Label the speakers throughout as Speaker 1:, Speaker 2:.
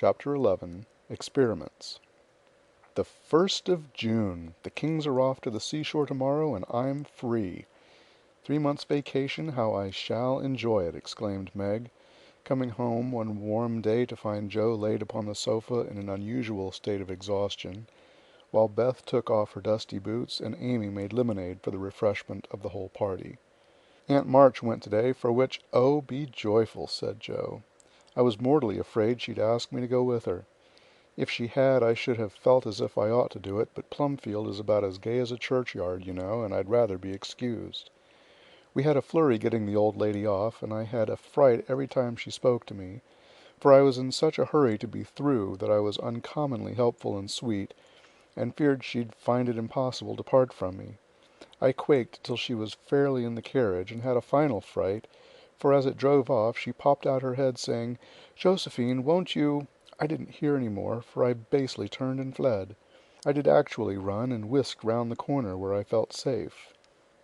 Speaker 1: Chapter 11. Experiments. The 1st of June. The Kings are off to the seashore tomorrow, and I'm free. 3 months' vacation, how I shall enjoy it, exclaimed Meg, coming home one warm day to find Joe laid upon the sofa in an unusual state of exhaustion, while Beth took off her dusty boots and Amy made lemonade for the refreshment of the whole party. Aunt March went today, for which, oh, be joyful, said Joe. I was mortally afraid she'd ask me to go with her. If she had, I should have felt as if I ought to do it, but Plumfield is about as gay as a churchyard, you know, and I'd rather be excused. We had a flurry getting the old lady off, and I had a fright every time she spoke to me, for I was in such a hurry to be through that I was uncommonly helpful and sweet, and feared she'd find it impossible to part from me. I quaked till she was fairly in the carriage, and had a final fright, for as it drove off she popped out her head, saying, "Josephine, won't you—" I didn't hear any more, for I basely turned and fled. I did actually run, and whisked round the corner where I felt safe.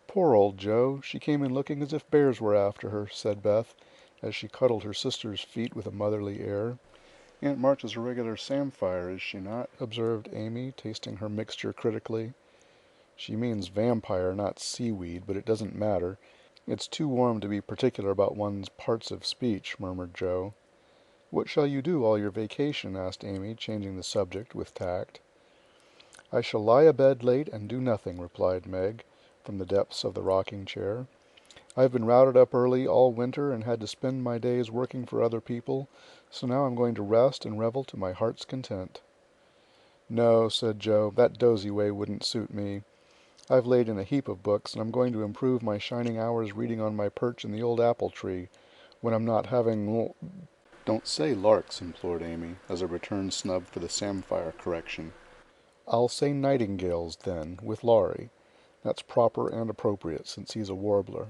Speaker 1: "Poor old Jo, she came in looking as if bears were after her," said Beth, as she cuddled her sister's feet with a motherly air. "Aunt March is a regular samphire, is she not?" observed Amy, tasting her mixture critically. "She means vampire, not seaweed, but it doesn't matter. It's too warm to be particular about one's parts of speech," murmured Joe. "What shall you do all your vacation?" asked Amy, changing the subject with tact. "I shall lie abed late and do nothing," replied Meg, from the depths of the rocking-chair. "I've been routed up early all winter and had to spend my days working for other people, so now I'm going to rest and revel to my heart's content." "No," said Joe, "that dozy way wouldn't suit me. I've laid in a heap of books, and I'm going to improve my shining hours reading on my perch in the old apple tree, when I'm not having—" "Don't say larks," implored Amy, as a return snub for the samphire correction. "I'll say nightingales, then, with Laurie. That's proper and appropriate, since he's a warbler."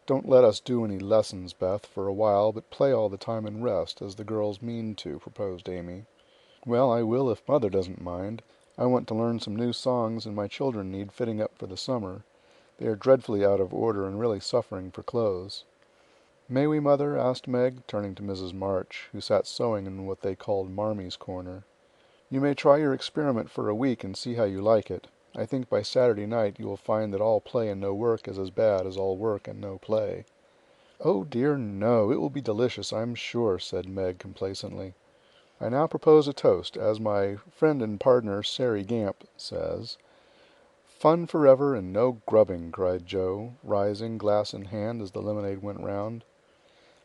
Speaker 1: "Don't let us do any lessons, Beth, for a while, but play all the time and rest, as the girls mean to," proposed Amy. "Well, I will if Mother doesn't mind. I want to learn some new songs, and my children need fitting up for the summer. They are dreadfully out of order and really suffering for clothes." "May we, Mother?" asked Meg, turning to Mrs. March, who sat sewing in what they called Marmy's corner. "You may try your experiment for a week and see how you like it. I think by Saturday night you will find that all play and no work is as bad as all work and no play." "Oh dear, no, it will be delicious, I'm sure," said Meg complacently. "I now propose a toast, as my friend and partner, Sary Gamp, says." "Fun forever and no grubbing," cried Joe, rising, glass in hand, as the lemonade went round.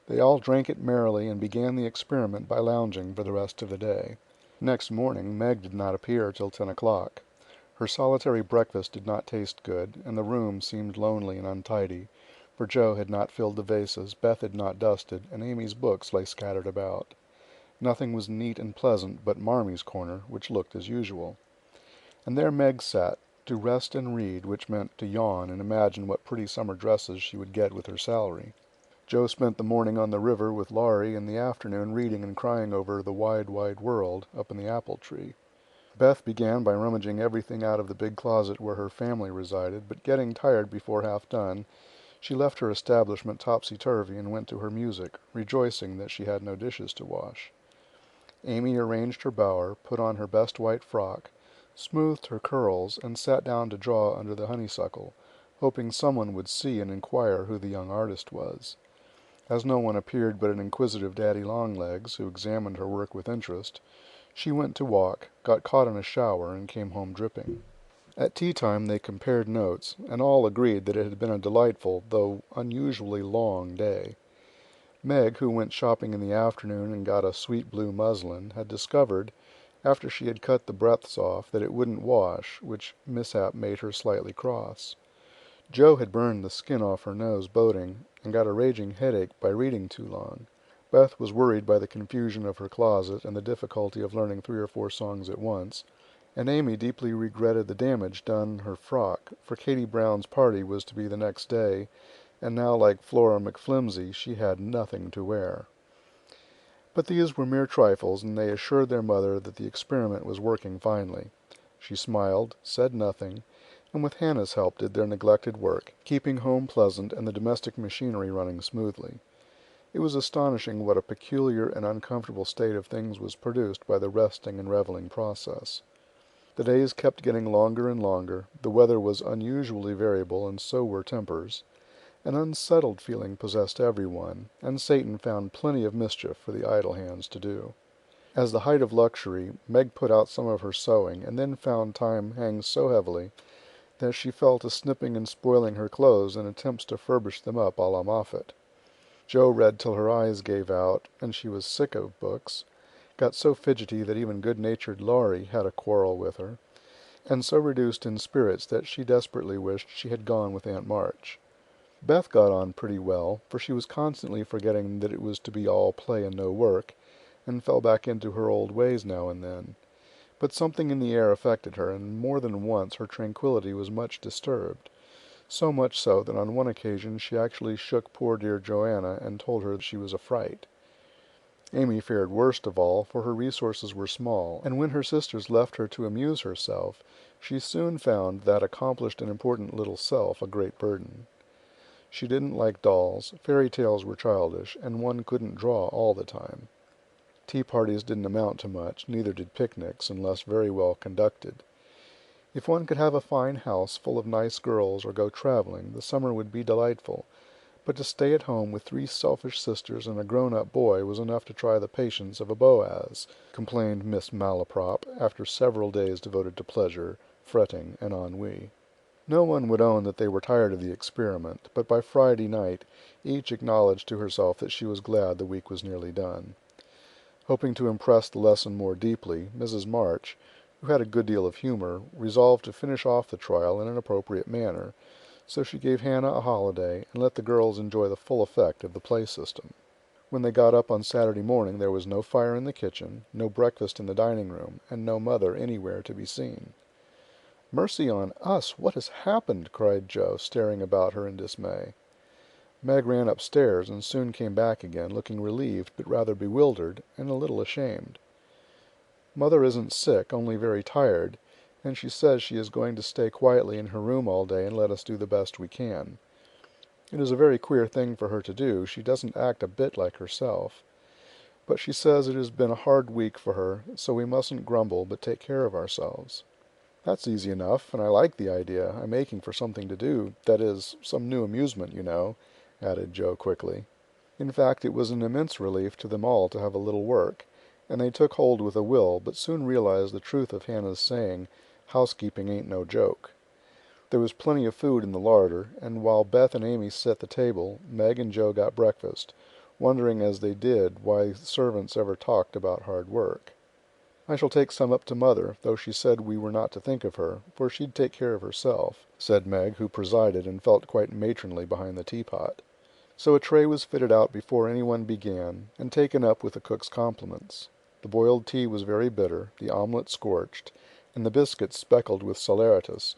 Speaker 1: They all drank it merrily, and began the experiment by lounging for the rest of the day. Next morning Meg did not appear till 10 o'clock. Her solitary breakfast did not taste good, and the room seemed lonely and untidy, for Joe had not filled the vases, Beth had not dusted, and Amy's books lay scattered about. Nothing was neat and pleasant but Marmy's corner, which looked as usual. And there Meg sat, to rest and read, which meant to yawn and imagine what pretty summer dresses she would get with her salary. Joe spent the morning on the river with Laurie, and the afternoon reading and crying over The Wide, Wide World up in the apple tree. Beth began by rummaging everything out of the big closet where her family resided, but getting tired before half done, she left her establishment topsy-turvy and went to her music, rejoicing that she had no dishes to wash. Amy arranged her bower, put on her best white frock, smoothed her curls, and sat down to draw under the honeysuckle, hoping someone would see and inquire who the young artist was. As no one appeared but an inquisitive Daddy Longlegs, who examined her work with interest, she went to walk, got caught in a shower, and came home dripping. At tea-time they compared notes, and all agreed that it had been a delightful, though unusually long, day. Meg, who went shopping in the afternoon and got a sweet blue muslin, had discovered, after she had cut the breadths off, that it wouldn't wash, which mishap made her slightly cross. Joe had burned the skin off her nose boating, and got a raging headache by reading too long. Beth was worried by the confusion of her closet and the difficulty of learning 3 or 4 songs at once, and Amy deeply regretted the damage done her frock, for Katie Brown's party was to be the next day, and now, like Flora McFlimsy, she had nothing to wear. But these were mere trifles, and they assured their mother that the experiment was working finely. She smiled, said nothing, and with Hannah's help did their neglected work, keeping home pleasant and the domestic machinery running smoothly. It was astonishing what a peculiar and uncomfortable state of things was produced by the resting and reveling process. The days kept getting longer and longer, the weather was unusually variable, and so were tempers. An unsettled feeling possessed everyone, and Satan found plenty of mischief for the idle hands to do. As the height of luxury, Meg put out some of her sewing, and then found time hang so heavily that she fell to snipping and spoiling her clothes in attempts to furbish them up a la Moffat. Jo read till her eyes gave out, and she was sick of books, got so fidgety that even good-natured Laurie had a quarrel with her, and so reduced in spirits that she desperately wished she had gone with Aunt March. Beth got on pretty well, for she was constantly forgetting that it was to be all play and no work, and fell back into her old ways now and then. But something in the air affected her, and more than once her tranquillity was much disturbed. So much so that on one occasion she actually shook poor dear Joanna and told her she was a fright. Amy fared worst of all, for her resources were small, and when her sisters left her to amuse herself, she soon found that accomplished and important little self a great burden. She didn't like dolls, fairy tales were childish, and one couldn't draw all the time. Tea parties didn't amount to much, neither did picnics, unless very well conducted. If one could have a fine house full of nice girls or go traveling, the summer would be delightful, but to stay at home with 3 selfish sisters and a grown-up boy was enough to try the patience of a Boaz, complained Miss Malaprop, after several days devoted to pleasure, fretting, and ennui. No one would own that they were tired of the experiment, but by Friday night each acknowledged to herself that she was glad the week was nearly done. Hoping to impress the lesson more deeply, Mrs. March, who had a good deal of humor, resolved to finish off the trial in an appropriate manner, so she gave Hannah a holiday, and let the girls enjoy the full effect of the play system. When they got up on Saturday morning there was no fire in the kitchen, no breakfast in the dining room, and no mother anywhere to be seen. "Mercy on us, what has happened?" cried Jo, staring about her in dismay. Meg ran upstairs, and soon came back again, looking relieved, but rather bewildered, and a little ashamed. "Mother isn't sick, only very tired, and she says she is going to stay quietly in her room all day and let us do the best we can. It is a very queer thing for her to do, she doesn't act a bit like herself. But she says it has been a hard week for her, so we mustn't grumble, but take care of ourselves." "That's easy enough, and I like the idea. I'm aching for something to do, that is, some new amusement, you know," added Jo quickly. In fact, it was an immense relief to them all to have a little work, and they took hold with a will, but soon realized the truth of Hannah's saying, "Housekeeping ain't no joke." There was plenty of food in the larder, and while Beth and Amy set the table, Meg and Jo got breakfast, wondering as they did why servants ever talked about hard work. "I shall take some up to Mother, though she said we were not to think of her, for she'd take care of herself," said Meg, who presided and felt quite matronly behind the teapot. So a tray was fitted out before anyone began, and taken up with the cook's compliments. The boiled tea was very bitter, the omelette scorched, and the biscuits speckled with saleratus,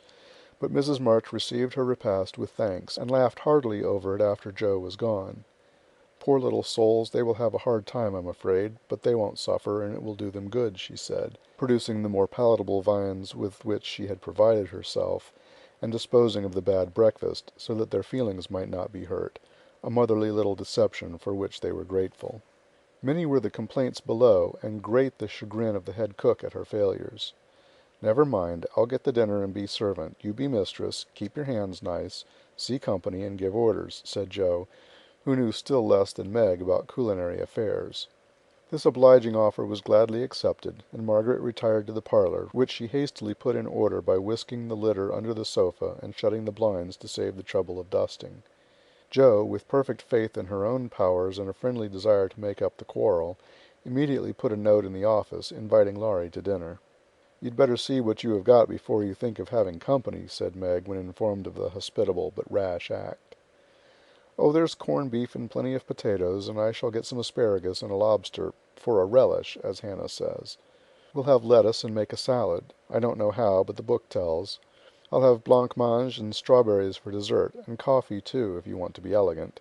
Speaker 1: but Mrs. March received her repast with thanks, and laughed heartily over it after Jo was gone. "Poor little souls, they will have a hard time, I'm afraid, but they won't suffer, and it will do them good," she said, producing the more palatable viands with which she had provided herself, and disposing of the bad breakfast, so that their feelings might not be hurt, a motherly little deception for which they were grateful. Many were the complaints below, and great the chagrin of the head cook at her failures. "Never mind, I'll get the dinner and be servant. You be mistress, keep your hands nice, see company, and give orders," said Jo, who knew still less than Meg about culinary affairs. This obliging offer was gladly accepted, and Margaret retired to the parlor, which she hastily put in order by whisking the litter under the sofa and shutting the blinds to save the trouble of dusting. Jo, with perfect faith in her own powers and a friendly desire to make up the quarrel, immediately put a note in the office, inviting Laurie to dinner. "You'd better see what you have got before you think of having company," said Meg, when informed of the hospitable but rash act. "Oh, there's corned beef and plenty of potatoes, and I shall get some asparagus and a lobster, for a relish, as Hannah says. We'll have lettuce and make a salad. I don't know how, but the book tells. I'll have blancmange and strawberries for dessert, and coffee too, if you want to be elegant.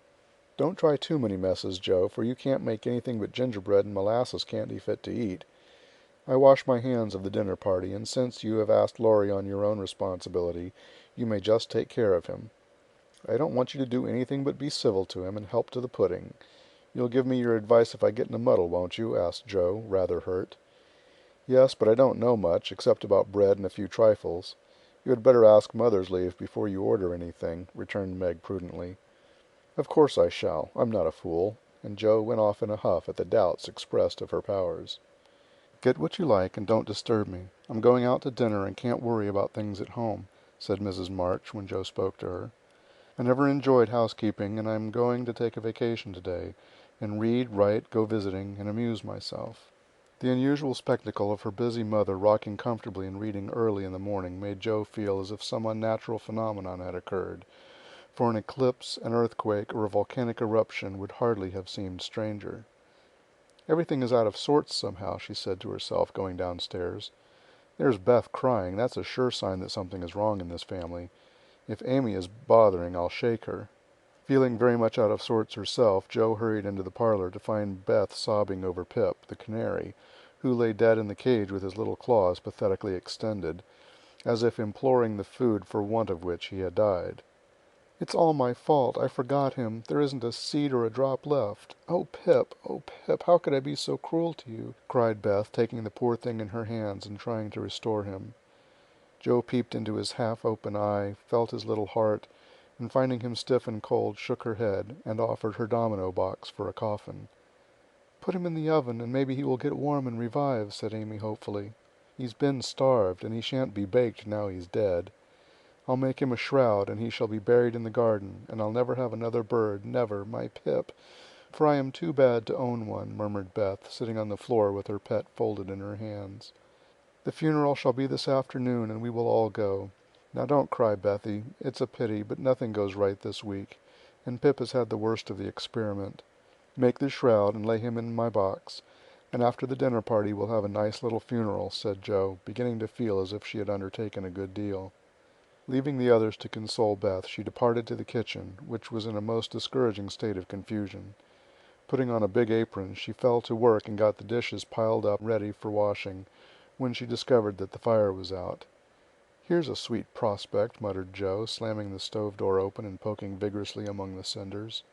Speaker 1: Don't try too many messes, Jo, for you can't make anything but gingerbread and molasses candy fit to eat. I wash my hands of the dinner party, and since you have asked Laurie on your own responsibility, you may just take care of him. I don't want you to do anything but be civil to him and help to the pudding. "You'll give me your advice if I get in a muddle, won't you?" asked Joe, rather hurt. "Yes, but I don't know much, except about bread and a few trifles. You had better ask Mother's leave before you order anything," returned Meg prudently. "Of course I shall. I'm not a fool," and Joe went off in a huff at the doubts expressed of her powers. "Get what you like, and don't disturb me. I'm going out to dinner and can't worry about things at home," said Mrs. March when Joe spoke to her. "I never enjoyed housekeeping, and I'm going to take a vacation today, and read, write, go visiting, and amuse myself." The unusual spectacle of her busy mother rocking comfortably and reading early in the morning made Joe feel as if some unnatural phenomenon had occurred, for an eclipse, an earthquake, or a volcanic eruption would hardly have seemed stranger. "Everything is out of sorts somehow," she said to herself, going downstairs. "There's Beth crying. That's a sure sign that something is wrong in this family. If Amy is bothering, I'll shake her." Feeling very much out of sorts herself, Joe hurried into the parlor to find Beth sobbing over Pip, the canary, who lay dead in the cage with his little claws pathetically extended, as if imploring the food for want of which he had died. "It's all my fault. I forgot him. There isn't a seed or a drop left. Oh, Pip, how could I be so cruel to you?" cried Beth, taking the poor thing in her hands and trying to restore him. Joe peeped into his half-open eye, felt his little heart, and finding him stiff and cold, shook her head, and offered her domino box for a coffin. "Put him in the oven, and maybe he will get warm and revive," said Amy hopefully. "He's been starved, and he shan't be baked now he's dead. I'll make him a shroud, and he shall be buried in the garden, and I'll never have another bird, never, my Pip, for I am too bad to own one," murmured Beth, sitting on the floor with her pet folded in her hands. "The funeral shall be this afternoon, and we will all go. Now don't cry, Bethy. It's a pity, but nothing goes right this week, and Pip has had the worst of the experiment. Make the shroud, and lay him in my box, and after the dinner party we'll have a nice little funeral," said Joe, beginning to feel as if she had undertaken a good deal. Leaving the others to console Beth, she departed to the kitchen, which was in a most discouraging state of confusion. Putting on a big apron, she fell to work and got the dishes piled up ready for washing, when she discovered that the fire was out. "Here's a sweet prospect," muttered Joe, slamming the stove door open and poking vigorously among the cinders.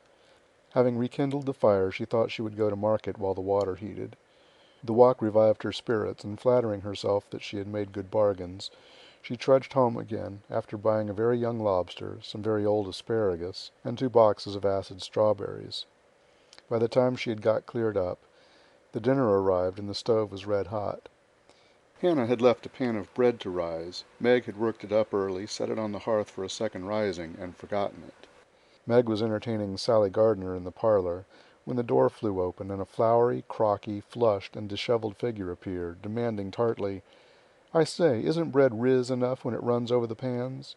Speaker 1: Having rekindled the fire, she thought she would go to market while the water heated. The walk revived her spirits, and flattering herself that she had made good bargains, she trudged home again, after buying a very young lobster, some very old asparagus, and 2 boxes of acid strawberries. By the time she had got cleared up, the dinner arrived and the stove was red hot. Hannah had left a pan of bread to rise. Meg had worked it up early, set it on the hearth for a second rising, and forgotten it. Meg was entertaining Sally Gardner in the parlor, when the door flew open and a flowery, crocky, flushed, and disheveled figure appeared, demanding tartly, "I say, isn't bread riz enough when it runs over the pans?"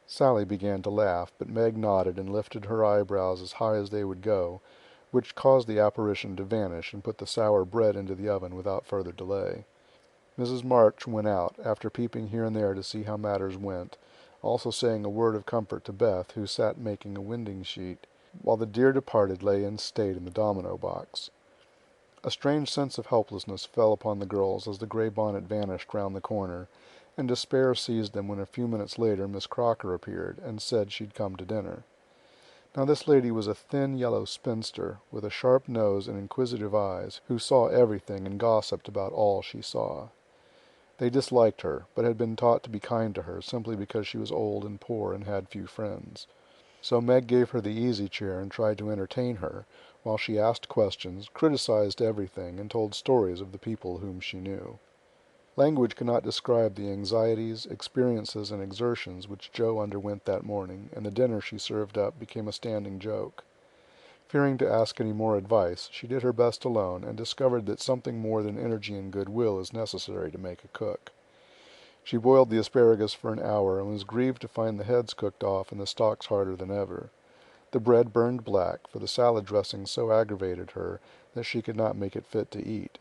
Speaker 1: Sally began to laugh, but Meg nodded and lifted her eyebrows as high as they would go, which caused the apparition to vanish and put the sour bread into the oven without further delay. Mrs. March went out, after peeping here and there to see how matters went, also saying a word of comfort to Beth, who sat making a winding-sheet, while the dear departed lay in state in the domino box. A strange sense of helplessness fell upon the girls as the gray bonnet vanished round the corner, and despair seized them when a few minutes later Miss Crocker appeared, and said she'd come to dinner. Now this lady was a thin yellow spinster, with a sharp nose and inquisitive eyes, who saw everything and gossiped about all she saw. They disliked her, but had been taught to be kind to her, simply because she was old and poor and had few friends. So Meg gave her the easy chair and tried to entertain her, while she asked questions, criticized everything, and told stories of the people whom she knew. Language cannot describe the anxieties, experiences, and exertions which Joe underwent that morning, and the dinner she served up became a standing joke. Fearing to ask any more advice, she did her best alone, and discovered that something more than energy and goodwill is necessary to make a cook. She boiled the asparagus for an hour, and was grieved to find the heads cooked off and the stalks harder than ever. The bread burned black, for the salad dressing so aggravated her that she could not make it fit to eat.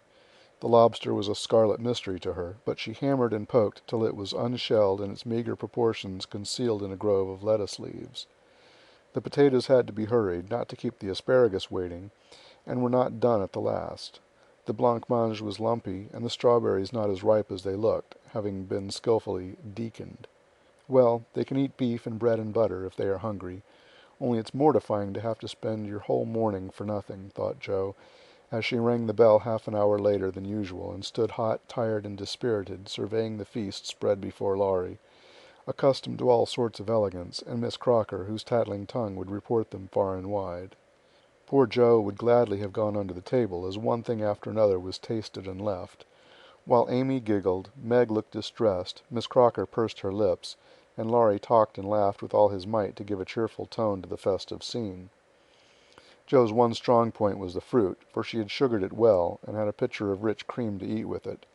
Speaker 1: The lobster was a scarlet mystery to her, but she hammered and poked till it was unshelled and its meager proportions concealed in a grove of lettuce leaves. The potatoes had to be hurried, not to keep the asparagus waiting, and were not done at the last. The blancmange was lumpy, and the strawberries not as ripe as they looked, having been skilfully deaconed. Well, they can eat beef and bread and butter if they are hungry, Only it's mortifying to have to spend your whole morning for nothing, thought Jo, as she rang the bell half an hour later than usual, and stood hot, tired, and dispirited, surveying the feast spread before Laurie, accustomed to all sorts of elegance, and Miss Crocker, whose tattling tongue would report them far and wide. Poor Jo would gladly have gone under the table, as one thing after another was tasted and left. While Amy giggled, Meg looked distressed, Miss Crocker pursed her lips, and Laurie talked and laughed with all his might to give a cheerful tone to the festive scene. Jo's one strong point was the fruit, for she had sugared it well, and had a pitcher of rich cream to eat with it.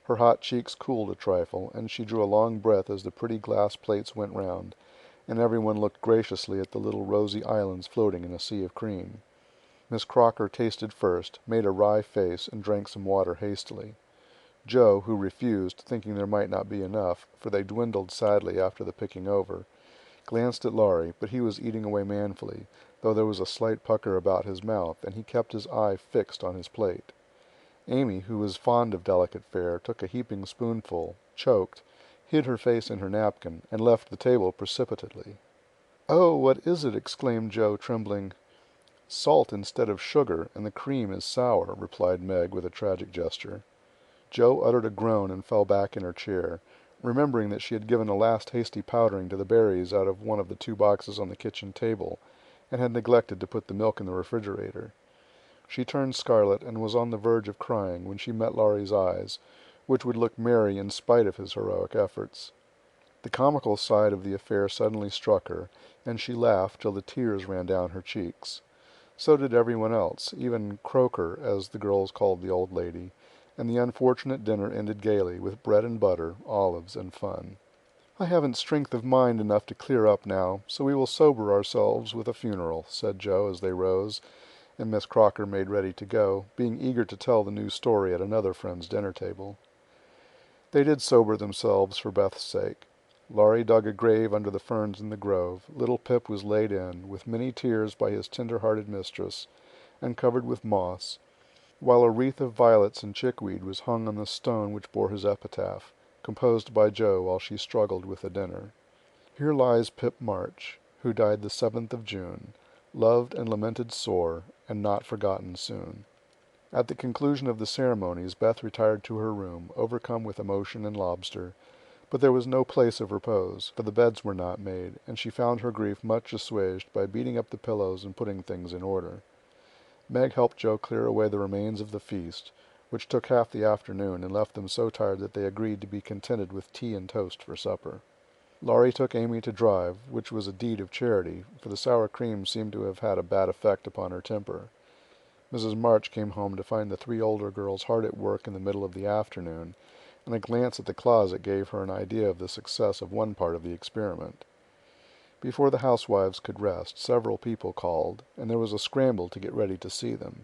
Speaker 1: Her hot cheeks cooled a trifle, and she drew a long breath as the pretty glass plates went round, and everyone looked graciously at the little rosy islands floating in a sea of cream. Miss Crocker tasted first, made a wry face, and drank some water hastily. Jo, who refused, thinking there might not be enough, for they dwindled sadly after the picking over, glanced at Laurie, but he was eating away manfully, though there was a slight pucker about his mouth, and he kept his eye fixed on his plate. Amy, who was fond of delicate fare, took a heaping spoonful, choked, hid her face in her napkin, and left the table precipitately. "Oh, what is it?" exclaimed Jo, trembling. "Salt instead of sugar, and the cream is sour," replied Meg with a tragic gesture. Jo uttered a groan and fell back in her chair, remembering that she had given a last hasty powdering to the berries out of one of the 2 boxes on the kitchen table, and had neglected to put the milk in the refrigerator. She turned scarlet and was on the verge of crying when she met Laurie's eyes, which would look merry in spite of his heroic efforts. The comical side of the affair suddenly struck her, and she laughed till the tears ran down her cheeks. So did everyone else, even Croker, as the girls called the old lady, and the unfortunate dinner ended gaily, with bread and butter, olives, and fun. "I haven't strength of mind enough to clear up now, so we will sober ourselves with a funeral," said Jo as they rose, and Miss Crocker made ready to go, being eager to tell the new story at another friend's dinner table. They did sober themselves for Beth's sake. Laurie dug a grave under the ferns in the grove. Little Pip was laid in, with many tears by his tender-hearted mistress, and covered with moss, while a wreath of violets and chickweed was hung on the stone which bore his epitaph, composed by Jo while she struggled with the dinner. "Here lies Pip March, who died the 7th of June, loved and lamented sore, and not forgotten soon." At the conclusion of the ceremonies, Beth retired to her room, overcome with emotion and lobster, but there was no place of repose, for the beds were not made, and she found her grief much assuaged by beating up the pillows and putting things in order. Meg helped Jo clear away the remains of the feast, which took half the afternoon and left them so tired that they agreed to be contented with tea and toast for supper. Laurie took Amy to drive, which was a deed of charity, for the sour cream seemed to have had a bad effect upon her temper. Mrs. March came home to find the 3 older girls hard at work in the middle of the afternoon, and a glance at the closet gave her an idea of the success of one part of the experiment. Before the housewives could rest, several people called, and there was a scramble to get ready to see them.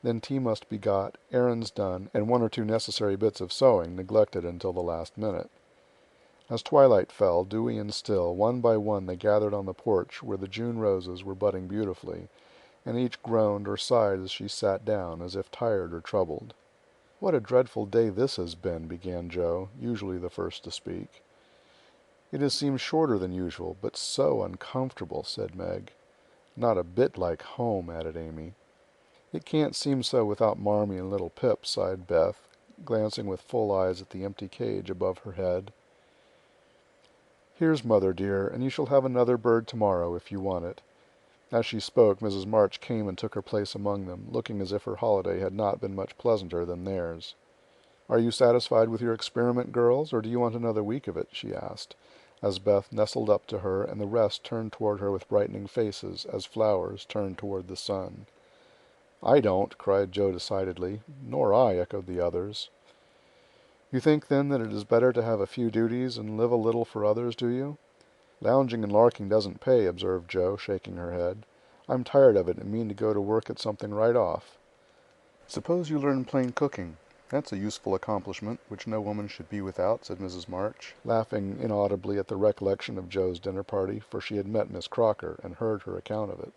Speaker 1: Then tea must be got, errands done, and 1 or 2 necessary bits of sewing neglected until the last minute. As twilight fell, dewy and still, one by one they gathered on the porch where the June roses were budding beautifully, and each groaned or sighed as she sat down, as if tired or troubled. "What a dreadful day this has been," began Jo, usually the first to speak. "It has seemed shorter than usual, but so uncomfortable," said Meg. "Not a bit like home," added Amy. "It can't seem so without Marmee and little Pip," sighed Beth, glancing with full eyes at the empty cage above her head. "Here's Mother dear, and you shall have another bird tomorrow if you want it." As she spoke, Mrs. March came and took her place among them, looking as if her holiday had not been much pleasanter than theirs. "Are you satisfied with your experiment, girls, or do you want another week of it?" she asked, as Beth nestled up to her, and the rest turned toward her with brightening faces, as flowers turn toward the sun. "I don't," cried Jo decidedly. "Nor I," echoed the others. "You think, then, that it is better to have a few duties, and live a little for others, do you?" "Lounging and larking doesn't pay," observed Jo, shaking her head. "I'm tired of it, and mean to go to work at something right off." "Suppose you learn plain cooking. That's a useful accomplishment, which no woman should be without," said Mrs. March, laughing inaudibly at the recollection of Jo's dinner party, for she had met Miss Crocker, and heard her account of it.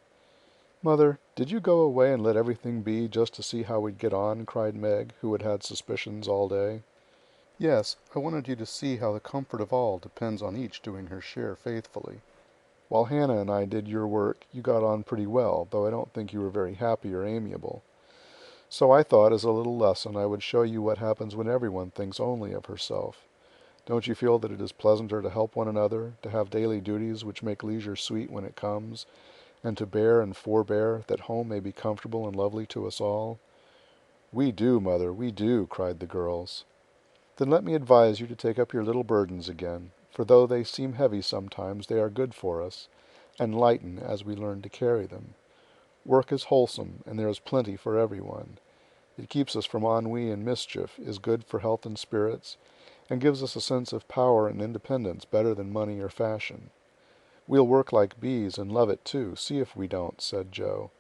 Speaker 1: "Mother, did you go away and let everything be, just to see how we'd get on?" cried Meg, who had had suspicions all day. "Yes, I wanted you to see how the comfort of all depends on each doing her share faithfully." While Hannah and I did your work, you got on pretty well, though I don't think you were very happy or amiable. So I thought, as a little lesson, I would show you what happens when everyone thinks only of herself. Don't you feel that it is pleasanter to help one another, to have daily duties which make leisure sweet when it comes, and to bear and forbear, that home may be comfortable and lovely to us all? We do, Mother, we do, cried the girls. Then let me advise you to take up your little burdens again, for though they seem heavy sometimes, they are good for us, and lighten as we learn to carry them. Work is wholesome, and there is plenty for everyone. It keeps us from ennui and mischief, is good for health and spirits, and gives us a sense of power and independence better than money or fashion. We'll work like bees and love it too, see if we don't, said Joe.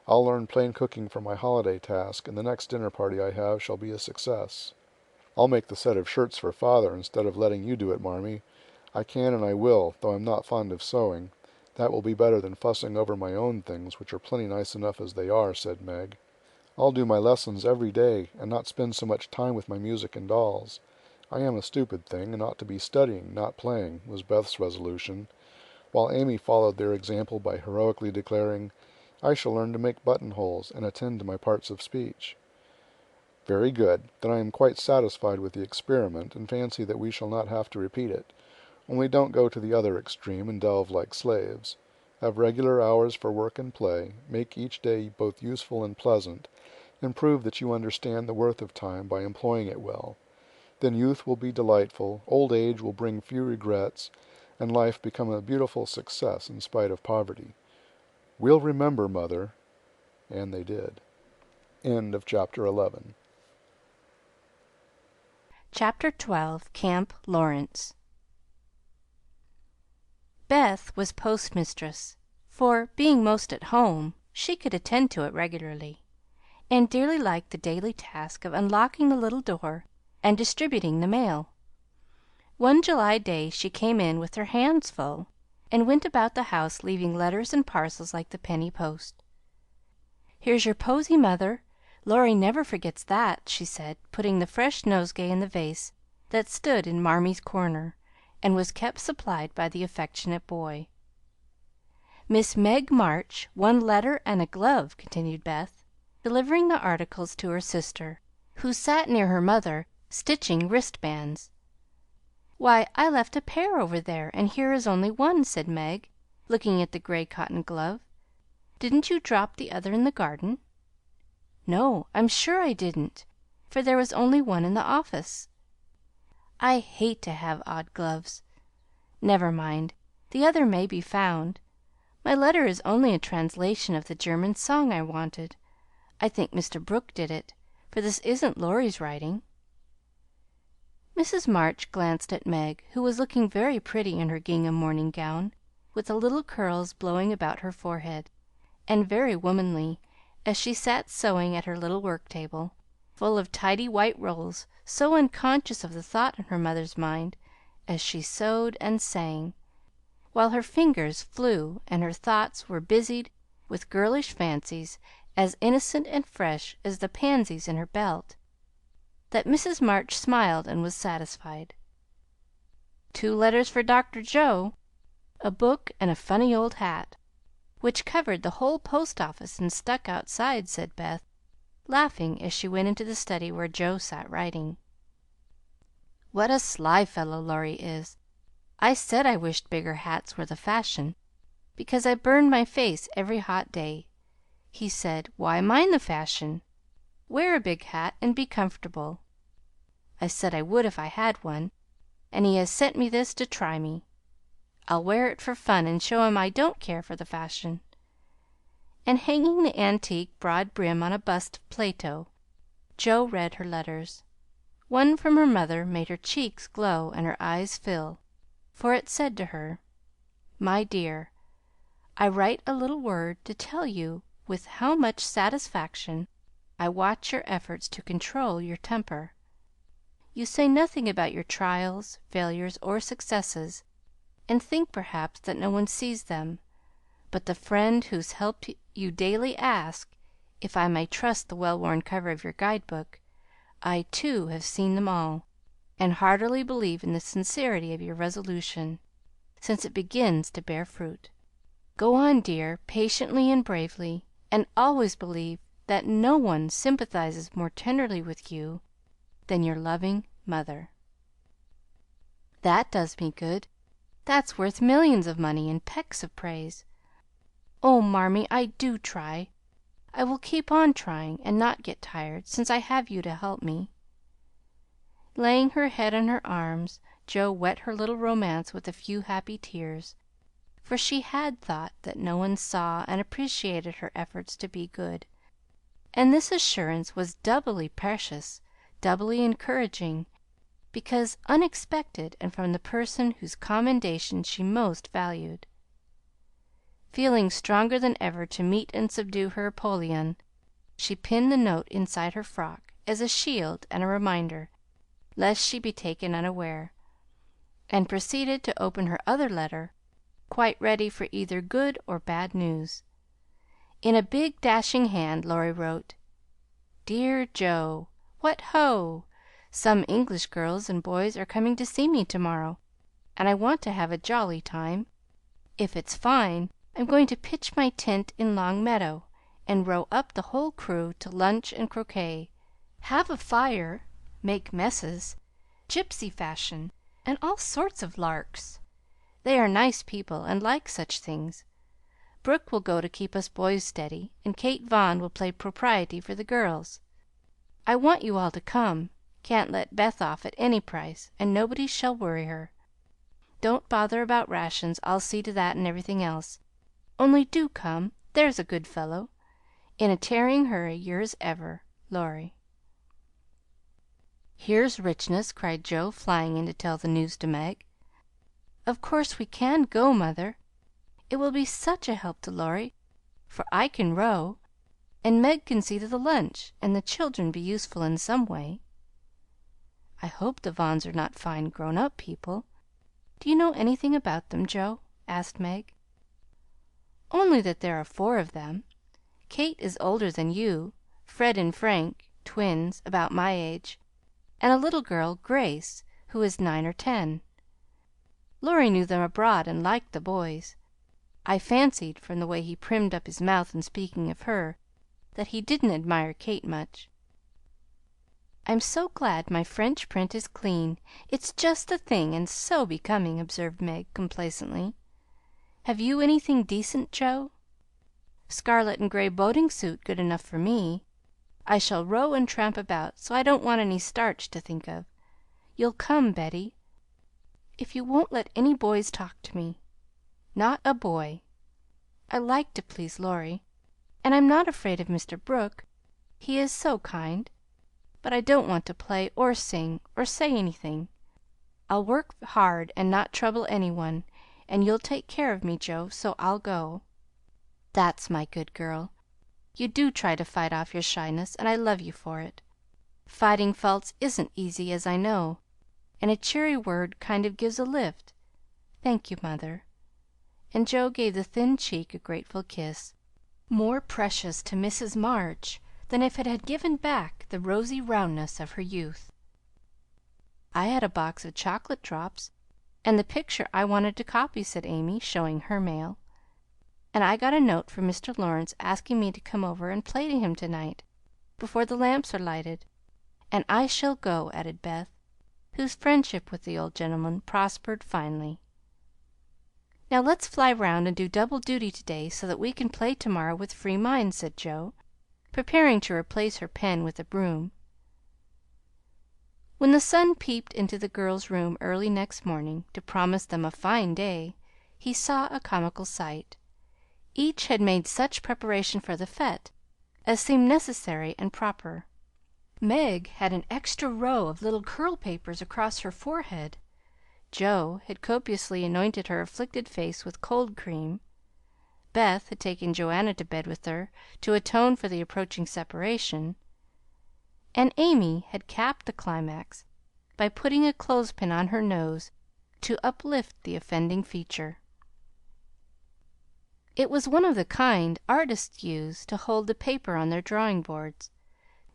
Speaker 1: I'll learn plain cooking for my holiday task, and the next dinner party I have shall be a success. I'll make the set of shirts for Father instead of letting you do it, Marmee. I can and I will, though I'm not fond of sewing. That will be better than fussing over my own things, which are plenty nice enough as they are, said Meg. I'll do my lessons every day, and not spend so much time with my music and dolls. I am a stupid thing, and ought to be studying, not playing, was Beth's resolution, while Amy followed their example by heroically declaring, I shall learn to make buttonholes, and attend to my parts of speech. Very good. Then I am quite satisfied with the experiment, and fancy that we shall not have to repeat it. Only don't go to the other extreme and delve like slaves. Have regular hours for work and play, make each day both useful and pleasant, and prove that you understand the worth of time by employing it well. Then youth will be delightful, old age will bring few regrets, and life become a beautiful success in spite of poverty. We'll remember, Mother. And they did. End of chapter 11.
Speaker 2: Chapter 12. Camp Lawrence. Beth was postmistress, for, being most at home, she could attend to it regularly, and dearly liked the daily task of unlocking the little door and distributing the mail. One July day she came in with her hands full, and went about the house leaving letters and parcels like the penny post. "Here's your posy, Mother. Laurie never forgets that," she said, putting the fresh nosegay in the vase that stood in Marmie's corner, and was kept supplied by the affectionate boy. "Miss Meg March, one letter and a glove," continued Beth, delivering the articles to her sister, who sat near her mother, stitching wristbands. "Why, I left a pair over there, and here is only one," said Meg, looking at the gray cotton glove. "Didn't you drop the other in the garden?" "No, I'm sure I didn't, for there was only one in the office. I hate to have odd gloves. Never mind, the other may be found. My letter is only a translation of the German song I wanted. I think Mr. Brooke did it, for this isn't Laurie's writing." Mrs. March glanced at Meg, who was looking very pretty in her gingham morning gown, with the little curls blowing about her forehead, and very womanly, as she sat sewing at her little work table, full of tidy white rolls, so unconscious of the thought in her mother's mind as she sewed and sang, while her fingers flew and her thoughts were busied with girlish fancies as innocent and fresh as the pansies in her belt, that Mrs. March smiled and was satisfied. "2 letters for Dr. Joe, a book, and a funny old hat, which covered the whole post office and stuck outside," said Beth, laughing as she went into the study where Joe sat writing. "What a sly fellow Laurie is! I said I wished bigger hats were the fashion, because I burned my face every hot day. He said, 'Why mind the fashion? Wear a big hat and be comfortable.' I said I would if I had one, and he has sent me this to try me. I'll wear it for fun and show him I don't care for the fashion." And hanging the antique broad brim on a bust of Plato, Joe read her letters. One from her mother made her cheeks glow and her eyes fill, for it said to her, "My dear, I write a little word to tell you with how much satisfaction I watch your efforts to control your temper. You say nothing about your trials, failures, or successes, and think perhaps that no one sees them, but the friend whose help you daily ask, if I may trust the well worn cover of your guide book, I, too, have seen them all, and heartily believe in the sincerity of your resolution. since it begins to bear fruit. Go on, dear, patiently and bravely, and always believe that no one sympathizes more tenderly with you than your loving mother." That does me good. That's worth millions of money and pecks of praise. Oh, Marmee, I do try. I will keep on trying, and not get tired, since I have you to help me." Laying her head on her arms, Jo wet her little romance with a few happy tears, for she had thought that no one saw and appreciated her efforts to be good, and this assurance was doubly precious, doubly encouraging, because unexpected and from the person whose commendation she most valued. Feeling stronger than ever to meet and subdue her Apollyon, she pinned the note inside her frock as a shield and a reminder, lest she be taken unaware, and proceeded to open her other letter, quite ready for either good or bad news. In a big dashing hand Laurie wrote: "Dear Jo, what ho! Some English girls and boys are coming to see me to-morrow, and I want to have a jolly time. If it's fine, I'm going to pitch my tent in Long Meadow, and row up the whole crew to lunch and croquet, have a fire, make messes, gypsy fashion, and all sorts of larks. They are nice people and like such things. Brooke will go to keep us boys steady, and Kate Vaughn will play propriety for the girls. I want you all to come. Can't let Beth off at any price, and nobody shall worry her. Don't bother about rations, I'll see to that and everything else. Only do come, there's a good fellow. In a tearing hurry, yours ever, Laurie." "Here's richness!" cried Jo, flying in to tell the news to Meg. "Of course we can go, mother. It will be such a help to Laurie, for I can row, and Meg can see to the lunch, and the children be useful in some way." "I hope the Vaughns are not fine grown up people. Do you know anything about them, Jo?" asked Meg. "Only that there are 4 of them. Kate is older than you, Fred and Frank, twins, about my age, and a little girl, Grace, who is 9 or 10. Laurie knew them abroad and liked the boys. I fancied, from the way he primmed up his mouth in speaking of her, that he didn't admire Kate much." "I'm so glad my French print is clean. It's just the thing, and so becoming," observed Meg complacently. "Have you anything decent, Jo?" "Scarlet and gray boating suit good enough for me. I shall row and tramp about, so I don't want any starch to think of. You'll come, Betty? If you won't let any boys talk to me. Not a boy. I like to please Laurie, and I'm not afraid of Mr. Brooke. He is so kind. But I don't want to play or sing or say anything. I'll work hard and not trouble any one, and you'll take care of me, Jo, so I'll go. That's my good girl. You do try to fight off your shyness, and I love you for it. Fighting faults isn't easy, as I know, and a cheery word kind of gives a lift. Thank you, mother." And Jo gave the thin cheek a grateful kiss, more precious to Mrs. March than if it had given back the rosy roundness of her youth. "I had a box of chocolate drops, and the picture I wanted to copy," said Amy, showing her mail. "And I got a note from Mr. Lawrence asking me to come over and play to him to night, before the lamps are lighted. And I shall go," added Beth, whose friendship with the old gentleman prospered finely. "Now let's fly round and do double duty to day, so that we can play to morrow with free minds," said Jo, preparing to replace her pen with a broom. When the sun peeped into the girls' room early next morning, to promise them a fine day, he saw a comical sight. Each had made such preparation for the fête as seemed necessary and proper. Meg had an extra row of little curl papers across her forehead. Jo had copiously anointed her afflicted face with cold cream. Beth had taken Joanna to bed with her to atone for the approaching separation, and Amy had capped the climax by putting a clothespin on her nose to uplift the offending feature. It was one of the kind artists use to hold the paper on their drawing boards,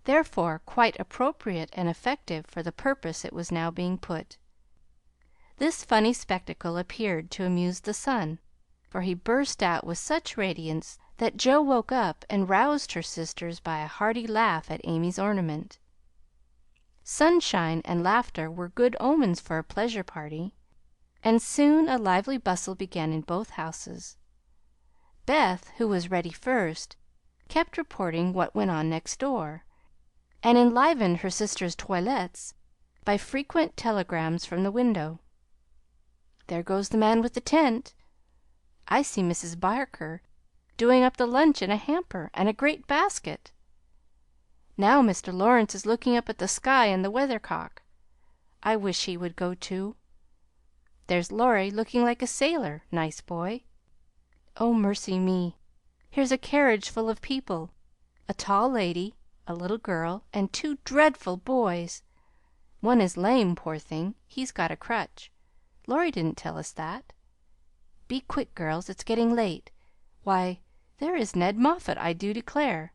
Speaker 2: therefore quite appropriate and effective for the purpose it was now being put. This funny spectacle appeared to amuse the sun, for he burst out with such radiance that Jo woke up and roused her sisters by a hearty laugh at Amy's ornament. Sunshine and laughter were good omens for a pleasure party, and soon a lively bustle began in both houses. Beth, who was ready first, kept reporting what went on next door, and enlivened her sisters' toilettes by frequent telegrams from the window. "There goes the man with the tent." "I see Mrs. Barker doing up the lunch in a hamper and a great basket." "Now Mr. Lawrence is looking up at the sky and the weathercock. I wish he would go too." "There's Laurie looking like a sailor. Nice boy." "Oh, mercy me! Here's a carriage full of people, a tall lady, a little girl, and two dreadful boys. One is lame, poor thing. He's got a crutch. Laurie didn't tell us that. Be quick, girls, it's getting late. Why, there is Ned Moffat, I do declare!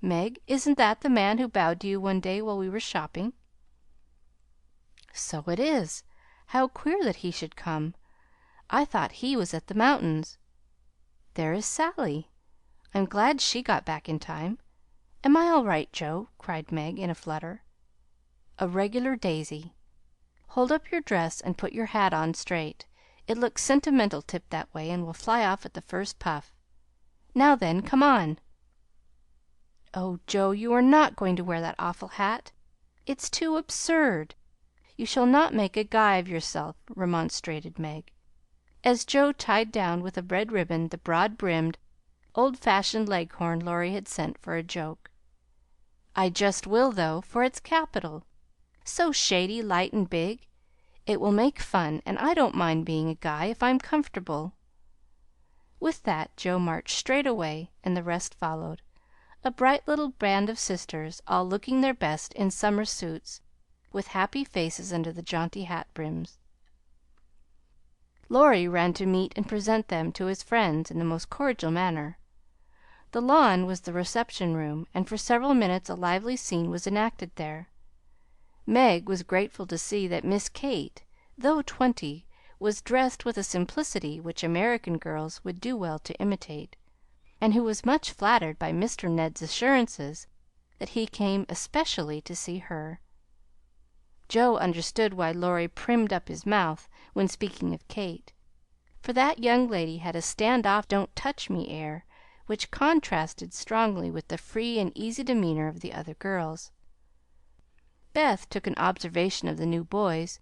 Speaker 2: Meg, isn't that the man who bowed to you one day while we were shopping?" "So it is. How queer that he should come! I thought he was at the mountains. There is Sally. I'm glad she got back in time. Am I all right, Jo?" cried Meg in a flutter. "A regular daisy. Hold up your dress and put your hat on straight. It looks sentimental tipped that way, and will fly off at the first puff. Now then, come on!" "Oh, Jo, you are not going to wear that awful hat. It's too absurd. You shall not make a guy of yourself," remonstrated Meg, as Jo tied down with a red ribbon the broad brimmed, old fashioned Leghorn Laurie had sent for a joke. "I just will, though, for it's capital. So shady, light, and big. It will make fun, and I don't mind being a guy if I'm comfortable." With that Jo marched straight away, and the rest followed, a bright little band of sisters, all looking their best in summer suits, with happy faces under the jaunty hat brims. Laurie ran to meet and present them to his friends in the most cordial manner. The lawn was the reception room, and for several minutes a lively scene was enacted there. Meg was grateful to see that Miss Kate, though 20, was dressed with a simplicity which American girls would do well to imitate, and who was much flattered by Mr. Ned's assurances that he came especially to see her. Jo understood why Laurie primmed up his mouth when speaking of Kate, for that young lady had a stand off, don't touch me air, which contrasted strongly with the free and easy demeanor of the other girls. Beth took an observation of the new boys,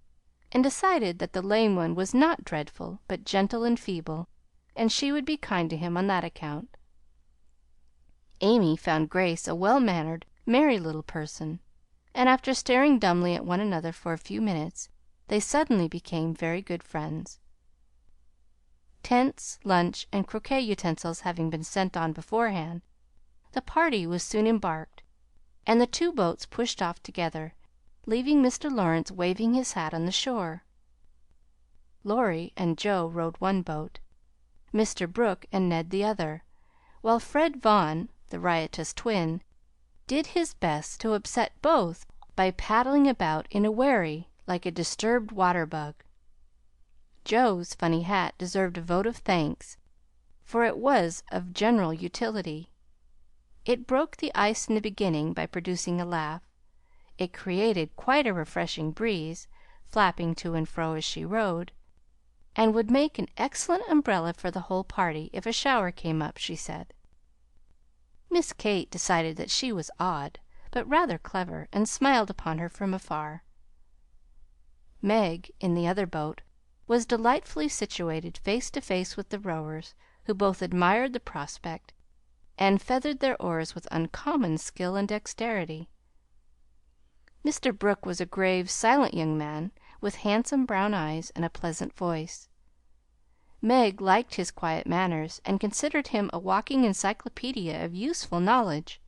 Speaker 2: and decided that the lame one was not dreadful, but gentle and feeble, and she would be kind to him on that account. Amy found Grace a well mannered, merry little person, and after staring dumbly at one another for a few minutes, they suddenly became very good friends. Tents, lunch, and croquet utensils having been sent on beforehand, the party was soon embarked, and the two boats pushed off together, leaving Mr. Lawrence waving his hat on the shore. Laurie and Jo rowed one boat, Mr. Brooke and Ned the other, while Fred Vaughn, the riotous twin, did his best to upset both by paddling about in a wherry like a disturbed water bug. Jo's funny hat deserved a vote of thanks, for it was of general utility. It broke the ice in the beginning by producing a laugh. It created quite a refreshing breeze, flapping to and fro as she rowed, and would make an excellent umbrella for the whole party if a shower came up, she said. Miss Kate decided that she was odd, but rather clever, and smiled upon her from afar. Meg, in the other boat, was delightfully situated face to face with the rowers, who both admired the prospect and feathered their oars with uncommon skill and dexterity. Mr. Brooke was a grave, silent young man, with handsome brown eyes and a pleasant voice. Meg liked his quiet manners, and considered him a walking encyclopedia of useful knowledge.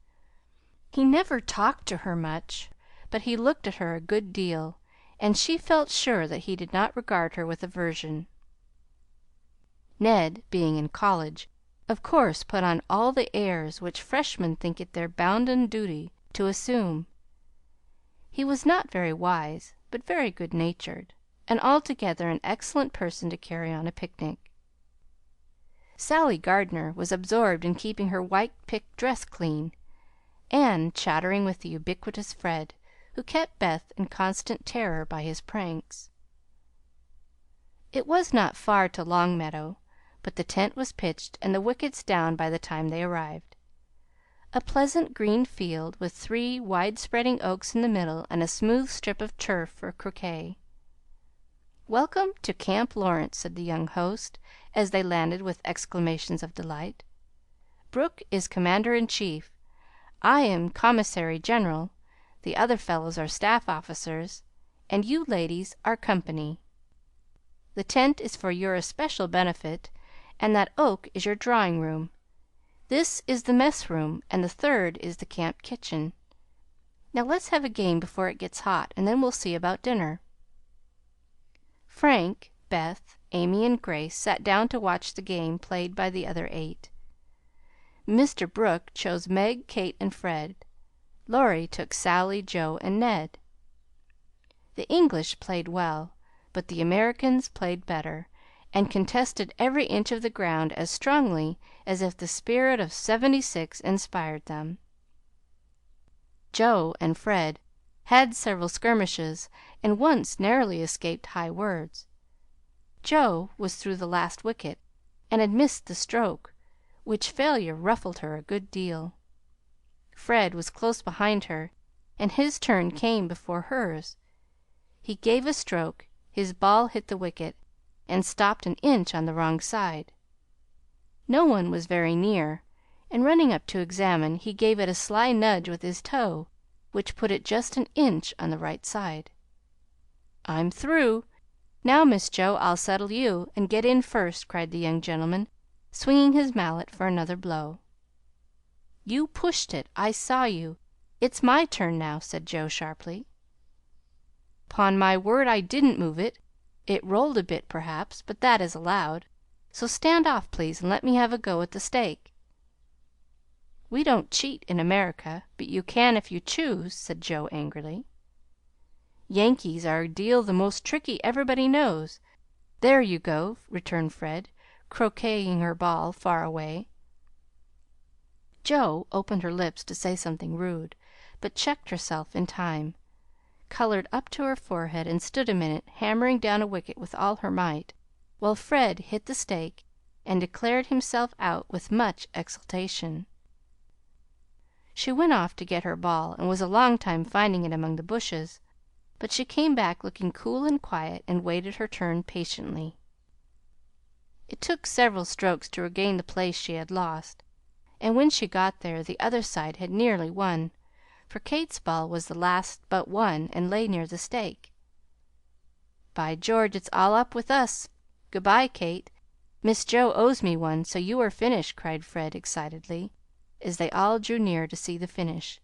Speaker 2: He never talked to her much, but he looked at her a good deal, and she felt sure that he did not regard her with aversion. Ned, being in college, of course put on all the airs which freshmen think it their bounden duty to assume. He was not very wise, but very good natured, and altogether an excellent person to carry on a picnic. Sally Gardner was absorbed in keeping her white picked dress clean, and chattering with the ubiquitous Fred, who kept Beth in constant terror by his pranks. It was not far to Longmeadow, but the tent was pitched and the wickets down by the time they arrived. A pleasant green field, with 3 wide-spreading oaks in the middle and a smooth strip of turf for croquet. "Welcome to Camp Lawrence," said the young host, as they landed with exclamations of delight. "Brooke is commander in chief. I am commissary general. The other fellows are staff officers, and you ladies are company. The tent is for your especial benefit, and that oak is your drawing room. This is the mess room, and the third is the camp kitchen. Now let's have a game before it gets hot, and then we'll see about dinner." Frank, Beth, Amy, and Grace sat down to watch the game played by the other 8. Mr. Brooke chose Meg, Kate, and Fred. Laurie took Sally, Joe, and Ned. The English played well, but the Americans played better, and contested every inch of the ground as strongly as if the spirit of '76 inspired them. Joe and Fred had several skirmishes, and once narrowly escaped high words. Joe was through the last wicket, and had missed the stroke, which failure ruffled her a good deal. Fred was close behind her, and his turn came before hers. He gave a stroke, his ball hit the wicket, and stopped an inch on the wrong side. No one was very near, and running up to examine, he gave it a sly nudge with his toe, which put it just an inch on the right side. "I'm through. Now, Miss Joe, I'll settle you, and get in first," cried the young gentleman, swinging his mallet for another blow. "You pushed it. I saw you. It's my turn now," said Joe sharply. "'Pon my word, I didn't move it. It rolled a bit, perhaps, but that is allowed. So stand off, please, and let me have a go at the stake." "We don't cheat in America, but you can if you choose," said Joe angrily. "Yankees are a deal the most tricky everybody knows. There you go," returned Fred, croqueting her ball far away. Joe opened her lips to say something rude, but checked herself in time, colored up to her forehead, and stood a minute hammering down a wicket with all her might, while Fred hit the stake and declared himself out with much exultation. She went off to get her ball, and was a long time finding it among the bushes, but she came back looking cool and quiet, and waited her turn patiently. It took several strokes to regain the place she had lost, and when she got there the other side had nearly won, for Kate's ball was the last but one and lay near the stake. "By George, it's all up with us! Good by, Kate. Miss Joe owes me one, so you are finished," cried Fred excitedly, as they all drew near to see the finish.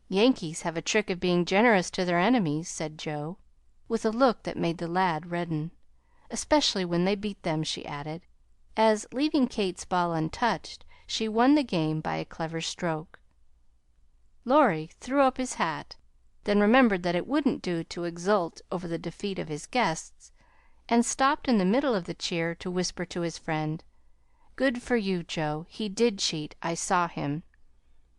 Speaker 2: "Yankees have a trick of being generous to their enemies," said Joe, with a look that made the lad redden. "Especially when they beat them," she added, as, leaving Kate's ball untouched, she won the game by a clever stroke. Laurie threw up his hat, then remembered that it wouldn't do to exult over the defeat of his guests, and stopped in the middle of the cheer to whisper to his friend, "Good for you, Joe. He did cheat. I saw him.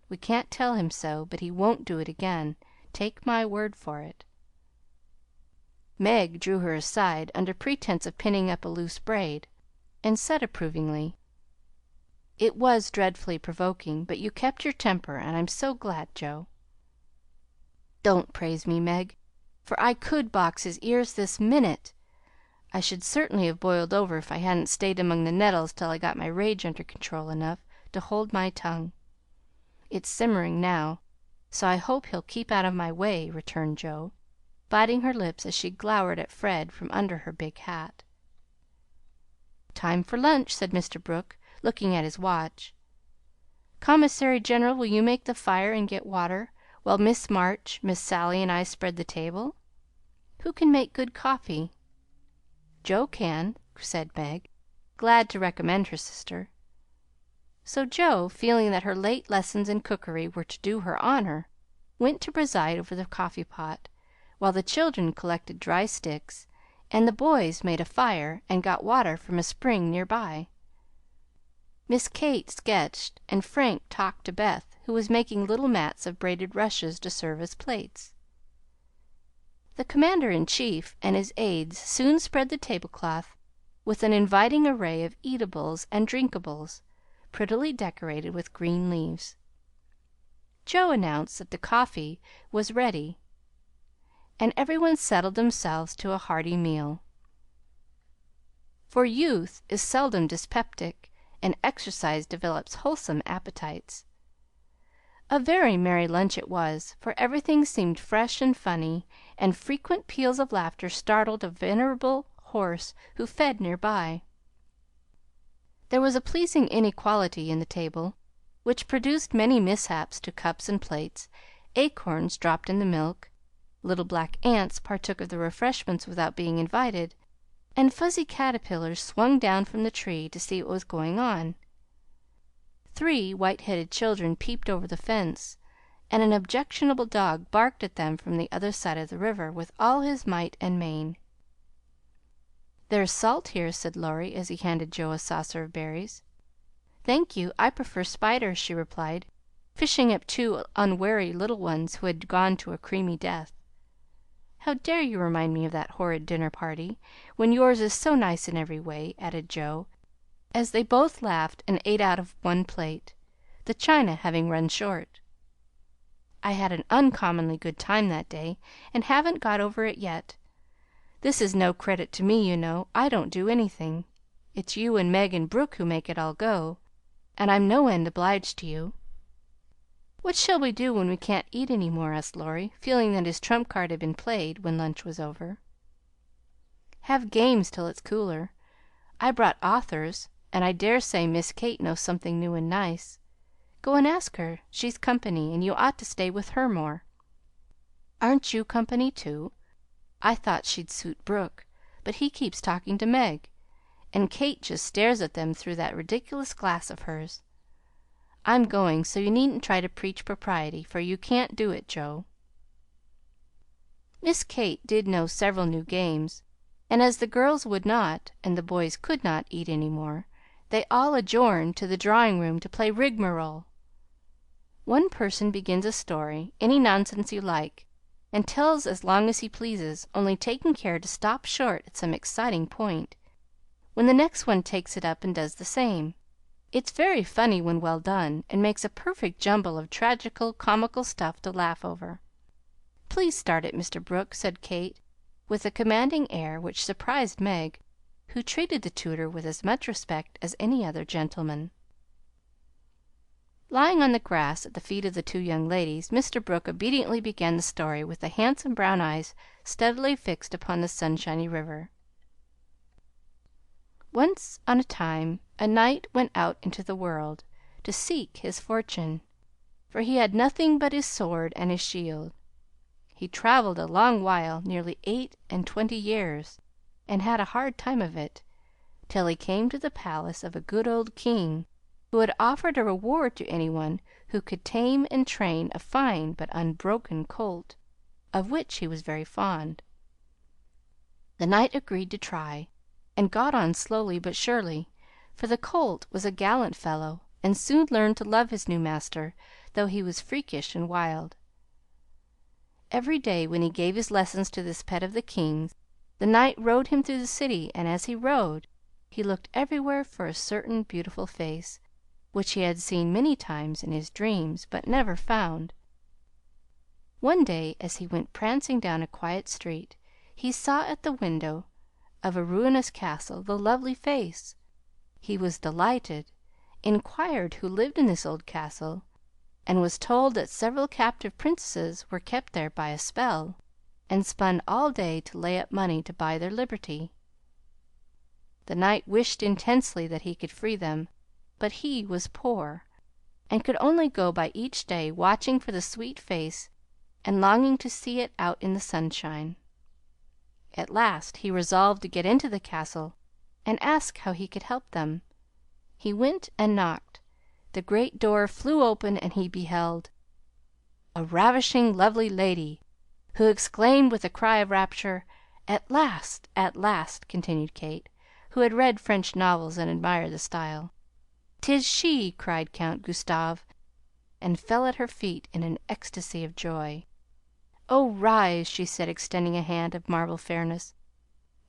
Speaker 2: We can't tell him so, but he won't do it again. Take my word for it." Meg drew her aside under pretense of pinning up a loose braid, and said approvingly, "It was dreadfully provoking, but you kept your temper, and I'm so glad, Joe." "Don't praise me, Meg, for I could box his ears this minute. I should certainly have boiled over if I hadn't stayed among the nettles till I got my rage under control enough to hold my tongue. It's simmering now, so I hope he'll keep out of my way," returned Joe, biting her lips as she glowered at Fred from under her big hat. "Time for lunch," said Mr. Brooke, looking at his watch. "Commissary General, will you make the fire and get water, while Miss March, Miss Sally, and I spread the table? Who can make good coffee?" "Joe can," said Meg, glad to recommend her sister. So Joe, feeling that her late lessons in cookery were to do her honor, went to preside over the coffee pot, while the children collected dry sticks, and the boys made a fire and got water from a spring near by. Miss Kate sketched, and Frank talked to Beth, who was making little mats of braided rushes to serve as plates. The commander in chief and his aides soon spread the tablecloth with an inviting array of eatables and drinkables, prettily decorated with green leaves. Joe announced that the coffee was ready, and every one settled themselves to a hearty meal, for youth is seldom dyspeptic, and exercise develops wholesome appetites. A very merry lunch it was, for everything seemed fresh and funny, and frequent peals of laughter startled a venerable horse who fed near by. There was a pleasing inequality in the table, which produced many mishaps to cups and plates. Acorns dropped in the milk, little black ants partook of the refreshments without being invited, and fuzzy caterpillars swung down from the tree to see what was going on. 3 white-headed children peeped over the fence, and an objectionable dog barked at them from the other side of the river with all his might and main. "There's salt here," said Laurie, as he handed Joe a saucer of berries. "Thank you, I prefer spiders," she replied, fishing up 2 unwary little ones who had gone to a creamy death. "How dare you remind me of that horrid dinner party, when yours is so nice in every way," added Joe, as they both laughed and ate out of one plate, the china having run short. "I had an uncommonly good time that day, and haven't got over it yet. This is no credit to me, you know. I don't do anything. It's you and Meg and Brooke who make it all go, and I'm no end obliged to you." "What shall we do when we can't eat any more?" asked Laurie, feeling that his trump card had been played when lunch was over. "Have games till it's cooler. I brought authors, and I dare say Miss Kate knows something new and nice. Go and ask her. She's company, and you ought to stay with her more." "Aren't you company, too? I thought she'd suit Brooke, but he keeps talking to Meg, and Kate just stares at them through that ridiculous glass of hers. I'm going, so you needn't try to preach propriety, for you can't do it, Joe." Miss Kate did know several new games, and as the girls would not, and the boys could not, eat any more, they all adjourned to the drawing room to play rigmarole. One person begins a story, any nonsense you like, and tells as long as he pleases, only taking care to stop short at some exciting point, when the next one takes it up and does the same. It's very funny when well done, and makes a perfect jumble of tragical, comical stuff to laugh over. "Please start it, Mr. Brooke," said Kate, with a commanding air which surprised Meg, who treated the tutor with as much respect as any other gentleman. Lying on the grass at the feet of the 2 young ladies, Mr. Brooke obediently began the story with the handsome brown eyes steadily fixed upon the sunshiny river. Once on a time a knight went out into the world to seek his fortune, for he had nothing but his sword and his shield. He traveled a long while, nearly 28 years, and had a hard time of it, till he came to the palace of a good old king, who had offered a reward to anyone who could tame and train a fine but unbroken colt, of which he was very fond. The knight agreed to try, and got on slowly but surely, for the colt was a gallant fellow, and soon learned to love his new master, though he was freakish and wild. Every day when he gave his lessons to this pet of the king's, the knight rode him through the city, and as he rode, he looked everywhere for a certain beautiful face, which he had seen many times in his dreams, but never found. One day, as he went prancing down a quiet street, he saw at the window of a ruinous castle the lovely face. He was delighted, inquired who lived in this old castle, and was told that several captive princesses were kept there by a spell, and spun all day to lay up money to buy their liberty. The knight wished intensely that he could free them, but he was poor, and could only go by each day watching for the sweet face and longing to see it out in the sunshine. At last he resolved to get into the castle and ask how he could help them. He went and knocked. The great door flew open, and he beheld a ravishing, lovely lady, who exclaimed with a cry of rapture, "At last! At last!" continued Kate, who had read French novels and admired the style. "'Tis she!" cried Count Gustav, and fell at her feet in an ecstasy of joy. "Oh, rise!" she said, extending a hand of marble fairness.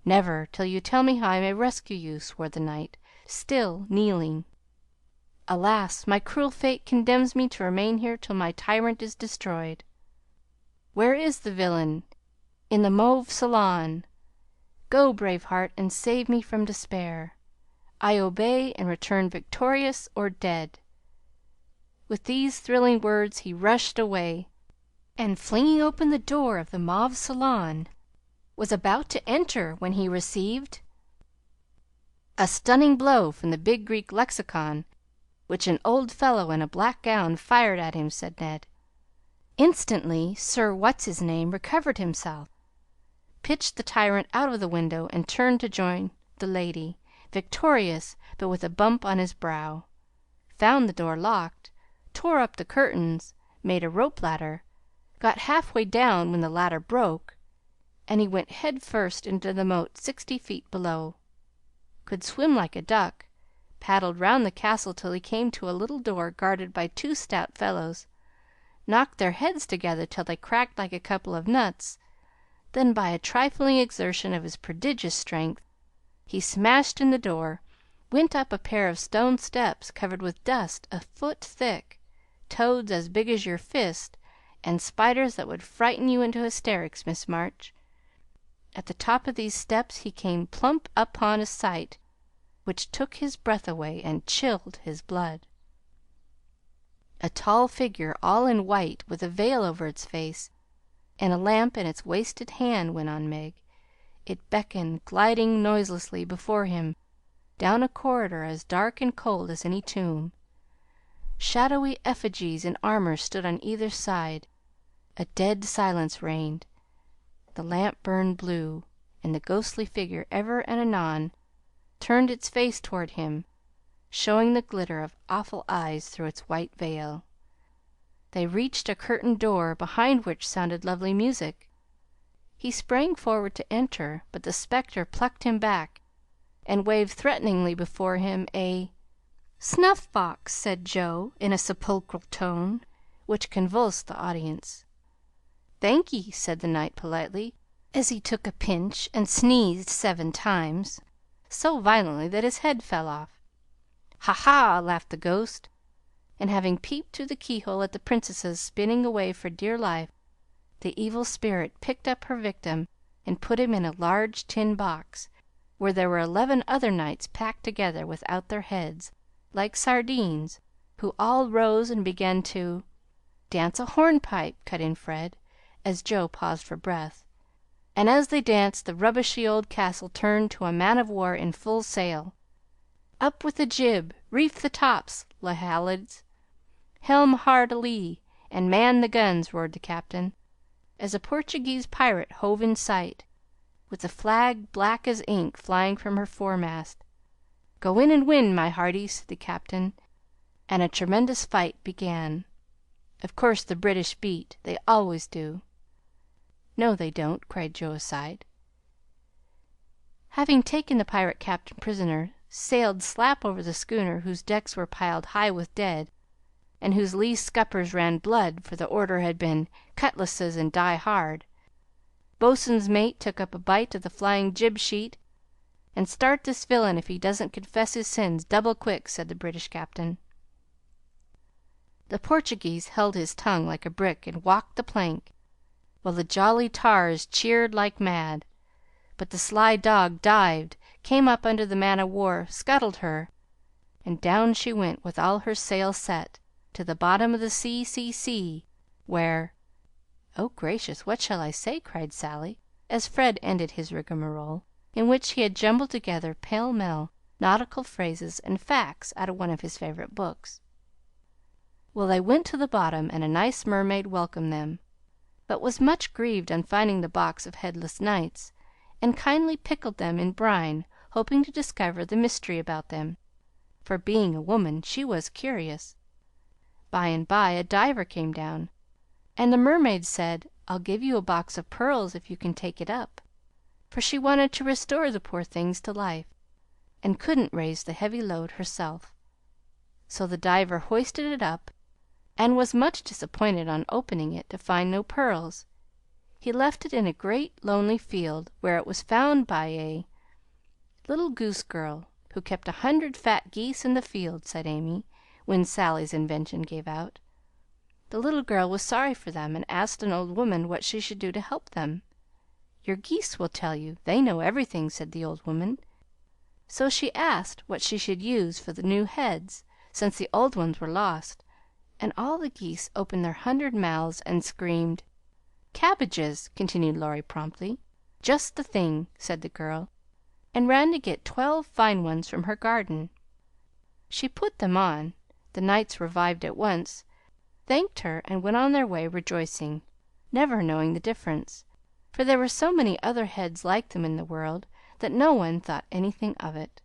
Speaker 2: "Never, till you tell me how I may rescue you," swore the knight, still kneeling. "Alas! my cruel fate condemns me to remain here till my tyrant is destroyed. Where is the villain? In the mauve salon. Go, brave heart, and save me from despair. I obey, and return victorious or dead." With these thrilling words he rushed away, and flinging open the door of the mauve salon, was about to enter when he received a stunning blow from the big Greek lexicon, which an old fellow in a black gown fired at him, said Ned. Instantly Sir What's his name recovered himself, pitched the tyrant out of the window, and turned to join the lady, victorious, but with a bump on his brow, found the door locked, tore up the curtains, made a rope ladder, got halfway down when the ladder broke, and he went head first into the moat 60 feet below, could swim like a duck, paddled round the castle till he came to a little door guarded by 2 stout fellows, knocked their heads together till they cracked like a couple of nuts, then by a trifling exertion of his prodigious strength he smashed in the door, went up a pair of stone steps covered with dust a foot thick, toads as big as your fist, and spiders that would frighten you into hysterics, Miss March. At the top of these steps he came plump upon a sight which took his breath away and chilled his blood. A tall figure, all in white, with a veil over its face, and a lamp in its wasted hand, went on Meg. It beckoned, gliding noiselessly before him, down a corridor as dark and cold as any tomb. Shadowy effigies in armor stood on either side. A dead silence reigned. The lamp burned blue, and the ghostly figure ever and anon turned its face toward him, showing the glitter of awful eyes through its white veil. They reached a curtained door, behind which sounded lovely music. He sprang forward to enter, but the spectre plucked him back, and waved threateningly before him a "Snuff box," said Joe, in a sepulchral tone, which convulsed the audience. "Thank'ee," said the knight politely, as he took a pinch and sneezed 7 times, so violently that his head fell off. "Ha, ha!" laughed the ghost, and having peeped through the keyhole at the princesses spinning away for dear life, the evil spirit picked up her victim and put him in a large tin box, where there were 11 other knights packed together without their heads, like sardines, who all rose and began to "Dance a hornpipe," cut in Fred, as Joe paused for breath; and as they danced the rubbishy old castle turned to a man of war in full sail. "Up with the jib! Reef the tops, la Halids! Helm hard a lee, and man the guns!" roared the captain, as a Portuguese pirate hove in sight, with the flag black as ink flying from her foremast. "Go in and win, my hearties!" said the captain, and a tremendous fight began. Of course the British beat. They always do. "No, they don't," cried Joe aside. Having taken the pirate captain prisoner, sailed slap over the schooner, whose decks were piled high with dead, and whose lee scuppers ran blood, for the order had been "Cutlasses and die hard." Boatswain's mate took up a bite of the flying jib sheet. "And start this villain if he doesn't confess his sins double quick," said the British captain. The Portuguese held his tongue like a brick and walked the plank, while the jolly tars cheered like mad. But the sly dog dived, came up under the man o' war, scuttled her, and down she went with all her sails set, to the bottom of the sea, where "Oh, gracious, what shall I say?" cried Sally, as Fred ended his rigmarole, in which he had jumbled together pell mell nautical phrases and facts out of one of his favorite books. Well, they went to the bottom, and a nice mermaid welcomed them, but was much grieved on finding the box of headless knights, and kindly pickled them in brine, hoping to discover the mystery about them, for, being a woman, she was curious. By and by a diver came down, and the mermaid said, I'll give you a box of pearls if you can take it up," for she wanted to restore the poor things to life, and couldn't raise the heavy load herself. So the diver hoisted it up, and was much disappointed on opening it to find no pearls. He left it in a great lonely field, where it was found by a little goose girl, who kept 100 fat geese in the field," said Amy, when Sally's invention gave out. The little girl was sorry for them, and asked an old woman what she should do to help them. "Your geese will tell you. They know everything," said the old woman. So she asked what she should use for the new heads, since the old ones were lost, and all the geese opened their 100 mouths and screamed. "Cabbages," continued Laurie promptly. "Just the thing," said the girl, and ran to get 12 fine ones from her garden. She put them on. The knights revived at once, thanked her, and went on their way rejoicing, never knowing the difference, for there were so many other heads like them in the world that no one thought anything of it.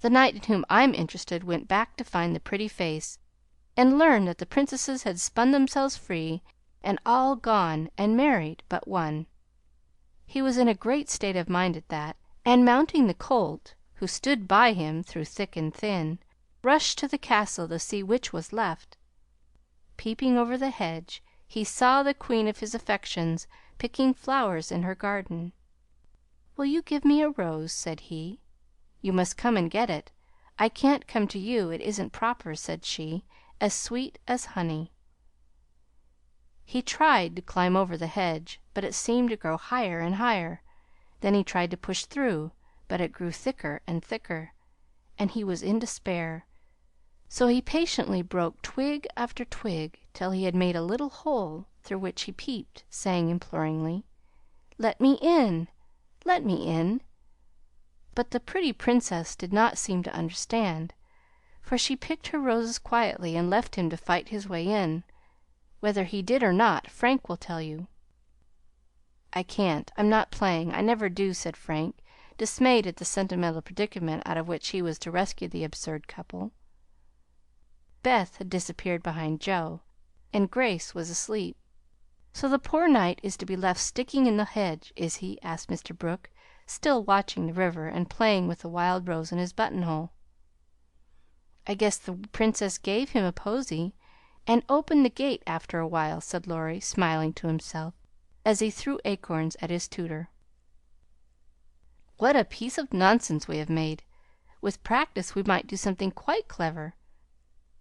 Speaker 2: The knight in whom I'm interested went back to find the pretty face, and learned that the princesses had spun themselves free and all gone and married but one. He was in a great state of mind at that, and mounting the colt, who stood by him through thick and thin, rushed to the castle to see which was left. Peeping over the hedge, he saw the queen of his affections picking flowers in her garden. "Will you give me a rose?" said he. "You must come and get it. I can't come to you, it isn't proper," said she, as sweet as honey. He tried to climb over the hedge, but it seemed to grow higher and higher. Then he tried to push through, but it grew thicker and thicker, and he was in despair. So he patiently broke twig after twig till he had made a little hole through which he peeped, saying imploringly, "Let me in! Let me in!" But the pretty Princess did not seem to understand, for she picked her roses quietly and left him to fight his way in. Whether he did or not, Frank will tell you. "I can't. I'm not playing. I never do," said Frank, dismayed at the sentimental predicament out of which he was to rescue the absurd couple. Beth had disappeared behind Joe, and Grace was asleep. "So the poor knight is to be left sticking in the hedge, is he?" asked Mr. Brooke, still watching the river and playing with the wild rose in his buttonhole. "I guess the Princess gave him a posy, and opened the gate after a while," said Laurie, smiling to himself, as he threw acorns at his tutor. "What a piece of nonsense we have made! With practice we might do something quite clever.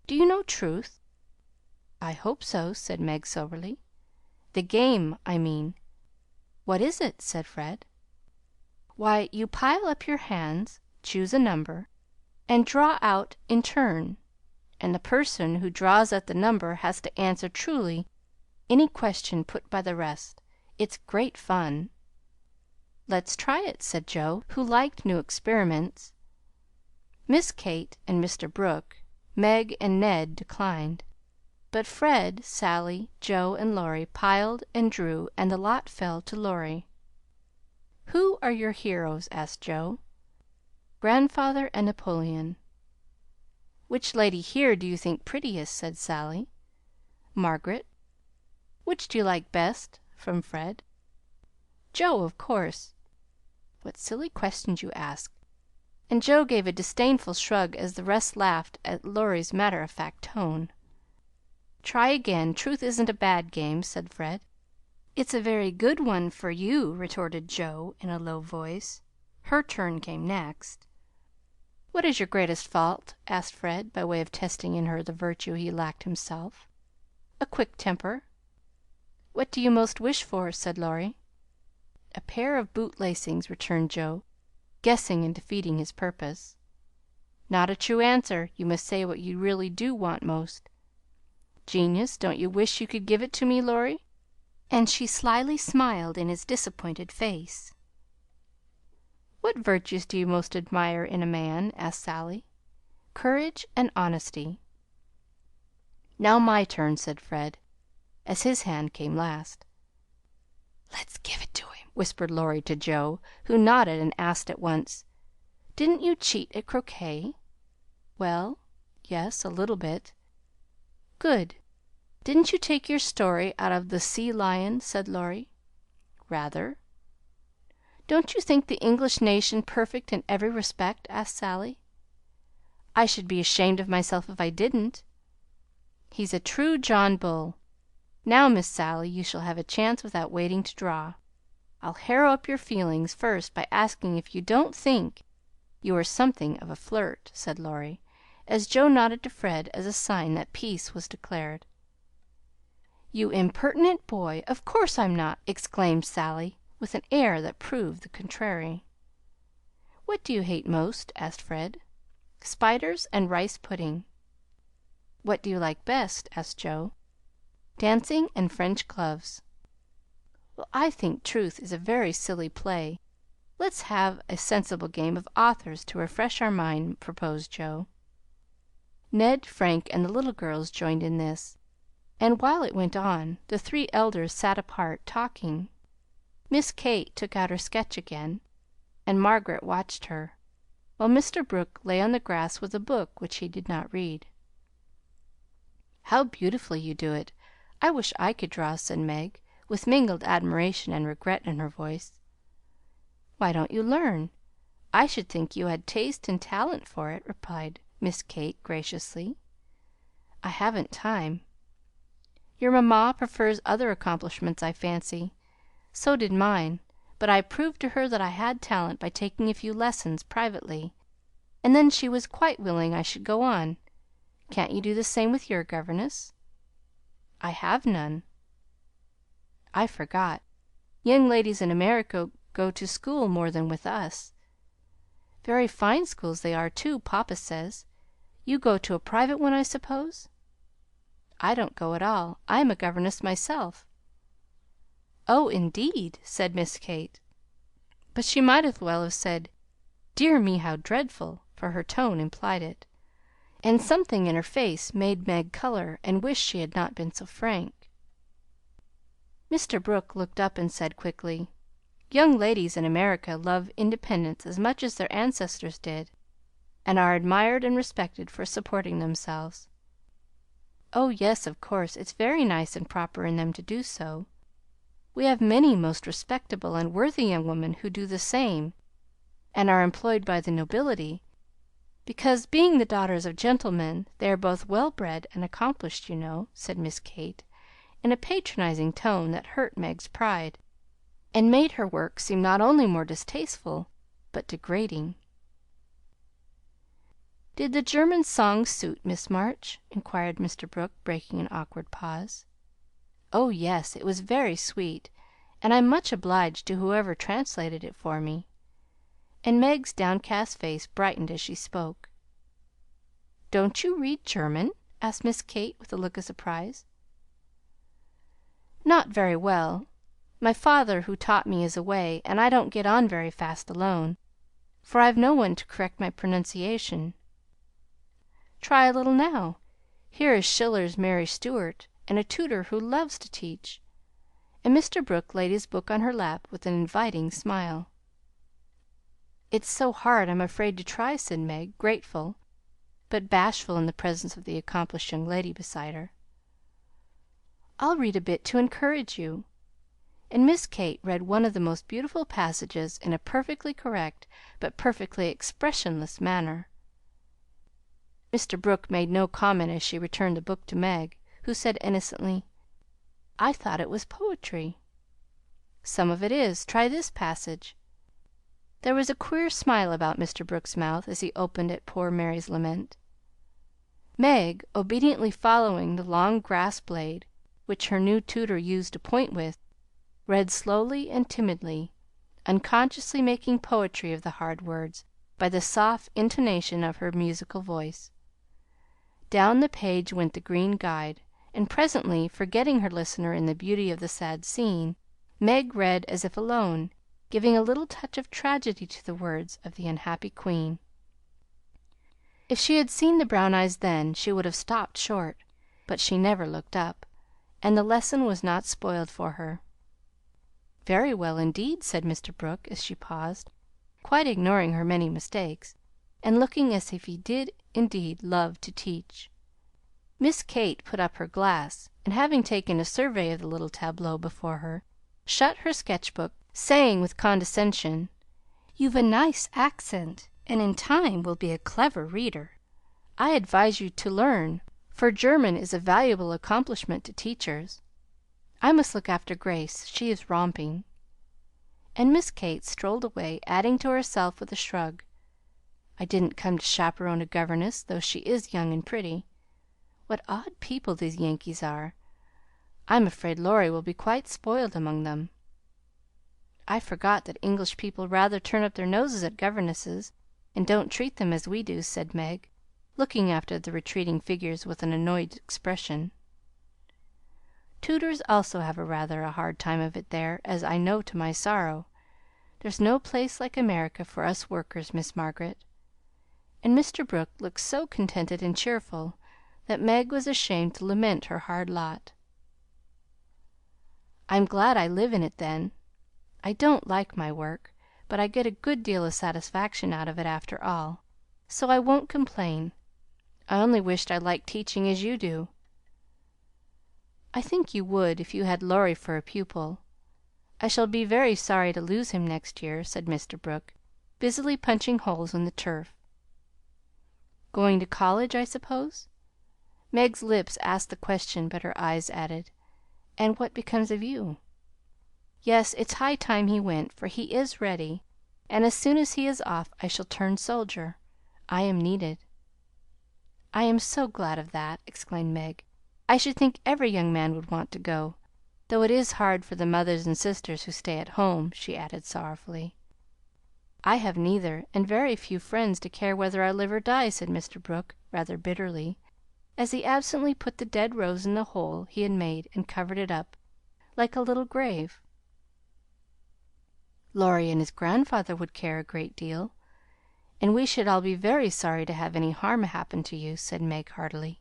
Speaker 2: Do you know truth?" "I hope so," said Meg soberly. "The game, I mean." "What is it?" said Fred. "Why, you pile up your hands, choose a number, and draw out in turn, and the person who draws out the number has to answer truly any question put by the rest. It's great fun." "Let's try it," said Joe, who liked new experiments. Miss Kate and Mr. Brooke, Meg and Ned declined, but Fred, Sally, Joe, and Laurie piled and drew, and the lot fell to Laurie. "Who are your heroes?" asked Joe. "Grandfather and Napoleon." "Which lady here do you think prettiest?" said Sally. "Margaret." "Which do you like best?" from Fred. "Joe, of course." "What silly questions you ask!" And Joe gave a disdainful shrug as the rest laughed at Laurie's matter of fact tone. "Try again. Truth isn't a bad game," said Fred. "It's a very good one for you," retorted Joe in a low voice. Her turn came next. "What is your greatest fault?" asked Fred, by way of testing in her the virtue he lacked himself. "A quick temper." "What do you most wish for?" said Laurie. "A pair of boot lacings," returned Joe, guessing and defeating his purpose. "Not a true answer. You must say what you really do want most." "Genius, don't you wish you could give it to me, Laurie?" And she slyly smiled in his disappointed face. "What virtues do you most admire in a man?" asked Sally. "Courage and honesty." "Now my turn," said Fred, as his hand came last. "Let's give it to him," whispered Laurie to Joe, who nodded and asked at once, "Didn't you cheat at croquet?" "Well, yes, a little bit." "Good. Didn't you take your story out of the Sea Lion? Said Laurie. Rather. Don't you think the English nation perfect in every respect? Asked Sallie. I should be ashamed of myself if I didn't. He's a true John Bull. Now, Miss Sallie, you shall have a chance without waiting to draw. I'll harrow up your feelings first by asking if you don't think you are something of a flirt, said Laurie, as Joe nodded to Fred as a sign that peace was declared. You impertinent boy! Of course I'm not! exclaimed Sallie, with an air that proved the contrary. What do you hate most? asked Fred. Spiders and rice pudding. What do you like best? asked Joe. Dancing and French gloves. Well, I think truth is a very silly play. Let's have a sensible game of authors to refresh our mind, proposed Joe. Ned, Frank, and the little girls joined in this, and while it went on, the three elders sat apart, talking. Miss Kate took out her sketch again, and Margaret watched her, while Mr. Brooke lay on the grass with a book which he did not read. How beautifully you do it! I wish I could draw, said Meg, with mingled admiration and regret in her voice. Why don't you learn? I should think you had taste and talent for it, replied Miss Kate graciously. I haven't time. Your mamma prefers other accomplishments, I fancy. So did mine, but I proved to her that I had talent by taking a few lessons privately, and then she was quite willing I should go on. Can't you do the same with your governess? I have none. I forgot. Young ladies in America go to school more than with us. Very fine schools they are, too, papa says. You go to a private one, I suppose? I don't go at all. I am a governess myself. Oh, indeed, said Miss Kate. But she might as well have said, Dear me, how dreadful, for her tone implied it, and something in her face made Meg color and wish she had not been so frank. Mr. Brooke looked up and said quickly, Young ladies in America love independence as much as their ancestors did, and are admired and respected for supporting themselves. Oh, yes, of course, it's very nice and proper in them to do so. We have many most respectable and worthy young women who do the same, and are employed by the nobility, because, being the daughters of gentlemen, they are both well bred and accomplished, you know, said Miss Kate, in a patronizing tone that hurt Meg's pride, and made her work seem not only more distasteful, but degrading. Did the German song suit Miss March? inquired Mr. Brooke, breaking an awkward pause. Oh, yes, it was very sweet, and I'm much obliged to whoever translated it for me. And Meg's downcast face brightened as she spoke. Don't you read German? asked Miss Kate, with a look of surprise. Not very well. My father, who taught me, is away, and I don't get on very fast alone, for I've no one to correct my pronunciation. Try a little now. Here is Schiller's Mary Stuart, and a tutor who loves to teach." And Mr. Brooke laid his book on her lap with an inviting smile. "It's so hard I'm afraid to try," said Meg, grateful, but bashful in the presence of the accomplished young lady beside her. "I'll read a bit to encourage you." And Miss Kate read one of the most beautiful passages in a perfectly correct but perfectly expressionless manner. Mr. Brooke made no comment as she returned the book to Meg, who said innocently, "I thought it was poetry." "Some of it is. Try this passage." There was a queer smile about Mr. Brooke's mouth as he opened at poor Mary's lament. Meg, obediently following the long grass blade which her new tutor used to point with, read slowly and timidly, unconsciously making poetry of the hard words by the soft intonation of her musical voice. Down the page went the green guide, and presently, forgetting her listener in the beauty of the sad scene, Meg read as if alone, giving a little touch of tragedy to the words of the unhappy queen. If she had seen the brown eyes then, she would have stopped short, but she never looked up, and the lesson was not spoiled for her. "Very well indeed," said Mr. Brooke, as she paused, quite ignoring her many mistakes, and looking as if he did indeed love to teach. Miss Kate put up her glass, and having taken a survey of the little tableau before her, shut her sketch book, saying with condescension, "You've a nice accent, and in time will be a clever reader. I advise you to learn, for German is a valuable accomplishment to teachers. I must look after Grace. She is romping." And Miss Kate strolled away, adding to herself with a shrug, "I didn't come to chaperon a governess, though she is young and pretty. What odd people these Yankees are! I'm afraid Laurie will be quite spoiled among them." "I forgot that English people rather turn up their noses at governesses, and don't treat them as we do," said Meg, looking after the retreating figures with an annoyed expression. "Tutors also have rather a hard time of it there, as I know to my sorrow. There's no place like America for us workers, Miss Margaret." And Mr. Brooke looked so contented and cheerful that Meg was ashamed to lament her hard lot. "I'm glad I live in it, then. I don't like my work, but I get a good deal of satisfaction out of it after all, so I won't complain. I only wished I liked teaching as you do." "I think you would if you had Laurie for a pupil. I shall be very sorry to lose him next year," said Mr. Brooke, busily punching holes in the turf. "Going to college, I suppose?" Meg's lips asked the question, but her eyes added, "And what becomes of you?" "Yes, it's high time he went, for he is ready, and as soon as he is off I shall turn soldier. I am needed." "I am so glad of that!" exclaimed Meg. "I should think every young man would want to go, though it is hard for the mothers and sisters who stay at home," she added sorrowfully. "I have neither, and very few friends to care whether I live or die," said Mr. Brooke, rather bitterly, as he absently put the dead rose in the hole he had made and covered it up, like a little grave. "Laurie and his grandfather would care a great deal, and we should all be very sorry to have any harm happen to you," said Meg heartily.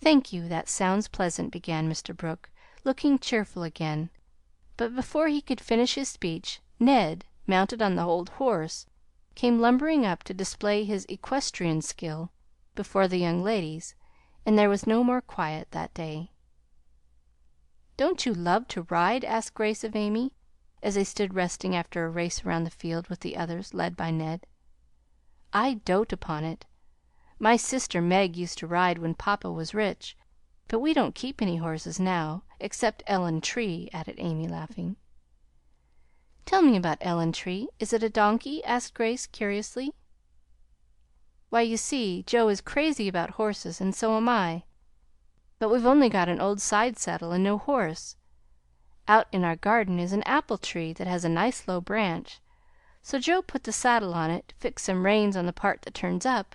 Speaker 2: "Thank you, that sounds pleasant," began Mr. Brooke, looking cheerful again; but before he could finish his speech, Ned, mounted on the old horse, came lumbering up to display his equestrian skill before the young ladies, and there was no more quiet that day. "Don't you love to ride?" asked Grace of Amy, as they stood resting after a race around the field with the others, led by Ned. "I dote upon it. My sister Meg used to ride when papa was rich, but we don't keep any horses now, except Ellen Tree," added Amy, laughing. "Tell me about Ellen Tree. Is it a donkey?" asked Grace, curiously. "Why, you see, Joe is crazy about horses, and so am I, but we've only got an old side saddle and no horse. Out in our garden is an apple tree that has a nice low branch, so Joe put the saddle on it, fixed some reins on the part that turns up,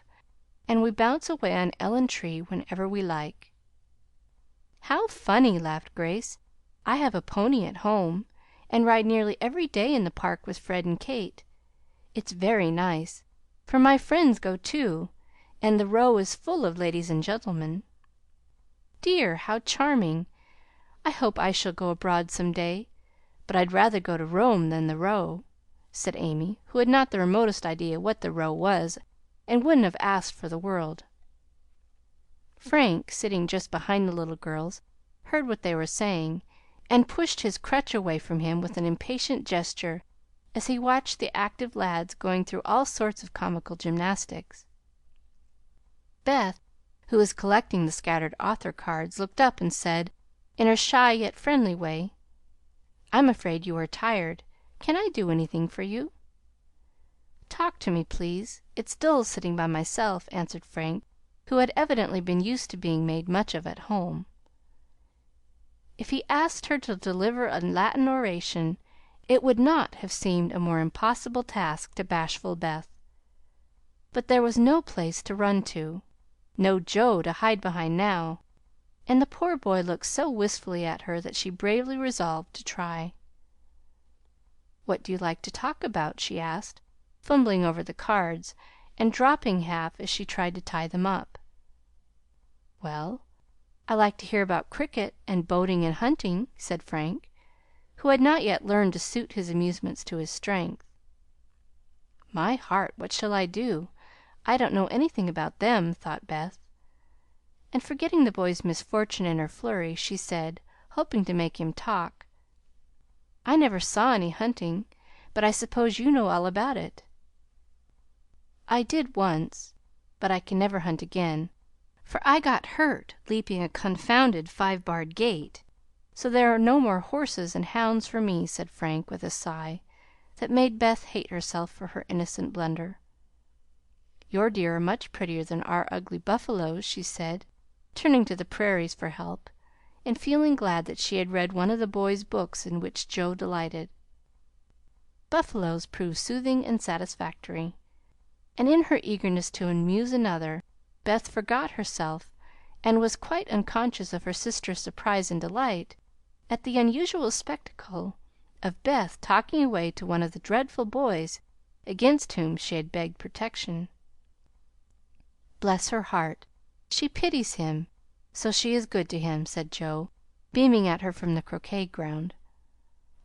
Speaker 2: and we bounce away on Ellen Tree whenever we like." "How funny!" laughed Grace. "I have a pony at home, and ride nearly every day in the park with Fred and Kate. It's very nice, for my friends go too, and the Row is full of ladies and gentlemen." "Dear, how charming! I hope I shall go abroad some day, but I'd rather go to Rome than the Row," said Amy, who had not the remotest idea what the Row was, and wouldn't have asked for the world. Frank, sitting just behind the little girls, heard what they were saying, and pushed his crutch away from him with an impatient gesture as he watched the active lads going through all sorts of comical gymnastics. Beth, who was collecting the scattered author cards, looked up and said, in her shy yet friendly way, "I'm afraid you are tired. Can I do anything for you?" "Talk to me, please. It's dull sitting by myself," answered Frank, who had evidently been used to being made much of at home. If he asked her to deliver a Latin oration, it would not have seemed a more impossible task to bashful Beth. But there was no place to run to, no Joe to hide behind now, and the poor boy looked so wistfully at her that she bravely resolved to try. "What do you like to talk about?" she asked, fumbling over the cards, and dropping half as she tried to tie them up. "Well, I like to hear about cricket and boating and hunting," said Frank, who had not yet learned to suit his amusements to his strength. "My heart, what shall I do? I don't know anything about them," thought Beth. and forgetting the boy's misfortune in her flurry, she said, hoping to make him talk, "I never saw any hunting, but I suppose you know all about it." "I did once, but I can never hunt again, for I got hurt leaping a confounded 5-barred gate, so there are no more horses and hounds for me," said Frank, with a sigh that made Beth hate herself for her innocent blunder. "Your deer are much prettier than our ugly buffaloes," she said, turning to the prairies for help, and feeling glad that she had read one of the boys' books in which Joe delighted. Buffaloes proved soothing and satisfactory, and in her eagerness to amuse another, Beth forgot herself and was quite unconscious of her sister's surprise and delight at the unusual spectacle of Beth talking away to one of the dreadful boys against whom she had begged protection. "Bless her heart, she pities him, so she is good to him," said Joe, beaming at her from the croquet ground.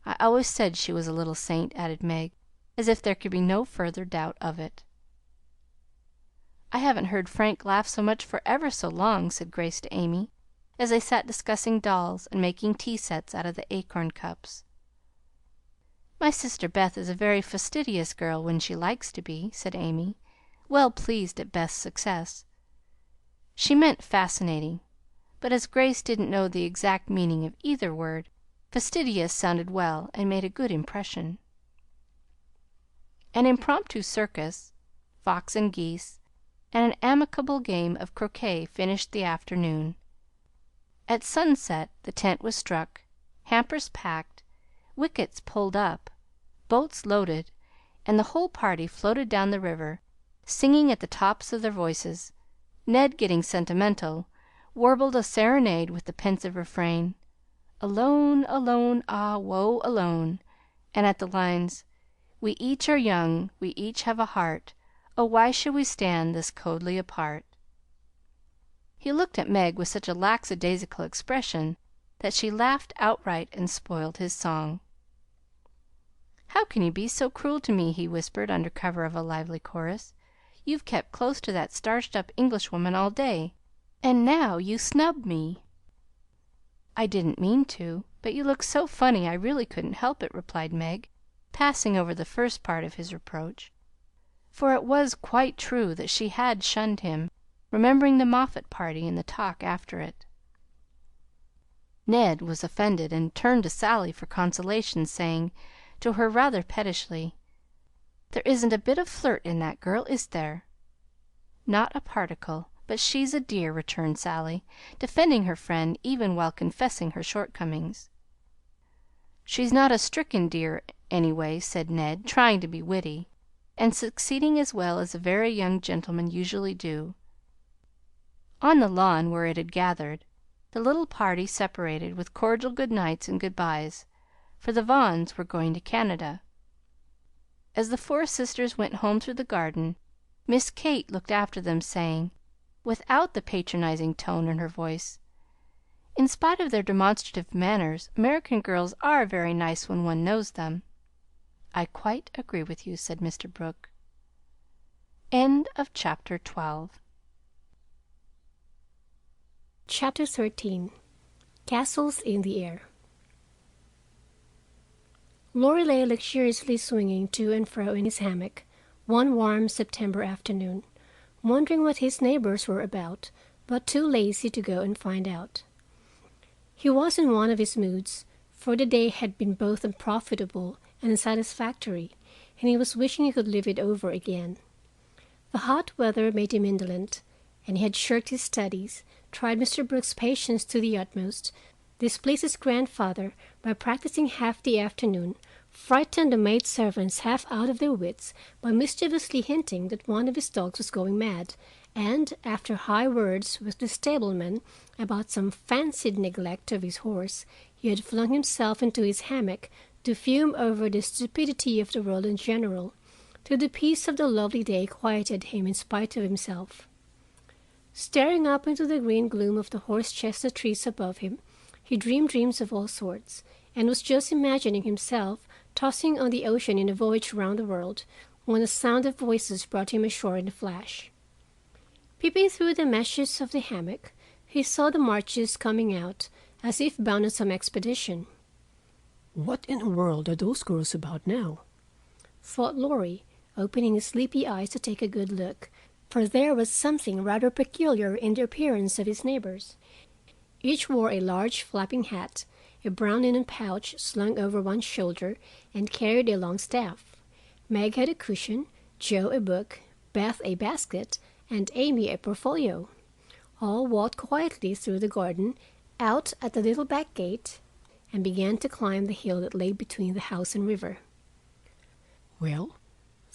Speaker 2: "I always said she was a little saint," added Meg, as if there could be no further doubt of it. "I haven't heard Frank laugh so much for ever so long," said Grace to Amy, as they sat discussing dolls and making tea sets out of the acorn cups. "My sister Beth is a very fastidious girl when she likes to be," said Amy, well pleased at Beth's success. She meant fascinating, but as Grace didn't know the exact meaning of either word, fastidious sounded well and made a good impression. An impromptu circus, fox and geese, and an amicable game of croquet finished the afternoon. At sunset the tent was struck, hampers packed, wickets pulled up, boats loaded, and the whole party floated down the river, singing at the tops of their voices. Ned, getting sentimental, warbled a serenade with the pensive refrain, "Alone, alone, ah, woe alone," and at the lines, "We each are young, we each have a heart, oh, why should we stand thus coldly apart?" He looked at Meg with such a lackadaisical expression that she laughed outright and spoiled his song. "How can you be so cruel to me?" he whispered under cover of a lively chorus. "You've kept close to that starched up Englishwoman all day, and now you snub me." "I didn't mean to, but you looked so funny I really couldn't help it," replied Meg, passing over the first part of his reproach, for it was quite true that she had shunned him, remembering the Moffatt party and the talk after it. Ned was offended and turned to Sally for consolation, saying to her rather pettishly, "There isn't a bit of flirt in that girl, is there?" "Not a particle, but she's a dear," returned Sally, defending her friend even while confessing her shortcomings. "She's not a stricken dear, anyway," said Ned, trying to be witty, and succeeding as well as very young gentlemen usually do. On the lawn where it had gathered, the little party separated with cordial good nights and good byes, for the Vaughns were going to Canada. As the four sisters went home through the garden, Miss Kate looked after them, saying, without the patronizing tone in her voice, "In spite of their demonstrative manners, American girls are very nice when one knows them." "I quite agree with you," said Mr. Brooke. Chapter
Speaker 3: 13. Castles in the Air. Laurie lay luxuriously swinging to and fro in his hammock one warm September afternoon, wondering what his neighbors were about, but too lazy to go and find out. He was in one of his moods, for the day had been both unprofitable and unsatisfactory, and he was wishing he could live it over again. The hot weather made him indolent, and he had shirked his studies, tried Mr. Brooks' patience to the utmost, displeased his grandfather by practicing half the afternoon, frightened the maidservants half out of their wits by mischievously hinting that one of his dogs was going mad, and, after high words with the stableman about some fancied neglect of his horse, he had flung himself into his hammock to fume over the stupidity of the world in general, till the peace of the lovely day quieted him in spite of himself. Staring up into the green gloom of the horse-chestnut trees above him, he dreamed dreams of all sorts, and was just imagining himself tossing on the ocean in a voyage round the world, when a sound of voices brought him ashore in a flash. Peeping through the meshes of the hammock, He saw the Marches coming out, as if bound on some expedition.
Speaker 4: "What in the world are those girls about now?"
Speaker 3: thought Laurie, opening his sleepy eyes to take a good look, for there was something rather peculiar in the appearance of his neighbors. Each wore a large flapping hat, a brown linen pouch slung over one shoulder, and carried a long staff. Meg had a cushion, Joe a book, Beth a basket, and Amy a portfolio. All walked quietly through the garden, out at the little back gate, and began to climb the hill that lay between the house and river.
Speaker 4: "Well,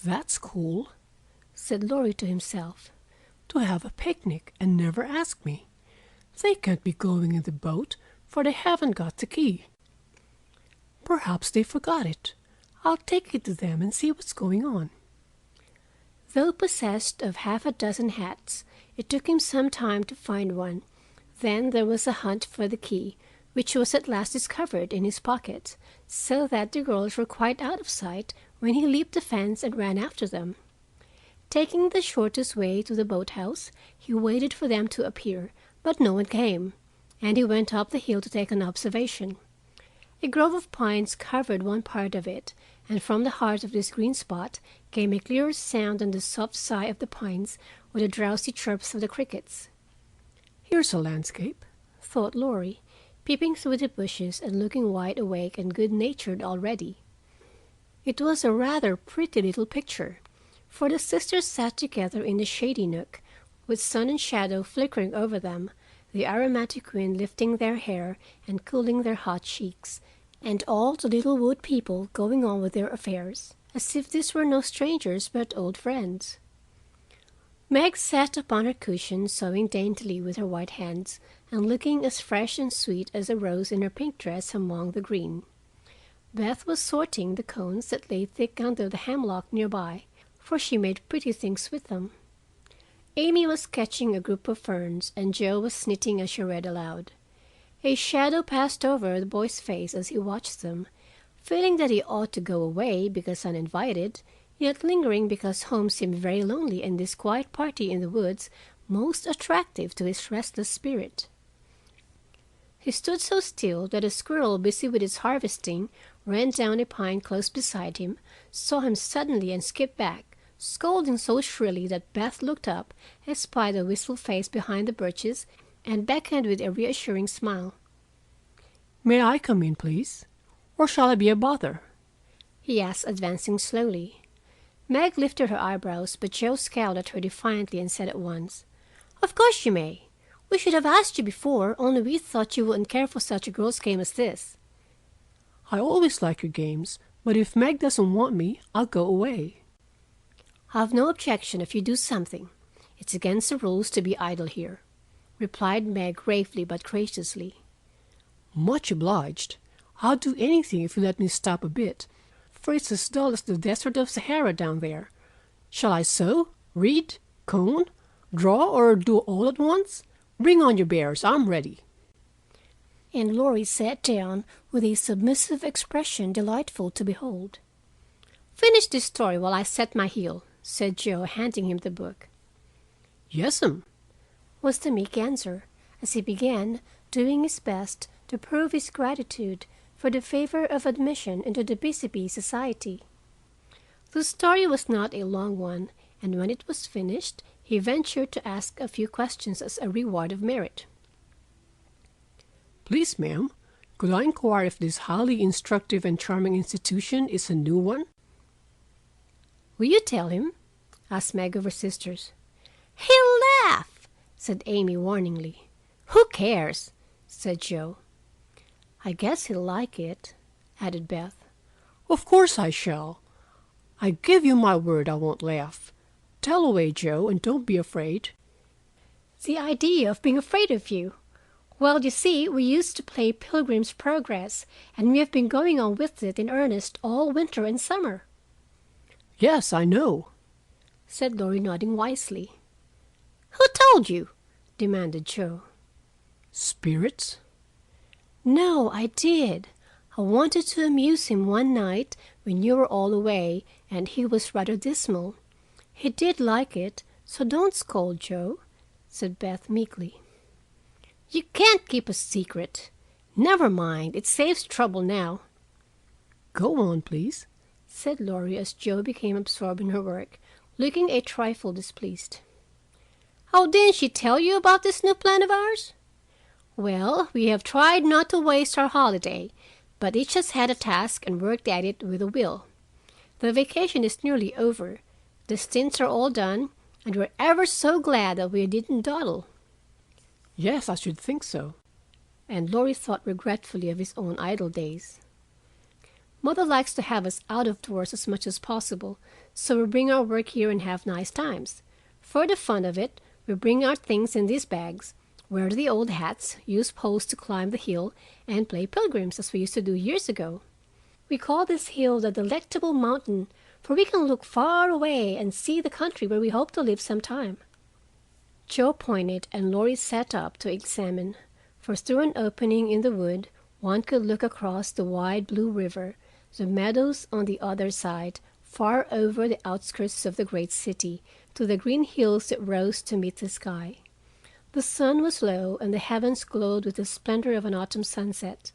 Speaker 4: that's cool,"
Speaker 3: said Laurie to himself.
Speaker 4: "to have a picnic and never ask me. They can't be going in the boat, for they haven't got the key. Perhaps they forgot it. I'll take it to them and see what's going on."
Speaker 3: Though possessed of half a dozen hats, it took him some time to find one. Then there was a hunt for the key, which was at last discovered in his pocket, so that the girls were quite out of sight when he leaped the fence and ran after them. Taking the shortest way to the boathouse, he waited for them to appear, but no one came, and he went up the hill to take an observation. A grove of pines covered one part of it, and from the heart of this green spot came a clearer sound than the soft sigh of the pines or the drowsy chirps of the crickets.
Speaker 4: "Here's a landscape,"
Speaker 3: thought Laurie, peeping through the bushes and looking wide awake and good-natured already. It was a rather pretty little picture, for the sisters sat together in the shady nook, with sun and shadow flickering over them, the aromatic wind lifting their hair and cooling their hot cheeks, and all the little wood people going on with their affairs, as if these were no strangers but old friends. Meg sat upon her cushion, sewing daintily with her white hands, and looking as fresh and sweet as a rose in her pink dress among the green. Beth was sorting the cones that lay thick under the hemlock nearby, for she made pretty things with them. Amy was sketching a group of ferns, and Joe was knitting as she read aloud. A shadow passed over the boy's face as he watched them, feeling that he ought to go away because uninvited, yet lingering because home seemed very lonely and this quiet party in the woods most attractive to his restless spirit. He stood so still that a squirrel busy with its harvesting ran down a pine close beside him, saw him suddenly and skipped back, scolding so shrilly that Beth looked up, espied a wistful face behind the birches, and beckoned with a reassuring smile.
Speaker 4: "May I come in, please? Or shall I be a bother?"
Speaker 3: he asked, advancing slowly. Meg lifted her eyebrows, but Joe scowled at her defiantly and said at once, "Of course you may. We should have asked you before, only we thought you wouldn't care for such a girls' game as this."
Speaker 4: "I always like your games, but if Meg doesn't want me, I'll go away."
Speaker 3: "I've no objection if you do something. It's against the rules to be idle here," replied Meg gravely but graciously.
Speaker 4: "Much obliged. I'll do anything if you let me stop a bit, for it's as dull as the desert of Sahara down there. Shall I sew, read, cone, draw, or do all at once? Bring on your bears. I'm ready."
Speaker 3: And Laurie sat down with a submissive expression delightful to behold. "Finish this story while I set my heel," said Joe, handing him the book.
Speaker 4: "Yes'm,"
Speaker 3: was the meek answer, as he began doing his best to prove his gratitude for the favor of admission into the Busy Bee Society. The story was not a long one, and when it was finished, he ventured to ask a few questions as a reward of merit.
Speaker 4: "Please, ma'am, could I inquire if this highly instructive and charming institution is a new one?"
Speaker 3: "Will you tell him?" asked Meg of her sisters. "He'll laugh," said Amy warningly. "Who cares?" said Joe. "I guess he'll like it," added Beth.
Speaker 4: "Of course I shall. I give you my word I won't laugh. Tell away, Joe, and don't be afraid."
Speaker 3: "The idea of being afraid of you! Well, you see, we used to play Pilgrim's Progress, and we have been going on with it in earnest all winter and summer."
Speaker 4: "Yes, I know,"
Speaker 3: said Laurie, nodding wisely. "Who told you?" demanded Joe.
Speaker 4: "Spirits?"
Speaker 3: "No, I did. I wanted to amuse him one night when you were all away, and he was rather dismal. He did like it, so don't scold, Joe," said Beth meekly. You can't keep a secret. Never mind, it saves trouble now.
Speaker 4: Go on, please,
Speaker 3: said Laurie as Jo became absorbed in her work, looking a trifle displeased. Oh, didn't she tell you about this new plan of ours? Well, we have tried not to waste our holiday, but each has had a task and worked at it with a will. The vacation is nearly over, the stints are all done, and we're ever so glad that we didn't dawdle.
Speaker 4: Yes, I should think so.
Speaker 3: And Laurie thought regretfully of his own idle days. Mother likes to have us out of doors as much as possible, so we bring our work here and have nice times. For the fun of it, we bring our things in these bags, wear the old hats, use poles to climb the hill, and play pilgrims as we used to do years ago. We call this hill the Delectable Mountain, for we can look far away and see the country where we hope to live sometime. Jo pointed, and Laurie sat up to examine, for through an opening in the wood one could look across the wide blue river, the meadows on the other side, far over the outskirts of the great city, to the green hills that rose to meet the sky. The sun was low, and the heavens glowed with the splendor of an autumn sunset.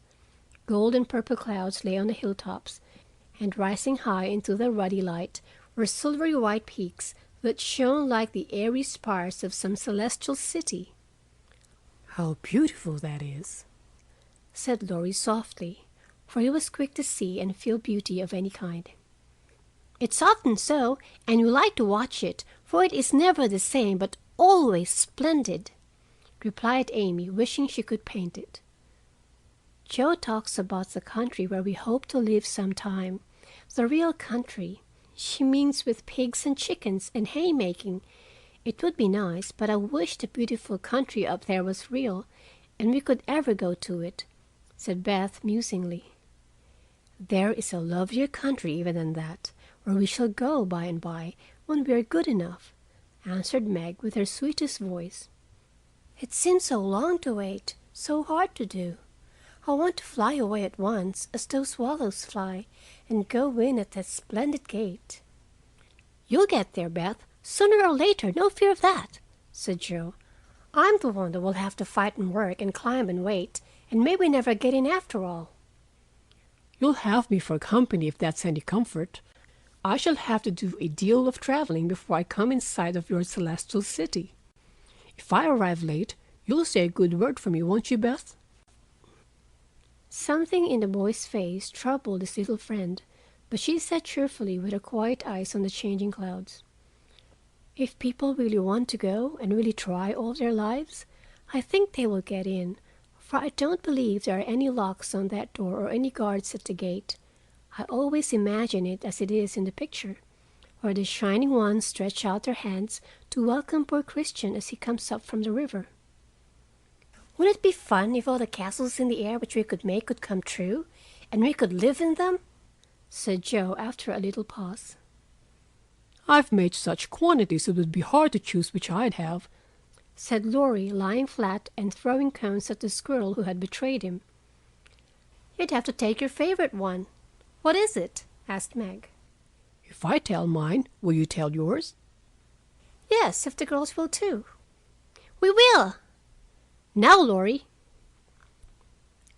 Speaker 3: Gold and purple clouds lay on the hilltops, and rising high into the ruddy light were silvery white peaks that shone like the airy spires of some celestial city.
Speaker 4: How beautiful that is,
Speaker 3: said Laurie softly, for he was quick to see and feel beauty of any kind. It's often so, and we like to watch it, for it is never the same, but always splendid, replied Amy, wishing she could paint it. Jo talks about the country where we hope to live sometime, the real country. She means with pigs and chickens and haymaking. It would be nice, but I wish the beautiful country up there was real, and we could ever go to it, said Beth musingly. There is a lovelier country even than that, where we shall go by and by, when we are good enough, answered Meg with her sweetest voice. It seems so long to wait, so hard to do. I want to fly away at once, as those swallows fly, and go in at that splendid gate. You'll get there, Beth, sooner or later, no fear of that, said Jo. I'm the one that will have to fight and work and climb and wait, and maybe never get in after all.
Speaker 4: You'll have me for company if that's any comfort. I shall have to do a deal of traveling before I come in sight of your celestial city. If I arrive late, you'll say a good word for me, won't you, Beth?
Speaker 3: Something in the boy's face troubled his little friend, but she said cheerfully with her quiet eyes on the changing clouds, If people really want to go and really try all their lives, I think they will get in, for I don't believe there are any locks on that door or any guards at the gate. I always imagine it as it is in the picture, where the shining ones stretch out their hands to welcome poor Christian as he comes up from the river. Wouldn't it be fun if all the castles in the air which we could make could come true, and we could live in them? Said Jo after a little pause.
Speaker 4: I've made such quantities it would be hard to choose which I'd have,
Speaker 3: said Laurie, lying flat and throwing cones at the squirrel who had betrayed him. You'd have to take your favorite one. What is it? Asked Meg.
Speaker 4: If I tell mine, will you tell yours?
Speaker 3: Yes, if the girls will too. We will! Now, Laurie.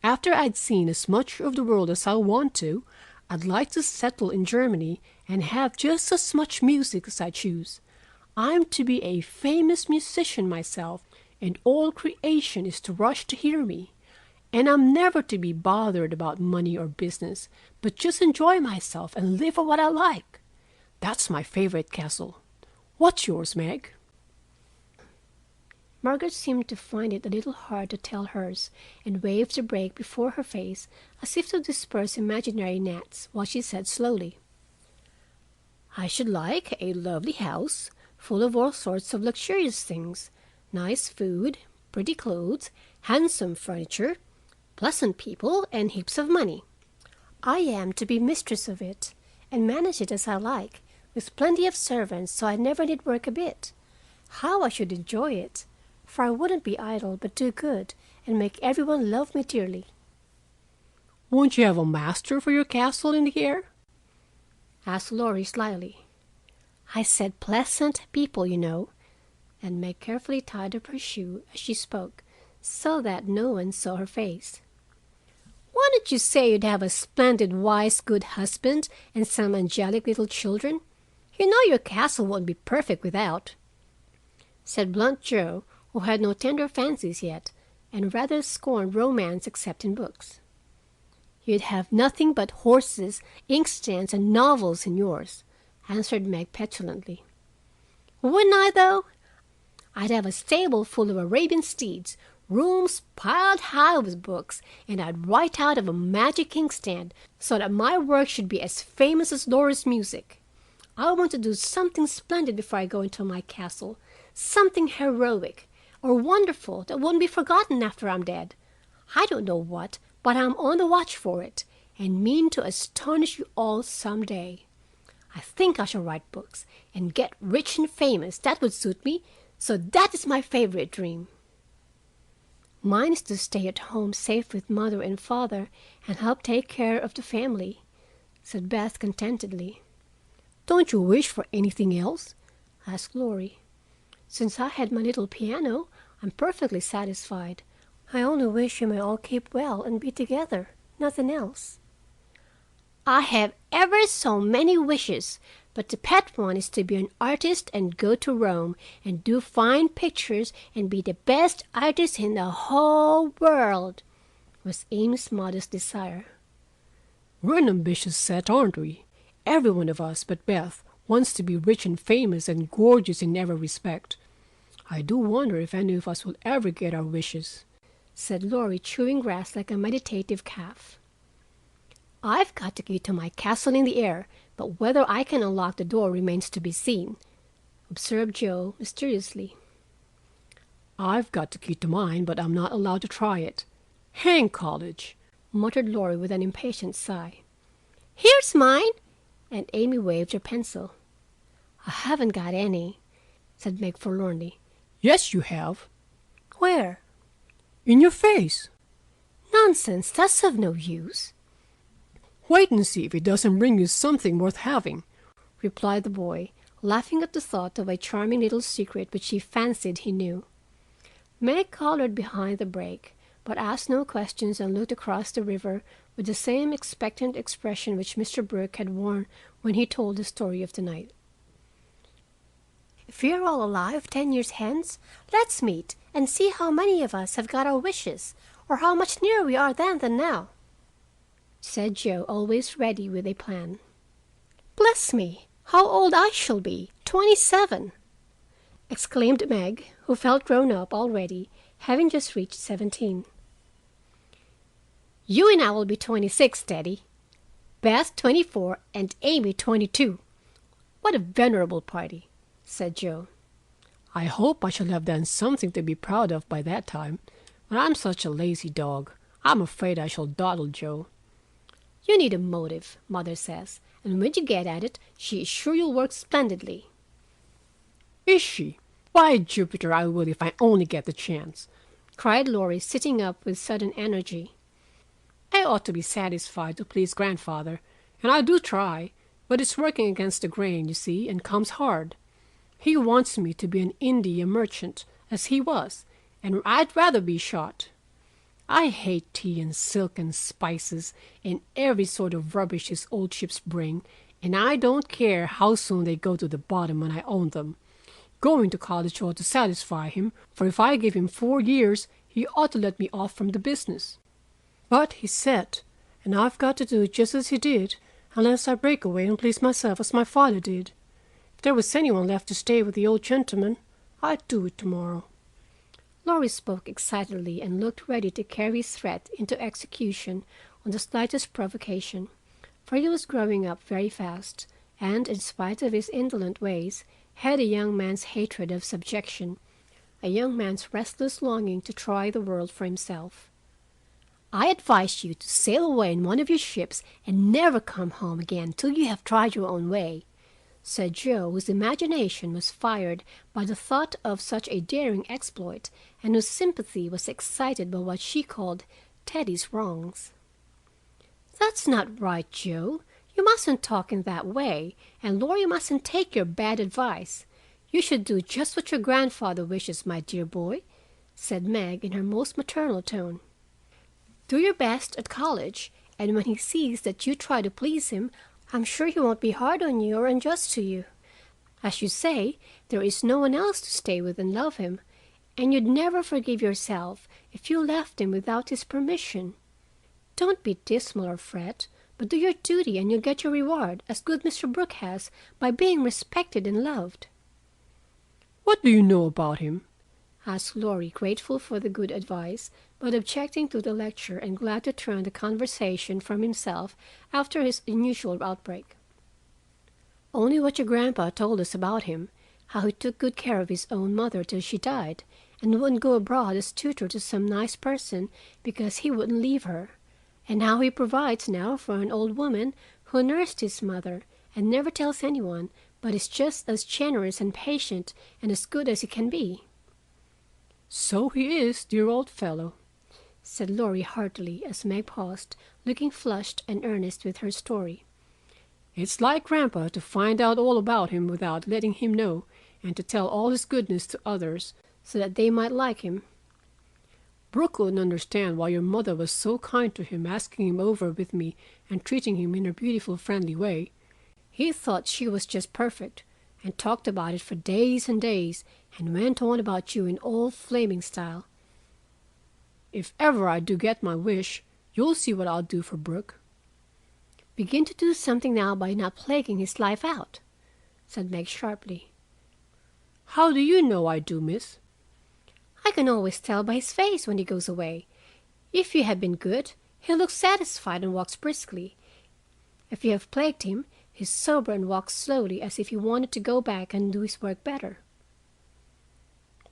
Speaker 4: After I'd seen as much of the world as I want to, I'd like to settle in Germany and have just as much music as I choose. I'm to be a famous musician myself, and all creation is to rush to hear me. And I'm never to be bothered about money or business, but just enjoy myself and live for what I like. That's my favorite castle. What's yours, Meg?
Speaker 3: Margaret seemed to find it a little hard to tell hers, and waved the brake before her face as if to disperse imaginary gnats, while she said slowly, I should like a lovely house, full of all sorts of luxurious things, nice food, pretty clothes, handsome furniture, pleasant people, and heaps of money. I am to be mistress of it, and manage it as I like, with plenty of servants, so I never need work a bit. How I should enjoy it! For I wouldn't be idle, but do good, and make everyone love me dearly.
Speaker 4: Won't you have a master for your castle in the air?
Speaker 3: Asked Laurie slyly. I said pleasant people, you know, and Meg carefully tied up her shoe as she spoke, so that no one saw her face. "Why don't you say you'd have a splendid, wise, good husband and some angelic little children? You know your castle won't be perfect without," said blunt Joe, who had no tender fancies yet, and rather scorned romance except in books. "You'd have nothing but horses, inkstands, and novels in yours," answered Meg petulantly. "Wouldn't I, though? I'd have a stable full of Arabian steeds, rooms piled high with books, and I'd write out of a magic inkstand so that my work should be as famous as Laura's music. I want to do something splendid before I go into my castle, something heroic or wonderful that won't be forgotten after I'm dead. I don't know what, but I'm on the watch for it, and mean to astonish you all some day. I think I shall write books and get rich and famous. That would suit me, so that is my favorite dream." "Mine is to stay at home safe with Mother and Father and help take care of the family," said Beth contentedly. "Don't you wish for anything else?" asked Laurie. "Since I had my little piano, I'm perfectly satisfied. I only wish you may all keep well and be together, nothing else." "I have ever so many wishes, but the pet one is to be an artist and go to Rome and do fine pictures and be the best artist in the whole world," was Amy's modest desire.
Speaker 4: We're an ambitious set, aren't we? Every one of us but Beth wants to be rich and famous and gorgeous in every respect. I do wonder if any of us will ever get our wishes,"
Speaker 3: said Laurie, chewing grass like a meditative calf. "I've got the key to my castle in the air, but whether I can unlock the door remains to be seen," observed Joe mysteriously.
Speaker 4: "I've got the key to mine, but I'm not allowed to try it. Hang college!"
Speaker 3: muttered Laurie with an impatient sigh. "Here's mine," and Amy waved her pencil. "I haven't got any," said Meg forlornly.
Speaker 4: "Yes, you have.
Speaker 3: "Where?"
Speaker 4: In your face.
Speaker 3: "Nonsense, that's of no use."
Speaker 4: Wait and see if it doesn't bring you something worth having,"
Speaker 3: replied the boy, laughing at the thought of a charming little secret which he fancied he knew. Meg colored behind the brake, but asked no questions and looked across the river with the same expectant expression which Mr. Brooke had worn when he told the story of the night. "If we are all alive 10 years hence, let's meet and see how many of us have got our wishes, or how much nearer we are then than now," said Joe, always ready with a plan. "Bless me, how old I shall be! 27!" exclaimed Meg, who felt grown up already, having just reached 17. "You and I will be 26, Daddy. Beth 24 and Amy 22. What a venerable party," said Joe.
Speaker 4: "I hope I shall have done something to be proud of by that time, but I'm such a lazy dog. I'm afraid I shall dawdle, Joe."
Speaker 3: "You need a motive, Mother says, and when you get at it, she is sure you'll work splendidly."
Speaker 4: "Is she? By Jupiter, I will if I only get the chance,"
Speaker 3: cried Laurie, sitting up with sudden energy.
Speaker 4: "I ought to be satisfied to please Grandfather, and I do try, but it's working against the grain, you see, and comes hard. He wants me to be an India merchant, as he was, and I'd rather be shot. I hate tea and silk and spices and every sort of rubbish his old ships bring, and I don't care how soon they go to the bottom when I own them. Going to college ought to satisfy him, for if I give him 4 years, he ought to let me off from the business. But he's set, and I've got to do just as he did, unless I break away and please myself as my father did. If there was anyone left to stay with the old gentleman, I'd do it tomorrow."
Speaker 3: Laurie spoke excitedly and looked ready to carry his threat into execution on the slightest provocation, for he was growing up very fast, and, in spite of his indolent ways, had a young man's hatred of subjection, a young man's restless longing to try the world for himself. "I advise you to sail away in one of your ships and never come home again till you have tried your own way," said Joe, whose imagination was fired by the thought of such a daring exploit, and whose sympathy was excited by what she called Teddy's wrongs. "That's not right, Joe. You mustn't talk in that way, and Laurie mustn't take your bad advice. You should do just what your grandfather wishes, my dear boy," said Meg in her most maternal tone. "Do your best at college, and when he sees that you try to please him, I'm sure he won't be hard on you or unjust to you. As you say, there is no one else to stay with and love him, and you'd never forgive yourself if you left him without his permission. Don't be dismal or fret, but do your duty and you'll get your reward, as good Mr. Brooke has, by being respected and loved."
Speaker 4: "What do you know about him?"
Speaker 3: asked Laurie, grateful for the good advice, but objecting to the lecture and glad to turn the conversation from himself after his unusual outbreak. "Only what your grandpa told us about him, how he took good care of his own mother till she died, and wouldn't go abroad as tutor to some nice person because he wouldn't leave her, and how he provides now for an old woman who nursed his mother and never tells anyone, but is just as generous and patient and as good as he can be."
Speaker 4: "So he is, dear old fellow,"
Speaker 3: said Laurie heartily as Meg paused, looking flushed and earnest with her story.
Speaker 4: "It's like Grandpa to find out all about him without letting him know, and to tell all his goodness to others
Speaker 3: so that they might like him.
Speaker 4: Brooke couldn't understand why your mother was so kind to him, asking him over with me and treating him in her beautiful, friendly way.
Speaker 3: He thought she was just perfect, and talked about it for days and days, and went on about you in old flaming style.
Speaker 4: If ever I do get my wish, you'll see what I'll do for Brooke."
Speaker 3: "Begin to do something now by not plaguing his life out," said Meg sharply.
Speaker 4: "How do you know I do, miss?"
Speaker 3: "I can always tell by his face when he goes away. If you have been good, he looks satisfied and walks briskly. If you have plagued him, he's sober and walks slowly as if he wanted to go back and do his work better."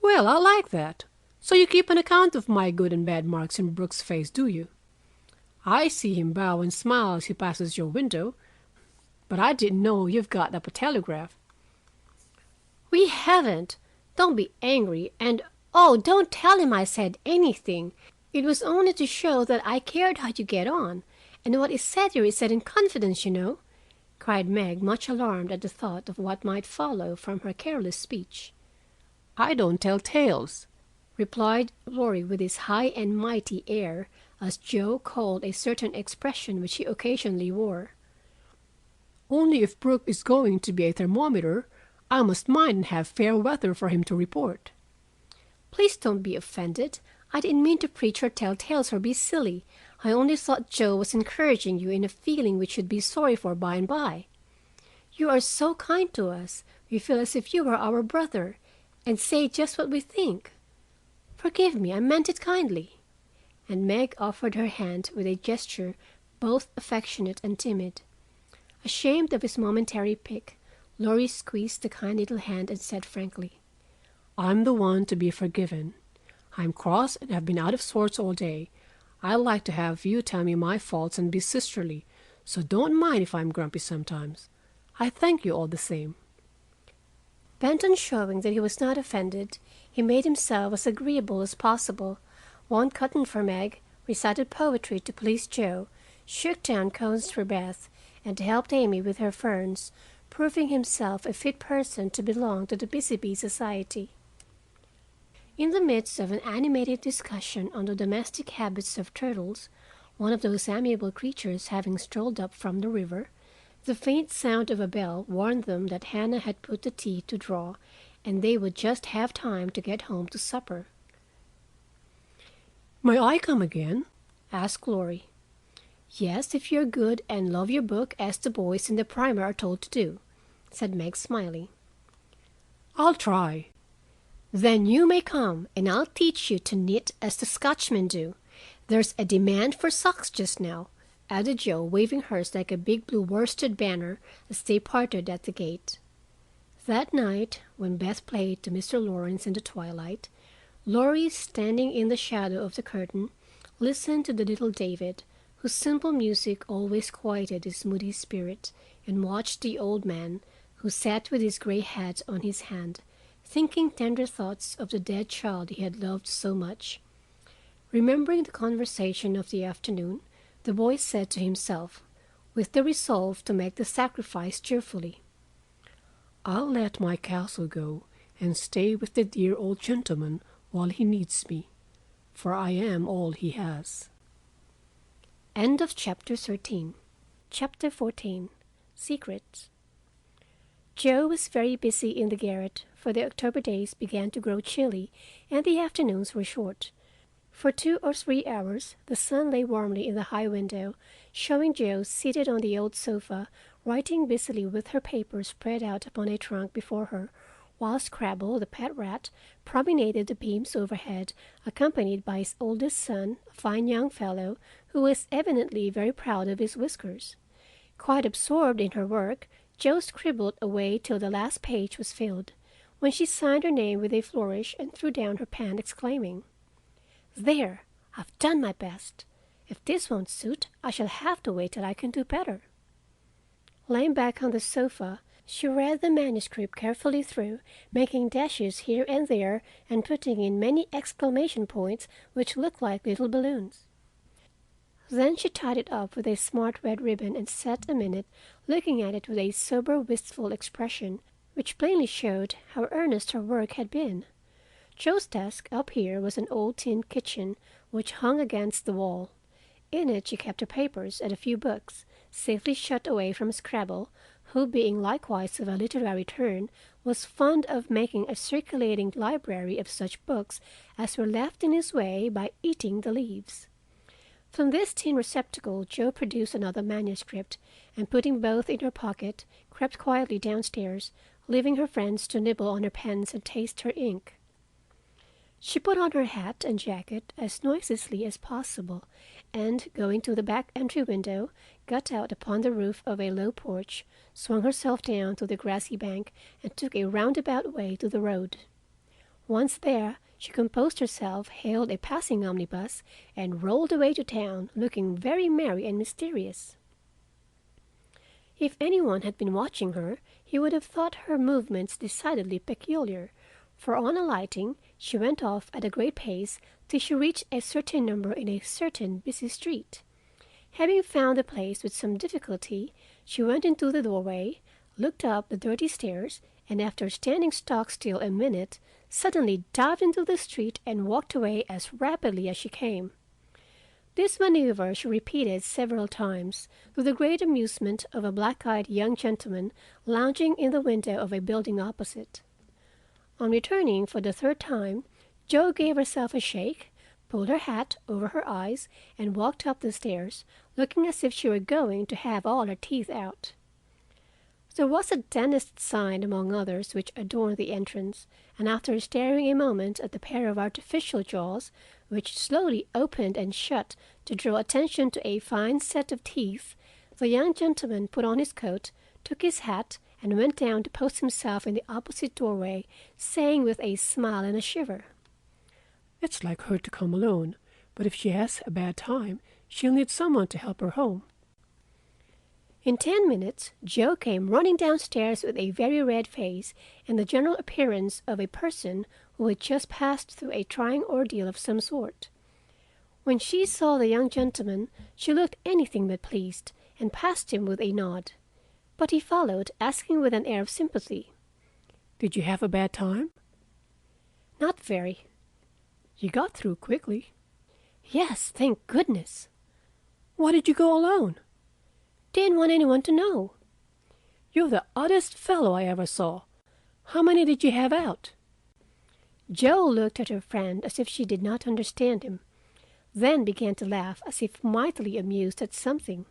Speaker 4: "Well, I like that. So you keep an account of my good and bad marks in Brooke's face, do you? I see him bow and smile as he passes your window, but I didn't know you've got up a telegraph."
Speaker 3: "We haven't. Don't be angry, and oh, don't tell him I said anything. It was only to show that I cared how you get on, and what is said here is said in confidence, you know," cried Meg, much alarmed at the thought of what might follow from her careless speech.
Speaker 4: "I don't tell tales,"
Speaker 3: replied Laurie with his high and mighty air, as Joe called a certain expression which he occasionally wore.
Speaker 4: "Only if Brooke is going to be a thermometer, I must mind and have fair weather for him to report."
Speaker 3: "Please don't be offended. I didn't mean to preach or tell tales or be silly. I only thought Joe was encouraging you in a feeling which you'd be sorry for by and by. You are so kind to us. We feel as if you were our brother, and say just what we think. Forgive me, I meant it kindly." And Meg offered her hand with a gesture both affectionate and timid. Ashamed of his momentary pique, Laurie squeezed the kind little hand and said frankly,
Speaker 4: "I'm the one to be forgiven. I'm cross and have been out of sorts all day. I like to have you tell me my faults and be sisterly, so don't mind if I'm grumpy sometimes. I thank you all the same."
Speaker 3: Bent on showing that he was not offended, he made himself as agreeable as possible, won cotton for Meg, recited poetry to please Joe, shook down cones for Beth, and helped Amy with her ferns, proving himself a fit person to belong to the Busy Bee Society. In the midst of an animated discussion on the domestic habits of turtles, one of those amiable creatures having strolled up from the river, the faint sound of a bell warned them that Hannah had put the tea to draw, and they would just have time to get home to supper.
Speaker 4: "May I come again?"
Speaker 3: asked Laurie. "Yes, if you're good and love your book as the boys in the primer are told to do," said Meg, smiling.
Speaker 4: "I'll try."
Speaker 3: "Then you may come, and I'll teach you to knit as the Scotchmen do. There's a demand for socks just now," added Joe, waving hers like a big blue worsted banner as they parted at the gate. That night, when Beth played to Mr. Lawrence in the twilight, Laurie, standing in the shadow of the curtain, listened to the little David, whose simple music always quieted his moody spirit, and watched the old man, who sat with his gray hat on his hand, thinking tender thoughts of the dead child he had loved so much. Remembering the conversation of the afternoon, the boy said to himself, with the resolve to make the sacrifice cheerfully,
Speaker 4: "I'll let my castle go and stay with the dear old gentleman while he needs me, for I am all he has.
Speaker 3: End of chapter 13. Chapter 14. Secrets. Joe was very busy in the garret, for the October days began to grow chilly and the afternoons were short. For 2 or 3 hours the sun lay warmly in the high window, showing Joe seated on the old sofa, writing busily with her papers spread out upon a trunk before her, while Scrabble, the pet rat, promenaded the beams overhead, accompanied by his oldest son, a fine young fellow, who was evidently very proud of his whiskers. Quite absorbed in her work, Jo scribbled away till the last page was filled, when she signed her name with a flourish and threw down her pen, exclaiming, "There! I've done my best. If this won't suit, I shall have to wait till I can do better." Lying back on the sofa, she read the manuscript carefully through, making dashes here and there and putting in many exclamation points which looked like little balloons. Then she tied it up with a smart red ribbon and sat a minute looking at it with a sober, wistful expression, which plainly showed how earnest her work had been. Jo's desk up here was an old tin kitchen which hung against the wall. In it she kept her papers and a few books, safely shut away from Scrabble, who, being likewise of a literary turn, was fond of making a circulating library of such books as were left in his way by eating the leaves. From this tin receptacle Jo produced another manuscript, and putting both in her pocket, crept quietly downstairs, leaving her friends to nibble on her pens and taste her ink. She put on her hat and jacket as noiselessly as possible, and, going to the back entry window, got out upon the roof of a low porch, swung herself down to the grassy bank, and took a roundabout way to the road. Once there, she composed herself, hailed a passing omnibus, and rolled away to town, looking very merry and mysterious. If anyone had been watching her, he would have thought her movements decidedly peculiar, for on alighting, she went off at a great pace till she reached a certain number in a certain busy street. Having found the place with some difficulty, she went into the doorway, looked up the dirty stairs, and after standing stock still a minute, suddenly dived into the street and walked away as rapidly as she came. This maneuver she repeated several times, to the great amusement of a black-eyed young gentleman lounging in the window of a building opposite. On returning for the 3rd time, Jo gave herself a shake, pulled her hat over her eyes, and walked up the stairs, looking as if she were going to have all her teeth out. There was a dentist's sign among others which adorned the entrance, and after staring a moment at the pair of artificial jaws, which slowly opened and shut to draw attention to a fine set of teeth, the young gentleman put on his coat, took his hat, and went down to post himself in the opposite doorway, saying with a smile and a shiver,
Speaker 4: "It's like her to come alone, but if she has a bad time, she'll need someone to help her home."
Speaker 3: In 10 minutes, Jo came running downstairs with a very red face and the general appearance of a person who had just passed through a trying ordeal of some sort. When she saw the young gentleman, she looked anything but pleased, and passed him with a nod. But he followed, asking with an air of sympathy,
Speaker 4: "Did you have a bad time?"
Speaker 3: "Not very."
Speaker 4: "You got through quickly."
Speaker 3: "Yes, thank goodness."
Speaker 4: "Why did you go alone?"
Speaker 3: "Didn't want anyone to know."
Speaker 4: "You're the oddest fellow I ever saw. How many did you have out?"
Speaker 3: Jo looked at her friend as if she did not understand him, then began to laugh as if mightily amused at something.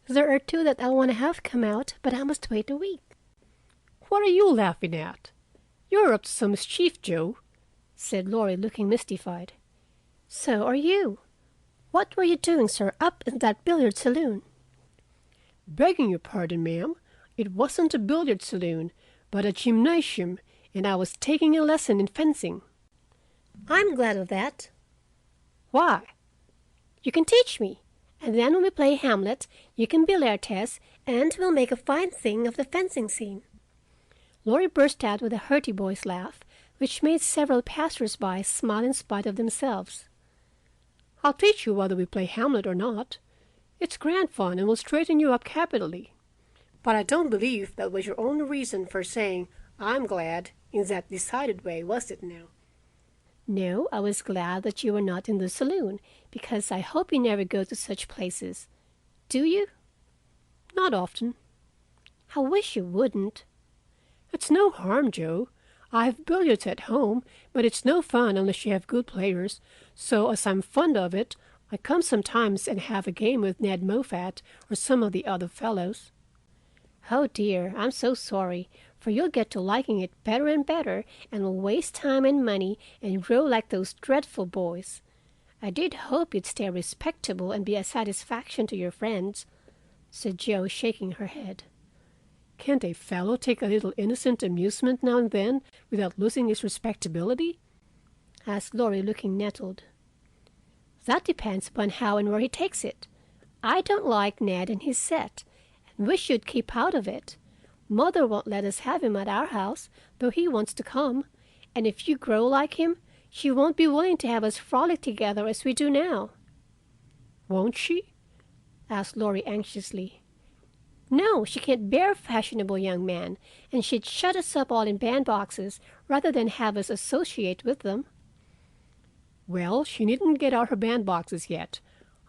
Speaker 3: "There are 2 that I want to have come out, but I must wait a week."
Speaker 4: "What are you laughing at? You're up to some mischief, Jo,"
Speaker 3: said Laurie, looking mystified. "So are you. What were you doing, sir, up in that billiard saloon?"
Speaker 4: "Begging your pardon, ma'am, it wasn't a billiard saloon, but a gymnasium, and I was taking a lesson in fencing."
Speaker 3: "I'm glad of that."
Speaker 4: "Why?"
Speaker 3: "You can teach me, and then when we play Hamlet, you can be Laertes, and we'll make a fine thing of the fencing scene." Laurie burst out with a hearty boy's laugh, which made several passers-by smile in spite of themselves.
Speaker 4: "I'll teach you whether we play Hamlet or not. It's grand fun and will straighten you up capitally. But I don't believe that was your only reason for saying 'I'm glad,' in that decided way, was it now?
Speaker 3: No, I was glad that you were not in the saloon, because I hope you never go to such places. Do you?
Speaker 4: Not often.
Speaker 3: I wish you wouldn't.
Speaker 4: It's no harm, Joe. I have billiards at home, but it's no fun unless you have good players. So, as I'm fond of it, I come sometimes and have a game with Ned Moffat or some of the other fellows.
Speaker 3: Oh dear, I'm so sorry, for you'll get to liking it better and better, and will waste time and money and grow like those dreadful boys. I did hope you'd stay respectable and be a satisfaction to your friends," said Jo, shaking her head.
Speaker 4: Can't a fellow take a little innocent amusement now and then without losing his respectability?
Speaker 3: asked Laurie, looking nettled. That depends upon how and where he takes it. I don't like Ned and his set, and wish you'd keep out of it. Mother won't let us have him at our house, though he wants to come, and if you grow like him, she won't be willing to have us frolic together as we do now."
Speaker 4: "Won't she?"
Speaker 3: asked Laurie anxiously. "No, she can't bear a fashionable young man, and she'd shut us up all in bandboxes rather than have us associate with them."
Speaker 4: "Well, she needn't get out her bandboxes yet.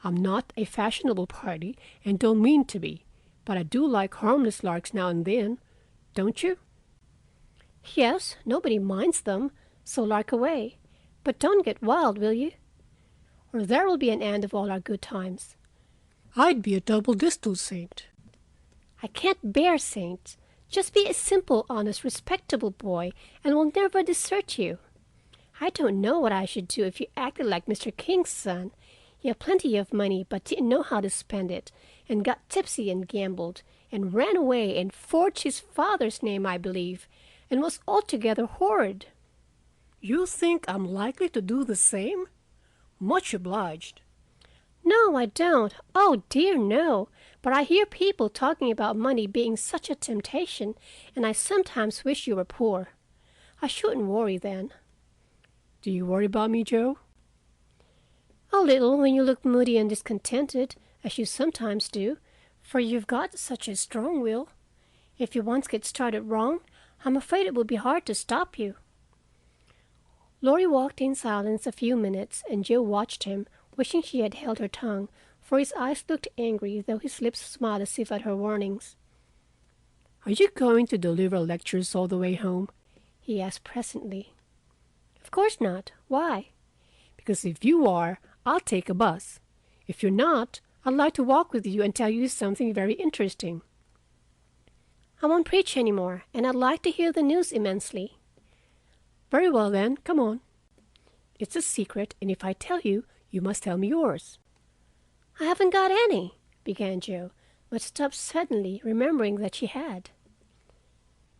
Speaker 4: I'm not a fashionable party, and don't mean to be, but I do like harmless larks now and then. Don't you?"
Speaker 3: "Yes, nobody minds them, so lark away. But don't get wild, will you? Or there will be an end of all our good times."
Speaker 4: "I'd be a double distal saint."
Speaker 3: "I can't bear saints. Just be a simple, honest, respectable boy, and we'll never desert you. I don't know what I should do if you acted like Mr. King's son. You have plenty of money, but didn't know how to spend it, and got tipsy and gambled, and ran away and forged his father's name, I believe, and was altogether horrid."
Speaker 4: "You think I'm likely to do the same? Much obliged."
Speaker 3: "No, I don't. Oh, dear, no. But I hear people talking about money being such a temptation, and I sometimes wish you were poor. I shouldn't worry then."
Speaker 4: "Do you worry about me, Joe?"
Speaker 3: "A little when you look moody and discontented, as you sometimes do, for you've got such a strong will. If you once get started wrong, I'm afraid it will be hard to stop you." Laurie walked in silence a few minutes, and Jo watched him, wishing she had held her tongue, for his eyes looked angry, though his lips smiled as if at her warnings.
Speaker 4: "Are you going to deliver lectures all the way home?"
Speaker 3: he asked presently. "Of course not. Why?"
Speaker 4: "Because if you are, I'll take a bus. If you're not, I'd like to walk with you and tell you something very interesting."
Speaker 3: "I won't preach any more, and I'd like to hear the news immensely."
Speaker 4: "Very well, then, come on." "It's a secret, and if I tell you, you must tell me yours."
Speaker 3: "I haven't got any," began Jo, but stopped suddenly, remembering that she had.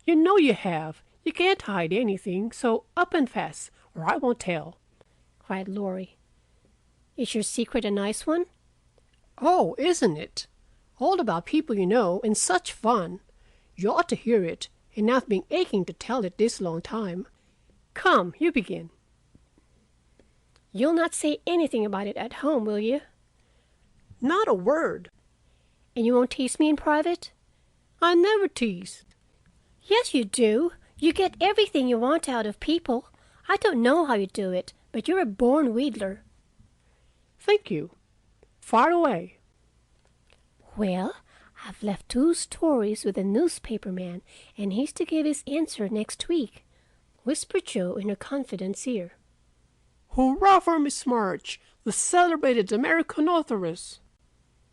Speaker 4: "You know you have. You can't hide anything, so up and fast, or I won't tell,"
Speaker 3: cried Laurie. "Is your secret a nice one?"
Speaker 4: "Oh, isn't it? All about people you know, and such fun. You ought to hear it, and I've been aching to tell it this long time. Come, you begin."
Speaker 3: "You'll not say anything about it at home, will you?"
Speaker 4: "Not a word."
Speaker 3: "And you won't tease me in private?"
Speaker 4: "I never tease."
Speaker 3: "Yes, you do. You get everything you want out of people. I don't know how you do it, but you're a born wheedler."
Speaker 4: "Thank you. Far away."
Speaker 3: "Well, I've left 2 stories with a newspaper man, and he's to give his answer next week," whispered Jo in her confidant's ear.
Speaker 4: "Hurrah for Miss March, the celebrated American authoress!"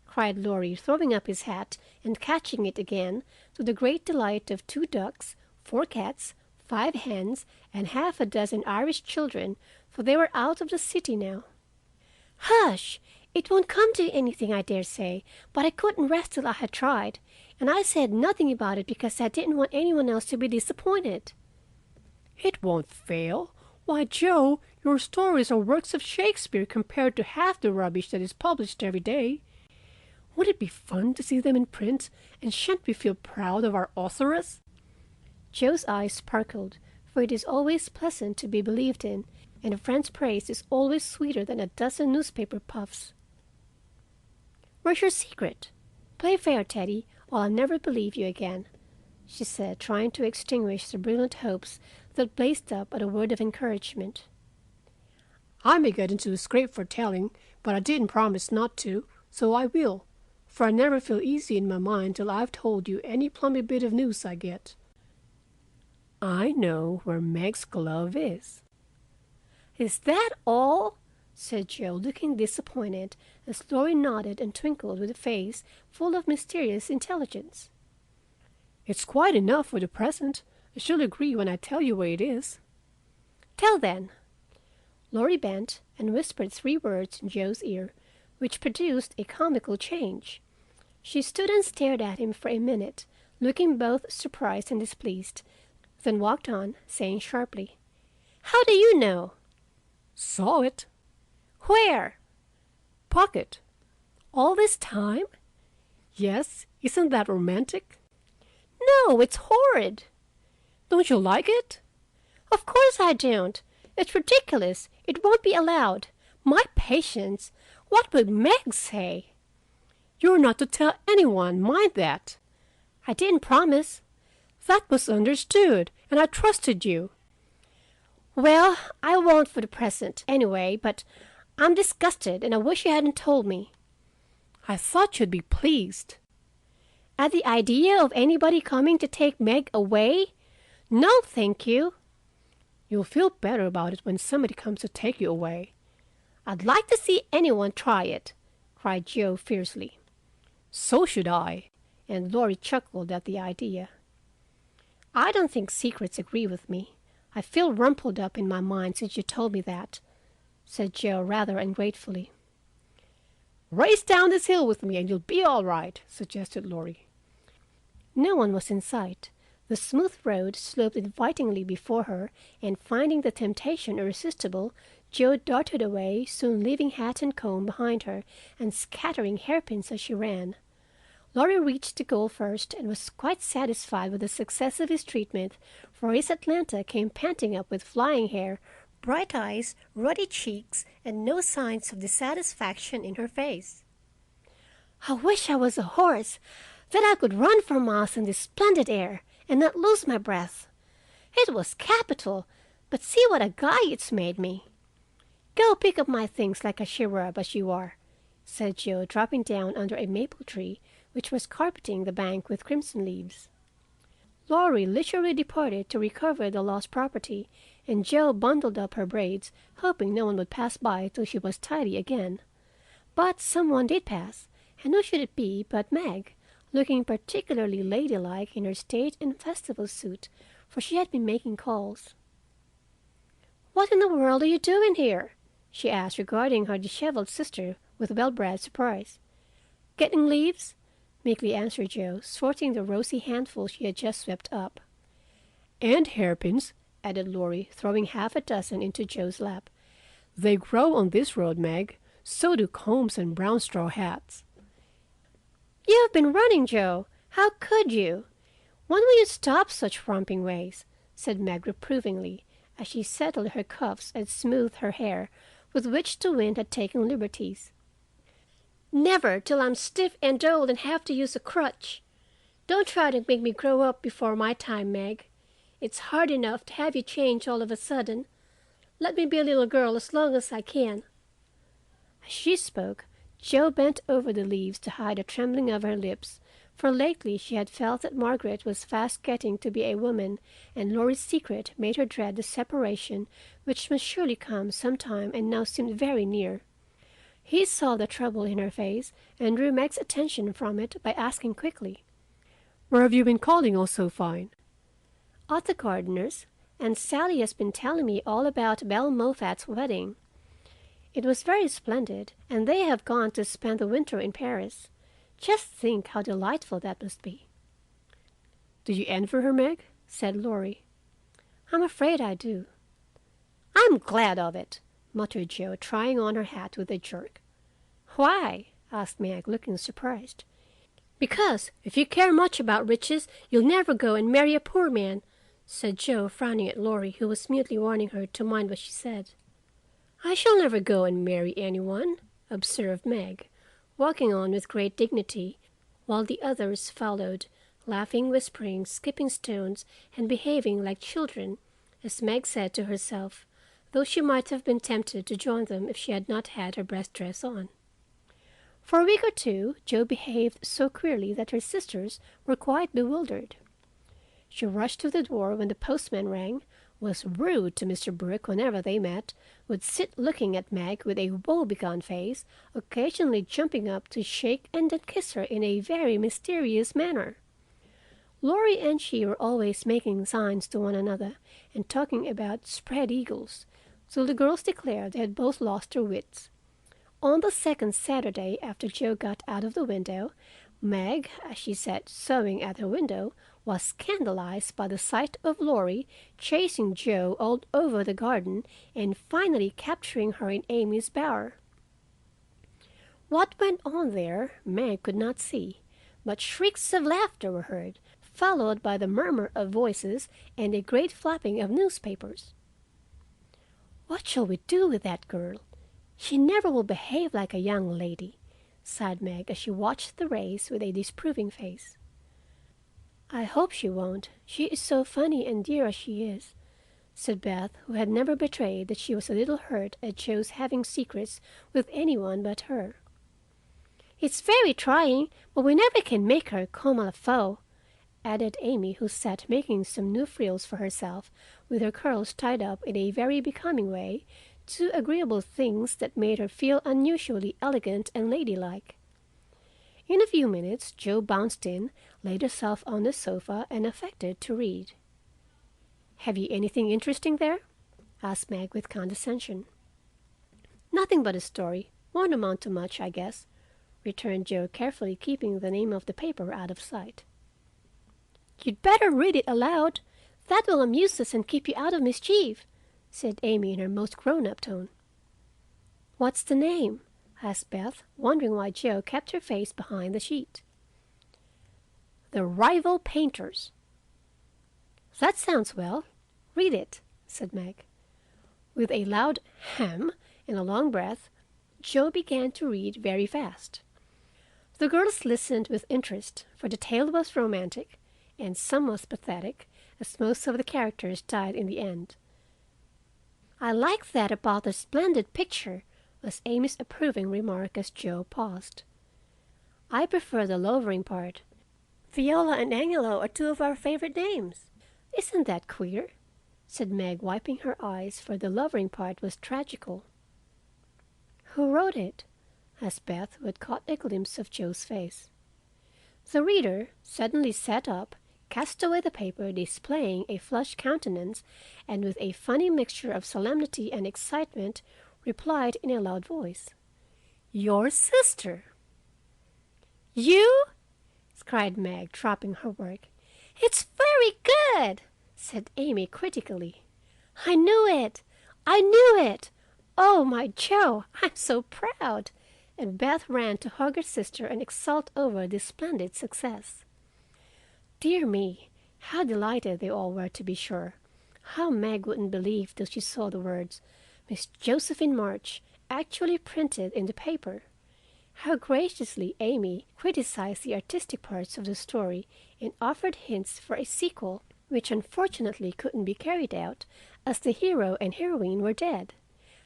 Speaker 3: cried Laurie, throwing up his hat and catching it again, to the great delight of 2 ducks, 4 cats, 5 hens, and half a dozen Irish children, for they were out of the city now. "Hush! It won't come to anything, I dare say, but I couldn't rest till I had tried, and I said nothing about it because I didn't want anyone else to be disappointed."
Speaker 4: "It won't fail. Why, Joe, your stories are works of Shakespeare compared to half the rubbish that is published every day. Would it be fun to see them in print, and shan't we feel proud of our authoress?"
Speaker 3: Jo's eyes sparkled, for it is always pleasant to be believed in, and a friend's praise is always sweeter than a dozen newspaper puffs. "Where's your secret? Play fair, Teddy, or I'll never believe you again," she said, trying to extinguish the brilliant hopes that blazed up at a word of encouragement.
Speaker 4: I may get into a scrape for telling, but I didn't promise not to, so I will, for I never feel easy in my mind till I've told you any plummy bit of news I get. I know where Meg's glove is.
Speaker 3: Is that all? Said Joe, looking disappointed, as Laurie nodded and twinkled with a face full of mysterious intelligence.
Speaker 4: It's quite enough for the present. I shall agree when I tell you where it is.
Speaker 3: Tell then. Laurie bent and whispered 3 words in Joe's ear, which produced a comical change. She stood and stared at him for a minute, looking both surprised and displeased, then walked on, saying sharply, "How do you know?"
Speaker 4: Saw it.
Speaker 3: Where?
Speaker 4: Pocket.
Speaker 3: All this time?
Speaker 4: Yes, isn't that romantic?
Speaker 3: No, it's horrid.
Speaker 4: Don't you like it?
Speaker 3: Of course I don't. It's ridiculous. It won't be allowed. My patience! What would Meg say?
Speaker 4: You're not to tell anyone, mind that.
Speaker 3: I didn't promise.
Speaker 4: That was understood, and I trusted you.
Speaker 3: Well, I won't for the present, anyway, but I'm disgusted, and I wish you hadn't told me.
Speaker 4: I thought you'd be pleased.
Speaker 3: At the idea of anybody coming to take Meg away? No, thank you.
Speaker 4: You'll feel better about it when somebody comes to take you away.
Speaker 3: I'd like to see anyone try it, cried Joe fiercely.
Speaker 4: So should I,
Speaker 3: and Laurie chuckled at the idea. I don't think secrets agree with me. I feel rumpled up in my mind since you told me that, said Joe rather ungratefully.
Speaker 4: Race down this hill with me and you'll be all right, suggested Laurie.
Speaker 3: No one was in sight. The smooth road sloped invitingly before her, and finding the temptation irresistible, Joe darted away, soon leaving hat and comb behind her and scattering hairpins as she ran. Laurie reached the goal first and was quite satisfied with the success of his treatment, for his Atlanta came panting up with flying hair, bright eyes, ruddy cheeks, and no signs of dissatisfaction in her face. I wish I was a horse, that I could run for miles in this splendid air and not lose my breath. It was capital, but see what a guy it's made me. Go pick up my things like a cherub as you are, said Joe, dropping down under a maple tree which was carpeting the bank with crimson leaves. Laurie leisurely departed to recover the lost property, and Joe bundled up her braids, hoping no one would pass by till she was tidy again. But someone did pass, and who should it be but Meg, looking particularly ladylike in her state and festival suit, for she had been making calls. "What in the world are you doing here?" she asked, regarding her disheveled sister with well-bred surprise. "Getting leaves," meekly answered Joe, sorting the rosy handful she had just swept up.
Speaker 4: "And hairpins," added Laurie, throwing half a dozen into Joe's lap. "They grow on this road, Meg. So do combs and brown straw hats."
Speaker 3: "You've been running, Joe. How could you? When will you stop such romping ways?" said Meg reprovingly, as she settled her cuffs and smoothed her hair, with which the wind had taken liberties. "Never till I'm stiff and old and have to use a crutch. Don't try to make me grow up before my time, Meg. It's hard enough to have you change all of a sudden. Let me be a little girl as long as I can." As she spoke, Joe bent over the leaves to hide a trembling of her lips, for lately she had felt that Margaret was fast getting to be a woman, and Laurie's secret made her dread the separation which must surely come some time and now seemed very near. He saw the trouble in her face and drew Meg's attention from it by asking quickly,
Speaker 4: "Where have you been calling all so fine?"
Speaker 3: "At the gardener's, and Sally has been telling me all about Belle Moffat's wedding. It was very splendid, and they have gone to spend the winter in Paris. Just think how delightful that must be."
Speaker 4: "Do you envy her, Meg?"
Speaker 3: said Laurie. "I'm afraid I do." "I'm glad of it," muttered Joe, trying on her hat with a jerk. "Why?" asked Meg, looking surprised. "Because if you care much about riches, you'll never go and marry a poor man," said Joe, frowning at Laurie, who was mutely warning her to mind what she said. "I shall never go and marry anyone," observed Meg, walking on with great dignity, while the others followed, laughing, whispering, skipping stones, and behaving like children, as Meg said to herself, though she might have been tempted to join them if she had not had her best dress on. For a week or two Jo behaved so queerly that her sisters were quite bewildered. She rushed to the door when the postman rang, was rude to Mr. Brooke whenever they met, would sit looking at Meg with a woebegone face, occasionally jumping up to shake and then kiss her in a very mysterious manner. Laurie and she were always making signs to one another and talking about spread eagles, till the girls declared they had both lost their wits. On the second Saturday after Jo got out of the window, Meg, as she sat sewing at her window, was scandalized by the sight of Laurie chasing Jo all over the garden and finally capturing her in Amy's bower. What went on there Meg could not see, but shrieks of laughter were heard, followed by the murmur of voices and a great flapping of newspapers. "What shall we do with that girl? She never will behave like a young lady," sighed Meg as she watched the race with a disapproving face. "I hope she won't. She is so funny and dear as she is," said Beth, who had never betrayed that she was a little hurt at Jo's having secrets with anyone but her. "It's very trying, but we never can make her comme il faut," added Amy, who sat making some new frills for herself, with her curls tied up in a very becoming way, two agreeable things that made her feel unusually elegant and ladylike. In a few minutes Jo bounced in, laid herself on the sofa, and affected to read. "Have you anything interesting there?" asked Meg with condescension. "Nothing but a story. Won't amount to much, I guess," returned Jo, carefully keeping the name of the paper out of sight. "You'd better read it aloud. That will amuse us and keep you out of mischief," said Amy in her most grown-up tone. "What's the name?" asked Beth, wondering why Jo kept her face behind the sheet. "The Rival Painters." "That sounds well. Read it," said Meg. With a loud hem and a long breath, Jo began to read very fast. The girls listened with interest, for the tale was romantic, and somewhat pathetic, as most of the characters died in the end. "I like that about the splendid picture," was Amy's approving remark as Jo paused. "I prefer the lowering part. Viola and Angelo are two of our favorite names. Isn't that queer?" said Meg, wiping her eyes, for the lowering part was tragical. "Who wrote it?" asked Beth, who had caught a glimpse of Jo's face. The reader suddenly sat up, cast away the paper, displaying a flushed countenance, and with a funny mixture of solemnity and excitement, replied in a loud voice, "Your sister." "You?" cried Meg, dropping her work. "It's very good," said Amy critically. "I knew it! I knew it! Oh, my Jo, I'm so proud!" And Beth ran to hug her sister and exult over this splendid success. Dear me, how delighted they all were, to be sure. How Meg wouldn't believe till she saw the words, "Miss Josephine March," actually printed in the paper. How graciously Amy criticized the artistic parts of the story and offered hints for a sequel, which unfortunately couldn't be carried out, as the hero and heroine were dead.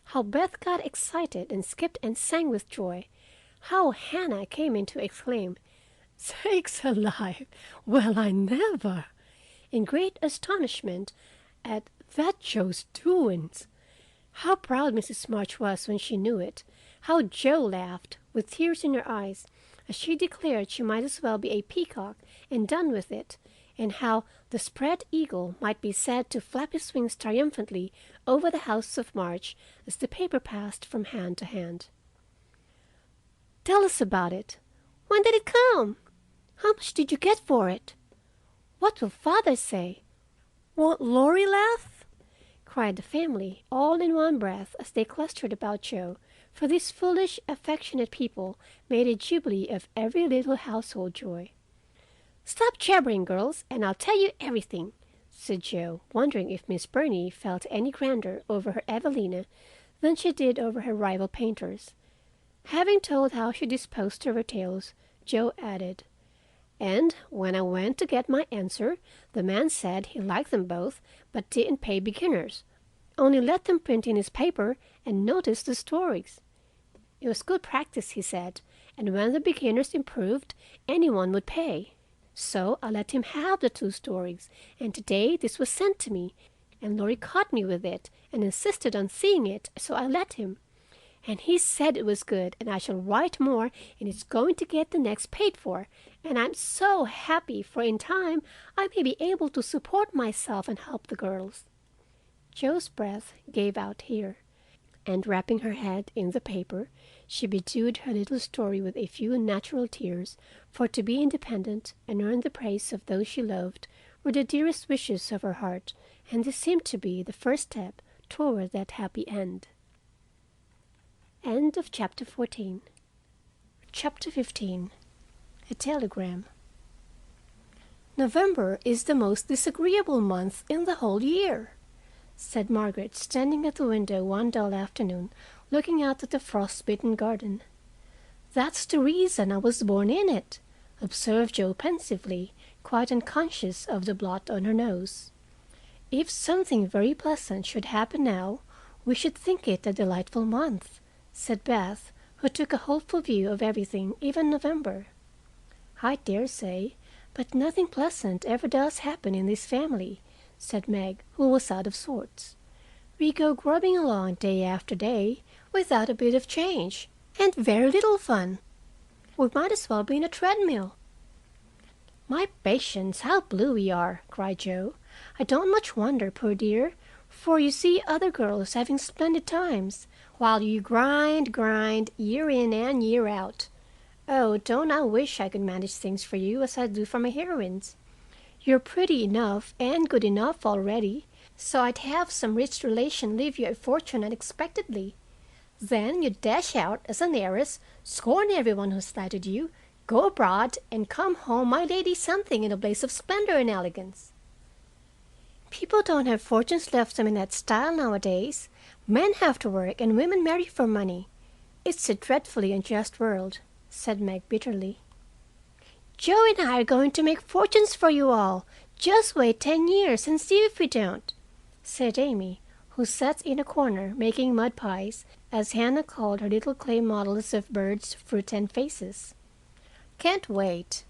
Speaker 3: How Beth got excited and skipped and sang with joy. How Hannah came in to exclaim, "Sakes alive! Well, I never!" in great astonishment at that Jo's doings. How proud Mrs. March was when she knew it. How Jo laughed, with tears in her eyes, as she declared she might as well be a peacock and done with it, and how the spread eagle might be said to flap his wings triumphantly over the house of March as the paper passed from hand to hand. "Tell us about it. When did it come? How much did you get for it? What will Father say? Won't Laurie laugh?" cried the family, all in one breath, as they clustered about Jo, for these foolish, affectionate people made a jubilee of every little household joy. "Stop jabbering, girls, and I'll tell you everything," said Jo, wondering if Miss Burney felt any grander over her Evelina than she did over her rival painters. Having told how she disposed of her tales, Jo added, And when I went to get my answer, the man said he liked them both, but didn't pay beginners. Only let them print in his paper and notice the stories. It was good practice, he said, and when the beginners improved, anyone would pay. So I let him have the 2 stories, and today this was sent to me, and Laurie caught me with it and insisted on seeing it, so I let him. And he said it was good, and I shall write more, and it's going to get the next paid for, and I'm so happy, for in time I may be able to support myself and help the girls." Joe's breath gave out here, and wrapping her head in the paper, she bedewed her little story with a few natural tears, for to be independent and earn the praise of those she loved were the dearest wishes of her heart, and this seemed to be the first step toward that happy end. End of Chapter 14. Chapter 15. A Telegram. "November is the most disagreeable month in the whole year," said Margaret, standing at the window one dull afternoon, looking out at the frost-bitten garden. "That's the reason I was born in it," observed Joe pensively, quite unconscious of the blot on her nose. "If something very pleasant should happen now, we should think it a delightful month," said Beth, who took a hopeful view of everything, even November. "I dare say, but nothing pleasant ever does happen in this family," said Meg, who was out of sorts. "We go grubbing along day after day, without a bit of change, and very little fun. We might as well be in a treadmill." "My patience, how blue we are!" cried Joe. "I don't much wonder, poor dear, for you see other girls having splendid times, while you grind, year in and year out. Oh, don't I wish I could manage things for you as I do for my heroines. You're pretty enough and good enough already, so I'd have some rich relation leave you a fortune unexpectedly. Then you'd dash out as an heiress, scorn everyone who slighted you, go abroad, and come home my lady something in a blaze of splendor and elegance." "People don't have fortunes left them in that style nowadays. Men have to work, and women marry for money. It's a dreadfully unjust world," said Meg bitterly. "Joe and I are going to make fortunes for you all. Just wait 10 years and see if we don't," said Amy, who sat in a corner making mud pies, as Hannah called her little clay models of birds, fruit, and faces. "Can't wait.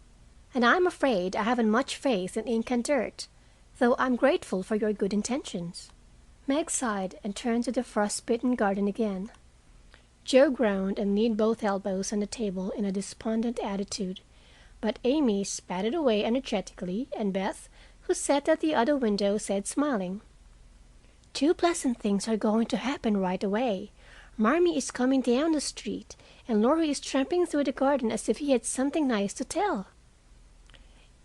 Speaker 3: And I'm afraid I haven't much faith in ink and dirt, though I'm grateful for your good intentions." Meg sighed and turned to the frost-bitten garden again. Joe groaned and leaned both elbows on the table in a despondent attitude, but Amy spatted away energetically, and Beth, who sat at the other window, said, smiling, "Two pleasant things are going to happen right away. Marmee is coming down the street, and Laurie is tramping through the garden as if he had something nice to tell."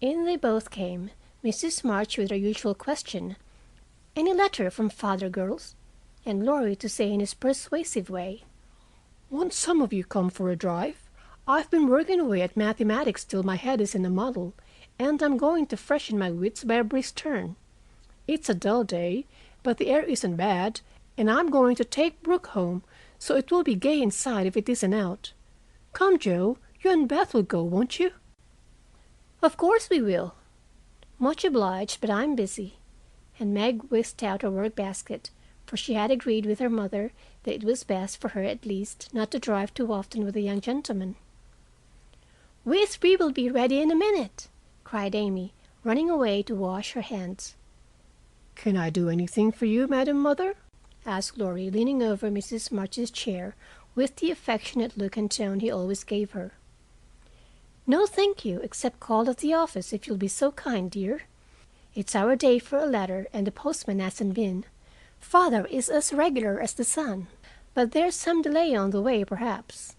Speaker 3: In they both came, Mrs. March with her usual question, "Any letter from father, girls?" and Laurie to say in his persuasive way, "Won't some of you come for a drive? I've been working away at mathematics till my head is in a muddle, and I'm going to freshen my wits by a brisk turn. It's a dull day, but the air isn't bad, and I'm going to take Brooke home, so it will be gay inside if it isn't out. Come, Joe, you and Beth will go, won't you?" "Of course we will." "Much obliged, but I'm busy," and Meg whisked out her work basket, for she had agreed with her mother that it was best for her at least not to drive too often with the young gentleman. "We three will be ready in a minute," cried Amy, running away to wash her hands.
Speaker 4: "Can I do anything for you, Madam Mother?"
Speaker 3: asked Laurie, leaning over Mrs. March's chair with the affectionate look and tone he always gave her. "No, thank you, except call at the office if you'll be so kind, dear. It's our day for a letter, and the postman hasn't been. Father is as regular as the sun, but there's some delay on the way, perhaps."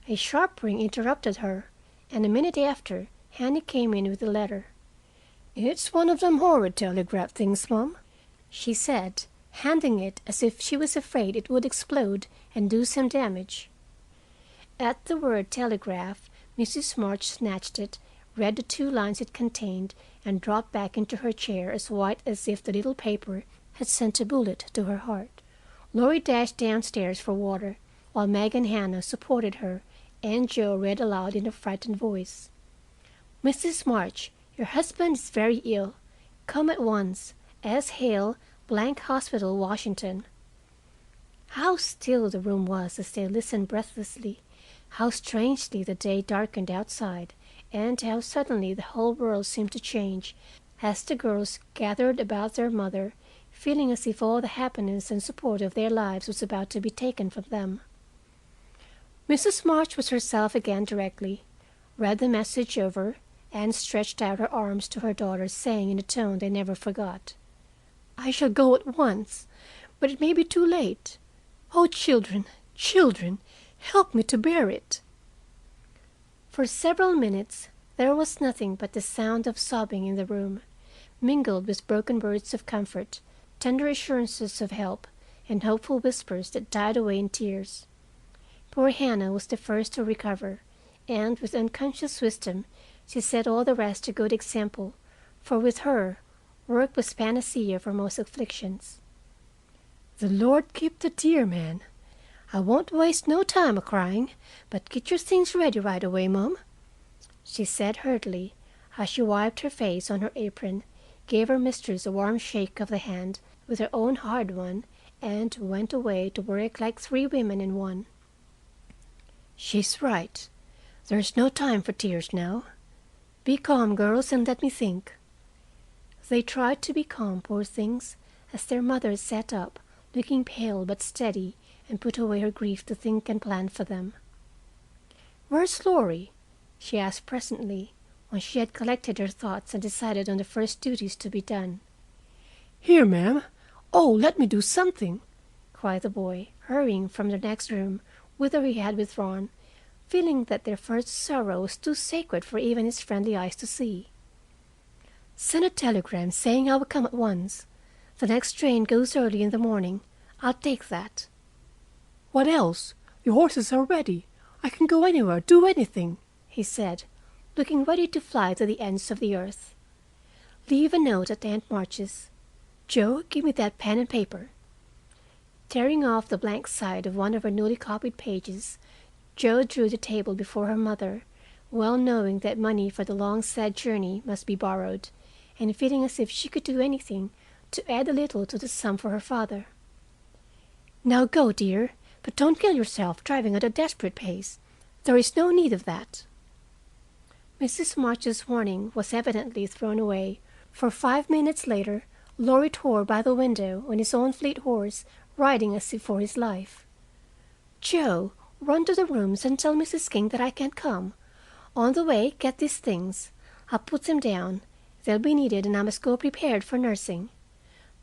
Speaker 3: A sharp ring interrupted her, and a minute after Hanny came in with the letter. "It's one of them horrid telegraph things, Mom," she said, handing it as if she was afraid it would explode and do some damage. At the word telegraph, Mrs. March snatched it, read the 2 lines it contained, and dropped back into her chair as white as if the little paper had sent a bullet to her heart. Laurie dashed downstairs for water, while Meg and Hannah supported her, and Joe read aloud in a frightened voice. "Mrs. March, your husband is very ill. Come at once. S. Hale, Blank Hospital, Washington." How still the room was as they listened breathlessly, how strangely the day darkened outside, and how suddenly the whole world seemed to change as the girls gathered about their mother, feeling as if all the happiness and support of their lives was about to be taken from them. Mrs. March was herself again directly, read the message over, and stretched out her arms to her daughter, saying in a tone they never forgot, "I shall go at once, but it may be too late. Oh, children, children, help me to bear it." For several minutes there was nothing but the sound of sobbing in the room, mingled with broken words of comfort, tender assurances of help, and hopeful whispers that died away in tears. Poor Hannah was the first to recover, and with unconscious wisdom she set all the rest a good example, for with her work was panacea for most afflictions. "The Lord keep the dear man. I won't waste no time a-crying, but get your things ready right away, Mum," she said hurriedly, as she wiped her face on her apron, gave her mistress a warm shake of the hand with her own hard one, and went away to work like three women in one. "She's right. There's no time for tears now. Be calm, girls, and let me think." They tried to be calm, poor things, as their mother sat up, looking pale but steady, and put away her grief to think and plan for them. "Where's Laurie?" she asked presently, when she had collected her thoughts and decided on the first duties to be done.
Speaker 4: "Here, ma'am. Oh, let me do something!" cried the boy, hurrying from the next room, whither he had withdrawn, feeling that their first sorrow was too sacred for even his friendly eyes to see. "Send a telegram saying I will come at once. The next train goes early in the morning. I'll take that." "What else? The horses are ready. I can go anywhere, do anything,"
Speaker 3: he said, looking ready to fly to the ends of the earth. "Leave a note at Aunt March's. Joe, give me that pen and paper." Tearing off the blank side of one of her newly copied pages, Joe drew the table before her mother, well knowing that money for the long sad journey must be borrowed, and feeling as if she could do anything to add a little to the sum for her father. "Now go, dear, but don't kill yourself driving at a desperate pace. There is no need of that." Mrs. March's warning was evidently thrown away, for 5 minutes later Laurie tore by the window on his own fleet horse, riding as if for his life. "Joe, run to the rooms and tell Mrs. King that I can't come. On the way, get these things. I'll put them down. They'll be needed, and I must go prepared for nursing.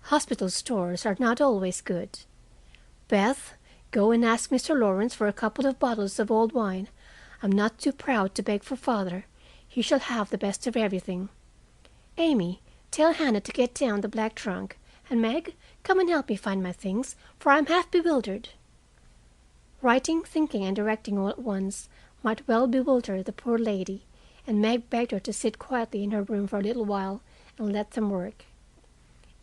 Speaker 3: Hospital stores are not always good. Beth, go and ask Mr. Lawrence for a couple of bottles of old wine. I'm not too proud to beg for father. He shall have the best of everything. Amy, tell Hannah to get down the black trunk, and Meg, come and help me find my things, for I'm half bewildered." Writing, thinking, and directing all at once might well bewilder the poor lady, and Meg begged her to sit quietly in her room for a little while and let them work.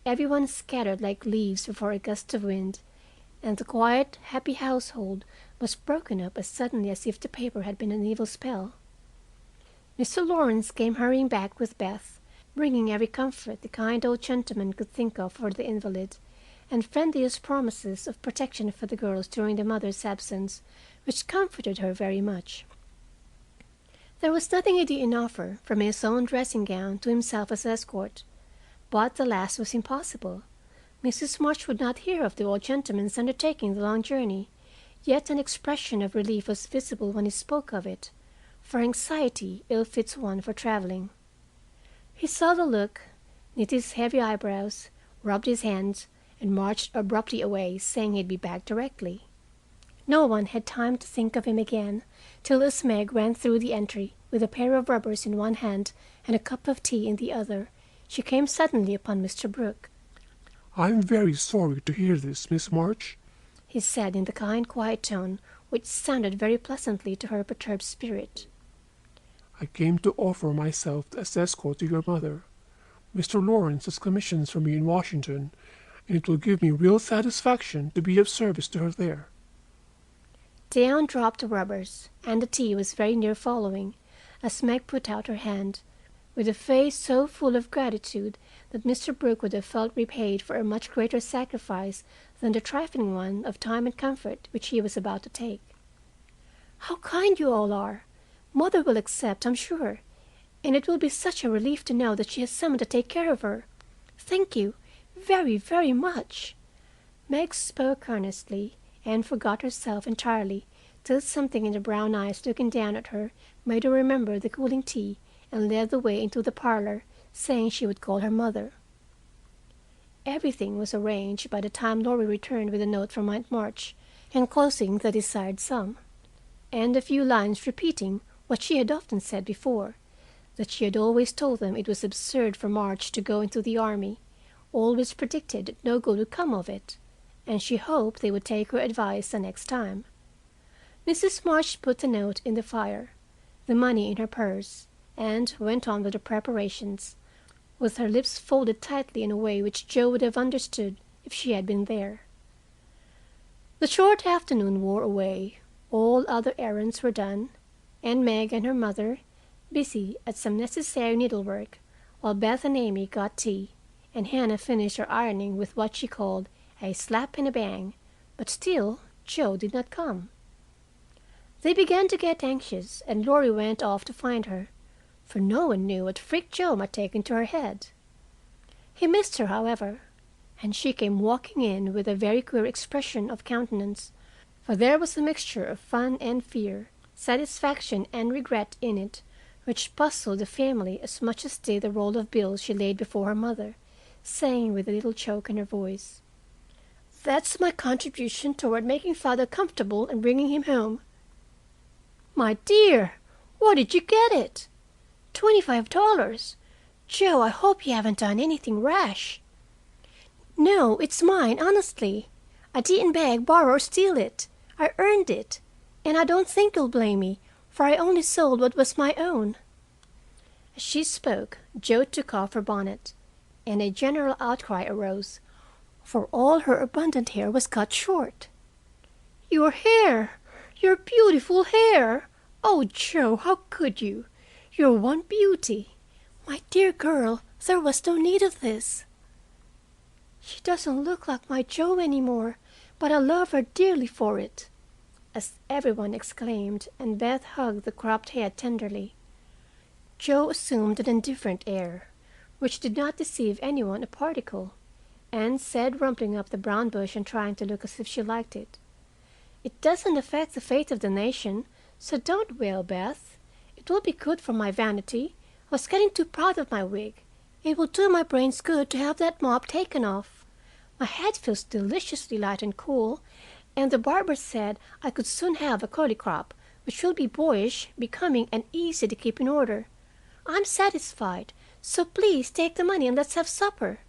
Speaker 3: Everyone scattered like leaves before a gust of wind, and the quiet, happy household was broken up as suddenly as if the paper had been an evil spell. Mr. Lawrence came hurrying back with Beth, bringing every comfort the kind old gentleman could think of for the invalid, and friendliest promises of protection for the girls during the mother's absence, which comforted her very much. There was nothing he didn't offer, from his own dressing gown to himself as escort, but the last was impossible. Mrs. March would not hear of the old gentleman's undertaking the long journey, yet an expression of relief was visible when he spoke of it, for anxiety ill fits one for traveling. He saw the look, knit his heavy eyebrows, rubbed his hands, and marched abruptly away, saying he'd be back directly. No one had time to think of him again, till as Meg ran through the entry, with a pair of rubbers in one hand and a cup of tea in the other, she came suddenly upon Mr. Brooke.
Speaker 5: "I'm very sorry to hear this, Miss March,"
Speaker 3: he said in the kind, quiet tone which sounded very pleasantly to her perturbed spirit.
Speaker 5: "I came to offer myself as escort to your mother. Mr. Lawrence has commissions for me in Washington, and it will give me real satisfaction to be of service to her there."
Speaker 3: Down dropped the rubbers, and the tea was very near following, as Meg put out her hand, with a face so full of gratitude that Mr. Brooke would have felt repaid for a much greater sacrifice than the trifling one of time and comfort which he was about to take. "How kind you all are! Mother will accept, I'm sure, and it will be such a relief to know that she has someone to take care of her. Thank you, very, very much." Meg spoke earnestly, and forgot herself entirely till something in the brown eyes looking down at her made her remember the cooling tea and led the way into the parlor, saying she would call her mother. Everything was arranged by the time Laurie returned with a note from Aunt March, enclosing the desired sum, and a few lines repeating what she had often said before, that she had always told them it was absurd for March to go into the army, always predicted that no good would come of it, and she hoped they would take her advice the next time. Mrs. March put the note in the fire, the money in her purse, and went on with the preparations, with her lips folded tightly in a way which Joe would have understood if she had been there. The short afternoon wore away, all other errands were done, and Meg and her mother busy at some necessary needlework, while Beth and Amy got tea, and Hannah finished her ironing with what she called a slap and a bang, but still Joe did not come. They began to get anxious, and Laurie went off to find her, for no one knew what freak Joe might take into her head. He missed her, however, and she came walking in with a very queer expression of countenance, for there was a mixture of fun and fear, satisfaction and regret in it, which puzzled the family as much as did the roll of bills she laid before her mother, saying with a little choke in her voice, "That's my contribution toward making father comfortable and bringing him home." "My dear, where did you get it?" $25. Joe, I hope you haven't done anything rash." "No, it's mine, honestly. I didn't beg, borrow, or steal it. I earned it, and I don't think you'll blame me, for I only sold what was my own." As she spoke, Joe took off her bonnet, and a general outcry arose, for all her abundant hair was cut short. "Your hair! Your beautiful hair! Oh, Joe, how could you? You're one beauty. My dear girl, there was no need of this." "She doesn't look like my Joe any more, but I love her dearly for it," as everyone exclaimed, and Beth hugged the cropped head tenderly. Joe assumed an indifferent air, which did not deceive anyone a particle, and said, rumpling up the brown bush and trying to look as if she liked it, "It doesn't affect the fate of the nation, so don't wail, Beth. It will be good for my vanity. I was getting too proud of my wig. It will do my brains good to have that mop taken off. My head feels deliciously light and cool, and the barber said I could soon have a curly crop, which will be boyish, becoming, and easy to keep in order. I'm satisfied, so please take the money and let's have supper."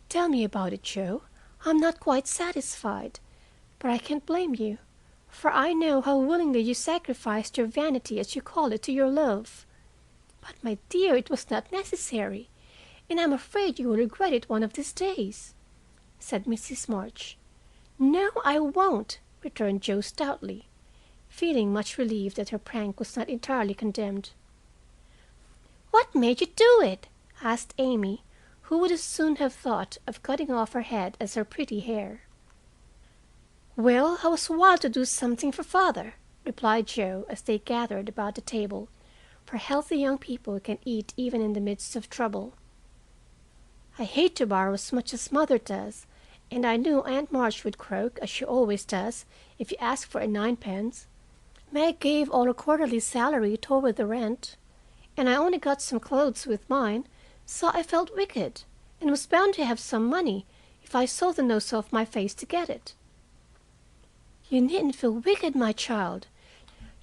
Speaker 3: "Tell me about it, Joe. I'm not quite satisfied, but I can't blame you, for I know how willingly you sacrificed your vanity, as you call it, to your love. But, my dear, it was not necessary, and I'm afraid you will regret it one of these days," said Mrs. March. "No, I won't," returned Joe stoutly, feeling much relieved that her prank was not entirely condemned. "What made you do it?" asked Amy, who would as soon have thought of cutting off her head as her pretty hair. "Well, I was wild to do something for father," replied Joe, as they gathered about the table, for healthy young people can eat even in the midst of trouble. "I hate to borrow as much as mother does, and I knew Aunt March would croak, as she always does, if you ask for a ninepence. Meg gave all her quarterly salary toward the rent, and I only got some clothes with mine, so I felt wicked, and was bound to have some money if I sold the nose off my face to get it." "You needn't feel wicked, my child.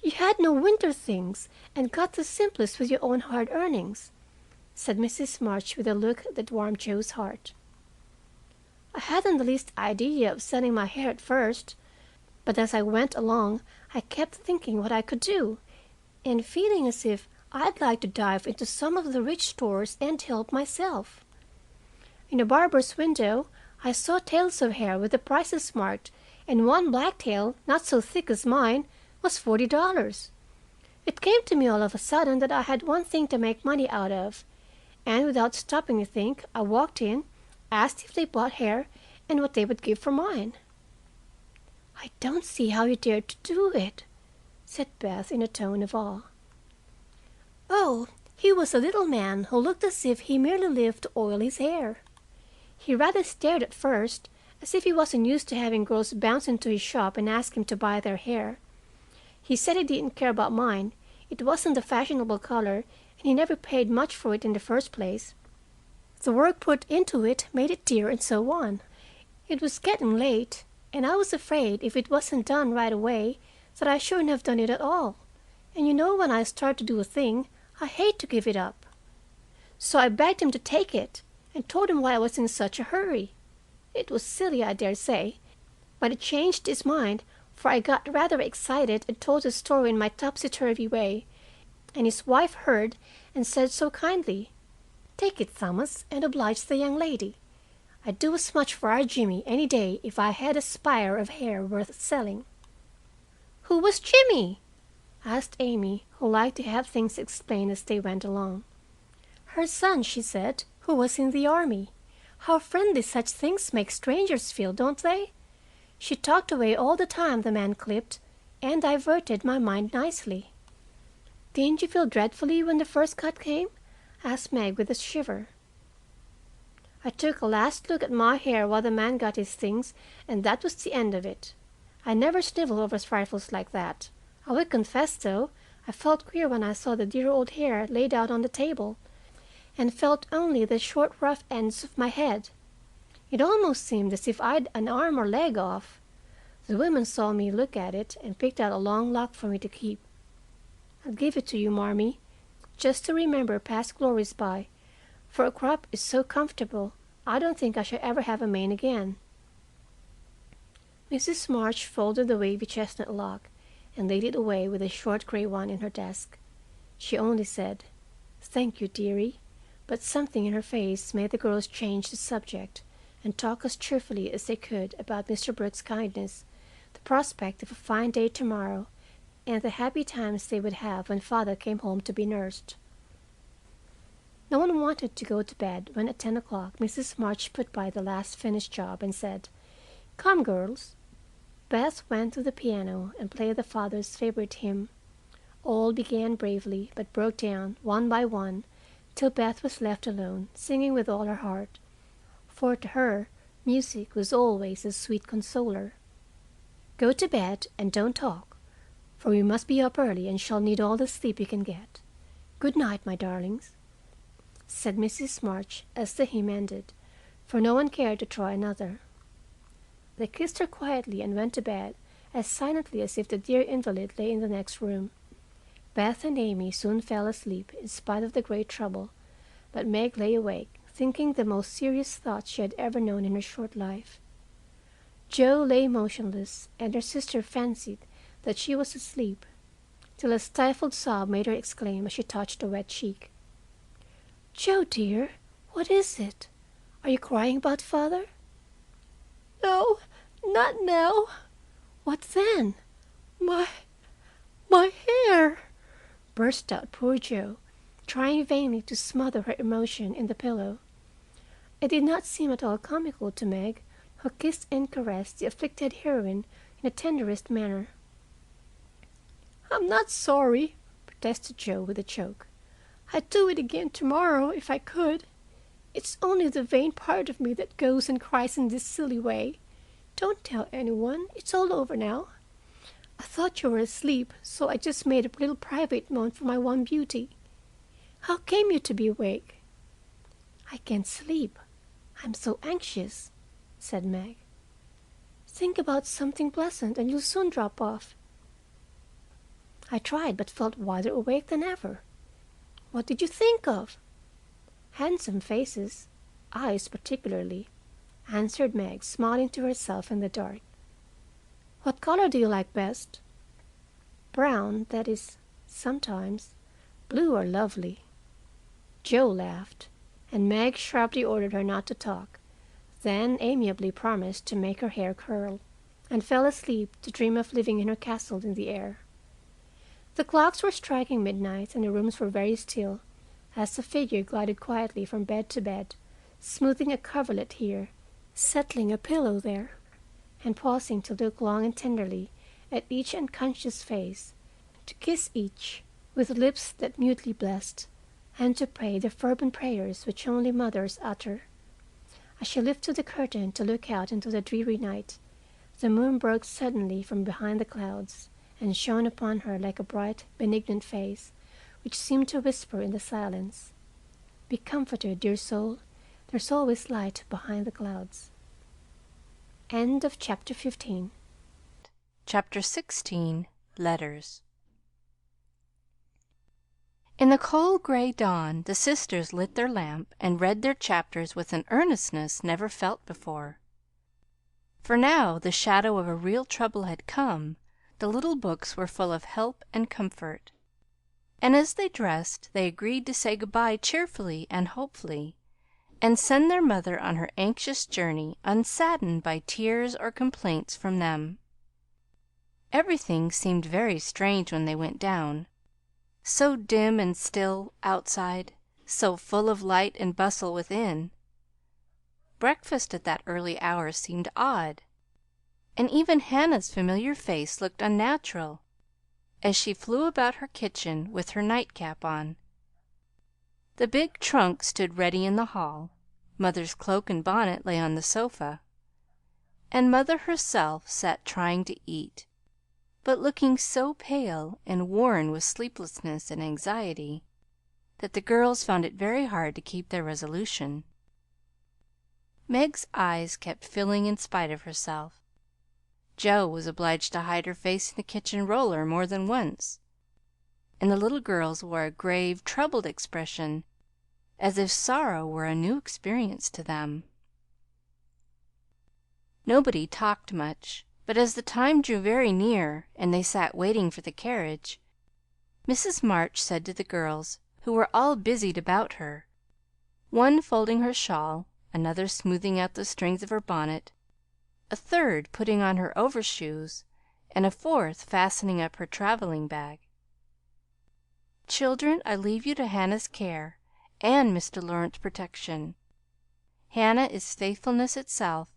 Speaker 3: You had no winter things, and got the simplest with your own hard earnings," said Mrs. March with a look that warmed Joe's heart. "I hadn't the least idea of selling my hair at first, but as I went along I kept thinking what I could do, and feeling as if I'd like to dive into some of the rich stores and help myself. In a barber's window I saw tails of hair with the prices marked, and one black tail, not so thick as mine, was $40. It came to me all of a sudden that I had one thing to make money out of, and without stopping to think, I walked in, asked if they bought hair and what they would give for mine." "I don't see how you dared to do it," said Beth in a tone of awe. "Oh, he was a little man who looked as if he merely lived to oil his hair. He rather stared at first, as if he wasn't used to having girls bounce into his shop and ask him to buy their hair. He said he didn't care about mine. It wasn't the fashionable color, and he never paid much for it in the first place. The work put into it made it dear and so on. It was getting late, and I was afraid if it wasn't done right away that I shouldn't have done it at all. And you know when I start to do a thing, I hate to give it up. So I begged him to take it, and told him why I was in such a hurry. It was silly, I dare say, but it changed his mind, for I got rather excited and told the story in my topsy-turvy way, and his wife heard and said so kindly, 'Take it, Thomas, and oblige the young lady. I'd do as much for our Jimmy any day if I had a spire of hair worth selling.'" "Who was Jimmy?" asked Amy, who liked to have things explained as they went along. "Her son, she said, who was in the army. How friendly such things make strangers feel, don't they? She talked away all the time the man clipped, and diverted my mind nicely." "Didn't you feel dreadfully when the first cut came?" asked Meg with a shiver. "I took a last look at my hair while the man got his things, and that was the end of it. I never snivel over trifles like that. I will confess, though, I felt queer when I saw the dear old hair laid out on the table, and felt only the short rough ends of my head. It almost seemed as if I'd an arm or leg off. The women saw me look at it and picked out a long lock for me to keep. I'll give it to you, Marmee, just to remember past glories by, for a crop is so comfortable I don't think I shall ever have a mane again." Mrs. March folded the wavy chestnut lock and laid it away with the short gray one in her desk. She only said, "Thank you, dearie," but something in her face made the girls change the subject and talk as cheerfully as they could about Mr. Brooks' kindness, the prospect of a fine day tomorrow, and the happy times they would have when father came home to be nursed. No one wanted to go to bed when at 10 o'clock Mrs. March put by the last finished job and said, "Come, girls." Beth went to the piano and played the father's favorite hymn. All began bravely, but broke down one by one till Beth was left alone, singing with all her heart, for to her music was always a sweet consoler. "Go to bed and don't talk, for we must be up early and shall need all the sleep we can get. Good night, my darlings," said Mrs. March as the hymn ended, for no one cared to try another. They kissed her quietly and went to bed as silently as if the dear invalid lay in the next room. Beth and Amy soon fell asleep in spite of the great trouble, but Meg lay awake, thinking the most serious thoughts she had ever known in her short life. Jo lay motionless, and her sister fancied that she was asleep, till a stifled sob made her exclaim as she touched a wet cheek, "Jo, dear, what is it? Are you crying about father?" "No, not now." "What then?" My hair," burst out poor Jo, trying vainly to smother her emotion in the pillow. It did not seem at all comical to Meg, who kissed and caressed the afflicted heroine in the tenderest manner. "I'm not sorry," protested Jo with a choke. "I'd do it again tomorrow if I could. It's only the vain part of me that goes and cries in this silly way. Don't tell anyone. It's all over now. I thought you were asleep, so I just made a little private moan for my one beauty. How came you to be awake?" "I can't sleep. I'm so anxious," said Meg. "Think about something pleasant and you'll soon drop off." I tried, but felt wider awake than ever. "What did you think of?" "Handsome faces, eyes particularly," answered Meg, smiling to herself in the dark. "What color do you like best?" "Brown, that is, sometimes. Blue are lovely." Jo laughed, and Meg sharply ordered her not to talk, then amiably promised to make her hair curl, and fell asleep to dream of living in her castle in the air. The clocks were striking midnight, and the rooms were very still, as the figure glided quietly from bed to bed, smoothing a coverlet here, settling a pillow there, and pausing to look long and tenderly at each unconscious face, to kiss each with lips that mutely blessed, and to pray the fervent prayers which only mothers utter. As she lifted the curtain to look out into the dreary night, the moon broke suddenly from behind the clouds, and shone upon her like a bright, benignant face, which seemed to whisper in the silence, "Be comforted, dear soul, there's always light behind the clouds." End of chapter 15.
Speaker 2: Chapter 16. Letters. In the cold gray dawn the sisters lit their lamp and read their chapters with an earnestness never felt before. For now the shadow of a real trouble had come, the little books were full of help and comfort. And as they dressed, they agreed to say good-bye cheerfully and hopefully, and send their mother on her anxious journey unsaddened by tears or complaints from them. Everything seemed very strange when they went down. So dim and still outside, so full of light and bustle within. Breakfast at that early hour seemed odd, and even Hannah's familiar face looked unnatural, as she flew about her kitchen with her nightcap on. The big trunk stood ready in the hall, Mother's cloak and bonnet lay on the sofa, and Mother herself sat trying to eat, but looking so pale and worn with sleeplessness and anxiety that the girls found it very hard to keep their resolution. Meg's eyes kept filling in spite of herself. Jo was obliged to hide her face in the kitchen roller more than once, and the little girls wore a grave, troubled expression, as if sorrow were a new experience to them. Nobody talked much, but as the time drew very near and they sat waiting for the carriage, Mrs. March said to the girls, who were all busied about her, one folding her shawl, another smoothing out the strings of her bonnet, a third putting on her overshoes, and a fourth fastening up her traveling bag, "Children, I leave you to Hannah's care and Mr. Lawrence's protection. Hannah is faithfulness itself,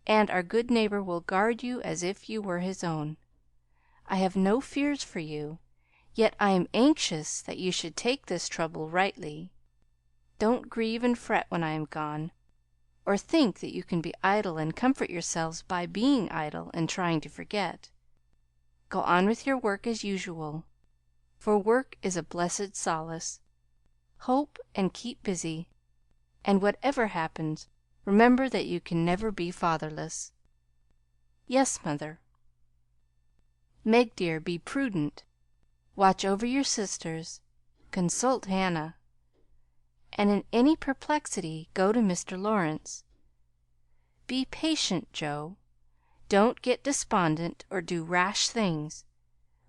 Speaker 2: and our good neighbor will guard you as if you were his own. I have no fears for you, yet I am anxious that you should take this trouble rightly. Don't grieve and fret when I am gone, or think that you can be idle and comfort yourselves by being idle and trying to forget. Go on with your work as usual, for work is a blessed solace. Hope and keep busy, and whatever happens, remember that you can never be fatherless." "Yes, Mother." "Meg, dear, be prudent. Watch over your sisters. Consult Hannah. And in any perplexity go to Mr. Lawrence. Be patient, Jo. Don't get despondent or do rash things.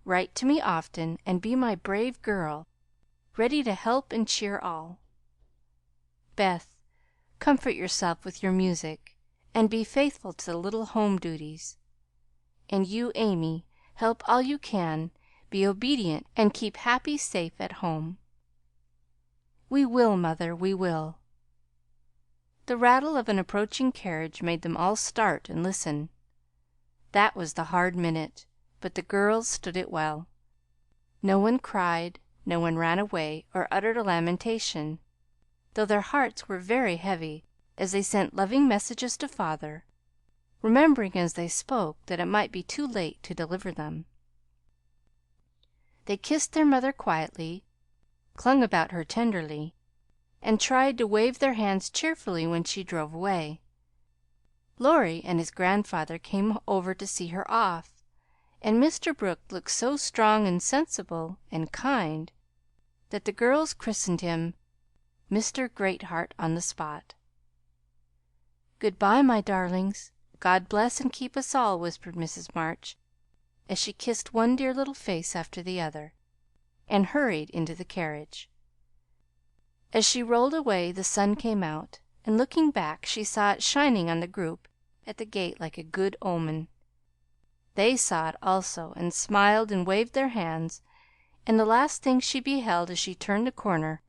Speaker 2: Write to me often, and be my brave girl, ready to help and cheer all. Beth, comfort yourself with your music, and be faithful to the little home duties. And you, Amy, help all you can, be obedient, and keep Happy safe at home." "We will, Mother, we will." The rattle of an approaching carriage made them all start and listen. That was the hard minute, but the girls stood it well. No one cried, no one ran away or uttered a lamentation, though their hearts were very heavy as they sent loving messages to Father, remembering as they spoke that it might be too late to deliver them. They kissed their mother quietly, clung about her tenderly, and tried to wave their hands cheerfully when she drove away. Laurie and his grandfather came over to see her off, and Mr. Brooke looked so strong and sensible and kind that the girls christened him Mr. Greatheart on the spot. "Good bye, my darlings. God bless and keep us all," whispered Mrs. March, as she kissed one dear little face after the other, and hurried into the carriage. As she rolled away the sun came out, and looking back she saw it shining on the group at the gate like a good omen. They saw it also, and smiled and waved their hands and the last thing she beheld as she turned the corner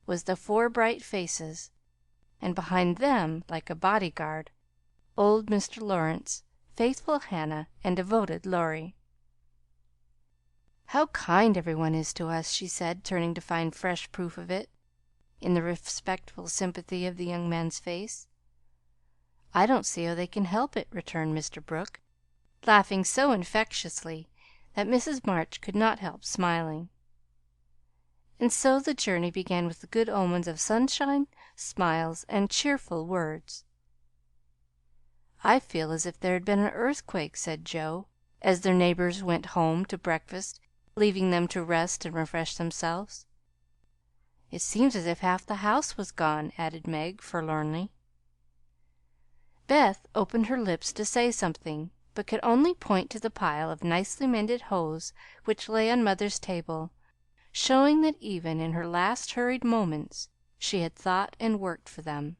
Speaker 2: was the 4 bright faces, and behind them, like a bodyguard, old Mr. Lawrence, faithful Hannah, and devoted Laurie. "How kind every one is to us!" she said, turning to find fresh proof of it in the respectful sympathy of the young man's face. "I don't see how they can help it," returned Mr. Brooke, laughing so infectiously that Mrs. March could not help smiling. And so the journey began with the good omens of sunshine, smiles, and cheerful words. "I feel as if there had been an earthquake," said Joe, as their neighbors went home to breakfast, leaving them to rest and refresh themselves. "It seems as if half the house was gone," added Meg forlornly. Beth opened her lips to say something, but could only point to the pile of nicely mended hose which lay on mother's table, showing that even in her last hurried moments she had thought and worked for them.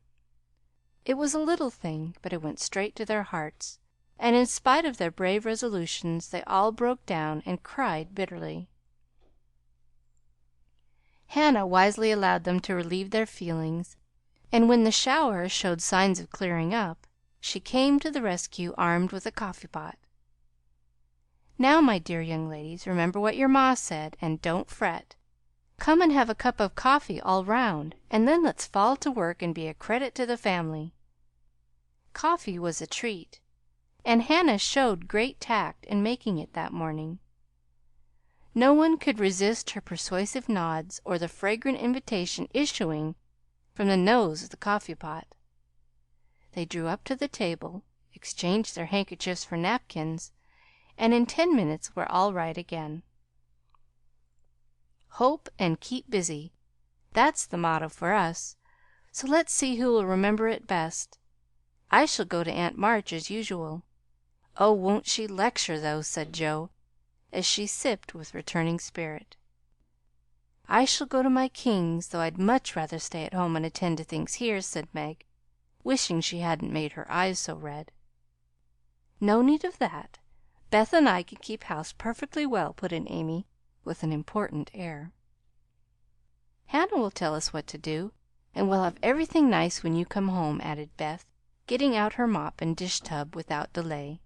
Speaker 2: It was a little thing, but it went straight to their hearts, and in spite of their brave resolutions they all broke down and cried bitterly. Hannah wisely allowed them to relieve their feelings, and when the shower showed signs of clearing up, she came to the rescue armed with a coffee pot. "Now, my dear young ladies, remember what your ma said, and don't fret. Come and have a cup of coffee all round, and then let's fall to work and be a credit to the family." Coffee was a treat, and Hannah showed great tact in making it that morning. No one could resist her persuasive nods or the fragrant invitation issuing from the nose of the coffee pot. They drew up to the table, exchanged their handkerchiefs for napkins, and in 10 minutes were all right again. "Hope and keep busy," that's the motto for us, so let's see who will remember it best. I shall go to Aunt March as usual. Oh, won't she lecture, though!" said Joe, as she sipped with returning spirit. "I shall go to my King's, though I'd much rather stay at home and attend to things here," said Meg, wishing she hadn't made her eyes so red. "No need of that. Beth and I can keep house perfectly well," put in Amy, with an important air. "Hannah will tell us what to do, and we'll have everything nice when you come home," added Beth, getting out her mop and dish tub without delay.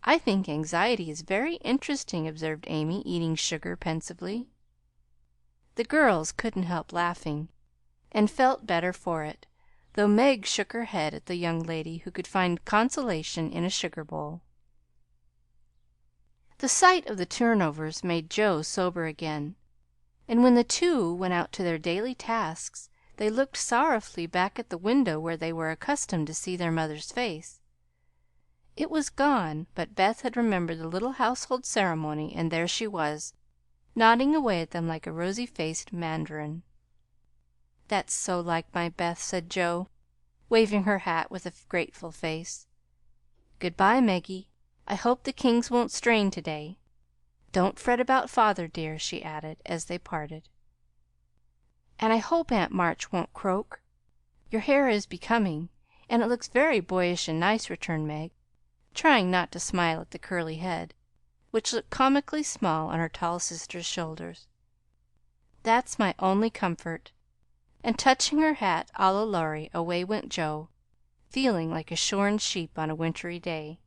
Speaker 2: "I think anxiety is very interesting," observed Amy, eating sugar pensively. The girls couldn't help laughing, and felt better for it, though Meg shook her head at the young lady who could find consolation in a sugar bowl. The sight of the turnovers made Joe sober again, and when the two went out to their daily tasks they looked sorrowfully back at the window where they were accustomed to see their mother's face. It was gone, but Beth had remembered the little household ceremony, and there she was, nodding away at them like a rosy faced mandarin. "That's so like my Beth," said Joe, waving her hat with a grateful face. "Good bye, Meggie. I hope the Kings won't strain to day. Don't fret about father, dear," she added, as they parted. "And I hope Aunt March won't croak. Your hair is becoming, and it looks very boyish and nice," returned Meg, trying not to smile at the curly head, which looked comically small on her tall sister's shoulders. "That's my only comfort." And touching her hat a la Laurie, away went Joe, feeling like a shorn sheep on a wintry day.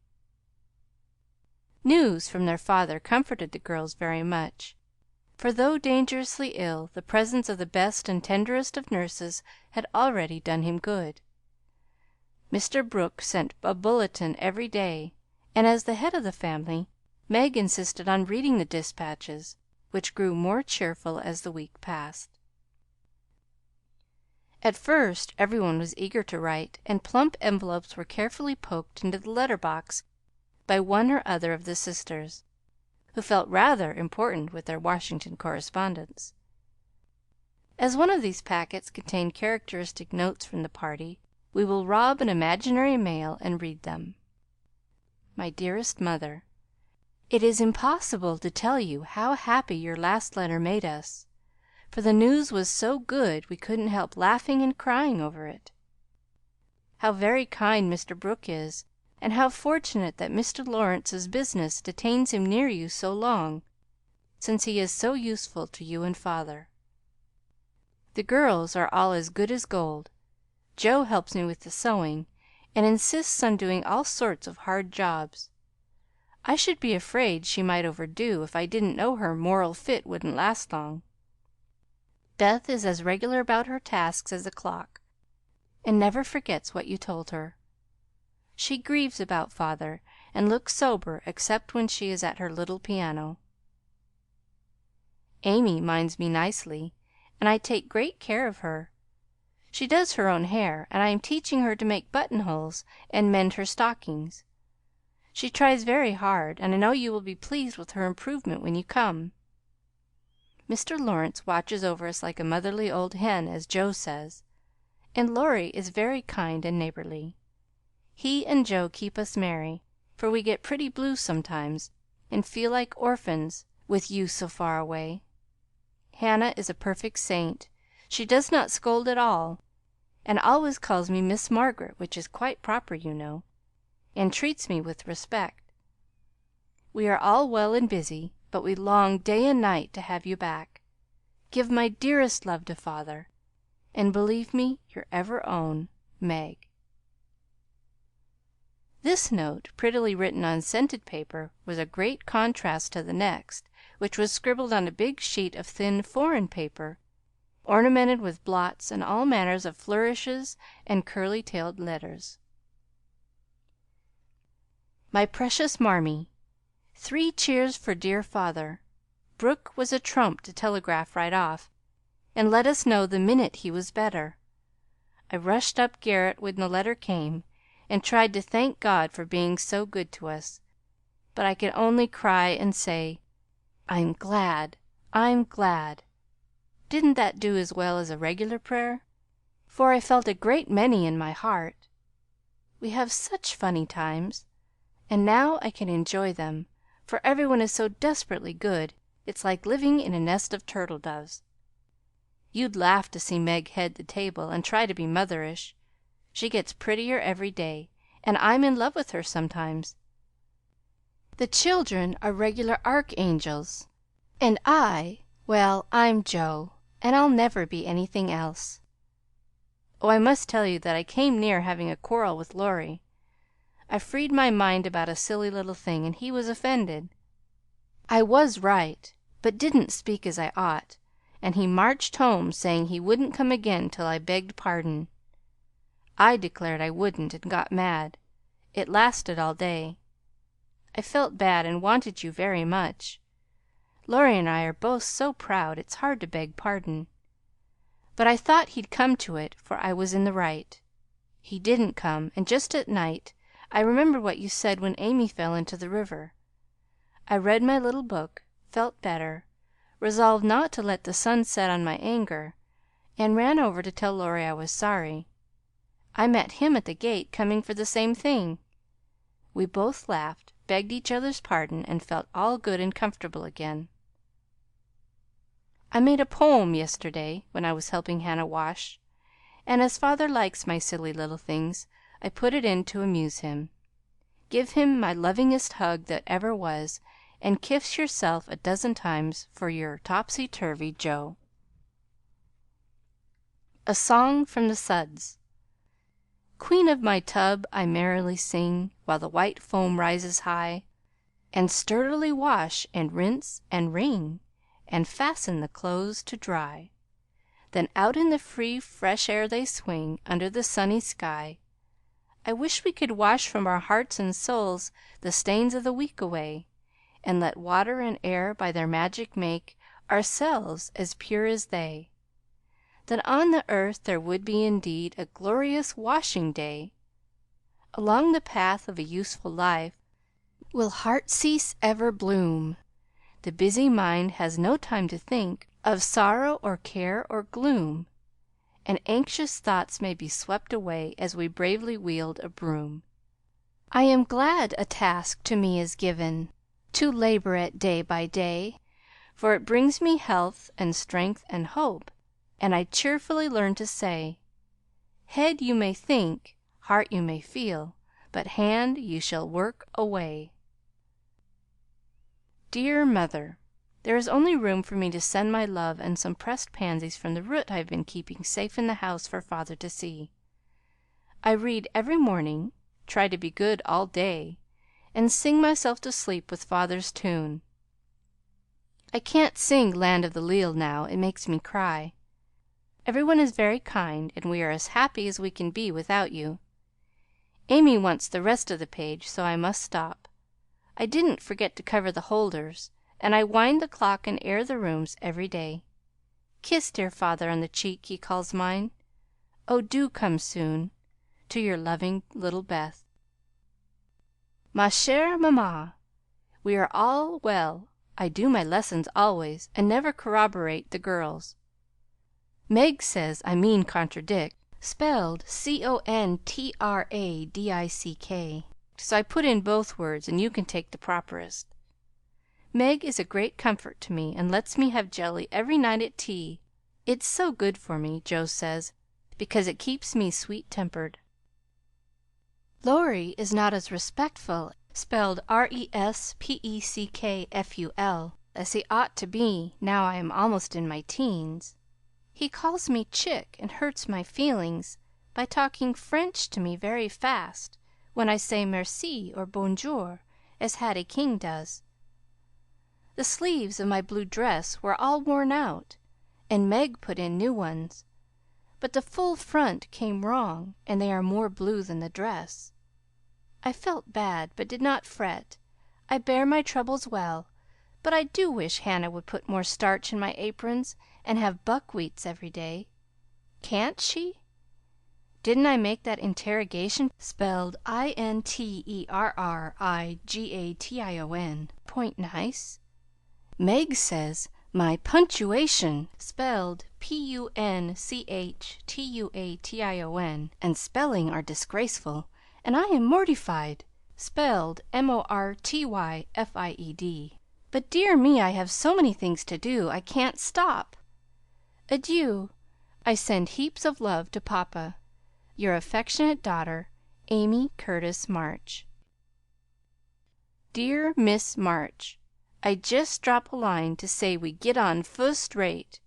Speaker 2: News from their father comforted the girls very much, for though dangerously ill, the presence of the best and tenderest of nurses had already done him good. Mr. Brooke sent a bulletin every day, and as the head of the family, Meg insisted on reading the dispatches, which grew more cheerful as the week passed. At first every one was eager to write, and plump envelopes were carefully poked into the letter box by one or other of the sisters, who felt rather important with their Washington correspondence. As one of these packets contained characteristic notes from the party, we will rob an imaginary mail and read them. My dearest Mother, it is impossible to tell you how happy your last letter made us, for the news was so good we couldn't help laughing and crying over it. How very kind Mr. Brooke is, and how fortunate that Mr. Lawrence's business detains him near you so long, since he is so useful to you and father. The girls are all as good as gold. Jo helps me with the sewing, and insists on doing all sorts of hard jobs. I should be afraid she might overdo if I didn't know her moral fit wouldn't last long. Beth is as regular about her tasks as a clock, and never forgets what you told her. She grieves about father, and looks sober except when she is at her little piano. Amy minds me nicely, and I take great care of her. She does her own hair, and I am teaching her to make buttonholes and mend her stockings. She tries very hard, and I know you will be pleased with her improvement when you come. Mr. Lawrence watches over us like a motherly old hen, as Jo says, and Laurie is very kind and neighborly. He and Jo keep us merry, for we get pretty blue sometimes, and feel like orphans with you so far away. Hannah is a perfect saint. She does not scold at all, and always calls me Miss Margaret, which is quite proper, you know, and treats me with respect. We are all well and busy, but we long day and night to have you back. Give my dearest love to father, and believe me, your ever own, Meg. This note, prettily written on scented paper, was a great contrast to the next, which was scribbled on a big sheet of thin foreign paper, ornamented with blots and all manners of flourishes and curly-tailed letters. My precious Marmee, 3 cheers for dear father. Brooke was a trump to telegraph right off, and let us know the minute he was better. I rushed up garret when the letter came, and tried to thank God for being so good to us, but I could only cry and say, I'm glad, I'm glad. Didn't that do as well as a regular prayer? For I felt a great many in my heart. We have such funny times, and now I can enjoy them, for everyone is so desperately good, it's like living in a nest of turtle doves. You'd laugh to see Meg head the table and try to be motherish. She gets prettier every day, and I'm in love with her sometimes. The children are regular archangels, and well, I'm Jo, and I'll never be anything else. Oh, I must tell you that I came near having a quarrel with Laurie. I freed my mind about a silly little thing, and he was offended. I was right, but didn't speak as I ought, and he marched home saying he wouldn't come again till I begged pardon. I declared I wouldn't, and got mad. It lasted all day. I felt bad and wanted you very much. Laurie and I are both so proud it's hard to beg pardon. But I thought he'd come to it, for I was in the right. He didn't come, and just at night I remembered what you said when Amy fell into the river. I read my little book, felt better, resolved not to let the sun set on my anger, and ran over to tell Laurie I was sorry. I met him at the gate coming for the same thing. We both laughed, begged each other's pardon, and felt all good and comfortable again. I made a poem yesterday when I was helping Hannah wash, and as father likes my silly little things, I put it in to amuse him. Give him my lovingest hug that ever was, and kiss yourself a dozen times for your topsy-turvy Jo. A Song from the Suds. Queen of my tub, I merrily sing, while the white foam rises high, and sturdily wash, and rinse, and wring, and fasten the clothes to dry. Then out in the free, fresh air they swing, under the sunny sky. I wish we could wash from our hearts and souls the stains of the week away, and let water and air by their magic make ourselves as pure as they. Then on the earth there would be indeed a glorious washing day. Along the path of a useful life will heart cease ever bloom. The busy mind has no time to think of sorrow or care or gloom, and anxious thoughts may be swept away as we bravely wield a broom. I am glad a task to me is given, to labor at day by day, for it brings me health and strength and hope, and I cheerfully learn to say, head you may think, heart you may feel, but hand you shall work away. Dear Mother, There is only room for me to send my love and some pressed pansies from the root I've been keeping safe in the house for father to see. I read every morning, try to be good all day, and sing myself to sleep with father's tune. I can't sing Land of the Leal now, it makes me cry. Everyone is very kind, and we are as happy as we can be without you. Amy wants the rest of the page, so I must stop. I didn't forget to cover the holders, and I wind the clock and air the rooms every day. Kiss dear father on the cheek he calls mine. Oh, do come soon. To your loving little Beth. Ma chère Mamma, we are all well. I do my lessons always, and never corroborate the girls. Meg says I mean contradict, spelled CONTRADICK, so I put in both words, and you can take the properest. Meg is a great comfort to me, and lets me have jelly every night at tea. It's so good for me, Joe says, because it keeps me sweet-tempered. Laurie is not as respectful, spelled RESPECKFUL, as he ought to be now I am almost in my teens. He calls me Chick and hurts my feelings by talking French to me very fast when I say merci or bonjour, as Hattie King does. The sleeves of my blue dress were all worn out, and Meg put in new ones, but the full front came wrong, and they are more blue than the dress. I felt bad, but did not fret. I bear my troubles well, but I do wish Hannah would put more starch in my aprons and have buckwheats every day. Can't she? Didn't I make that interrogation spelled INTERRIGATION point nice? Meg says my punctuation spelled PUNCHTUATION and spelling are disgraceful, and I am mortified, spelled MORTYFIED. But dear me, I have so many things to do I can't stop. Adieu. I send heaps of love to Papa. Your affectionate daughter, Amy Curtis March. Dear Miss March, I just drop a line to say we get on fust rate.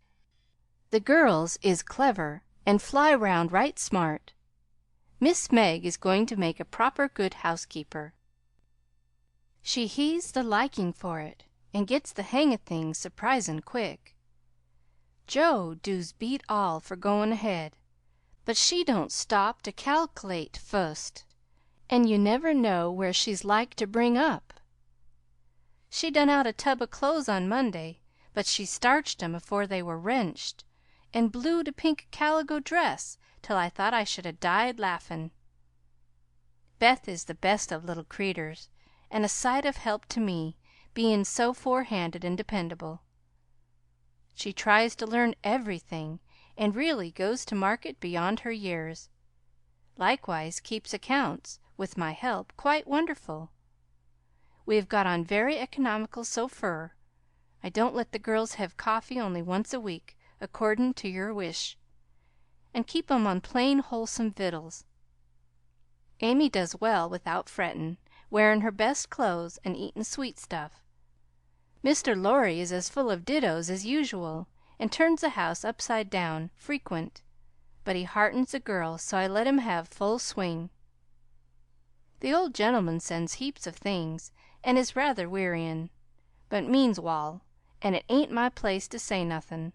Speaker 2: The girls is clever and fly round right smart. Miss Meg is going to make a proper good housekeeper. She he's the liking for it, and gets the hang of things surprisin' quick. Joe doos beat all for goin' ahead, but she don't stop to calc'late fust, and you never know where she's like to bring up. She done out a tub o' clothes on Monday, but she starched 'em afore they were wrenched, and blued a pink calico dress till I thought I should 'a' died laughin'. Beth is the best of little creeters, and a sight of help to me, bein' so forehanded and dependable. She tries to learn everything, and really goes to market beyond her years. Likewise keeps accounts, with my help, quite wonderful. We have got on very economical so fur. I don't let the girls have coffee only once a week, accordin' to your wish, and keep 'em on plain wholesome vittles. Amy does well without frettin', wearin' her best clothes and eatin' sweet stuff. Mr. Lorry is as full of dittos as usual, and turns the house upside down frequent, but he heartens the girls, so I let him have full swing. The old gentleman sends heaps of things, and is rather wearyin', but means wal, and it ain't my place to say nothin'.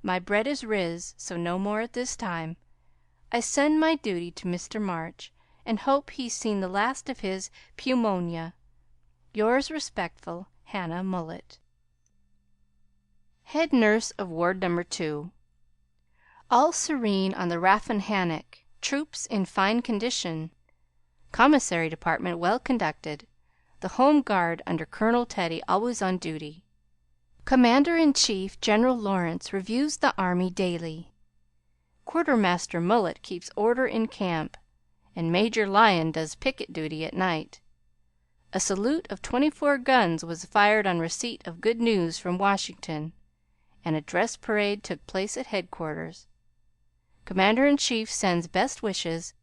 Speaker 2: My bread is riz, so no more at this time. I send my duty to Mr. March, and hope he's seen the last of his pewmonia. Yours respectful, Hannah Mullet. Head Nurse of Ward No. 2. All serene on the Rappahannock. Troops in fine condition. Commissary Department well conducted. The Home Guard under Colonel Teddy always on duty. Commander-in-Chief General Lawrence reviews the Army daily. Quartermaster Mullet keeps order in camp, and Major Lyon does picket duty at night. A salute of 24 guns was fired on receipt of good news from Washington, and a dress parade took place at headquarters. Commander-in-Chief sends best wishes,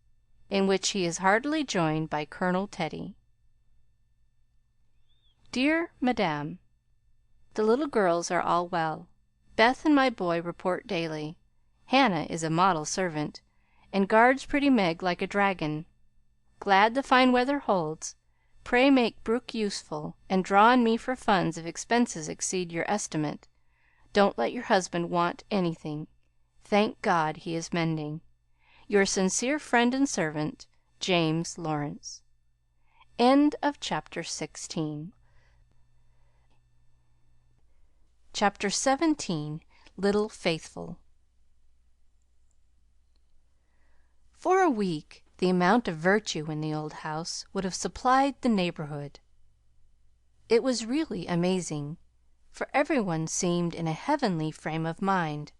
Speaker 2: in which he is heartily joined by Colonel Teddy. Dear Madame, The little girls are all well. Beth and my boy report daily. Hannah is a model servant, and guards pretty Meg like a dragon. Glad the fine weather holds. Pray make Brooke useful, and draw on me for funds if expenses exceed your estimate. Don't let your husband want anything. Thank God he is mending. Your sincere friend and servant, James Lawrence. End of chapter 16. Chapter 17. Little Faithful. For a week the amount of virtue in the old house would have supplied the neighborhood. It was really amazing, for everyone seemed in a heavenly frame of mind,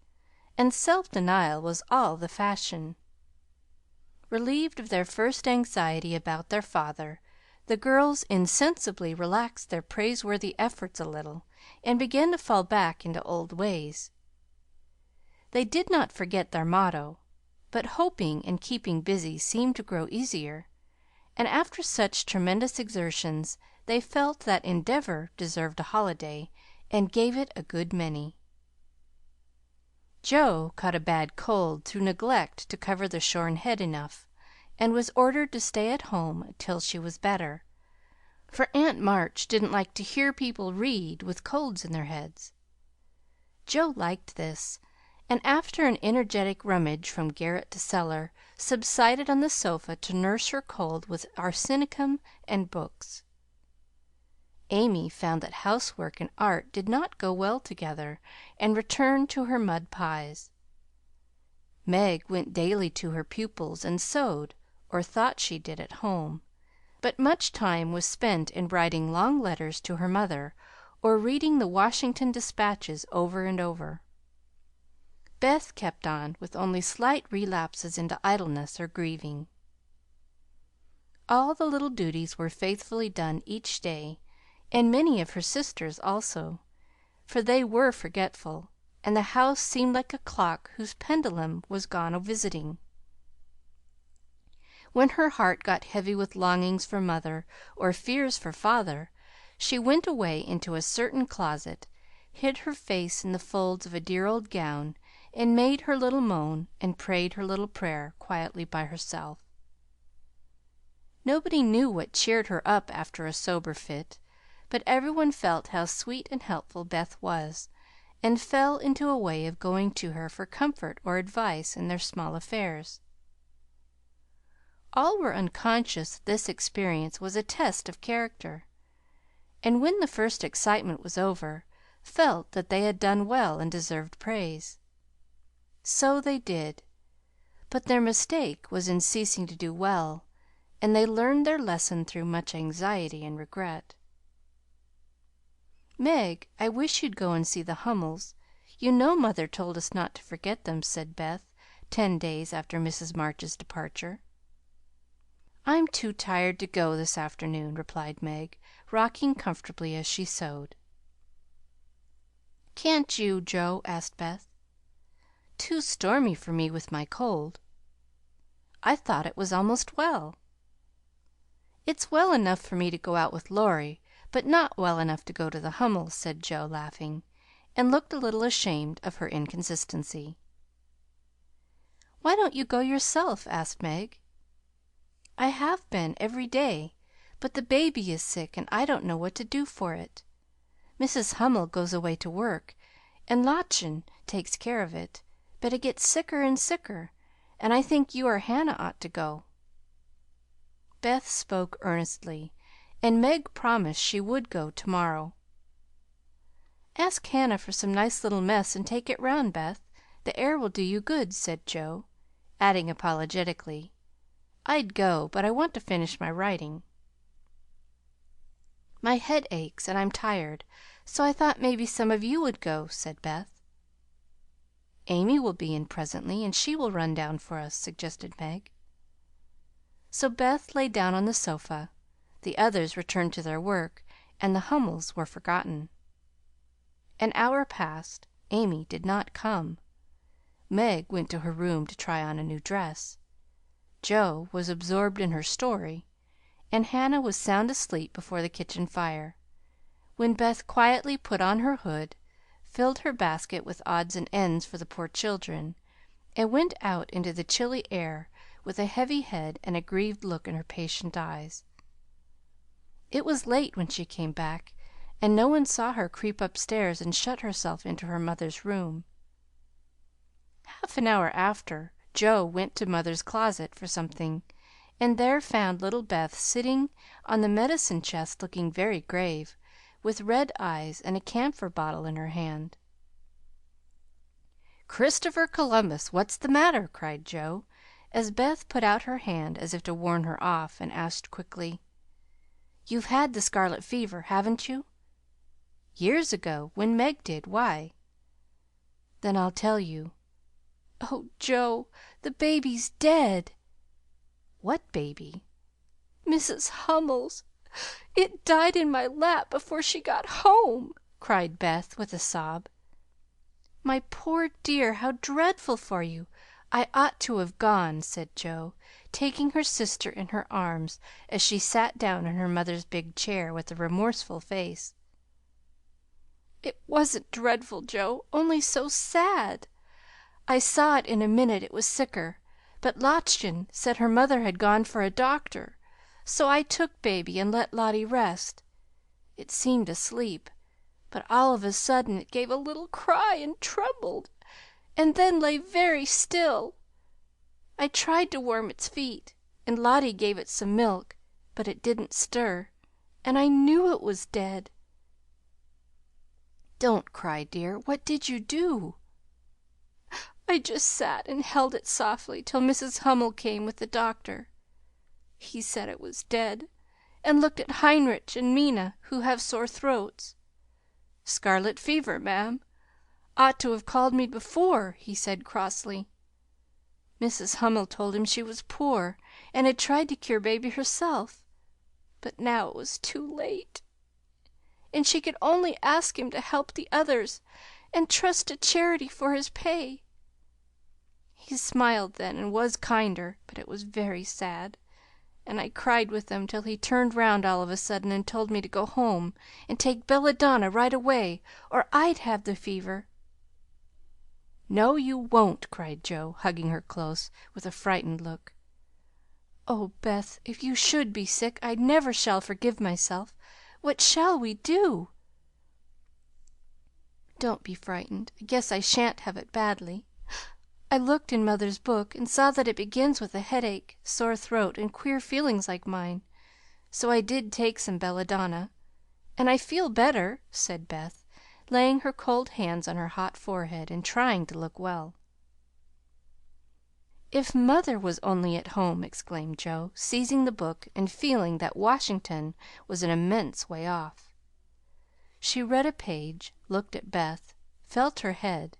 Speaker 2: and self-denial was all the fashion. Relieved of their first anxiety about their father, the girls insensibly relaxed their praiseworthy efforts a little, and began to fall back into old ways. They did not forget their motto, but hoping and keeping busy seemed to grow easier, and after such tremendous exertions they felt that endeavor deserved a holiday, and gave it a good many. Joe caught a bad cold through neglect to cover the shorn head enough, and was ordered to stay at home till she was better, for Aunt March didn't like to hear people read with colds in their heads. Joe liked this, and after an energetic rummage from garret to cellar, subsided on the sofa to nurse her cold with arsenicum and books. Amy found that housework and art did not go well together, and returned to her mud pies. Meg went daily to her pupils and sewed, or thought she did, at home, but much time was spent in writing long letters to her mother, or reading the Washington dispatches over and over. Beth kept on, with only slight relapses into idleness or grieving. All the little duties were faithfully done each day, and many of her sisters also, for they were forgetful, and the house seemed like a clock whose pendulum was gone a-visiting. When her heart got heavy with longings for mother or fears for father, she went away into a certain closet, hid her face in the folds of a dear old gown, and made her little moan and prayed her little prayer quietly by herself. Nobody knew what cheered her up after a sober fit, but everyone felt how sweet and helpful Beth was, and fell into a way of going to her for comfort or advice in their small affairs. All were unconscious that this experience was a test of character, and when the first excitement was over, felt that they had done well and deserved praise. So they did, but their mistake was in ceasing to do well, and they learned their lesson through much anxiety and regret. "Meg, I wish you'd go and see the Hummels. You know mother told us not to forget them," said Beth, 10 days after Mrs. March's departure. "I'm too tired to go this afternoon," replied Meg, rocking comfortably as she sewed. "Can't you, Joe?" asked Beth. "Too stormy for me with my cold." "I thought it was almost well." "It's well enough for me to go out with Laurie, but not well enough to go to the Hummels," said Joe, laughing, and looked a little ashamed of her inconsistency. "Why don't you go yourself?" asked Meg. "I have been every day, but the baby is sick, and I don't know what to do for it. Mrs. Hummel goes away to work, and Lottchen takes care of it, but it gets sicker and sicker, and I think you or Hannah ought to go." Beth spoke earnestly, and Meg promised she would go to morrow. "Ask Hannah for some nice little mess and take it round, Beth. The air will do you good," said Joe, adding apologetically, "I'd go, but I want to finish my writing. My head aches and I'm tired, so I thought maybe some of you would go," said Beth. "Amy will be in presently, and she will run down for us," suggested Meg. So Beth lay down on the sofa, the others returned to their work, and the Hummels were forgotten. An hour passed. Amy did not come. Meg went to her room to try on a new dress. Joe was absorbed in her story, and Hannah was sound asleep before the kitchen fire, when Beth quietly put on her hood, filled her basket with odds and ends for the poor children, and went out into the chilly air with a heavy head and a grieved look in her patient eyes. It was late when she came back, and no one saw her creep upstairs and shut herself into her mother's room. Half an hour after, Joe went to mother's closet for something, and there found little Beth sitting on the medicine chest looking very grave, with red eyes and a camphor bottle in her hand. "Christopher Columbus, what's the matter?" cried Joe, as Beth put out her hand as if to warn her off, and asked quickly, "You've had the scarlet fever, haven't you?" "Years ago, when Meg did. Why?" "Then I'll tell you. Oh, Joe, the baby's dead!" "What baby?" "Mrs. Hummel's. It died in my lap before she got home," cried Beth with a sob. "My poor dear, how dreadful for you! I ought to have gone," said Joe, taking her sister in her arms as she sat down in her mother's big chair with a remorseful face. "It wasn't dreadful, Joe, only so sad. I saw it in a minute it was sicker, but Lottchen said her mother had gone for a doctor, so I took baby and let Lottie rest. It seemed asleep, but all of a sudden it gave a little cry and trembled, and then lay very still. I tried to warm its feet, and Lottie gave it some milk, but it didn't stir, and I knew it was dead." "Don't cry, dear. What did you do?" "I just sat and held it softly till Mrs. Hummel came with the doctor. He said it was dead, and looked at Heinrich and Mina, who have sore throats. 'Scarlet fever, ma'am. Ought to have called me before,' he said crossly. Mrs. Hummel told him she was poor, and had tried to cure baby herself, but now it was too late, and she could only ask him to help the others and trust to charity for his pay. He smiled then and was kinder, but it was very sad, and I cried with them till he turned round all of a sudden and told me to go home and take belladonna right away, or I'd have the fever." "No, you won't," cried Joe, hugging her close, with a frightened look. "Oh, Beth, if you should be sick, I never shall forgive myself. What shall we do?" "Don't be frightened. I guess I shan't have it badly. I looked in mother's book and saw that it begins with a headache, sore throat, and queer feelings like mine, so I did take some belladonna, and I feel better," said Beth, laying her cold hands on her hot forehead and trying to look well. "If mother was only at home!" exclaimed Joe, seizing the book and feeling that Washington was an immense way off. She read a page, looked at Beth, felt her head,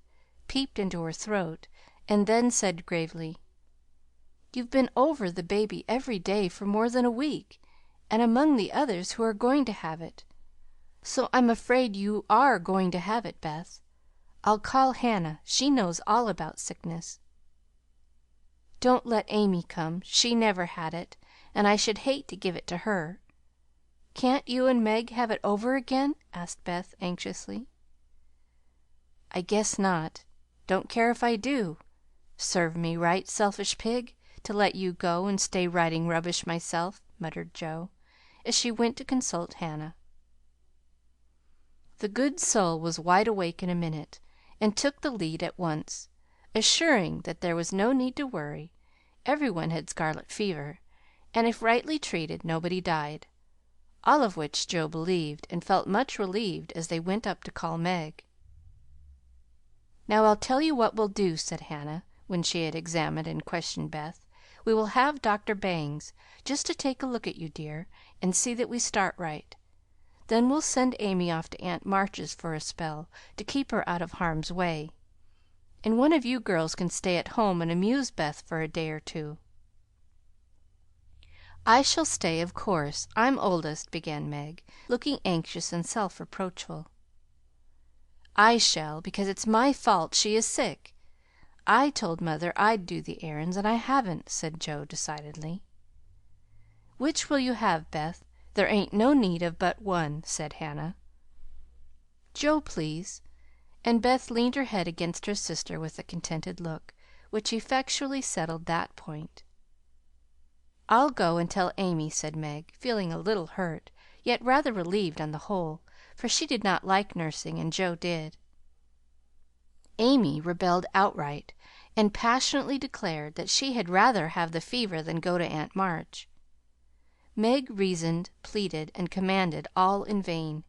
Speaker 2: peeped into her throat, and then said gravely, "You've been over the baby every day for more than a week, and among the others who are going to have it, so I'm afraid you are going to have it, Beth. I'll call Hannah. She knows all about sickness. Don't let Amy come. She never had it, and I should hate to give it to her. Can't you and Meg have it over again?" asked Beth anxiously. "I guess not. Don't care if I do. Serve me right, selfish pig, to let you go and stay writing rubbish myself," muttered Joe, as she went to consult Hannah. The good soul was wide awake in a minute, and took the lead at once, assuring that there was no need to worry, every one had scarlet fever, and if rightly treated nobody died, all of which Joe believed, and felt much relieved as they went up to call Meg. "Now I'll tell you what we'll do," said Hannah, when she had examined and questioned Beth. "We will have Dr. Bangs, just to take a look at you, dear, and see that we start right. Then we'll send Amy off to Aunt March's for a spell, to keep her out of harm's way, and one of you girls can stay at home and amuse Beth for a day or two." "I shall stay, of course. I'm oldest," began Meg, looking anxious and self reproachful. "I shall, because it's my fault she is sick. I told mother I'd do the errands, and I haven't," said Joe decidedly. "Which will you have, Beth? There ain't no need of but one," said Hannah. Joe, please." And Beth leaned her head against her sister with a contented look, which effectually settled that point. "I'll go and tell Amy," said Meg, feeling a little hurt, yet rather relieved on the whole, for she did not like nursing, and Joe did. Amy rebelled outright, and passionately declared that she had rather have the fever than go to Aunt March. Meg reasoned, pleaded, and commanded, all in vain.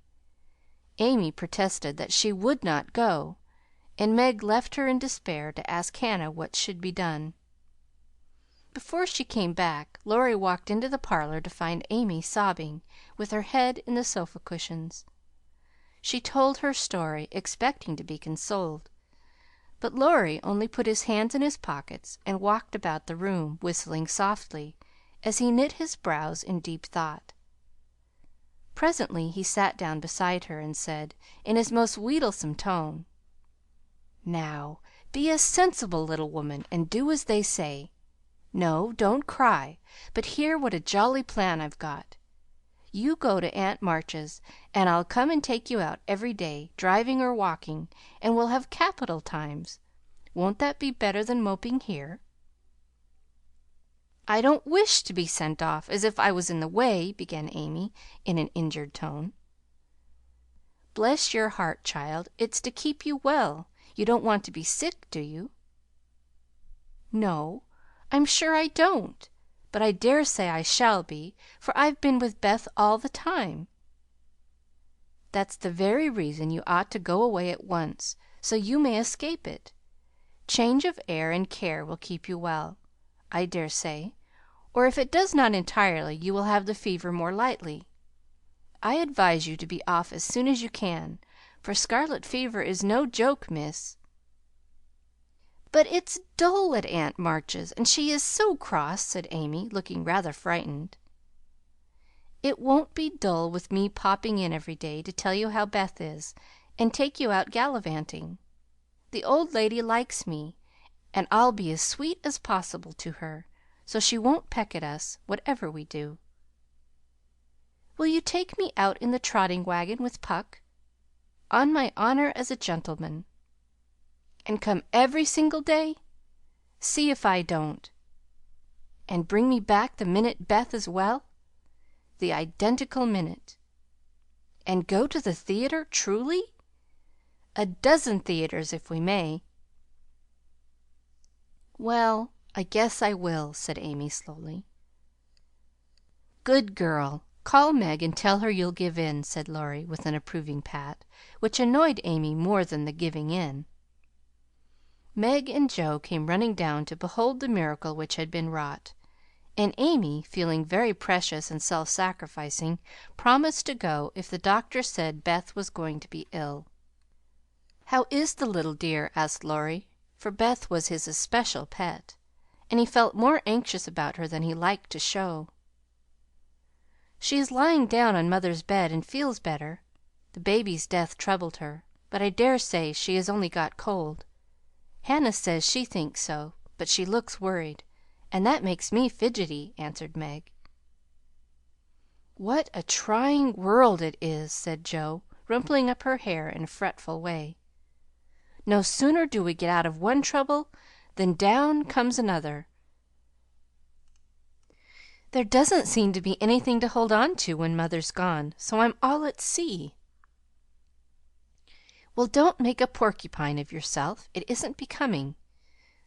Speaker 2: Amy protested that she would not go, and Meg left her in despair to ask Hannah what should be done. Before she came back, Laurie walked into the parlor to find Amy sobbing, with her head in the sofa cushions. She told her story, expecting to be consoled, but Laurie only put his hands in his pockets and walked about the room, whistling softly, as he knit his brows in deep thought. Presently he sat down beside her and said, in his most wheedlesome tone, "Now, be a sensible little woman, and do as they say. No, don't cry, but hear what a jolly plan I've got. You go to Aunt March's, and I'll come and take you out every day, driving or walking, and we'll have capital times. Won't that be better than moping here?" "I don't wish to be sent off as if I was in the way," began Amy, in an injured tone. "Bless your heart, child, it's to keep you well. You don't want to be sick, do you?" "No, I'm sure I don't, but I dare say I shall be, for I've been with Beth all the time." "That's the very reason you ought to go away at once, so you may escape it. Change of air and care will keep you well, I dare say, or if it does not entirely, you will have the fever more lightly. I advise you to be off as soon as you can, for scarlet fever is no joke, miss." "But it's dull at Aunt March's, and she is so cross," said Amy, looking rather frightened. "It won't be dull with me popping in every day to tell you how Beth is, and take you out gallivanting. The old lady likes me, and I'll be as sweet as possible to her, so she won't peck at us, whatever we do." "Will you take me out in the trotting wagon with Puck?" "On my honor as a gentleman." "And come every single day?" "See if I don't." "And bring me back the minute Beth is well?" "The identical minute." "And go to the theatre, truly?" "A dozen theatres, if we may." "Well, I guess I will," said Amy slowly. "Good girl! Call Meg and tell her you'll give in," said Laurie, with an approving pat, which annoyed Amy more than the giving in. Meg and Joe came running down to behold the miracle which had been wrought, and Amy, feeling very precious and self sacrificing, promised to go if the doctor said Beth was going to be ill. "How is the little dear?" asked Laurie, for Beth was his especial pet, and he felt more anxious about her than he liked to show. "She is lying down on mother's bed and feels better. The baby's death troubled her, but I dare say she has only got cold. Hannah says she thinks so, but she looks worried, and that makes me fidgety," answered Meg. "What a trying world it is!" said Joe, rumpling up her hair in a fretful way. "No sooner do we get out of one trouble than down comes another. There doesn't seem to be anything to hold on to when mother's gone, so I'm all at sea." "Well, don't make a porcupine of yourself. It isn't becoming.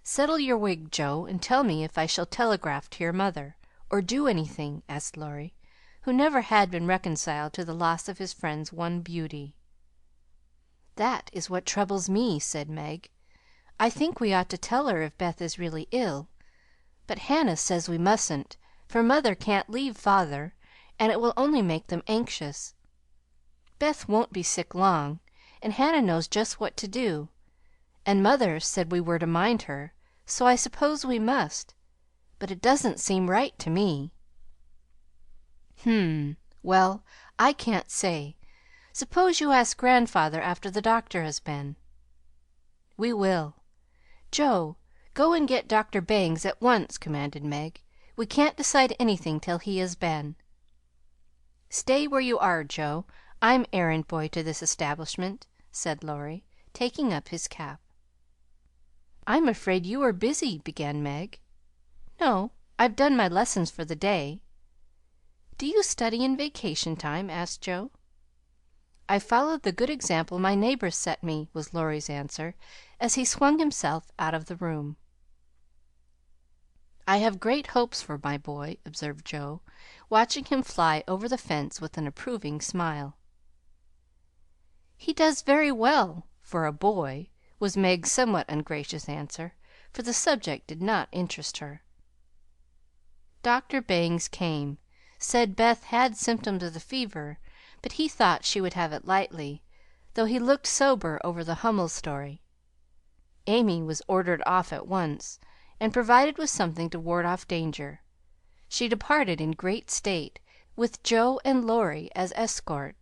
Speaker 2: Settle your wig, Joe, and tell me if I shall telegraph to your mother, or do anything?" asked Laurie, who never had been reconciled to the loss of his friend's one beauty. "That is what troubles me," said Meg. "I think we ought to tell her if Beth is really ill, but Hannah says we mustn't, for mother can't leave father, and it will only make them anxious. Beth won't be sick long, and Hannah knows just what to do, and mother said we were to mind her, so I suppose we must, but it doesn't seem right to me." Well, I can't say. Suppose you ask grandfather after the doctor has been." "We will. Joe, go and get Dr. Bangs at once," commanded Meg. "We can't decide anything till he has been." "Stay where you are, Joe. I'm errand boy to this establishment," said Laurie, taking up his cap. "I'm afraid you are busy," began Meg. "No, I've done my lessons for the day." "Do you study in vacation time?" asked Joe. "I followed the good example my neighbors set me," was Laurie's answer, as he swung himself out of the room. "I have great hopes for my boy," observed Joe, watching him fly over the fence with an approving smile. "He does very well for a boy," was Meg's somewhat ungracious answer, for the subject did not interest her. Dr. Bangs came, said Beth had symptoms of the fever, but he thought she would have it lightly, though he looked sober over the Hummel story. Amy was ordered off at once, and provided with something to ward off danger. She departed in great state, with Joe and Laurie as escort.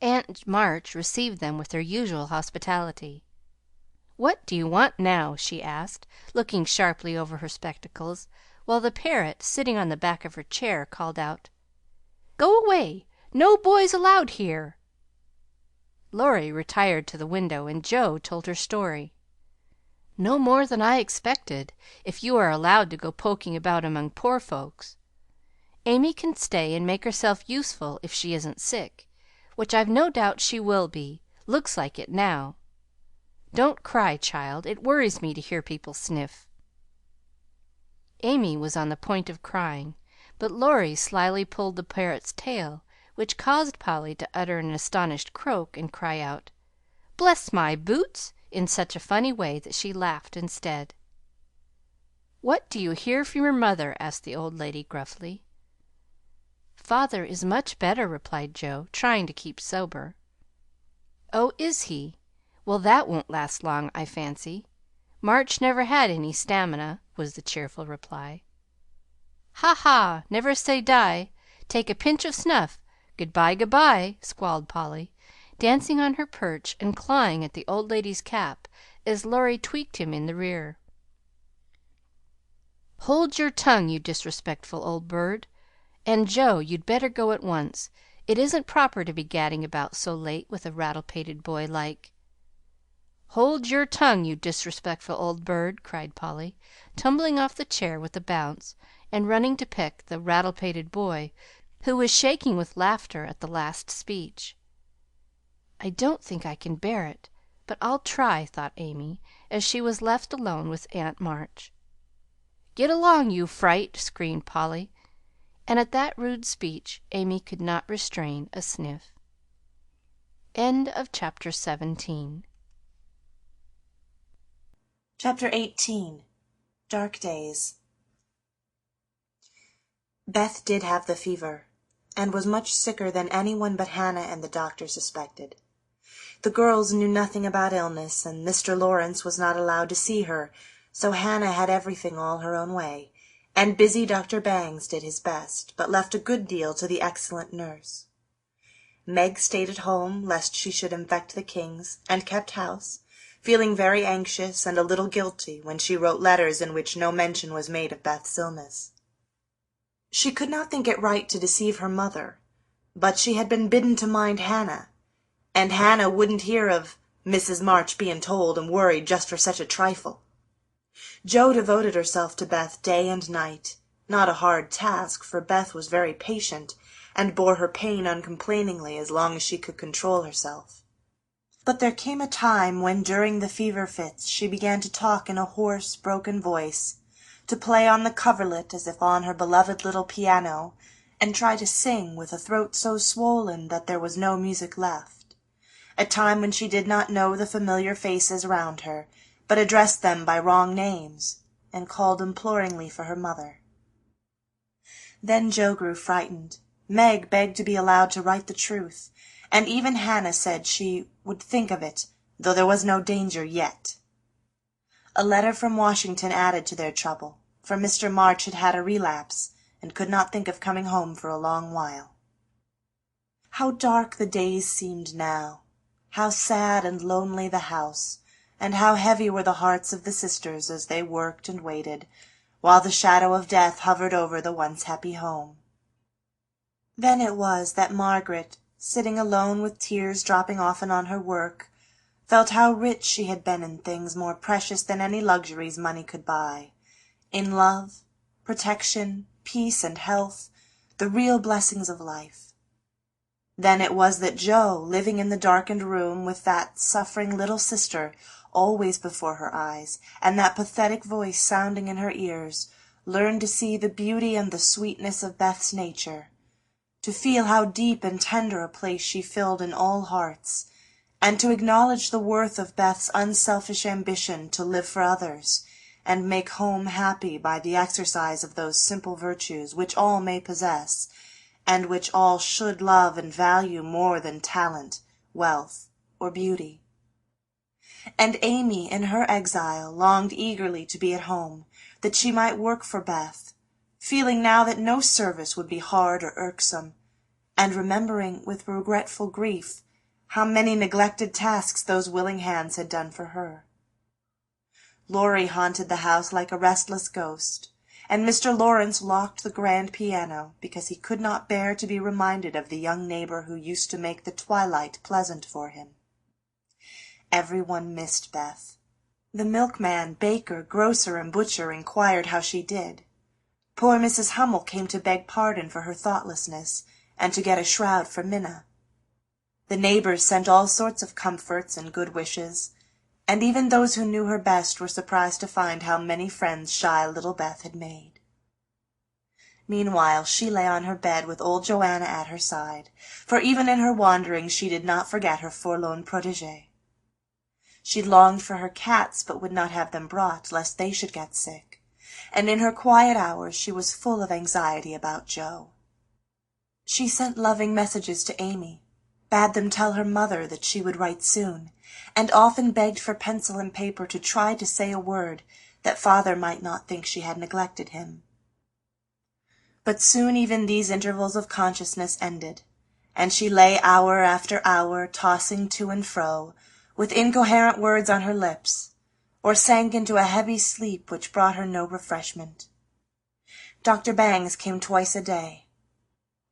Speaker 2: Aunt March received them with her usual hospitality. "What do you want now?" she asked, looking sharply over her spectacles, while the parrot, sitting on the back of her chair, called out, "Go away! No boys allowed here!" Laurie retired to the window, and Joe told her story. "No more than I expected, if you are allowed to go poking about among poor folks. Amy can stay and make herself useful if she isn't sick, which I've no doubt she will be. Looks like it now. Don't cry, child. It worries me to hear people sniff." Amy was on the point of crying, but Laurie slyly pulled the parrot's tail, which caused Polly to utter an astonished croak and cry out, "Bless my boots!" in such a funny way that she laughed instead. "What do you hear from your mother?" asked the old lady gruffly. "Father is much better," replied Joe, trying to keep sober. "Oh, is he? Well, that won't last long, I fancy. March never had any stamina," was the cheerful reply. "Ha, ha! Never say die. Take a pinch of snuff. Good bye, good bye," squalled Polly, dancing on her perch and clawing at the old lady's cap as Laurie tweaked him in the rear. "Hold your tongue, you disrespectful old bird! And, Joe, you'd better go at once. It isn't proper to be gadding about so late with a rattle-pated boy like—" "Hold your tongue, you disrespectful old bird!" cried Polly, tumbling off the chair with a bounce, and running to pick the rattle-pated boy, who was shaking with laughter at the last speech. "I don't think I can bear it, but I'll try," thought Amy, as she was left alone with Aunt March. "Get along, you fright!" screamed Polly, and at that rude speech Amy could not restrain a sniff. Chapter
Speaker 6: 18. Dark Days. Beth did have the fever, and was much sicker than anyone but Hannah and the doctor suspected. The girls knew nothing about illness, and Mr. Lawrence was not allowed to see her, so Hannah had everything all her own way, and busy Dr. Bangs did his best, but left a good deal to the excellent nurse. Meg stayed at home, lest she should infect the Kings, and kept house, feeling very anxious and a little guilty when she wrote letters in which no mention was made of Beth's illness. She could not think it right to deceive her mother, but she had been bidden to mind Hannah, and Hannah wouldn't hear of Mrs. March being told and worried just for such a trifle. Jo devoted herself to Beth day and night, not a hard task, for Beth was very patient, and bore her pain uncomplainingly as long as she could control herself. But there came a time when during the fever fits she began to talk in a hoarse, broken voice, to play on the coverlet as if on her beloved little piano, and try to sing with a throat so swollen that there was no music left, a time when she did not know the familiar faces round her, but addressed them by wrong names, and called imploringly for her mother. Then Jo grew frightened. Meg begged to be allowed to write the truth, and even Hannah said she would think of it, though there was no danger yet. A letter from Washington added to their trouble, for Mr. March had had a relapse, and could not think of coming home for a long while. How dark the days seemed now, how sad and lonely the house, and how heavy were the hearts of the sisters as they worked and waited, while the shadow of death hovered over the once happy home. Then it was that Margaret, sitting alone with tears dropping often on her work, felt how rich she had been in things more precious than any luxuries money could buy, in love, protection, peace, and health, the real blessings of life. Then it was that Jo, living in the darkened room with that suffering little sister always before her eyes, and that pathetic voice sounding in her ears, learned to see the beauty and the sweetness of Beth's nature, to feel how deep and tender a place she filled in all hearts, and to acknowledge the worth of Beth's unselfish ambition to live for others, and make home happy by the exercise of those simple virtues which all may possess, and which all should love and value more than talent, wealth, or beauty. And Amy, in her exile, longed eagerly to be at home, that she might work for Beth, feeling now that no service would be hard or irksome, and remembering with regretful grief how many neglected tasks those willing hands had done for her. Laurie haunted the house like a restless ghost, and Mr. Lawrence locked the grand piano because he could not bear to be reminded of the young neighbor who used to make the twilight pleasant for him. Everyone missed Beth. The milkman, baker, grocer, and butcher inquired how she did. Poor Mrs. Hummel came to beg pardon for her thoughtlessness, and to get a shroud for Minna. The neighbors sent all sorts of comforts and good wishes, and even those who knew her best were surprised to find how many friends shy little Beth had made. Meanwhile she lay on her bed with old Joanna at her side, for even in her wanderings she did not forget her forlorn protégée. She longed for her cats, but would not have them brought, lest they should get sick, and in her quiet hours she was full of anxiety about Jo. She sent loving messages to Amy, bade them tell her mother that she would write soon, and often begged for pencil and paper to try to say a word, that father might not think she had neglected him. But soon even these intervals of consciousness ended, and she lay hour after hour tossing to and fro, with incoherent words on her lips, or sank into a heavy sleep which brought her no refreshment. Dr. Bangs came twice a day.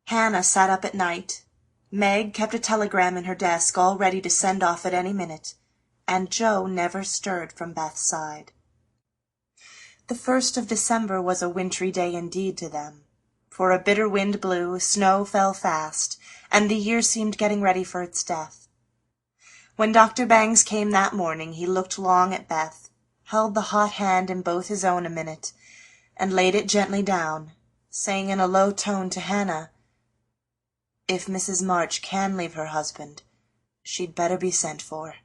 Speaker 6: Hannah sat up at night. Meg kept a telegram in her desk all ready to send off at any minute, and Jo never stirred from Beth's side. The 1st of December was a wintry day indeed to them, for a bitter wind blew, snow fell fast, and the year seemed getting ready for its death. When Dr. Bangs came that morning he looked long at Beth, held the hot hand in both his own a minute, and laid it gently down, saying in a low tone to Hannah, "If Mrs. March can leave her husband, she'd better be sent for."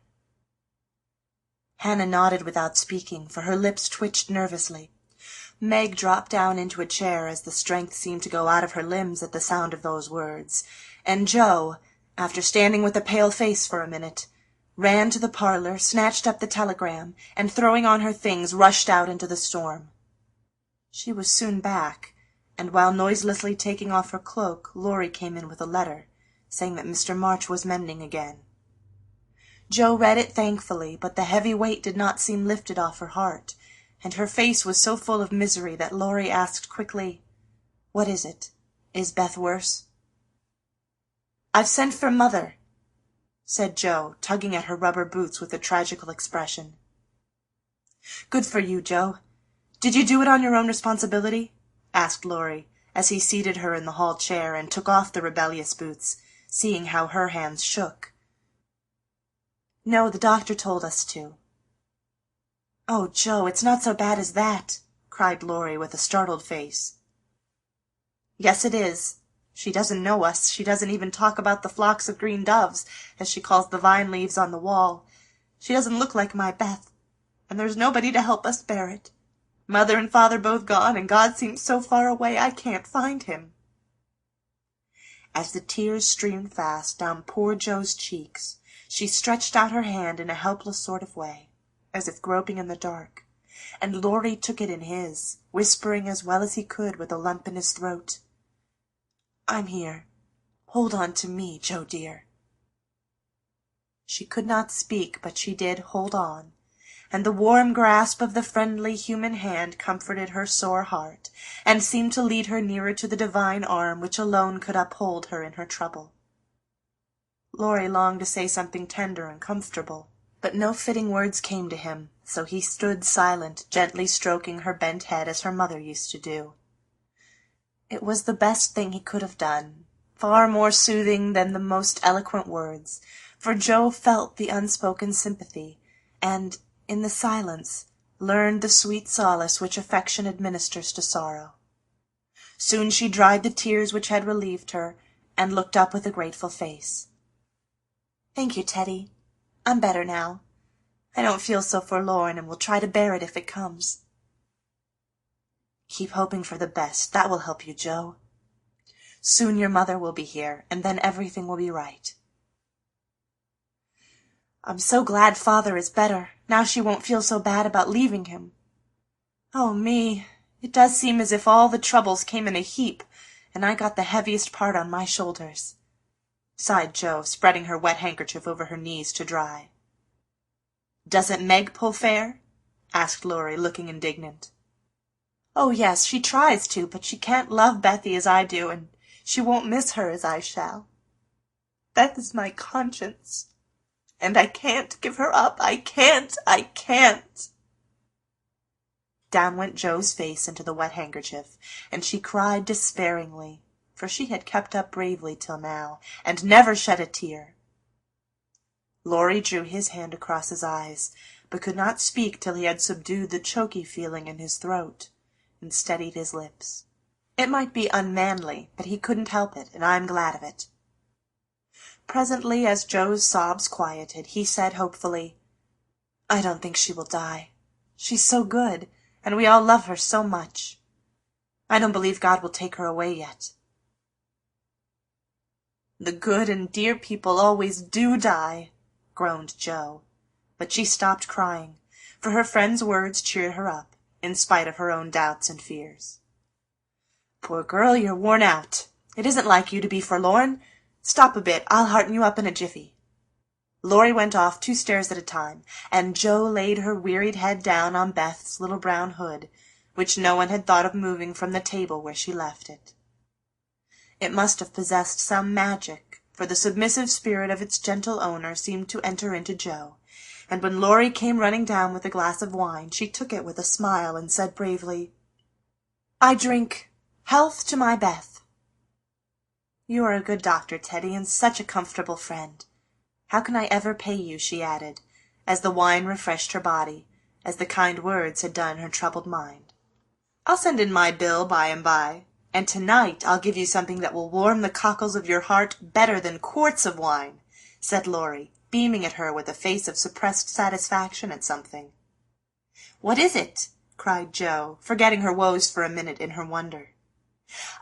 Speaker 6: Hannah nodded without speaking, for her lips twitched nervously. Meg dropped down into a chair as the strength seemed to go out of her limbs at the sound of those words, and Jo, after standing with a pale face for a minute, ran to the parlor, snatched up the telegram, and throwing on her things, rushed out into the storm. She was soon back, and while noiselessly taking off her cloak, Laurie came in with a letter, saying that Mr. March was mending again. Jo read it thankfully, but the heavy weight did not seem lifted off her heart, and her face was so full of misery that Laurie asked quickly, "What is it? Is Beth worse?" "I've sent for Mother," said Jo, tugging at her rubber boots with a tragical expression. "Good for you, Jo. Did you do it on your own responsibility?" asked Laurie, as he seated her in the hall chair and took off the rebellious boots, seeing how her hands shook. "No, the doctor told us to." "Oh, Jo, it's not so bad as that," cried Laurie with a startled face. "Yes, it is. She doesn't know us. She doesn't even talk about the flocks of green doves, as she calls the vine leaves on the wall. She doesn't look like my Beth, and there's nobody to help us bear it. Mother and Father both gone, and God seems so far away I can't find him." As the tears streamed fast down poor Jo's cheeks, she stretched out her hand in a helpless sort of way, as if groping in the dark, and Laurie took it in his, whispering as well as he could with a lump in his throat, "I'm here. Hold on to me, Jo dear." She could not speak, but she did hold on, and the warm grasp of the friendly human hand comforted her sore heart, and seemed to lead her nearer to the divine arm which alone could uphold her in her trouble. Laurie longed to say something tender and comfortable, but no fitting words came to him, so he stood silent, gently stroking her bent head as her mother used to do. It was the best thing he could have done, far more soothing than the most eloquent words, for Jo felt the unspoken sympathy, and, in the silence, learned the sweet solace which affection administers to sorrow. Soon she dried the tears which had relieved her, and looked up with a grateful face. "Thank you, Teddy. I'm better now. I don't feel so forlorn, and will try to bear it if it comes." "Keep hoping for the best. That will help you, Jo. Soon your mother will be here, and then everything will be right." "I'm so glad Father is better. Now she won't feel so bad about leaving him. Oh, me! It does seem as if all the troubles came in a heap, and I got the heaviest part on my shoulders," sighed Jo, spreading her wet handkerchief over her knees to dry. "Doesn't Meg pull fair?" asked Laurie, looking indignant. "Oh, yes, she tries to, but she can't love Bethy as I do, and she won't miss her as I shall. Beth is my conscience, and I can't give her up. I can't! Down went Jo's face into the wet handkerchief, and she cried despairingly, for she had kept up bravely till now, and never shed a tear. Laurie drew his hand across his eyes, but could not speak till he had subdued the choky feeling in his throat, and steadied his lips. It might be unmanly, but he couldn't help it, and I'm glad of it. Presently, as Jo's sobs quieted, he said hopefully, "I don't think she will die. She's so good, and we all love her so much. I don't believe God will take her away yet." "The good and dear people always do die," groaned Jo, but she stopped crying, for her friend's words cheered her up, in spite of her own doubts and fears. "Poor girl, you're worn out. It isn't like you to be forlorn. Stop a bit, I'll hearten you up in a jiffy." Laurie went off 2 stairs at a time, and Jo laid her wearied head down on Beth's little brown hood, which no one had thought of moving from the table where she left it. It must have possessed some magic, for the submissive spirit of its gentle owner seemed to enter into Jo, and when Laurie came running down with a glass of wine, she took it with a smile and said bravely, "I drink health to my Beth." "You are a good doctor, Teddy, and such a comfortable friend. How can I ever pay you?" she added, as the wine refreshed her body, as the kind words had done her troubled mind. "I'll send in my bill by and by, and tonight I'll give you something that will warm the cockles of your heart better than quarts of wine," said Laurie, beaming at her with a face of suppressed satisfaction at something. "What is it?" cried Jo, forgetting her woes for a minute in her wonder.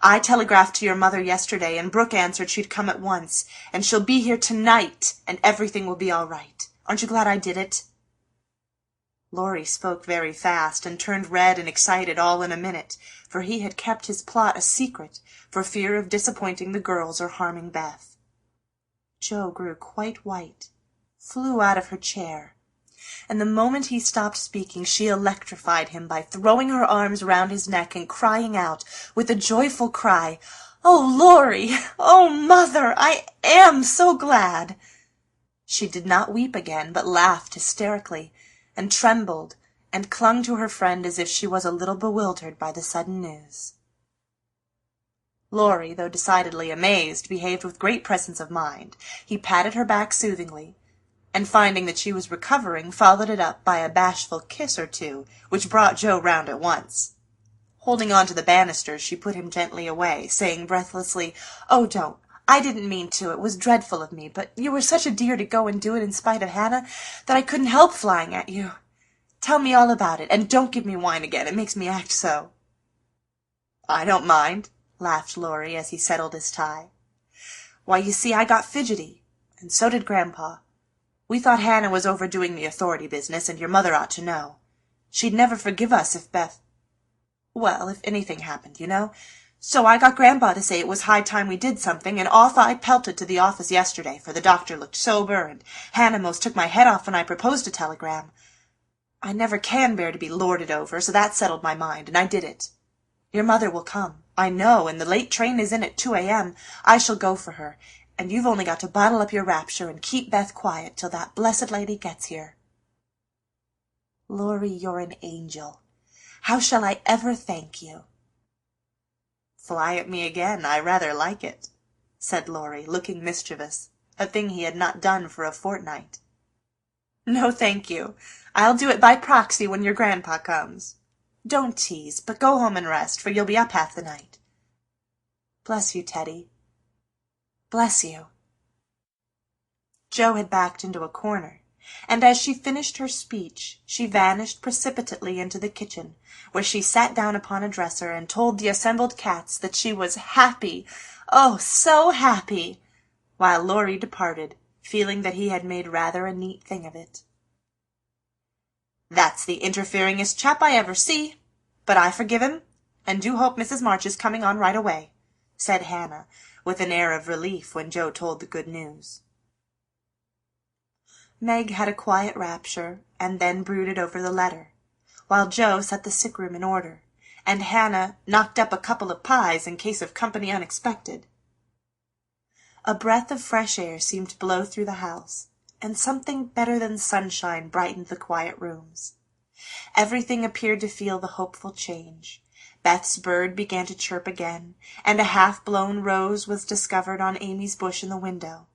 Speaker 6: "I telegraphed to your mother yesterday, and Brooke answered she'd come at once, and she'll be here tonight, and everything will be all right. Aren't you glad I did it?" Laurie spoke very fast, and turned red and excited all in a minute, for he had kept his plot a secret, for fear of disappointing the girls or harming Beth. Jo grew quite white, flew out of her chair, and the moment he stopped speaking she electrified him by throwing her arms round his neck and crying out, with a joyful cry, "Oh, Laurie! Oh, Mother! I am so glad!" She did not weep again, but laughed hysterically, and trembled, and clung to her friend as if she was a little bewildered by the sudden news. Laurie, though decidedly amazed, behaved with great presence of mind. He patted her back soothingly, and finding that she was recovering, followed it up by a bashful kiss or two, which brought Jo round at once. Holding on to the banisters, she put him gently away, saying breathlessly, "Oh, don't! I didn't mean to. It was dreadful of me, but you were such a dear to go and do it in spite of Hannah that I couldn't help flying at you. Tell me all about it, and don't give me wine again. It makes me act so." "I don't mind," laughed Laurie as he settled his tie. "Why, you see, I got fidgety, and so did Grandpa. We thought Hannah was overdoing the authority business, and your mother ought to know. She'd never forgive us if if anything happened, you know. So I got Grandpa to say it was high time we did something, and off I pelted to the office yesterday, for the doctor looked sober, and Hannah most took my head off when I proposed a telegram. I never can bear to be lorded over, so that settled my mind, and I did it. Your mother will come, I know, and the late train is in at 2 a.m. I shall go for her, and you've only got to bottle up your rapture and keep Beth quiet till that blessed lady gets here. Laurie, you're an angel. How shall I ever thank you? Fly at me again, I rather like it, said Laurie, looking mischievous, a thing he had not done for a fortnight. No, thank you. I'll do it by proxy when your grandpa comes. Don't tease, but go home and rest, for you'll be up half the night. Bless you, Teddy. Bless you. Jo had backed into a corner, and as she finished her speech, she vanished precipitately into the kitchen, where she sat down upon a dresser and told the assembled cats that she was happy, oh, so happy, while Laurie departed, feeling that he had made rather a neat thing of it. That's the interferingest chap I ever see, but I forgive him, and do hope Mrs. March is coming on right away, said Hannah, with an air of relief when Jo told the good news. Meg had a quiet rapture, and then brooded over the letter, while Jo set the sick-room in order, and Hannah knocked up a couple of pies in case of company unexpected. A breath of fresh air seemed to blow through the house, and something better than sunshine brightened the quiet rooms. Everything appeared to feel the hopeful change. Beth's bird began to chirp again, and a half-blown rose was discovered on Amy's bush in the window.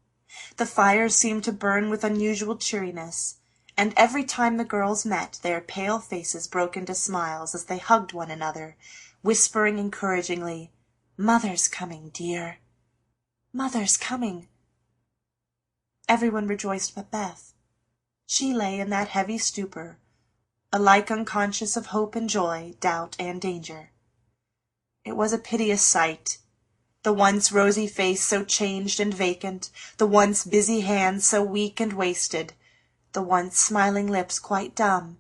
Speaker 6: The fire seemed to burn with unusual cheeriness, and every time the girls met, their pale faces broke into smiles as they hugged one another, whispering encouragingly, "Mother's coming, dear. Mother's coming." Everyone rejoiced but Beth. She lay in that heavy stupor, alike unconscious of hope and joy, doubt and danger. It was a piteous sight, the once rosy face so changed and vacant, the once busy hands so weak and wasted, the once smiling lips quite dumb,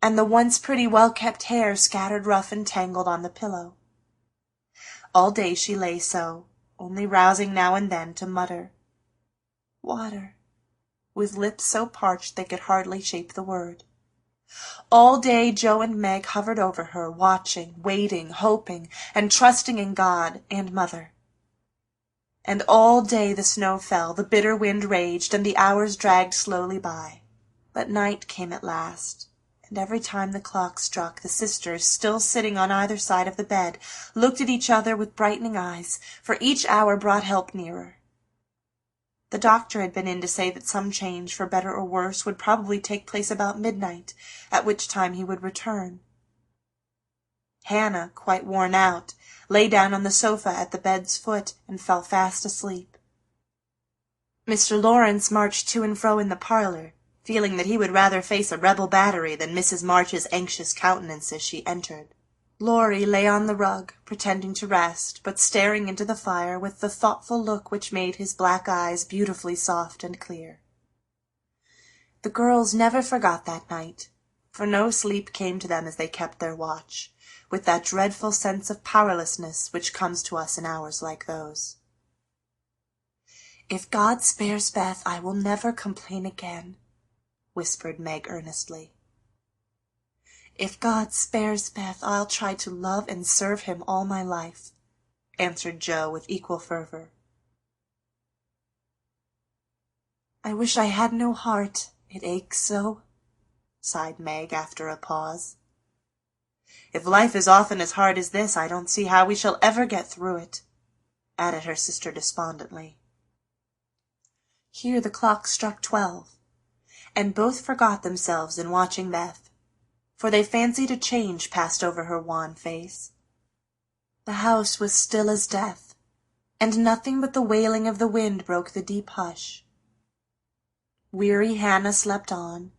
Speaker 6: and the once pretty well-kept hair scattered rough and tangled on the pillow. All day she lay so, only rousing now and then to mutter, "Water," with lips so parched they could hardly shape the word. All day Jo and Meg hovered over her, watching, waiting, hoping, and trusting in God and Mother. And all day the snow fell, the bitter wind raged, and the hours dragged slowly by. But night came at last, and every time the clock struck, the sisters, still sitting on either side of the bed, looked at each other with brightening eyes, for each hour brought help nearer. The doctor had been in to say that some change, for better or worse, would probably take place about midnight, at which time he would return. Hannah, quite worn out, lay down on the sofa at the bed's foot and fell fast asleep. Mr. Lawrence marched to and fro in the parlor, feeling that he would rather face a rebel battery than Mrs. March's anxious countenance as she entered. Laurie lay on the rug, pretending to rest, but staring into the fire with the thoughtful look which made his black eyes beautifully soft and clear. The girls never forgot that night, for no sleep came to them as they kept their watch, with that dreadful sense of powerlessness which comes to us in hours like those. "If God spares Beth, I will never complain again," whispered Meg earnestly. "If God spares Beth, I'll try to love and serve him all my life," answered Jo with equal fervor. "I wish I had no heart, it aches so," sighed Meg after a pause. "If life is often as hard as this, I don't see how we shall ever get through it," added her sister despondently. Here the clock struck 12, and both forgot themselves in watching Beth, for they fancied a change passed over her wan face. The house was still as death, and nothing but the wailing of the wind broke the deep hush. Weary Hannah slept on,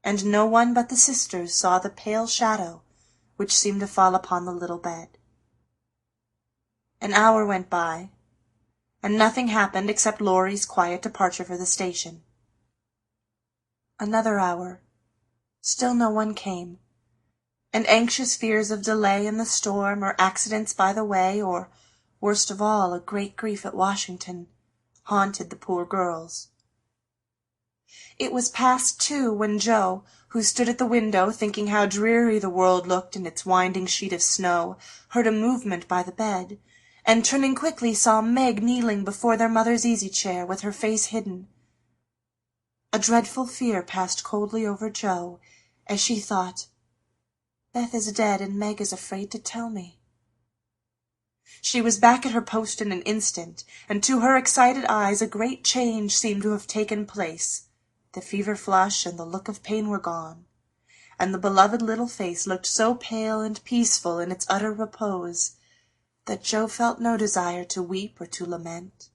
Speaker 6: and no one but the sisters saw the pale shadow which seemed to fall upon the little bed. An hour went by, and nothing happened except Laurie's quiet departure for the station. Another hour. Still no one came, and anxious fears of delay in the storm, or accidents by the way, or, worst of all, a great grief at Washington, haunted the poor girls. It was past 2 when Jo, who stood at the window thinking how dreary the world looked in its winding sheet of snow, heard a movement by the bed, and turning quickly saw Meg kneeling before their mother's easy-chair with her face hidden. A dreadful fear passed coldly over Jo, as she thought, Beth is dead and Meg is afraid to tell me. She was back at her post in an instant, and to her excited eyes a great change seemed to have taken place. The fever flush and the look of pain were gone, and the beloved little face looked so pale and peaceful in its utter repose that Jo felt no desire to weep or to lament.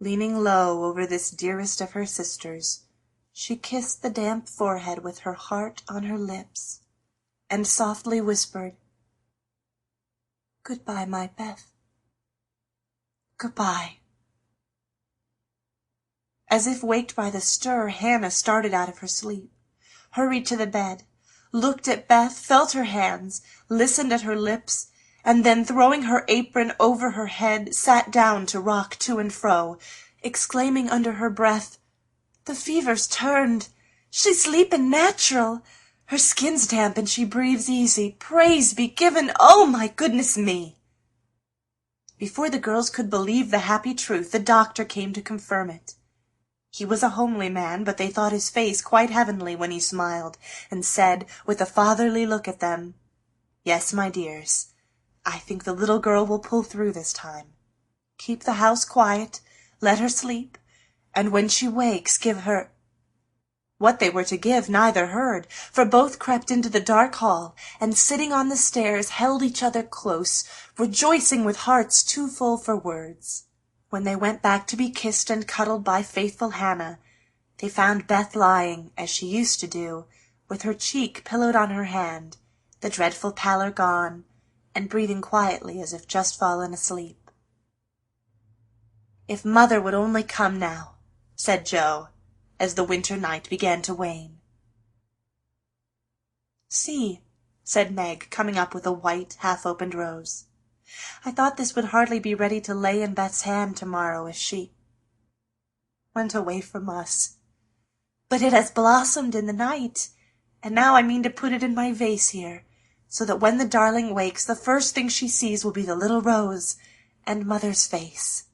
Speaker 6: Leaning low over this dearest of her sisters, she kissed the damp forehead with her heart on her lips, and softly whispered, "Good-bye, my Beth. Good-bye." As if waked by the stir, Hannah started out of her sleep, hurried to the bed, looked at Beth, felt her hands, listened at her lips, and then, throwing her apron over her head, sat down to rock to and fro, exclaiming under her breath, "The fever's turned. She's sleepin' natural. Her skin's damp and she breathes easy. Praise be given. Oh, my goodness me!" Before the girls could believe the happy truth, the doctor came to confirm it. He was a homely man, but they thought his face quite heavenly when he smiled, and said, with a fatherly look at them, "Yes, my dears, I think the little girl will pull through this time. Keep the house quiet, let her sleep, and when she wakes, give her—" What they were to give neither heard, for both crept into the dark hall, and sitting on the stairs held each other close, rejoicing with hearts too full for words. When they went back to be kissed and cuddled by faithful Hannah, they found Beth lying, as she used to do, with her cheek pillowed on her hand, the dreadful pallor gone, and breathing quietly as if just fallen asleep. "If Mother would only come now," said Jo, as the winter night began to wane. "See," said Meg, coming up with a white, half-opened rose. "I thought this would hardly be ready to lay in Beth's hand tomorrow if she went away from us. But it has blossomed in the night, and now I mean to put it in my vase here, so that when the darling wakes, the first thing she sees will be the little rose and Mother's face."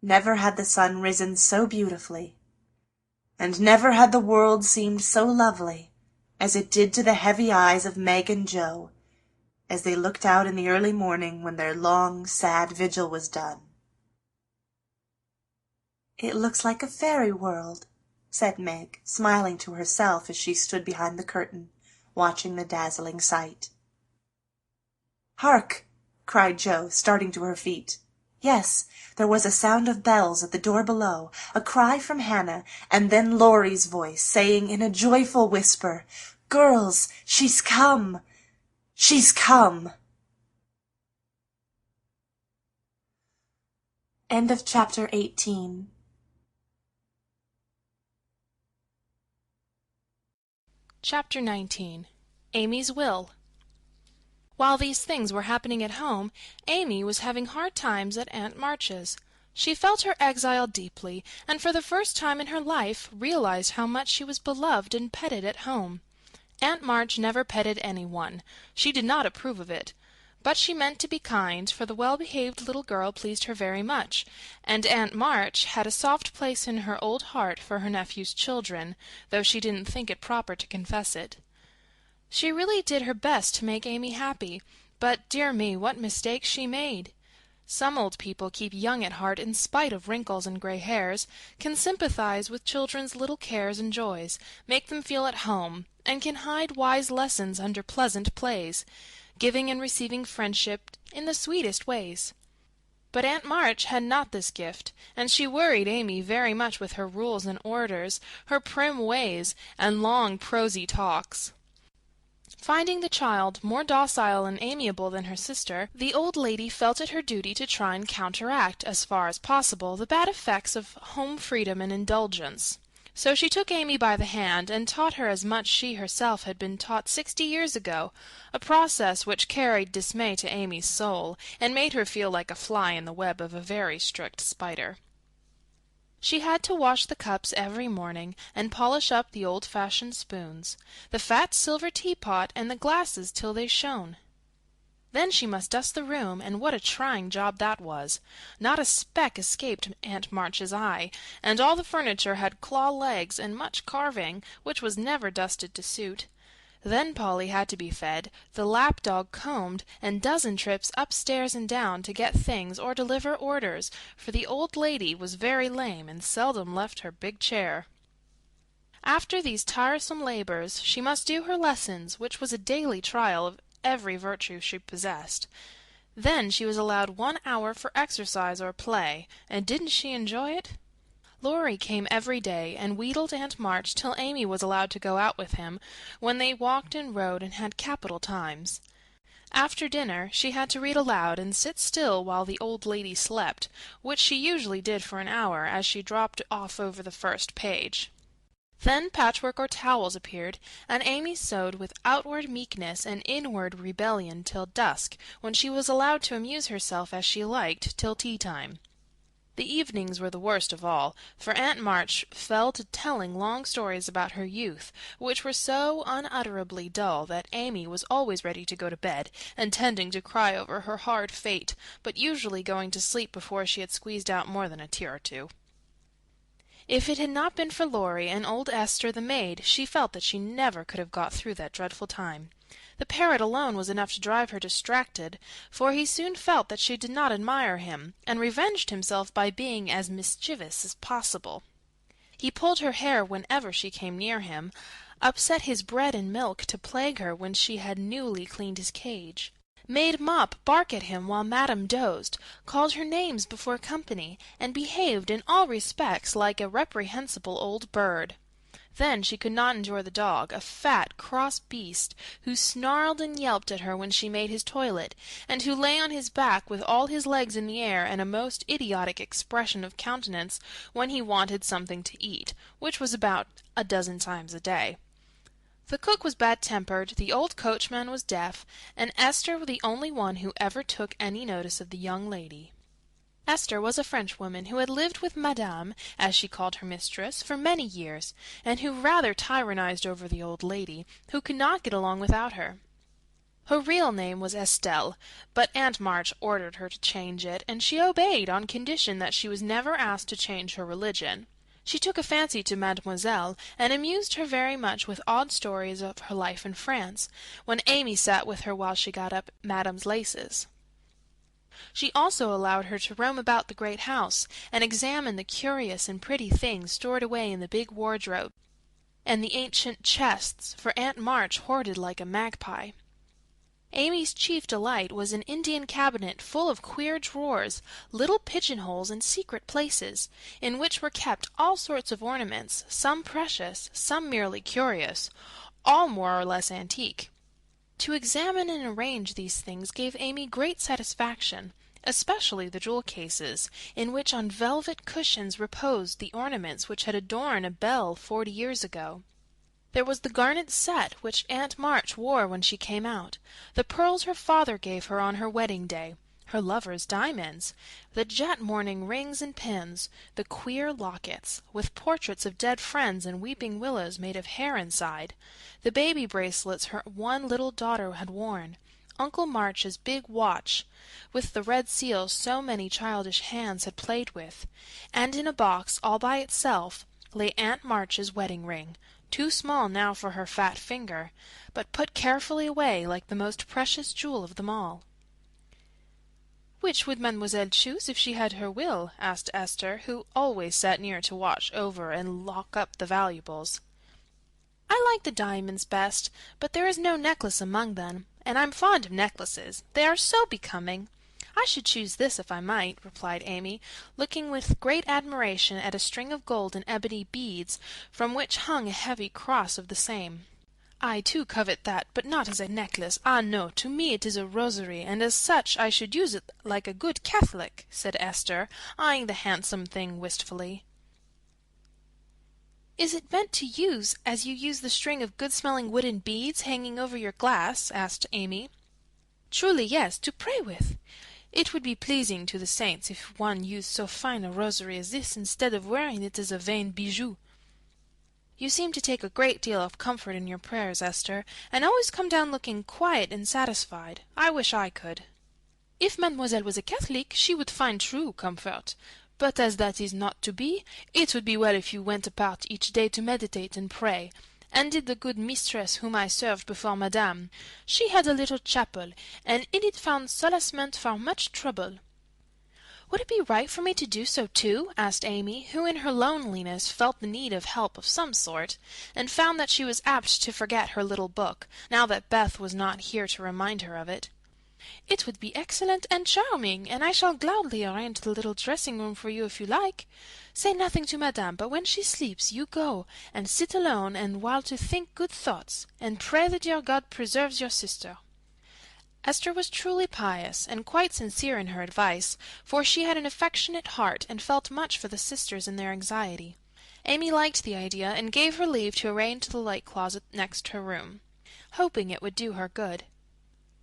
Speaker 6: Never had the sun risen so beautifully, and never had the world seemed so lovely as it did to the heavy eyes of Meg and Jo, as they looked out in the early morning when their long, sad vigil was done. "It looks like a fairy world," said Meg, smiling to herself as she stood behind the curtain, watching the dazzling sight. "Hark!" cried Jo, starting to her feet. Yes, there was a sound of bells at the door below, a cry from Hannah, and then Laurie's voice, saying in a joyful whisper, "Girls, she's come! She's come!" End of chapter 18.
Speaker 7: Chapter 19. Amy's Will. While these things were happening at home, Amy was having hard times at Aunt March's. She felt her exile deeply, and for the first time in her life realized how much she was beloved and petted at home. Aunt March never petted anyone. She did not approve of it. But she meant to be kind, for the well-behaved little girl pleased her very much, and Aunt March had a soft place in her old heart for her nephew's children, though she didn't think it proper to confess it. She really did her best to make Amy happy, but, dear me, what mistakes she made! Some old people keep young at heart in spite of wrinkles and gray hairs, can sympathize with children's little cares and joys, make them feel at home, and can hide wise lessons under pleasant plays, giving and receiving friendship in the sweetest ways. But Aunt March had not this gift, and she worried Amy very much with her rules and orders, her prim ways, and long prosy talks. Finding the child more docile and amiable than her sister, the old lady felt it her duty to try and counteract, as far as possible, the bad effects of home freedom and indulgence. So she took Amy by the hand, and taught her as much she herself had been taught 60 years ago, a process which carried dismay to Amy's soul, and made her feel like a fly in the web of a very strict spider. She had to wash the cups every morning, and polish up the old-fashioned spoons, the fat silver teapot, and the glasses till they shone. Then she must dust the room, and what a trying job that was! Not a speck escaped Aunt March's eye, and all the furniture had claw legs and much carving, which was never dusted to suit. Then Polly had to be fed, the lap-dog combed, and dozen trips upstairs and down to get things or deliver orders, for the old lady was very lame and seldom left her big chair. After these tiresome labors she must do her lessons, which was a daily trial of every virtue she possessed. Then she was allowed 1 hour for exercise or play, and didn't she enjoy it? Laurie came every day and wheedled Aunt March till Amy was allowed to go out with him, when they walked and rode and had capital times. After dinner she had to read aloud and sit still while the old lady slept, which she usually did for an hour as she dropped off over the first page. Then patchwork or towels appeared, and Amy sewed with outward meekness and inward rebellion till dusk, when she was allowed to amuse herself as she liked till tea-time. The evenings were the worst of all, for Aunt March fell to telling long stories about her youth, which were so unutterably dull that Amy was always ready to go to bed, intending to cry over her hard fate, but usually going to sleep before she had squeezed out more than a tear or two. If it had not been for Laurie and old Esther the maid, she felt that she never could have got through that dreadful time. The parrot alone was enough to drive her distracted, for he soon felt that she did not admire him, and revenged himself by being as mischievous as possible. He pulled her hair whenever she came near him, upset his bread and milk to plague her when she had newly cleaned his cage, made Mop bark at him while Madame dozed, called her names before company, and behaved in all respects like a reprehensible old bird. Then she could not endure the dog, a fat, cross beast, who snarled and yelped at her when she made his toilet, and who lay on his back with all his legs in the air and a most idiotic expression of countenance when he wanted something to eat, which was about a dozen times a day. The cook was bad-tempered, the old coachman was deaf, and Esther was the only one who ever took any notice of the young lady. Esther was a Frenchwoman who had lived with Madame, as she called her mistress, for many years, and who rather tyrannized over the old lady, who could not get along without her. Her real name was Estelle, but Aunt March ordered her to change it, and she obeyed on condition that she was never asked to change her religion. She took a fancy to Mademoiselle, and amused her very much with odd stories of her life in France, when Amy sat with her while she got up Madame's laces. She also allowed her to roam about the great house, and examine the curious and pretty things stored away in the big wardrobe, and the ancient chests, for Aunt March hoarded like a magpie. Amy's chief delight was an Indian cabinet full of queer drawers, little pigeon-holes and secret places, in which were kept all sorts of ornaments, some precious, some merely curious, all more or less antique. To examine and arrange these things gave Amy great satisfaction, especially the jewel cases, in which on velvet cushions reposed the ornaments which had adorned a belle 40 years ago. There was the garnet set which Aunt March wore when she came out, the pearls her father gave her on her wedding day, her lover's diamonds, the jet mourning rings and pins, the queer lockets, with portraits of dead friends and weeping willows made of hair inside, the baby bracelets her one little daughter had worn, Uncle March's big watch, with the red seal so many childish hands had played with, and in a box all by itself lay Aunt March's wedding ring, too small now for her fat finger, but put carefully away like the most precious jewel of them all. "Which would Mademoiselle choose if she had her will?" asked Esther, who always sat near to watch over and lock up the valuables. "I like the diamonds best, but there is no necklace among them, and I'm fond of necklaces. They are so becoming. I should choose this if I might," replied Amy, looking with great admiration at a string of gold and ebony beads, from which hung a heavy cross of the same. "I too covet that, but not as a necklace. Ah, no, to me it is a rosary, and as such I should use it like a good Catholic," said Esther, eyeing the handsome thing wistfully. "Is it meant to use as you use the string of good-smelling wooden beads hanging over your glass?" asked Amy. "Truly, yes, to pray with. It would be pleasing to the saints if one used so fine a rosary as this instead of wearing it as a vain bijou. You seem to take a great deal of comfort in your prayers, Esther, and always come down looking quiet and satisfied. I wish I could. If mademoiselle was a Catholic, she would find true comfort. But as that is not to be, it would be well if you went apart each day to meditate and pray, and did the good mistress whom I served before Madame. She had a little chapel, and in it found solacement for much trouble. Would it be right for me to do so too? Asked Amy, who in her loneliness felt the need of help of some sort, and found that she was apt to forget her little book, now that Beth was not here to remind her of it. It would be excellent and charming, and I shall gladly arrange the little dressing-room for you if you like. Say nothing to Madame, but when she sleeps you go and sit alone and while to think good thoughts, and pray that your God preserves your sister. Esther was truly pious, and quite sincere in her advice, for she had an affectionate heart and felt much for the sisters in their anxiety. Amy liked the idea, and gave her leave to arrange the light closet next her room, hoping it would do her good.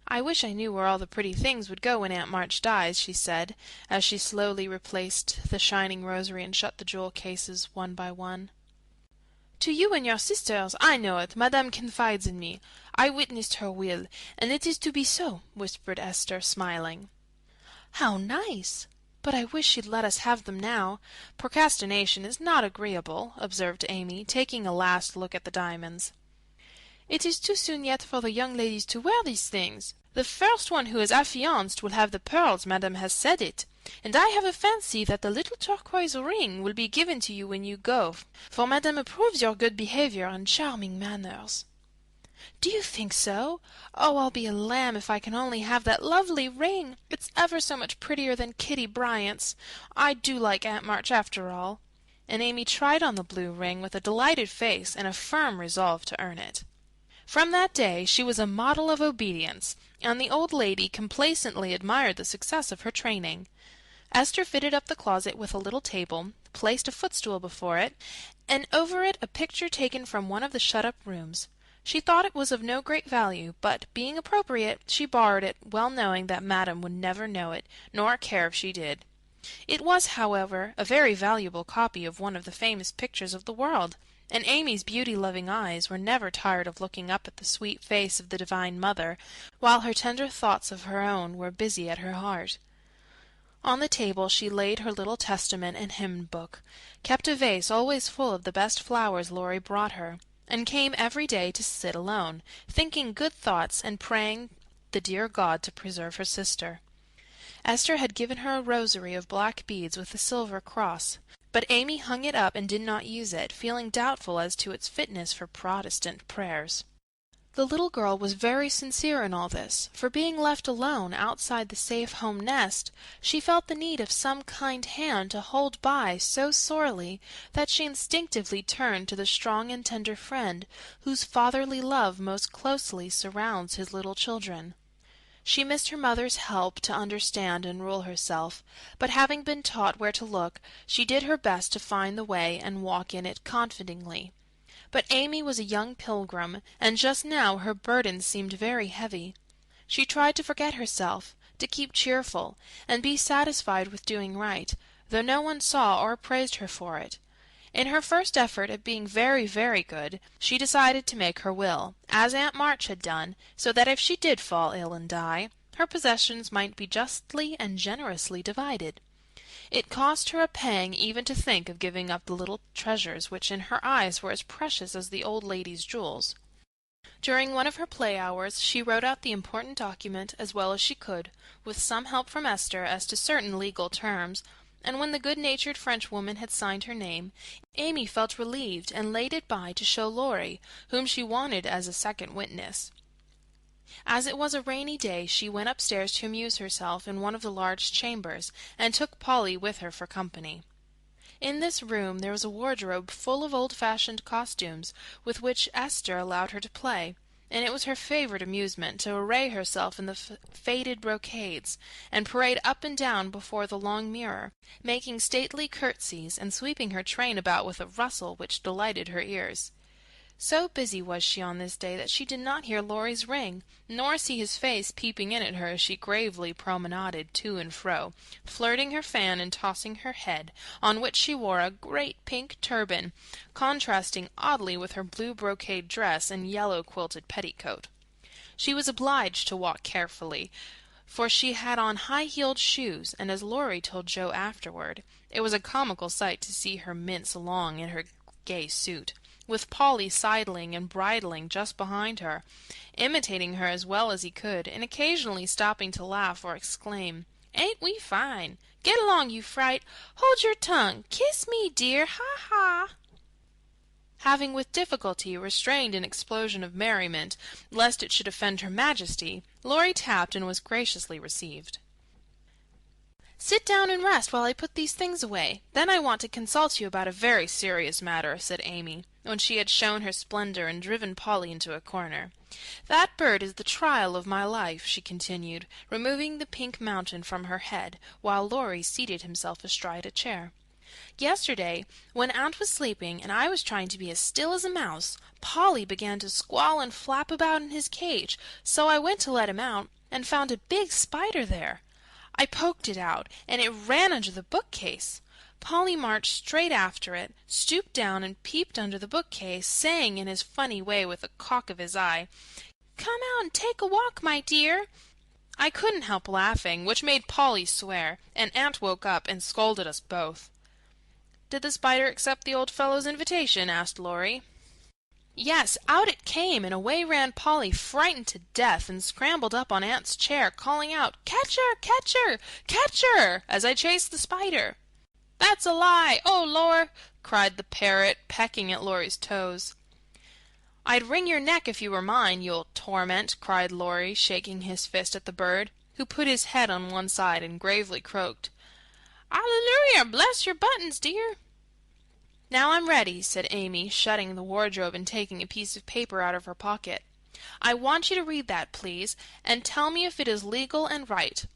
Speaker 7: "I wish I knew where all the pretty things would go when Aunt March dies," she said, as she slowly replaced the shining rosary and shut the jewel cases one by one. "To you and your sisters, I know it. Madame confides in me. I witnessed her will, and it is to be so," whispered Esther, smiling. "How nice! But I wish she'd let us have them now. Procrastination is not agreeable," observed Amy, taking a last look at the diamonds. "It is too soon yet for the young ladies to wear these things. The first one who is affianced will have the pearls, Madame has said it. And I have a fancy that the little turquoise ring will be given to you when you go, for Madame approves your good behavior and charming manners." "Do you think so? Oh, I'll be a lamb if I can only have that lovely ring. It's ever so much prettier than Kitty Bryant's. I do like Aunt March after all." And Amy tried on the blue ring with a delighted face and a firm resolve to earn it. From that day she was a model of obedience, and the old lady complacently admired the success of her training. Esther fitted up the closet with a little table, placed a footstool before it, and over it a picture taken from one of the shut-up rooms. She thought it was of no great value, but, being appropriate, she borrowed it, well knowing that Madame would never know it, nor care if she did. It was, however, a very valuable copy of one of the famous pictures of the world, and Amy's beauty-loving eyes were never tired of looking up at the sweet face of the Divine Mother, while her tender thoughts of her own were busy at her heart. On the table she laid her little testament and hymn-book, kept a vase always full of the best flowers Laurie brought her, and came every day to sit alone, thinking good thoughts and praying the dear God to preserve her sister. Esther had given her a rosary of black beads with a silver cross, but Amy hung it up and did not use it, feeling doubtful as to its fitness for Protestant prayers. The little girl was very sincere in all this, for being left alone outside the safe home nest, she felt the need of some kind hand to hold by so sorely that she instinctively turned to the strong and tender friend whose fatherly love most closely surrounds his little children. She missed her mother's help to understand and rule herself, but having been taught where to look, she did her best to find the way and walk in it confidingly. But Amy was a young pilgrim, and just now her burden seemed very heavy. She tried to forget herself, to keep cheerful, and be satisfied with doing right, though no one saw or praised her for it. In her first effort at being very, very good, she decided to make her will, as Aunt March had done, so that if she did fall ill and die, her possessions might be justly and generously divided. It cost her a pang even to think of giving up the little treasures which in her eyes were as precious as the old lady's jewels. During one of her play hours she wrote out the important document as well as she could, with some help from Esther as to certain legal terms, and when the good-natured Frenchwoman had signed her name, Amy felt relieved and laid it by to show Laurie, whom she wanted as a second witness. As it was a rainy day, she went upstairs to amuse herself in one of the large chambers, and took Polly with her for company. In this room there was a wardrobe full of old-fashioned costumes, with which Esther allowed her to play, and it was her favorite amusement to array herself in the faded brocades, and parade up and down before the long mirror, making stately curtsies, and sweeping her train about with a rustle which delighted her ears. So busy was she on this day that she did not hear Laurie's ring, nor see his face peeping in at her as she gravely promenaded to and fro, flirting her fan and tossing her head, on which she wore a great pink turban, contrasting oddly with her blue brocade dress and yellow quilted petticoat. She was obliged to walk carefully, for she had on high-heeled shoes, and as Laurie told Joe afterward, it was a comical sight to see her mince along in her gay suit, with Polly sidling and bridling just behind her, imitating her as well as he could, and occasionally stopping to laugh or exclaim, "Ain't we fine? Get along, you fright! Hold your tongue! Kiss me, dear! Ha-ha!" Having with difficulty restrained an explosion of merriment, lest it should offend her Majesty, Laurie tapped and was graciously received. "Sit down and rest while I put these things away. Then I want to consult you about a very serious matter," said Amy, when she had shown her splendor and driven Polly into a corner. "That bird is the trial of my life," she continued, removing the pink mountain from her head, while Laurie seated himself astride a chair. "Yesterday, when Aunt was sleeping and I was trying to be as still as a mouse, Polly began to squall and flap about in his cage, so I went to let him out, and found a big spider there. I poked it out, and it ran under the bookcase. Polly marched straight after it, stooped down and peeped under the bookcase, saying in his funny way with a cock of his eye, 'Come out and take a walk, my dear.' I couldn't help laughing, which made Polly swear, and Aunt woke up and scolded us both." "Did the spider accept the old fellow's invitation?" asked Laurie. "Yes, out it came, and away ran Polly, frightened to death, and scrambled up on Aunt's chair, calling out, 'Catch her! Catch her! Catch her!' as I chased the spider." "That's a lie! Oh, Lor!" cried the parrot, pecking at Laurie's toes. "I'd wring your neck if you were mine, you'll torment!" cried Laurie, shaking his fist at the bird, who put his head on one side and gravely croaked, "Alleluia! Bless your buttons, dear!" "Now I'm ready," said Amy, shutting the wardrobe and taking a piece of paper out of her pocket. "I want you to read that, please, and tell me if it is legal and right.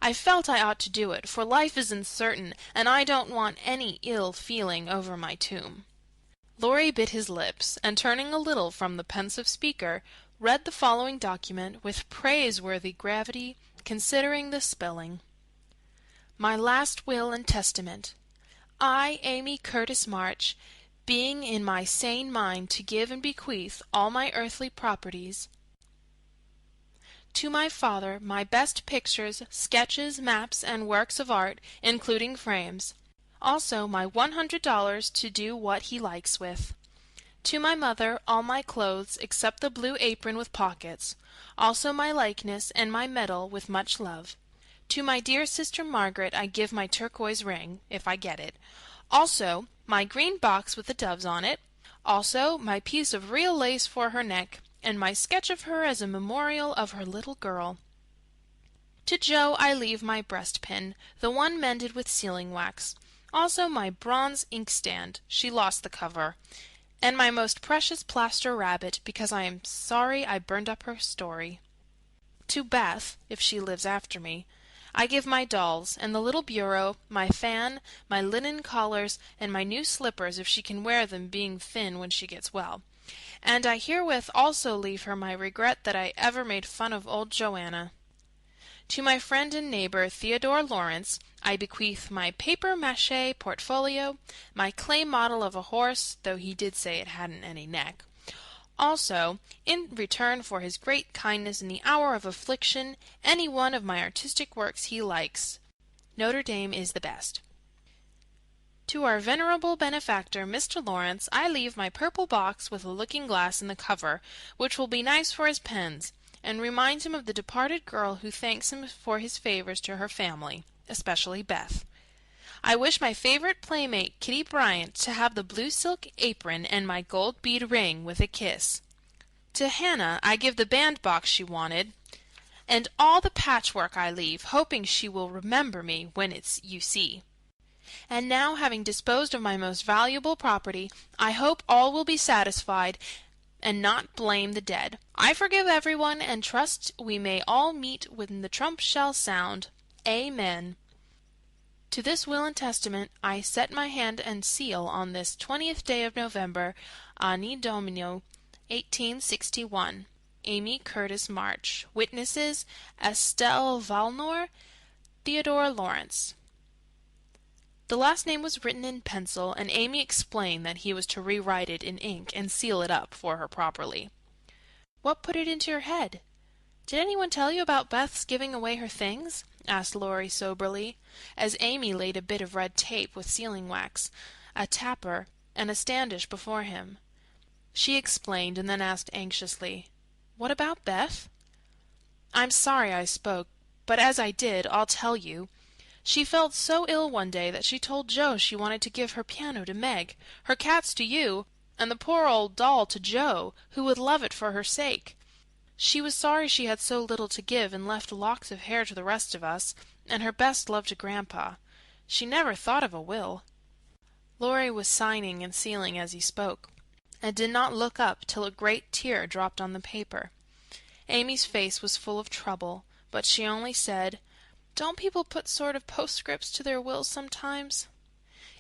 Speaker 7: I felt I ought to do it, for life is uncertain, and I don't want any ill feeling over my tomb." Laurie bit his lips, and turning a little from the pensive speaker, read the following document with praiseworthy gravity, considering the spelling. "My last will and testament. I, Amy Curtis March, being in my sane mind to give and bequeath all my earthly properties to my father, my best pictures, sketches, maps, and works of art, including frames, also my $100 to do what he likes with. To my mother, all my clothes except the blue apron with pockets, also my likeness and my medal with much love. To my dear sister Margaret I give my turquoise ring, if I get it. Also my green box with the doves on it. Also my piece of real lace for her neck, and my sketch of her as a memorial of her little girl. To Joe I leave my breastpin, the one mended with sealing wax. Also my bronze inkstand, she lost the cover, and my most precious plaster rabbit, because I am sorry I burned up her story. To Beth, if she lives after me, I give my dolls, and the little bureau, my fan, my linen collars, and my new slippers if she can wear them, being thin when she gets well. And I herewith also leave her my regret that I ever made fun of old Joanna. To my friend and neighbor Theodore Lawrence I bequeath my papier-mâché portfolio, my clay model of a horse, though he did say it hadn't any neck. Also, in return for his great kindness in the hour of affliction, any one of my artistic works he likes. Notre Dame is the best. To our venerable benefactor, Mr. Lawrence, I leave my purple box with a looking-glass in the cover, which will be nice for his pens, and reminds him of the departed girl who thanks him for his favors to her family, especially Beth. I wish my favorite playmate, Kitty Bryant, to have the blue silk apron and my gold bead ring with a kiss. To Hannah I give the bandbox she wanted, and all the patchwork I leave, hoping she will remember me when it's you see. And now, having disposed of my most valuable property, I hope all will be satisfied, and not blame the dead. I forgive everyone, and trust we may all meet when the trump shall sound. Amen. To this will and testament I set my hand and seal on this 20th day of November, Anni Domino, 1861. Amy Curtis March. Witnesses: Estelle Valnor, Theodore Lawrence. The last name was written in pencil, and Amy explained that he was to rewrite it in ink and seal it up for her properly. "What put it into your head? Did anyone tell you about Beth's giving away her things?" asked Laurie soberly, as Amy laid a bit of red tape with sealing wax, a tapper, and a standish before him. She explained, and then asked anxiously, "What about Beth?" "I'm sorry I spoke, but as I did, I'll tell you. She felt so ill one day that she told Joe she wanted to give her piano to Meg, her cats to you, and the poor old doll to Joe, who would love it for her sake. She was sorry she had so little to give, and left locks of hair to the rest of us, and her best love to Grandpa. She never thought of a will." Laurie was signing and sealing as he spoke, and did not look up till a great tear dropped on the paper. Amy's face was full of trouble, but she only said, "Don't people put sort of postscripts to their wills sometimes?"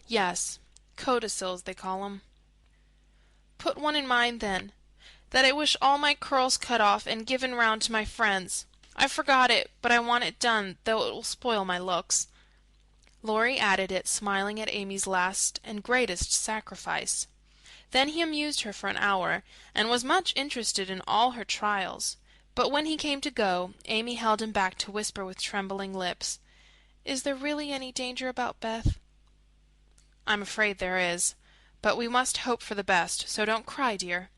Speaker 7: "Yes, codicils they call 'em." "Put one in mine, then, that I wish all my curls cut off and given round to my friends. I forgot it, but I want it done, though it will spoil my looks." Laurie added it, smiling at Amy's last and greatest sacrifice. Then he amused her for an hour, and was much interested in all her trials. But when he came to go, Amy held him back to whisper with trembling lips, "Is there really any danger about Beth?" "I'm afraid there is, but we must hope for the best, so don't cry, dear."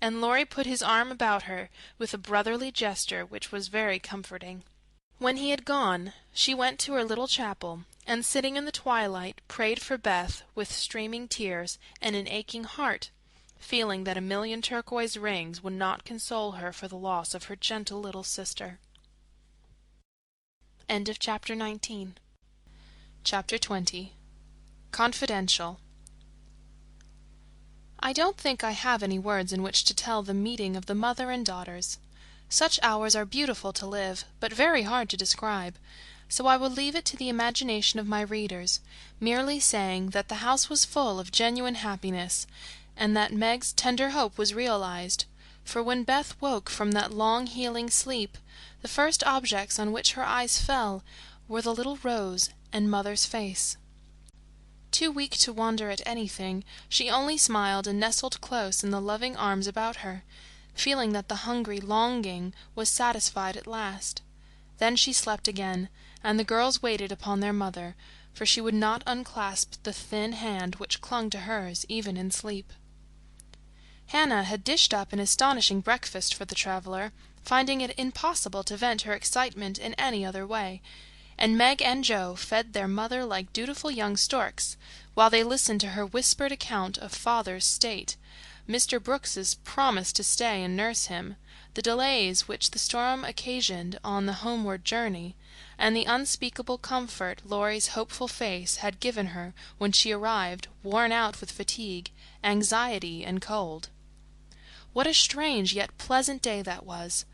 Speaker 7: And Laurie put his arm about her with a brotherly gesture which was very comforting. When he had gone, she went to her little chapel, and sitting in the twilight, prayed for Beth with streaming tears and an aching heart, feeling that a million turquoise rings would not console her for the loss of her gentle little sister. End of Chapter 19. Chapter 20. Confidential. I don't think I have any words in which to tell the meeting of the mother and daughters. Such hours are beautiful to live, but very hard to describe, so I will leave it to the imagination of my readers, merely saying that the house was full of genuine happiness, and that Meg's tender hope was realized, for when Beth woke from that long healing sleep, the first objects on which her eyes fell were the little rose and mother's face. Too weak to wonder at anything, she only smiled and nestled close in the loving arms about her, feeling that the hungry longing was satisfied at last. Then she slept again, and the girls waited upon their mother, for she would not unclasp the thin hand which clung to hers even in sleep. Hannah had dished up an astonishing breakfast for the traveller, finding it impossible to vent her excitement in any other way, and Meg and Joe fed their mother like dutiful young storks, while they listened to her whispered account of father's state, Mr. Brooks's promise to stay and nurse him, the delays which the storm occasioned on the homeward journey, and the unspeakable comfort Laurie's hopeful face had given her when she arrived, worn out with fatigue, anxiety, and cold. What a strange yet pleasant day that was!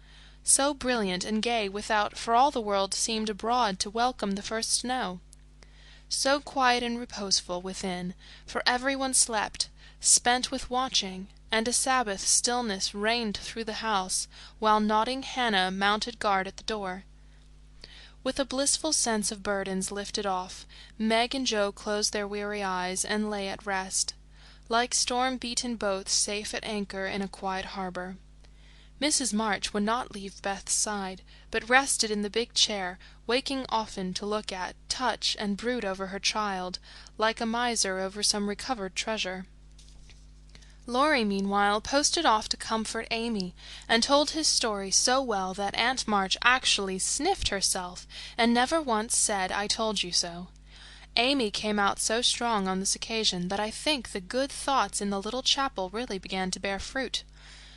Speaker 7: So brilliant and gay without, for all the world seemed abroad to welcome the first snow. So quiet and reposeful within, for every one slept, spent with watching, and a Sabbath stillness reigned through the house, while nodding Hannah mounted guard at the door. With a blissful sense of burdens lifted off, Meg and Joe closed their weary eyes and lay at rest, like storm-beaten boats safe at anchor in a quiet harbor. Mrs. March would not leave Beth's side, but rested in the big chair, waking often to look at, touch, and brood over her child, like a miser over some recovered treasure. Laurie, meanwhile, posted off to comfort Amy, and told his story so well that Aunt March actually sniffed herself, and never once said, "I told you so." Amy came out so strong on this occasion that I think the good thoughts in the little chapel really began to bear fruit.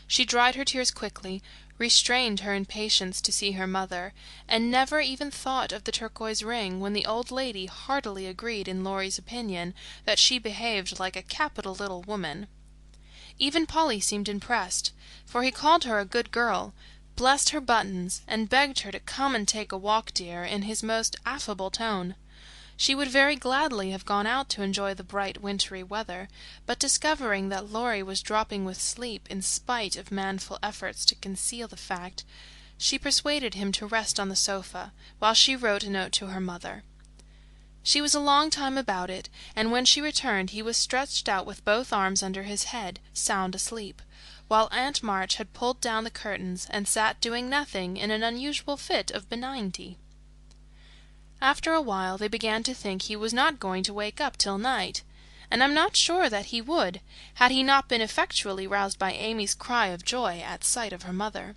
Speaker 7: She dried her tears quickly, restrained her impatience to see her mother, and never even thought of the turquoise ring when the old lady heartily agreed in Laurie's opinion that she behaved like a capital little woman. Even Polly seemed impressed, for he called her a good girl, blessed her buttons, and begged her to "come and take a walk, dear," in his most affable tone. She would very gladly have gone out to enjoy the bright wintry weather, but discovering that Laurie was dropping with sleep in spite of manful efforts to conceal the fact, she persuaded him to rest on the sofa, while she wrote a note to her mother. She was a long time about it, and when she returned he was stretched out with both arms under his head, sound asleep, while Aunt March had pulled down the curtains and sat doing nothing in an unusual fit of benignity. After a while they began to think he was not going to wake up till night, and I'm not sure that he would, had he not been effectually roused by Amy's cry of joy at sight of her mother.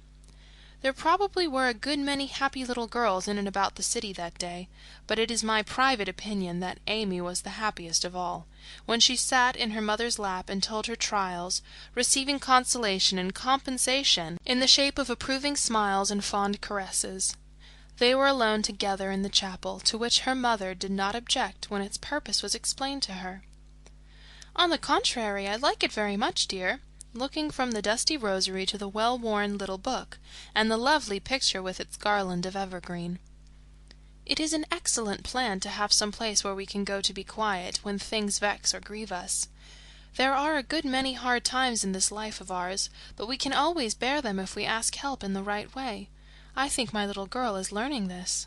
Speaker 7: There probably were a good many happy little girls in and about the city that day, but it is my private opinion that Amy was the happiest of all, when she sat in her mother's lap and told her trials, receiving consolation and compensation in the shape of approving smiles and fond caresses. They were alone together in the chapel, to which her mother did not object when its purpose was explained to her. "On the contrary, I like it very much, dear," looking from the dusty rosary to the well-worn little book, and the lovely picture with its garland of evergreen. "It is an excellent plan to have some place where we can go to be quiet, when things vex or grieve us. There are a good many hard times in this life of ours, but we can always bear them if we ask help in the right way. I think my little girl is learning this."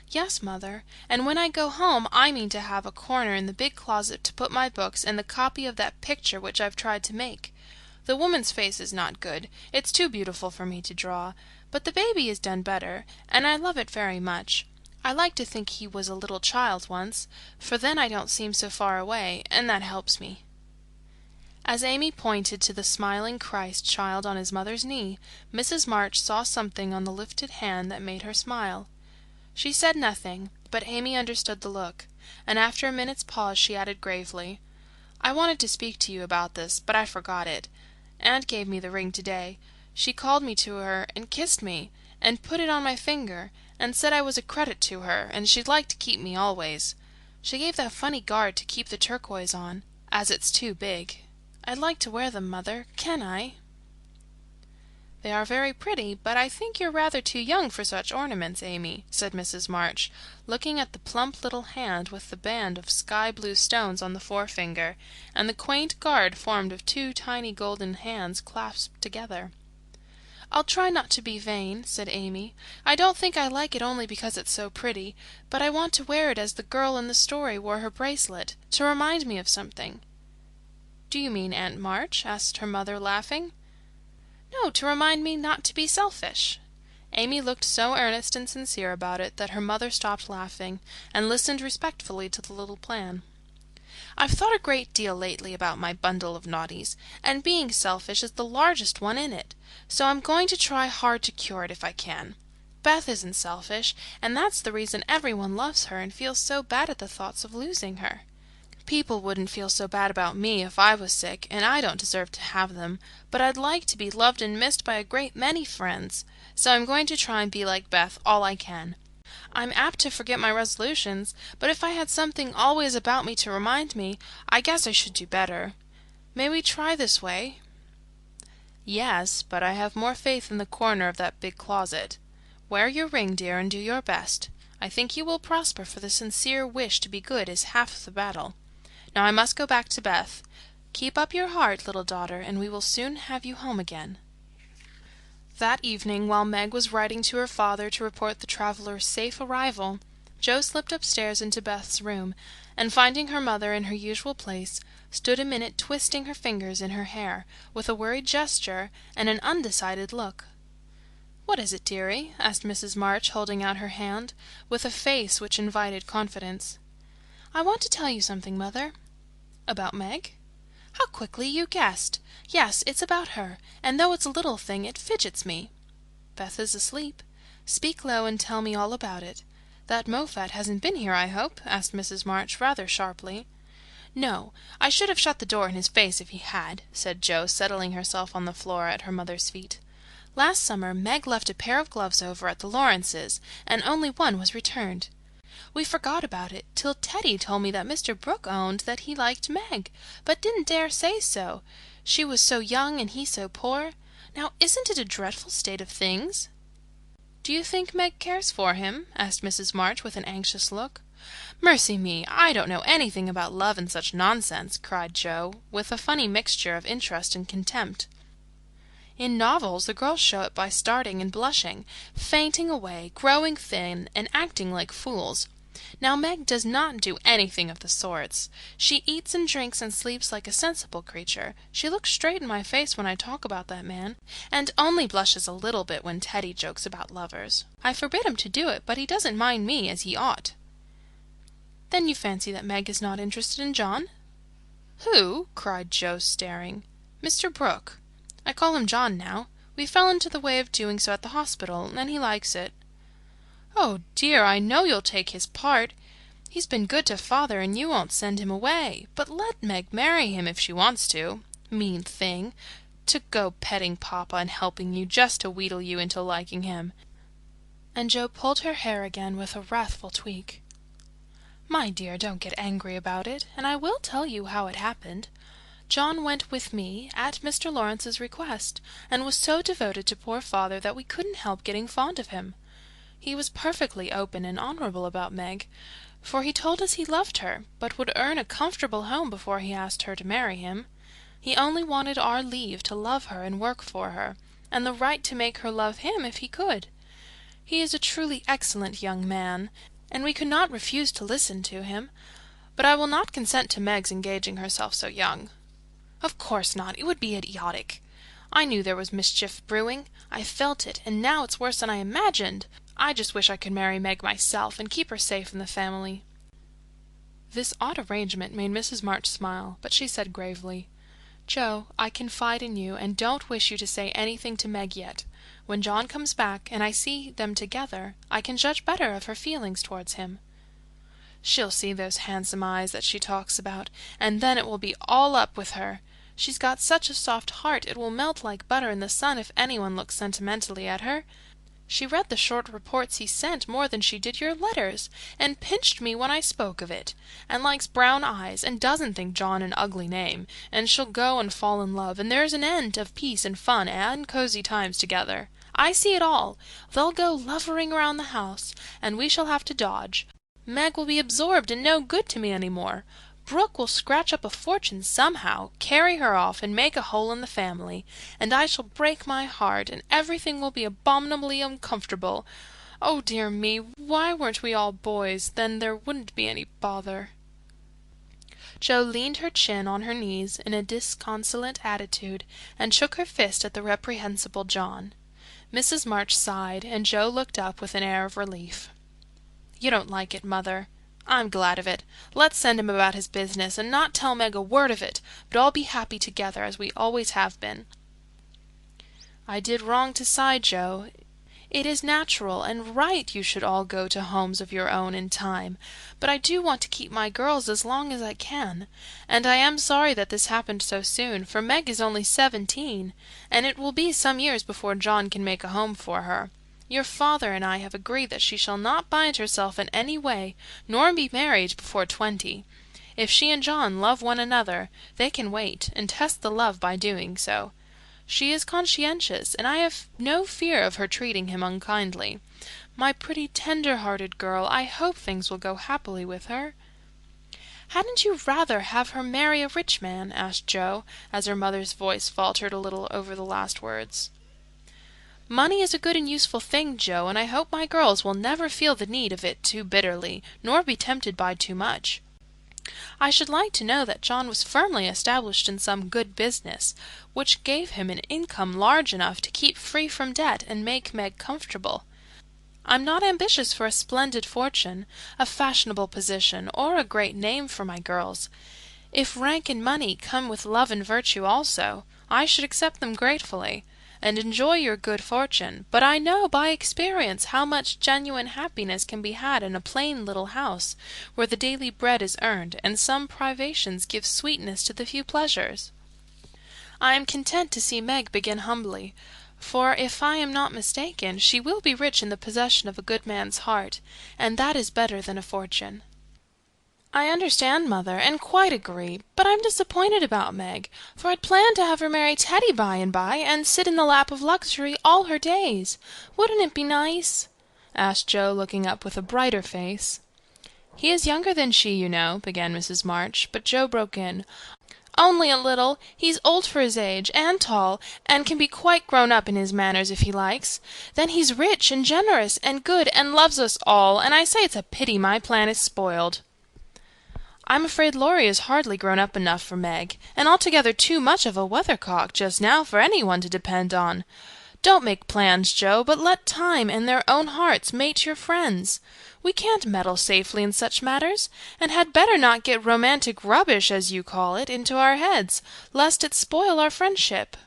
Speaker 7: "Yes, Mother, and when I go home I mean to have a corner in the big closet to put my books and the copy of that picture which I've tried to make. The woman's face is not good, it's too beautiful for me to draw, but the baby is done better, and I love it very much. I like to think he was a little child once, for then I don't seem so far away, and that helps me." As Amy pointed to the smiling Christ child on his mother's knee, Mrs. March saw something on the lifted hand that made her smile. She said nothing, but Amy understood the look, and after a minute's pause she added gravely, "I wanted to speak to you about this, but I forgot it. Aunt gave me the ring today. She called me to her and kissed me, and put it on my finger, and said I was a credit to her, and she'd like to keep me always. She gave that funny guard to keep the turquoise on, as it's too big. I'd like to wear them, Mother. Can I?" "They are very pretty, but I think you're rather too young for such ornaments, Amy," said Mrs. March, looking at the plump little hand with the band of sky-blue stones on the forefinger, and the quaint guard formed of two tiny golden hands clasped together. "I'll try not to be vain," said Amy. "I don't think I like it only because it's so pretty, but I want to wear it as the girl in the story wore her bracelet, to remind me of something." "Do you mean Aunt March?" asked her mother, laughing. "No, to remind me not to be selfish." Amy looked so earnest and sincere about it that her mother stopped laughing, and listened respectfully to the little plan. "I've thought a great deal lately about my bundle of naughties, and being selfish is the largest one in it, so I'm going to try hard to cure it if I can. Beth isn't selfish, and that's the reason everyone loves her and feels so bad at the thoughts of losing her. People wouldn't feel so bad about me if I was sick, and I don't deserve to have them, but I'd like to be loved and missed by a great many friends, so I'm going to try and be like Beth all I can. I'm apt to forget my resolutions, but if I had something always about me to remind me, I guess I should do better. May we try this way?" "Yes, but I have more faith in the corner of that big closet. Wear your ring, dear, and do your best. I think you will prosper, for the sincere wish to be good is half the battle. Now I must go back to Beth. Keep up your heart, little daughter, and we will soon have you home again." That evening, while Meg was writing to her father to report the traveller's safe arrival, Jo slipped upstairs into Beth's room, and finding her mother in her usual place, stood a minute twisting her fingers in her hair, with a worried gesture and an undecided look. "What is it, dearie?" asked Mrs. March, holding out her hand, with a face which invited confidence. "I want to tell you something, Mother." "About Meg?" "How quickly you guessed! Yes, it's about her, and though it's a little thing, it fidgets me." "Beth is asleep. Speak low and tell me all about it. That Moffat hasn't been here, I hope?" asked Mrs. March, rather sharply. "No, I should have shut the door in his face if he had," said Jo, settling herself on the floor at her mother's feet. "Last summer Meg left a pair of gloves over at the Lawrences', and only one was returned. We forgot about it, till Teddy told me that Mr. Brooke owned that he liked Meg, but didn't dare say so. She was so young and he so poor. Now isn't it a dreadful state of things?" "Do you think Meg cares for him?" asked Mrs. March with an anxious look. "Mercy me, I don't know anything about love and such nonsense," cried Joe, with a funny mixture of interest and contempt. "In novels the girls show it by starting and blushing, fainting away, growing thin, and acting like fools. Now Meg does not do anything of the sorts. She eats and drinks and sleeps like a sensible creature. She looks straight in my face when I talk about that man, and only blushes a little bit when Teddy jokes about lovers. I forbid him to do it, but he doesn't mind me as he ought." "Then you fancy that Meg is not interested in John?" "Who?" cried Joe, staring. "Mr. Brooke. I call him John now. We fell into the way of doing so at the hospital, and he likes it." "Oh dear, I know you'll take his part. He's been good to father, and you won't send him away. But let Meg marry him if she wants to. Mean thing, to go petting papa and helping you just to wheedle you into liking him." And Joe pulled her hair again with a wrathful tweak. "My dear, don't get angry about it, and I will tell you how it happened. John went with me, at Mr. Lawrence's request, and was so devoted to poor father that we couldn't help getting fond of him. He was perfectly open and honorable about Meg, for he told us he loved her, but would earn a comfortable home before he asked her to marry him. He only wanted our leave to love her and work for her, and the right to make her love him if he could. He is a truly excellent young man, and we could not refuse to listen to him, but I will not consent to Meg's engaging herself so young." "Of course not. It would be idiotic. I knew there was mischief brewing. I felt it, and now it's worse than I imagined. I just wish I could marry Meg myself and keep her safe in the family." This odd arrangement made Mrs. March smile, but she said gravely, "Joe, I confide in you, and don't wish you to say anything to Meg yet. When John comes back, and I see them together, I can judge better of her feelings towards him." "She'll see those handsome eyes that she talks about, and then it will be all up with her. She's got such a soft heart it will melt like butter in the sun if anyone looks sentimentally at her. She read the short reports he sent more than she did your letters, and pinched me when I spoke of it, and likes brown eyes, and doesn't think John an ugly name, and she'll go and fall in love, and there's an end of peace and fun and cozy times together. I see it all. They'll go lovering around the house, and we shall have to dodge. Meg will be absorbed and no good to me any more. Brooke will scratch up a fortune somehow, carry her off, and make a hole in the family, and I shall break my heart, and everything will be abominably uncomfortable. Oh dear me, why weren't we all boys? Then there wouldn't be any bother." Joe leaned her chin on her knees in a disconsolate attitude, and shook her fist at the reprehensible John. Mrs. March sighed, and Joe looked up with an air of relief. "You don't like it, Mother. I'm glad of it. Let's send him about his business, and not tell Meg a word of it, but all be happy together, as we always have been." "I did wrong to sigh, Joe. It is natural and right you should all go to homes of your own in time, but I do want to keep my girls as long as I can, and I am sorry that this happened so soon, for Meg is only 17, and it will be some years before John can make a home for her. Your father and I have agreed that she shall not bind herself in any way, nor be married before 20. If she and John love one another, they can wait, and test the love by doing so. She is conscientious, and I have no fear of her treating him unkindly. My pretty tender-hearted girl, I hope things will go happily with her." "Hadn't you rather have her marry a rich man?" asked Joe, as her mother's voice faltered a little over the last words. "Money is a good and useful thing, Joe, and I hope my girls will never feel the need of it too bitterly, nor be tempted by too much. I should like to know that John was firmly established in some good business, which gave him an income large enough to keep free from debt and make Meg comfortable. I'm not ambitious for a splendid fortune, a fashionable position, or a great name for my girls. If rank and money come with love and virtue also, I should accept them gratefully, and enjoy your good fortune, but I know by experience how much genuine happiness can be had in a plain little house, where the daily bread is earned, and some privations give sweetness to the few pleasures. I am content to see Meg begin humbly, for if I am not mistaken, she will be rich in the possession of a good man's heart, and that is better than a fortune." "I understand, Mother, and quite agree, but I'm disappointed about Meg, for I'd planned to have her marry Teddy by and by, and sit in the lap of luxury all her days. Wouldn't it be nice?" asked Joe, looking up with a brighter face. "He is younger than she, you know," began Mrs. March, but Joe broke in. "Only a little. He's old for his age, and tall, and can be quite grown up in his manners if he likes. Then he's rich and generous and good and loves us all, and I say it's a pity my plan is spoiled." "I'm afraid Laurie is hardly grown up enough for Meg, and altogether too much of a weathercock just now for any one to depend on. Don't make plans, Joe, but let time and their own hearts mate your friends. We can't meddle safely in such matters, and had better not get romantic rubbish, as you call it, into our heads, lest it spoil our friendship."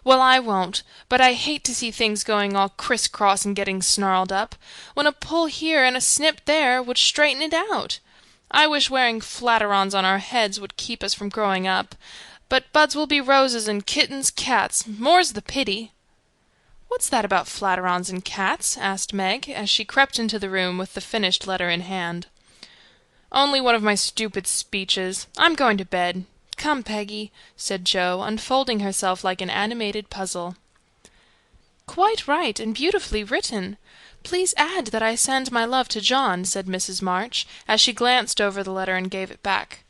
Speaker 7: "Well, I won't, but I hate to see things going all criss-cross and getting snarled up, when a pull here and a snip there would straighten it out. I wish wearing flatterons on our heads would keep us from growing up. But buds will be roses and kittens cats, more's the pity." "What's that about flatterons and cats?" asked Meg, as she crept into the room with the finished letter in hand. "Only one of my stupid speeches. I'm going to bed. Come, Peggy," said Joe, unfolding herself like an animated puzzle. "Quite right, and beautifully written. Please add that I send my love to John," said Mrs. March, as she glanced over the letter and gave it back.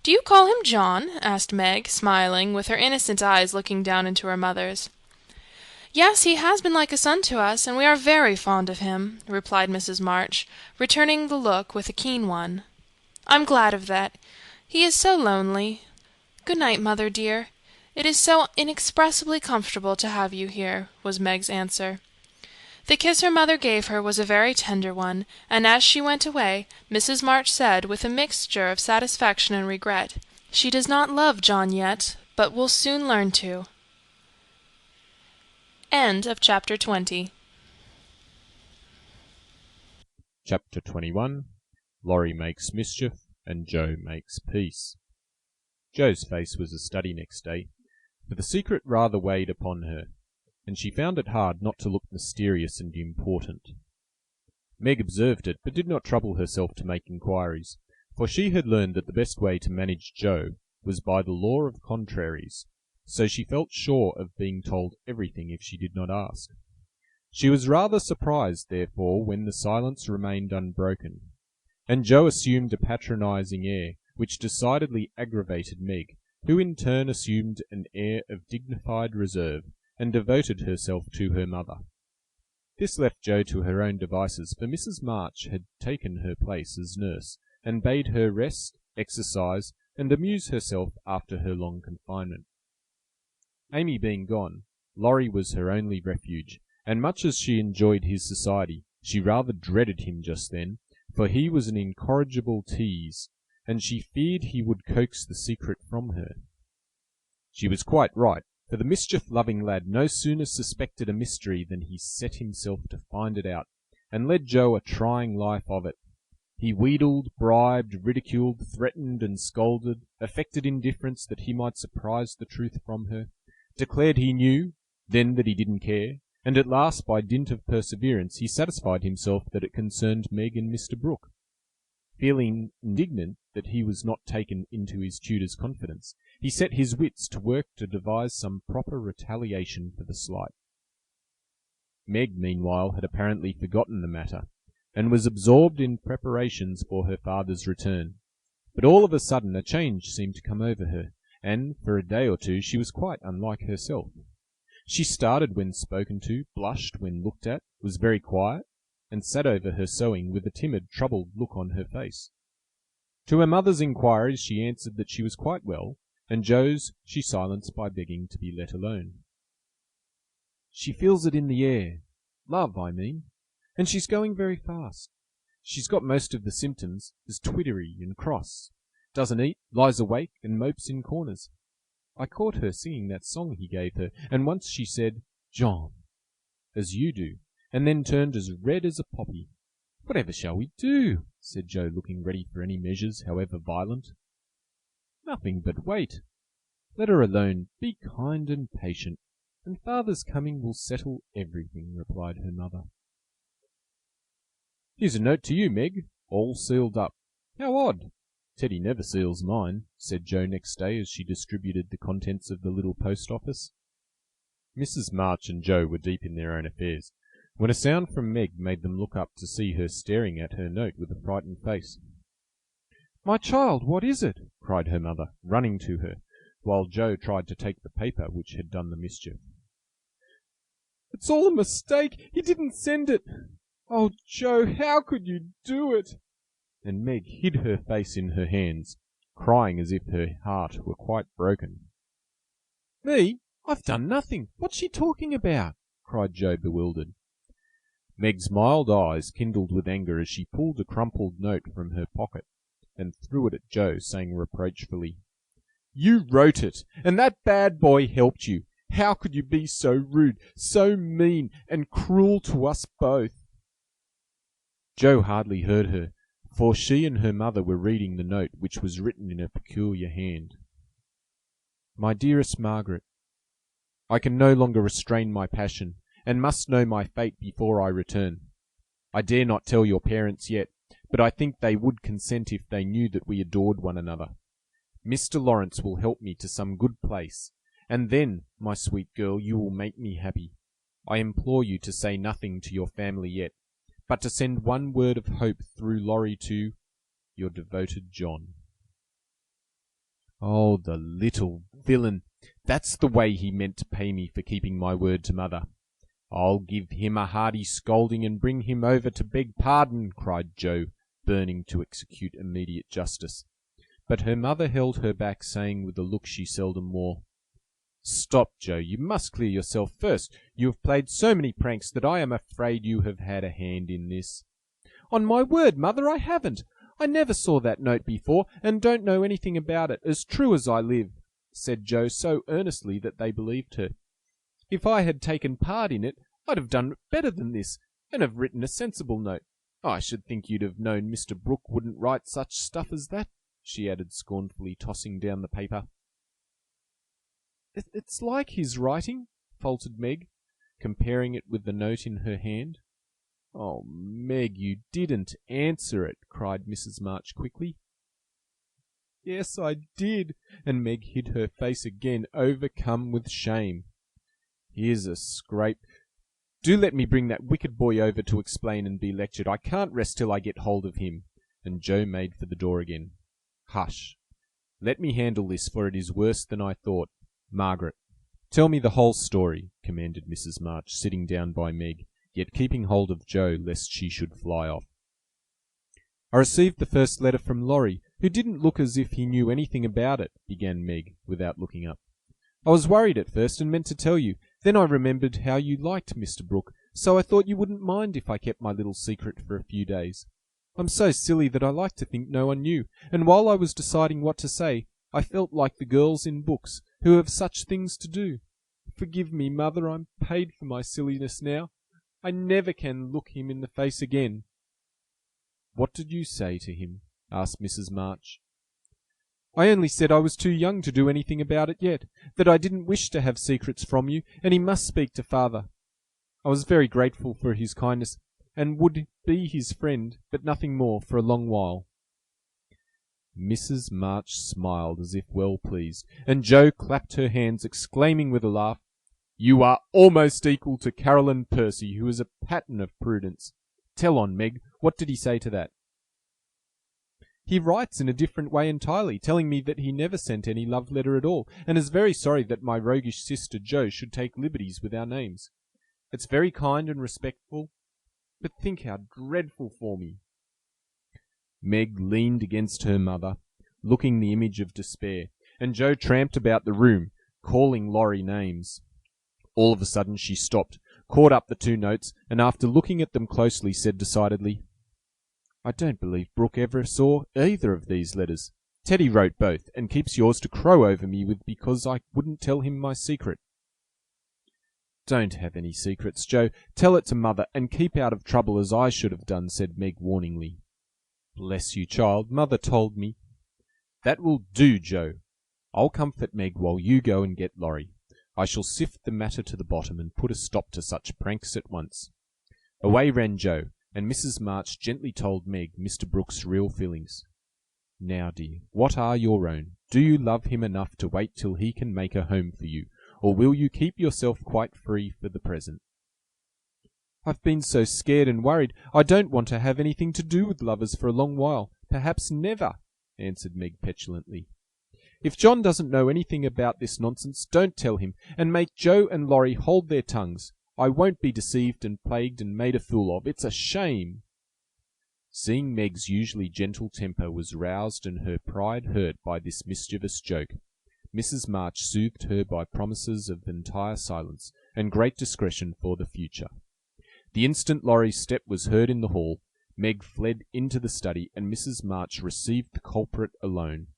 Speaker 7: "Do you call him John?" asked Meg, smiling, with her innocent eyes looking down into her mother's. "Yes, he has been like a son to us, and we are very fond of him," replied Mrs. March, returning the look with a keen one. "I'm glad of that. He is so lonely. Good night, Mother dear. It is so inexpressibly comfortable to have you here," was Meg's answer. The kiss her mother gave her was a very tender one, and as she went away, Mrs. March said, with a mixture of satisfaction and regret, "She does not love John yet, but will soon learn to." End of chapter 20.
Speaker 8: Chapter 21. Laurie makes mischief, and Joe makes peace. Joe's face was a study next day, for the secret rather weighed upon her, and she found it hard not to look mysterious and important. Meg observed it, but did not trouble herself to make inquiries, for she had learned that the best way to manage Joe was by the law of contraries, so she felt sure of being told everything if she did not ask. She was rather surprised, therefore, when the silence remained unbroken, and Joe assumed a patronizing air, which decidedly aggravated Meg, who in turn assumed an air of dignified reserve, and devoted herself to her mother. This left Joe to her own devices, for Mrs. March had taken her place as nurse, and bade her rest, exercise, and amuse herself after her long confinement. Amy being gone, Laurie was her only refuge, and much as she enjoyed his society, she rather dreaded him just then, for he was an incorrigible tease, and she feared he would coax the secret from her. She was quite right, for the mischief-loving lad no sooner suspected a mystery than he set himself to find it out, and led Joe a trying life of it. He wheedled, bribed, ridiculed, threatened, and scolded, affected indifference that he might surprise the truth from her, declared he knew, then that he didn't care, and at last, by dint of perseverance, he satisfied himself that it concerned Meg and Mr. Brooke. Feeling indignant that he was not taken into his tutor's confidence, he set his wits to work to devise some proper retaliation for the slight. Meg, meanwhile, had apparently forgotten the matter, and was absorbed in preparations for her father's return. But all of a sudden a change seemed to come over her, and for a day or two she was quite unlike herself. She started when spoken to, blushed when looked at, was very quiet, and sat over her sewing with a timid, troubled look on her face. To her mother's inquiries she answered that she was quite well, and Joe's she silenced by begging to be let alone. "She feels it in the air. Love, I mean. And she's going very fast. She's got most of the symptoms, is twittery and cross. Doesn't eat, lies awake, and mopes in corners. I caught her singing that song he gave her, and once she said, 'John,' as you do, and then turned as red as a poppy. Whatever shall we do?" said Joe, looking ready for any measures, however violent. "Nothing but wait. Let her alone. Be kind and patient, and father's coming will settle everything," replied her mother. "Here's a note to you, Meg, all sealed up. How odd! Teddy never seals mine, said Jo next day as she distributed the contents of the little post office. Mrs. March and Jo were deep in their own affairs, when a sound from Meg made them look up to see her staring at her note with a frightened face. My child, what is it? Cried her mother, running to her, while Jo tried to take the paper which had done the mischief. It's all a mistake. He didn't send it. Oh, Jo, how could you do it? And Meg hid her face in her hands, crying as if her heart were quite broken. Me? I've done nothing. What's she talking about? Cried Jo, bewildered. Meg's mild eyes kindled with anger as she pulled a crumpled note from her pocket and threw it at Jo, saying reproachfully, You wrote it, and that bad boy helped you. How could you be so rude, so mean, and cruel to us both? Jo hardly heard her, for she and her mother were reading the note, which was written in a peculiar hand. My dearest Margaret, I can no longer restrain my passion, and must know my fate before I return. I dare not tell your parents yet, but I think they would consent if they knew that we adored one another. Mr. Lawrence will help me to some good place, and then, my sweet girl, you will make me happy. I implore you to say nothing to your family yet, but to send one word of hope through Laurie to your devoted John. Oh, the little villain! That's the way he meant to pay me for keeping my word to mother. I'll give him a hearty scolding and bring him over to beg pardon, cried Jo, burning to execute immediate justice. But her mother held her back, saying with a look she seldom wore, Stop, Jo, you must clear yourself first. You have played so many pranks that I am afraid you have had a hand in this. On my word, mother, I haven't. I never saw that note before, and don't know anything about it, as true as I live, said Jo so earnestly that they believed her. If I had taken part in it, I'd have done better than this, and have written a sensible note. I should think you'd have known Mr. Brooke wouldn't write such stuff as that, she added scornfully, tossing down the paper. It's like his writing, faltered Meg, comparing it with the note in her hand. Oh, Meg, you didn't answer it, cried Mrs. March quickly. Yes, I did, and Meg hid her face again, overcome with shame. Here's a scrape. Do let me bring that wicked boy over to explain and be lectured. I can't rest till I get hold of him. And Jo made for the door again. Hush. Let me handle this, for it is worse than I thought. Margaret, tell me the whole story, commanded Mrs. March, sitting down by Meg, yet keeping hold of Jo lest she should fly off. I received the first letter from Laurie, who didn't look as if he knew anything about it, began Meg, without looking up. I was worried at first and meant to tell you. Then I remembered how you liked Mr. Brooke, so I thought you wouldn't mind if I kept my little secret for a few days. I'm so silly that I like to think no one knew, and while I was deciding what to say, I felt like the girls in books, who have such things to do. Forgive me, mother, I'm paid for my silliness now. I never can look him in the face again. What did you say to him? Asked Mrs. March. I only said I was too young to do anything about it yet, that I didn't wish to have secrets from you, and he must speak to father. I was very grateful for his kindness, and would be his friend, but nothing more for a long while. Mrs. March smiled as if well pleased, and Jo clapped her hands, exclaiming with a laugh, You are almost equal to Caroline Percy, who is a pattern of prudence. Tell on, Meg, what did he say to that? He writes in a different way entirely, telling me that he never sent any love letter at all, and is very sorry that my roguish sister Jo should take liberties with our names. It's very kind and respectful, but think how dreadful for me. Meg leaned against her mother, looking the image of despair, and Jo tramped about the room, calling Laurie names. All of a sudden she stopped, caught up the two notes, and after looking at them closely said decidedly, I don't believe Brooke ever saw either of these letters. Teddy wrote both, and keeps yours to crow over me with because I wouldn't tell him my secret. Don't have any secrets, Jo. Tell it to mother, and keep out of trouble as I should have done, said Meg warningly. Bless you, child, mother told me. That will do, Jo. I'll comfort Meg while you go and get Laurie. I shall sift the matter to the bottom and put a stop to such pranks at once. Away ran Jo, and Mrs. March gently told Meg Mr. Brooke's real feelings. Now, dear, what are your own? Do you love him enough to wait till he can make a home for you, or will you keep yourself quite free for the present? I've been so scared and worried. I don't want to have anything to do with lovers for a long while, perhaps never, answered Meg petulantly. If John doesn't know anything about this nonsense, don't tell him, and make Joe and Laurie hold their tongues. I won't be deceived and plagued and made a fool of. It's a shame. Seeing Meg's usually gentle temper was roused and her pride hurt by this mischievous joke, Mrs. March soothed her by promises of entire silence and great discretion for the future. The instant Laurie's step was heard in the hall, Meg fled into the study, and Mrs. March received the culprit alone.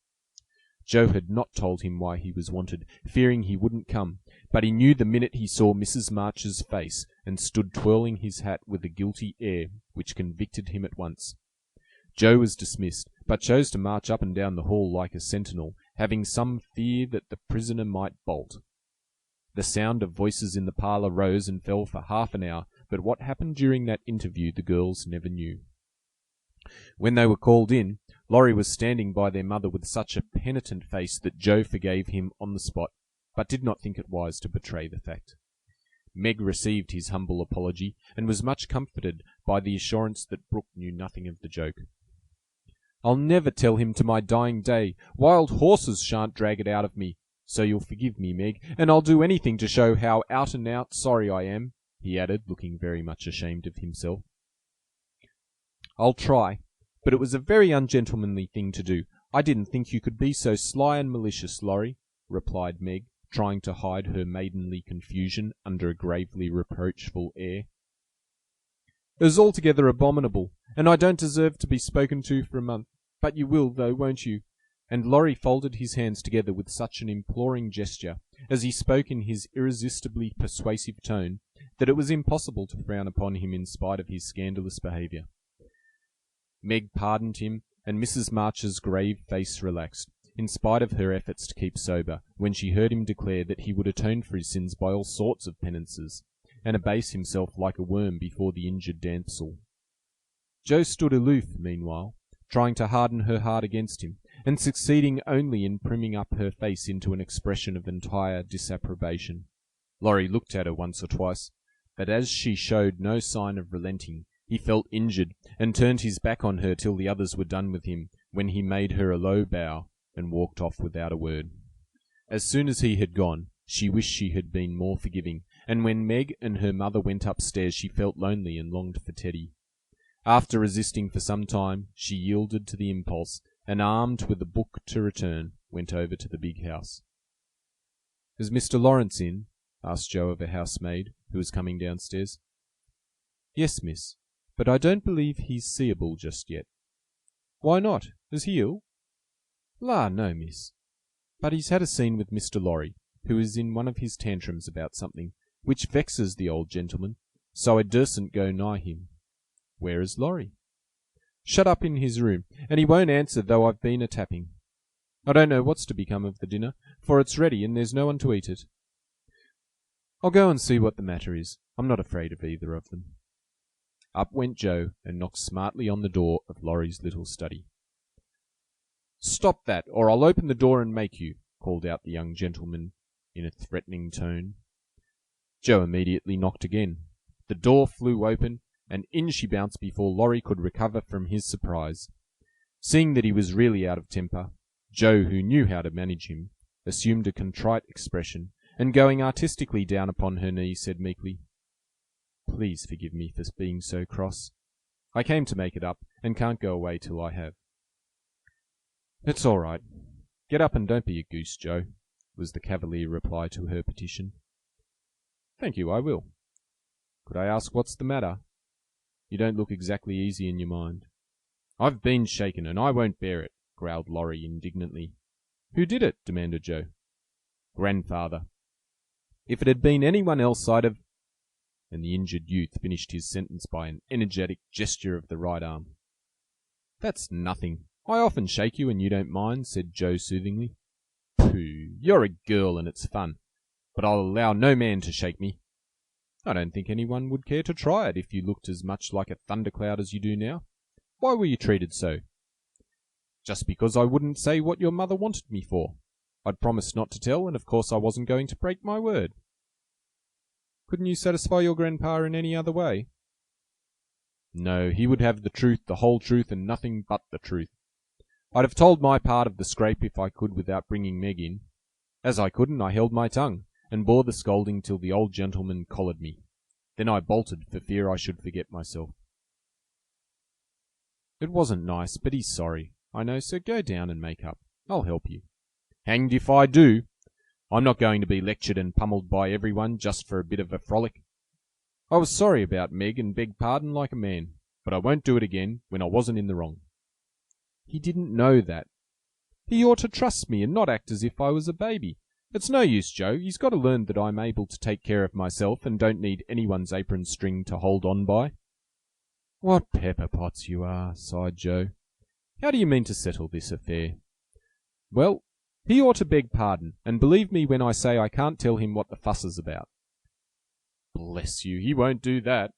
Speaker 8: Joe had not told him why he was wanted, fearing he wouldn't come, but he knew the minute he saw Mrs. March's face, and stood twirling his hat with a guilty air which convicted him at once. Joe was dismissed, but chose to march up and down the hall like a sentinel, having some fear that the prisoner might bolt. The sound of voices in the parlour rose and fell for half an hour, but what happened during that interview the girls never knew. When they were called in, Laurie was standing by their mother with such a penitent face that Joe forgave him on the spot, but did not think it wise to betray the fact. Meg received his humble apology, and was much comforted by the assurance that Brooke knew nothing of the joke. I'll never tell him to my dying day. Wild horses shan't drag it out of me. So you'll forgive me, Meg, and I'll do anything to show how out-and-out sorry I am, he added, looking very much ashamed of himself. I'll try, but it was a very ungentlemanly thing to do. I didn't think you could be so sly and malicious, Laurie, replied Meg, trying to hide her maidenly confusion under a gravely reproachful air. It was altogether abominable, and I don't deserve to be spoken to for a month. But you will, though, won't you? And Laurie folded his hands together with such an imploring gesture, as he spoke in his irresistibly persuasive tone, that it was impossible to frown upon him in spite of his scandalous behaviour. Meg pardoned him, and Mrs. March's grave face relaxed, in spite of her efforts to keep sober, when she heard him declare that he would atone for his sins by all sorts of penances, and abase himself like a worm before the injured damsel. Joe stood aloof, meanwhile, trying to harden her heart against him, and succeeding only in primming up her face into an expression of entire disapprobation. Laurie looked at her once or twice, but as she showed no sign of relenting, he felt injured, and turned his back on her till the others were done with him, when he made her a low bow, and walked off without a word. As soon as he had gone, she wished she had been more forgiving, and when Meg and her mother went upstairs she felt lonely and longed for Teddy. After resisting for some time, she yielded to the impulse, and armed with a book to return, went over to the big house. "Is Mr. Lawrence in?" asked Joe of a housemaid, who was coming downstairs. "Yes, miss, but I don't believe he's seeable just yet." "Why not? Is he ill?" "La, no, miss. But he's had a scene with Mr. Lorry, who is in one of his tantrums about something, which vexes the old gentleman, so I dursn't go nigh him." "Where is Lorry?" "Shut up in his room, and he won't answer though I've been a-tapping. I don't know what's to become of the dinner, for it's ready and there's no one to eat it." "I'll go and see what the matter is. I'm not afraid of either of them." Up went Joe and knocked smartly on the door of Lorry's little study. "Stop that, or I'll open the door and make you," called out the young gentleman in a threatening tone. Joe immediately knocked again. The door flew open, and in she bounced before Lorry could recover from his surprise. Seeing that he was really out of temper, Joe, who knew how to manage him, assumed a contrite expression, and going artistically down upon her knee, said meekly, "Please forgive me for being so cross. I came to make it up, and can't go away till I have." "It's all right. Get up and don't be a goose, Joe," was the cavalier reply to her petition. "Thank you, I will. Could I ask what's the matter? You don't look exactly easy in your mind." "I've been shaken, and I won't bear it," growled Lorry indignantly. "Who did it?" demanded Joe. "Grandfather. If it had been anyone else, I'd have—" And the injured youth finished his sentence by an energetic gesture of the right arm. "That's nothing. I often shake you, and you don't mind," said Joe soothingly. "Pooh, you're a girl, and it's fun. But I'll allow no man to shake me. I don't think anyone would care to try it if you looked as much like a thundercloud as you do now. Why were you treated so?" Just because I wouldn't say what your mother wanted me for. I'd promised not to tell, and of course I wasn't going to break my word. Couldn't you satisfy your grandpa in any other way? No, he would have the truth, the whole truth, and nothing but the truth. I'd have told my part of the scrape if I could without bringing Meg in. As I couldn't, I held my tongue, and bore the scolding till the old gentleman collared me. Then I bolted for fear I should forget myself. It wasn't nice, but he's sorry, I know, so go down and make up. I'll help you. Hanged if I do. I'm not going to be lectured and pummeled by everyone just for a bit of a frolic. I was sorry about Meg and begged pardon like a man, but I won't do it again when I wasn't in the wrong. He didn't know that. He ought to trust me and not act as if I was a baby. It's no use, Joe. He's got to learn that I'm able to take care of myself and don't need anyone's apron string to hold on by. What pepper pots you are, sighed Joe. How do you mean to settle this affair? Well, he ought to beg pardon, and believe me when I say I can't tell him what the fuss is about. Bless you, he won't do that.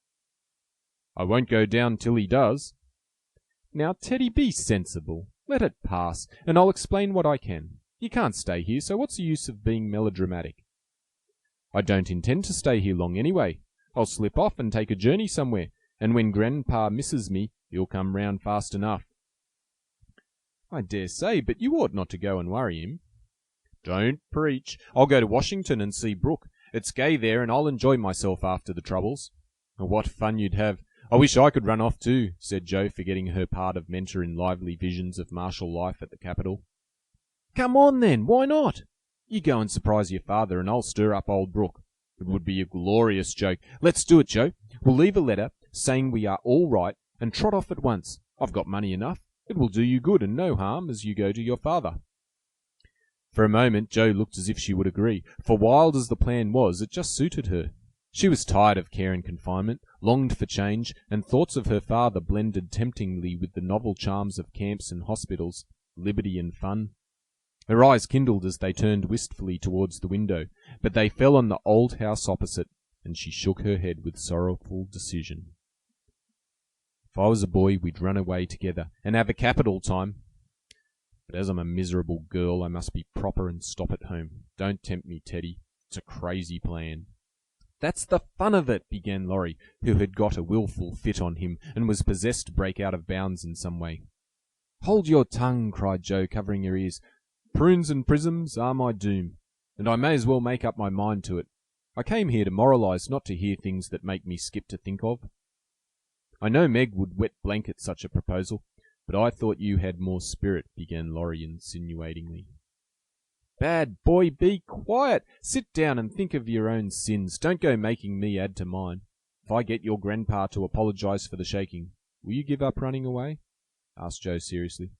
Speaker 8: I won't go down till he does. Now, Teddy, be sensible. Let it pass, and I'll explain what I can. You can't stay here, so what's the use of being melodramatic? I don't intend to stay here long anyway. I'll slip off and take a journey somewhere, and when Grandpa misses me, he'll come round fast enough. I dare say, but you ought not to go and worry him. Don't preach. I'll go to Washington and see Brooke. It's gay there, and I'll enjoy myself after the troubles. What fun you'd have. I wish I could run off too, said Joe, forgetting her part of mentor in lively visions of martial life at the capital. Come on then, why not? You go and surprise your father, and I'll stir up old Brooke. It would be a glorious joke. Let's do it, Joe. We'll leave a letter saying we are all right, and trot off at once. I've got money enough. It will do you good and no harm as you go to your father. For a moment Joe looked as if she would agree, for wild as the plan was, it just suited her. She was tired of care and confinement, longed for change, and thoughts of her father blended temptingly with the novel charms of camps and hospitals, liberty and fun. Her eyes kindled as they turned wistfully towards the window, but they fell on the old house opposite, and she shook her head with sorrowful decision. If I was a boy, we'd run away together, and have a capital time. But as I'm a miserable girl, I must be proper and stop at home. Don't tempt me, Teddy. It's a crazy plan. That's the fun of it, began Laurie, who had got a wilful fit on him, and was possessed to break out of bounds in some way. Hold your tongue, cried Joe, covering her ears. Prunes and prisms are my doom, and I may as well make up my mind to it. I came here to moralize, not to hear things that make me skip to think of. I know Meg would wet blanket such a proposal, but I thought you had more spirit, began Laurie insinuatingly. Bad boy, be quiet. Sit down and think of your own sins. Don't go making me add to mine. If I get your grandpa to apologize for the shaking, will you give up running away? Asked Joe seriously.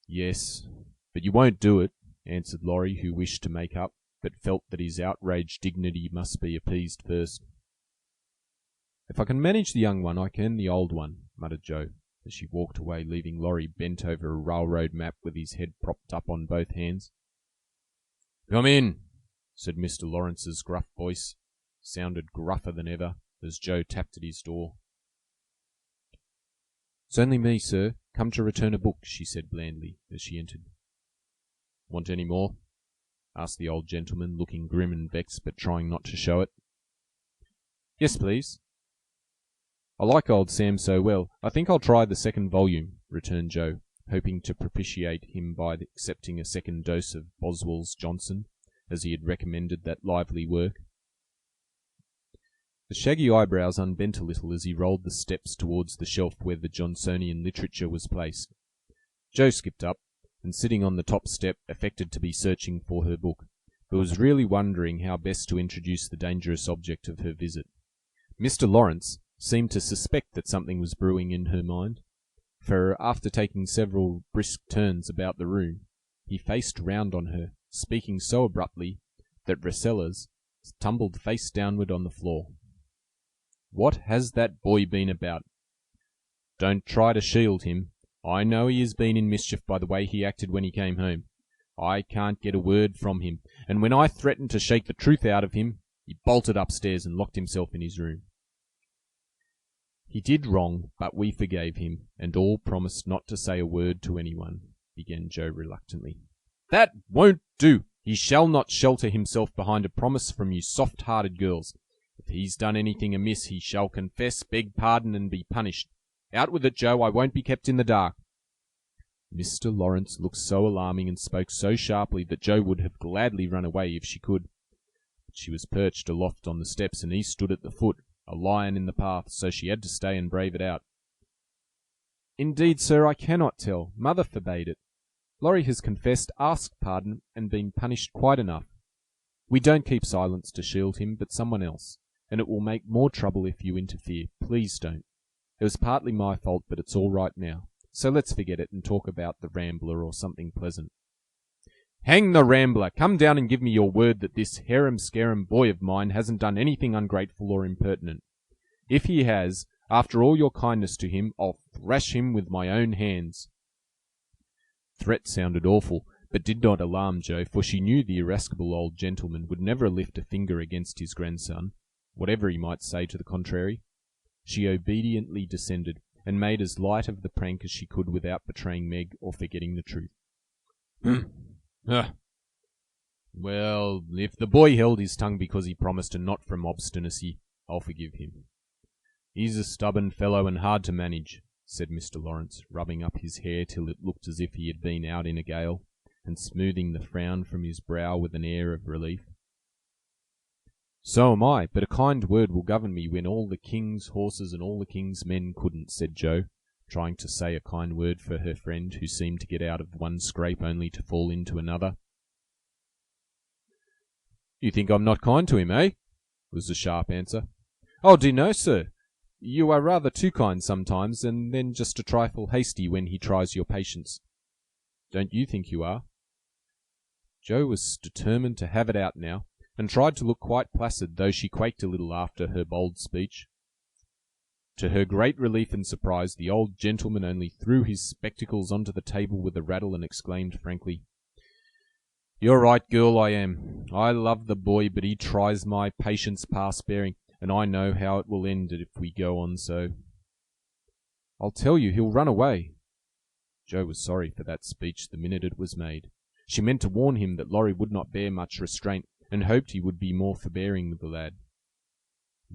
Speaker 8: Yes, but you won't do it, answered Laurie, who wished to make up, but felt that his outraged dignity must be appeased first. If I can manage the young one, I can the old one, muttered Joe, as she walked away, leaving Laurie bent over a railroad map with his head propped up on both hands. Come in, said Mr. Lawrence's gruff voice, sounded gruffer than ever, as Joe tapped at his door. It's only me, sir, come to return a book, she said blandly, as she entered. Want any more? Asked the old gentleman, looking grim and vexed, but trying not to show it. Yes, please. I like old Sam so well, I think I'll try the second volume, returned Joe, hoping to propitiate him by accepting a second dose of Boswell's Johnson, as he had recommended that lively work. The shaggy eyebrows unbent a little as he rolled the steps towards the shelf where the Johnsonian literature was placed. Joe skipped up, and sitting on the top step affected to be searching for her book, but was really wondering how best to introduce the dangerous object of her visit. Mr. Lawrence seemed to suspect that something was brewing in her mind, for after taking several brisk turns about the room, he faced round on her, speaking so abruptly that Rasselas tumbled face downward on the floor. What has that boy been about? Don't try to shield him. I know he has been in mischief by the way he acted when he came home. I can't get a word from him, and when I threatened to shake the truth out of him, he bolted upstairs and locked himself in his room. He did wrong, but we forgave him, and all promised not to say a word to anyone, began Joe reluctantly. That won't do. He shall not shelter himself behind a promise from you soft-hearted girls. If he's done anything amiss, he shall confess, beg pardon, and be punished. Out with it, Joe. I won't be kept in the dark. Mr. Lawrence looked so alarming and spoke so sharply that Joe would have gladly run away if she could. But she was perched aloft on the steps, and he stood at the foot, a lion in the path, so she had to stay and brave it out. Indeed, sir, I cannot tell. Mother forbade it. Laurie has confessed, asked pardon, and been punished quite enough. We don't keep silence to shield him, but someone else, and it will make more trouble if you interfere. Please don't. It was partly my fault, but it's all right now. So let's forget it and talk about the Rambler or something pleasant. Hang the Rambler! Come down and give me your word that this harum-scarum boy of mine hasn't done anything ungrateful or impertinent. If he has, after all your kindness to him, I'll thrash him with my own hands. Threat sounded awful, but did not alarm Joe, for she knew the irascible old gentleman would never lift a finger against his grandson, whatever he might say to the contrary. She obediently descended, and made as light of the prank as she could without betraying Meg or forgetting the truth. Well, if the boy held his tongue because he promised and not from obstinacy, I'll forgive him. He's a stubborn fellow and hard to manage, said Mr. Lawrence, rubbing up his hair till it looked as if he had been out in a gale, and smoothing the frown from his brow with an air of relief. So am I, but a kind word will govern me when all the king's horses and all the king's men couldn't, said Joe, trying to say a kind word for her friend, who seemed to get out of one scrape only to fall into another. You think I'm not kind to him, eh? Was the sharp answer. Oh, do you know, sir? You are rather too kind sometimes, and then just a trifle hasty when he tries your patience. Don't you think you are? Joe was determined to have it out now, and tried to look quite placid, though she quaked a little after her bold speech. To her great relief and surprise, the old gentleman only threw his spectacles onto the table with a rattle and exclaimed frankly, You're right, girl, I am. I love the boy, but he tries my patience past bearing, and I know how it will end if we go on so. I'll tell you, he'll run away. Joe was sorry for that speech the minute it was made. She meant to warn him that Laurie would not bear much restraint, and hoped he would be more forbearing with the lad.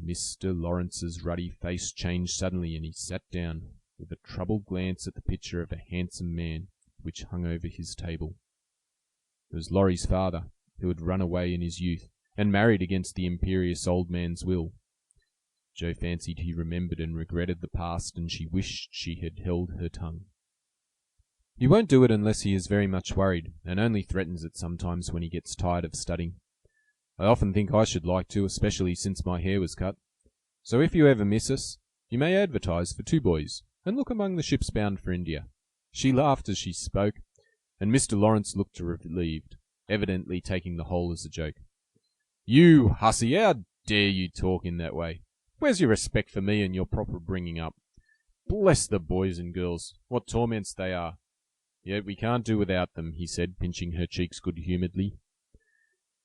Speaker 8: Mr. Lawrence's ruddy face changed suddenly, and he sat down, with a troubled glance at the picture of a handsome man which hung over his table. It was Laurie's father, who had run away in his youth, and married against the imperious old man's will. Joe fancied he remembered and regretted the past, and she wished she had held her tongue. He won't do it unless he is very much worried, and only threatens it sometimes when he gets tired of studying. I often think I should like to, especially since my hair was cut. So if you ever miss us, you may advertise for 2 boys, and look among the ships bound for India. She laughed as she spoke, and Mr. Lawrence looked relieved, evidently taking the whole as a joke. You hussy, how dare you talk in that way? Where's your respect for me and your proper bringing up? Bless the boys and girls, what torments they are. Yet we can't do without them, he said, pinching her cheeks good-humouredly.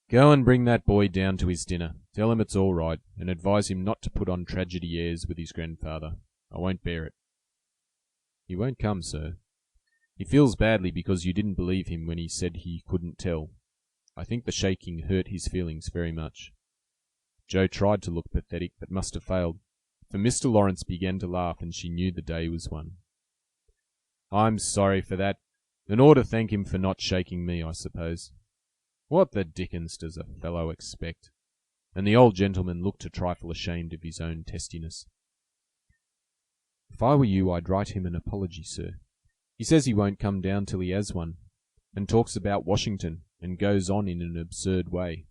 Speaker 8: Go and bring that boy down to his dinner. Tell him it's all right, and advise him not to put on tragedy airs with his grandfather. I won't bear it. He won't come, sir. He feels badly because you didn't believe him when he said he couldn't tell. I think the shaking hurt his feelings very much. Joe tried to look pathetic, but must have failed, for Mr. Lawrence began to laugh, and she knew the day was won. I'm sorry for that, and ought to thank him for not shaking me, I suppose. What the dickens does a fellow expect? And the old gentleman looked a trifle ashamed of his own testiness. If I were you, I'd write him an apology, sir. He says he won't come down till he has one, and talks about Washington, and goes on in an absurd way.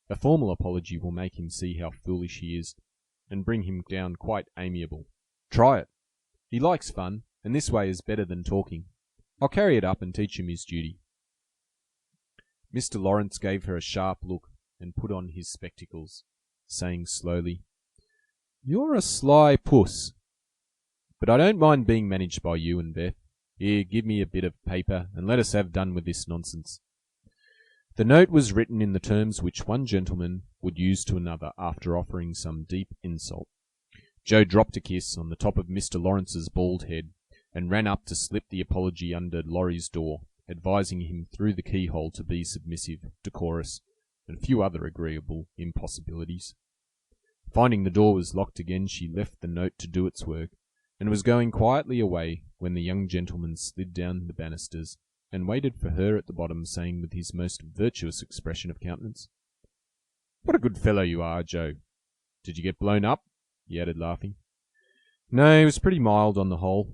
Speaker 8: A formal apology will make him see how foolish he is, and bring him down quite amiable. Try it. He likes fun, and this way is better than talking. I'll carry it up and teach him his duty. Mr. Lawrence gave her a sharp look, and put on his spectacles, saying slowly, You're a sly puss. But I don't mind being managed by you and Beth. Here, give me a bit of paper, and let us have done with this nonsense. The note was written in the terms which one gentleman would use to another after offering some deep insult. Joe dropped a kiss on the top of Mr. Lawrence's bald head, and ran up to slip the apology under Laurie's door, advising him through the keyhole to be submissive, decorous, and a few other agreeable impossibilities. Finding the door was locked again, she left the note to do its work, and was going quietly away when the young gentleman slid down the banisters and waited for her at the bottom, saying with his most virtuous expression of countenance, "What a good fellow you are, Joe. Did you get blown up?" he added, laughing. "No, it was pretty mild on the whole.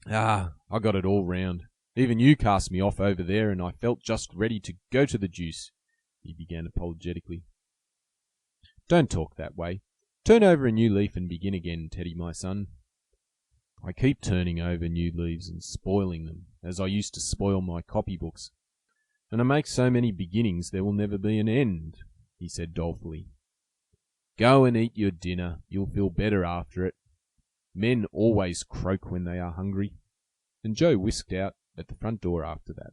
Speaker 8: I got it all round. Even you cast me off over there, and I felt just ready to go to the deuce," he began apologetically. "Don't talk that way. Turn over a new leaf and begin again, Teddy, my son." "I keep turning over new leaves and spoiling them, as I used to spoil my copybooks. And I make so many beginnings there will never be an end," he said dolefully. "Go and eat your dinner. You'll feel better after it. Men always croak when they are hungry." And Joe whisked out at the front door after that.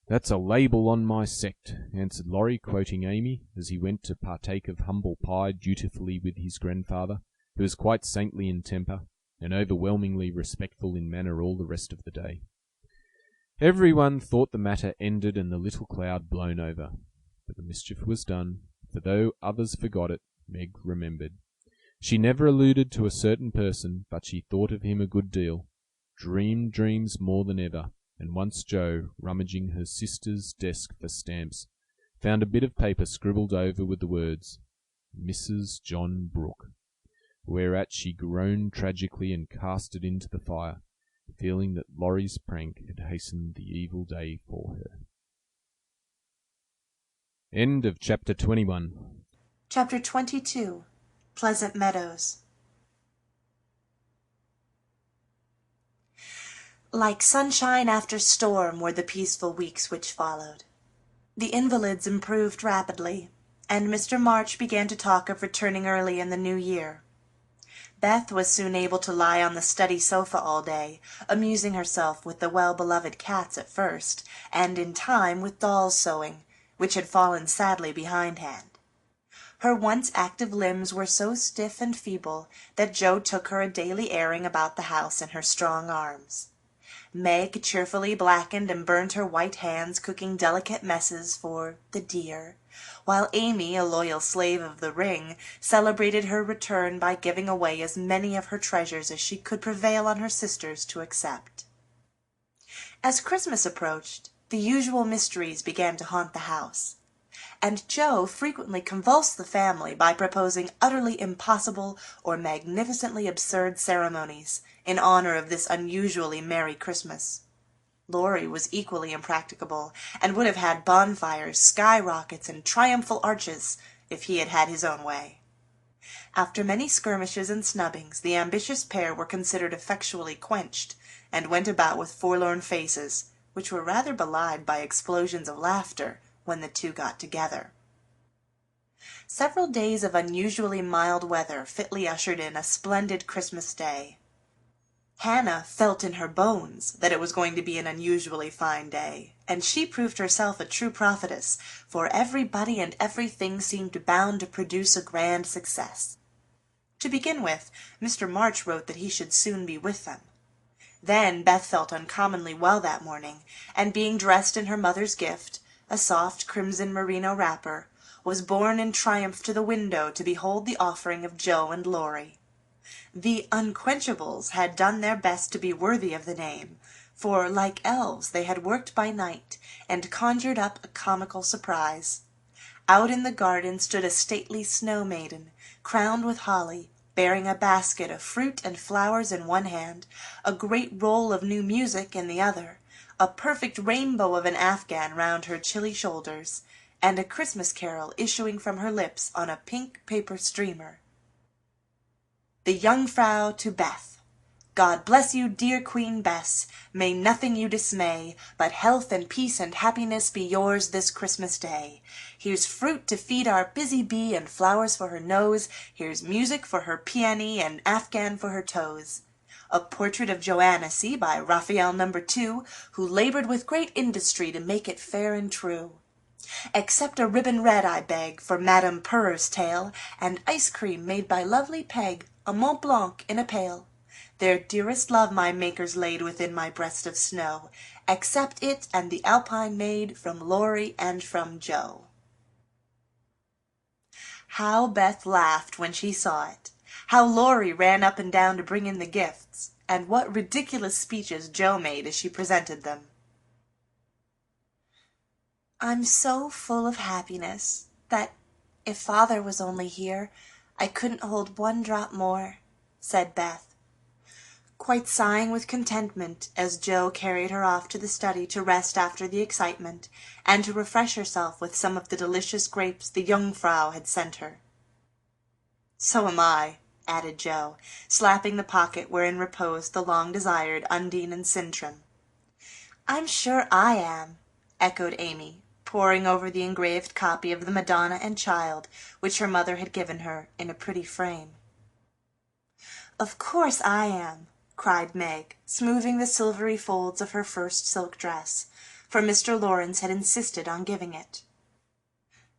Speaker 8: "That's a label on my sect," answered Laurie, quoting Amy, as he went to partake of humble pie dutifully with his grandfather, who was quite saintly in temper, and overwhelmingly respectful in manner all the rest of the day. Everyone thought the matter ended and the little cloud blown over, but the mischief was done, for though others forgot it, Meg remembered. She never alluded to a certain person, but she thought of him a good deal, dreamed dreams more than ever, and once Joe, rummaging her sister's desk for stamps, found a bit of paper scribbled over with the words, "Mrs. John Brooke," whereat she groaned tragically and cast it into the fire, feeling that Laurie's prank had hastened the evil day for her. End of Chapter 21.
Speaker 6: Chapter 22. Pleasant Meadows. Like sunshine after storm were the peaceful weeks which followed. The invalids improved rapidly, and Mr. March began to talk of returning early in the new year. Beth was soon able to lie on the study sofa all day, amusing herself with the well-beloved cats at first, and in time with doll's sewing, which had fallen sadly behindhand. Her once active limbs were so stiff and feeble that Joe took her a daily airing about the house in her strong arms. Meg cheerfully blackened and burned her white hands cooking delicate messes for the dear, while Amy, a loyal slave of the ring, celebrated her return by giving away as many of her treasures as she could prevail on her sisters to accept. As Christmas approached, the usual mysteries began to haunt the house, and Joe frequently convulsed the family by proposing utterly impossible or magnificently absurd ceremonies in honor of this unusually merry Christmas. Laurie was equally impracticable, and would have had bonfires, sky-rockets, and triumphal arches if he had had his own way. After many skirmishes and snubbings, the ambitious pair were considered effectually quenched, and went about with forlorn faces, which were rather belied by explosions of laughter when the two got together. Several days of unusually mild weather fitly ushered in a splendid Christmas day. Hannah felt in her bones that it was going to be an unusually fine day, and she proved herself a true prophetess, for everybody and everything seemed bound to produce a grand success. To begin with, Mr. March wrote that he should soon be with them. Then Beth felt uncommonly well that morning, and being dressed in her mother's gift, a soft crimson merino wrapper, was borne in triumph to the window to behold the offering of Joe and Laurie. The Unquenchables had done their best to be worthy of the name, for, like elves, they had worked by night, and conjured up a comical surprise. Out in the garden stood a stately snow-maiden, crowned with holly, bearing a basket of fruit and flowers in one hand, a great roll of new music in the other, a perfect rainbow of an afghan round her chilly shoulders, and a Christmas carol issuing from her lips on a pink paper streamer. The Jungfrau to Beth. God bless you, dear Queen Bess. May nothing you dismay, but health and peace and happiness be yours this Christmas day. Here's fruit to feed our busy bee and flowers for her nose. Here's music for her peony and afghan for her toes. A portrait of Joanna, see, by Raphael No. 2, who labored with great industry to make it fair and true. Except a ribbon red, I beg, for Madame Purr's tail, and ice cream made by lovely Peg, a Mont Blanc in a pail. Their dearest love my makers laid within my breast of snow, except it and the Alpine maid from Laurie and from Joe. How Beth laughed when she saw it! How Laurie ran up and down to bring in the gifts, and what ridiculous speeches Joe made as she presented them. "I'm so full of happiness that, if Father was only here, I couldn't hold one drop more," said Beth, quite sighing with contentment as Joe carried her off to the study to rest after the excitement, and to refresh herself with some of the delicious grapes the Jungfrau had sent her. "So am I," added Joe, slapping the pocket wherein reposed the long-desired Undine and Sintram. "I'm sure I am," echoed Amy, poring over the engraved copy of the Madonna and Child which her mother had given her in a pretty frame. "Of course I am," cried Meg, smoothing the silvery folds of her first silk dress, for Mr. Lawrence had insisted on giving it.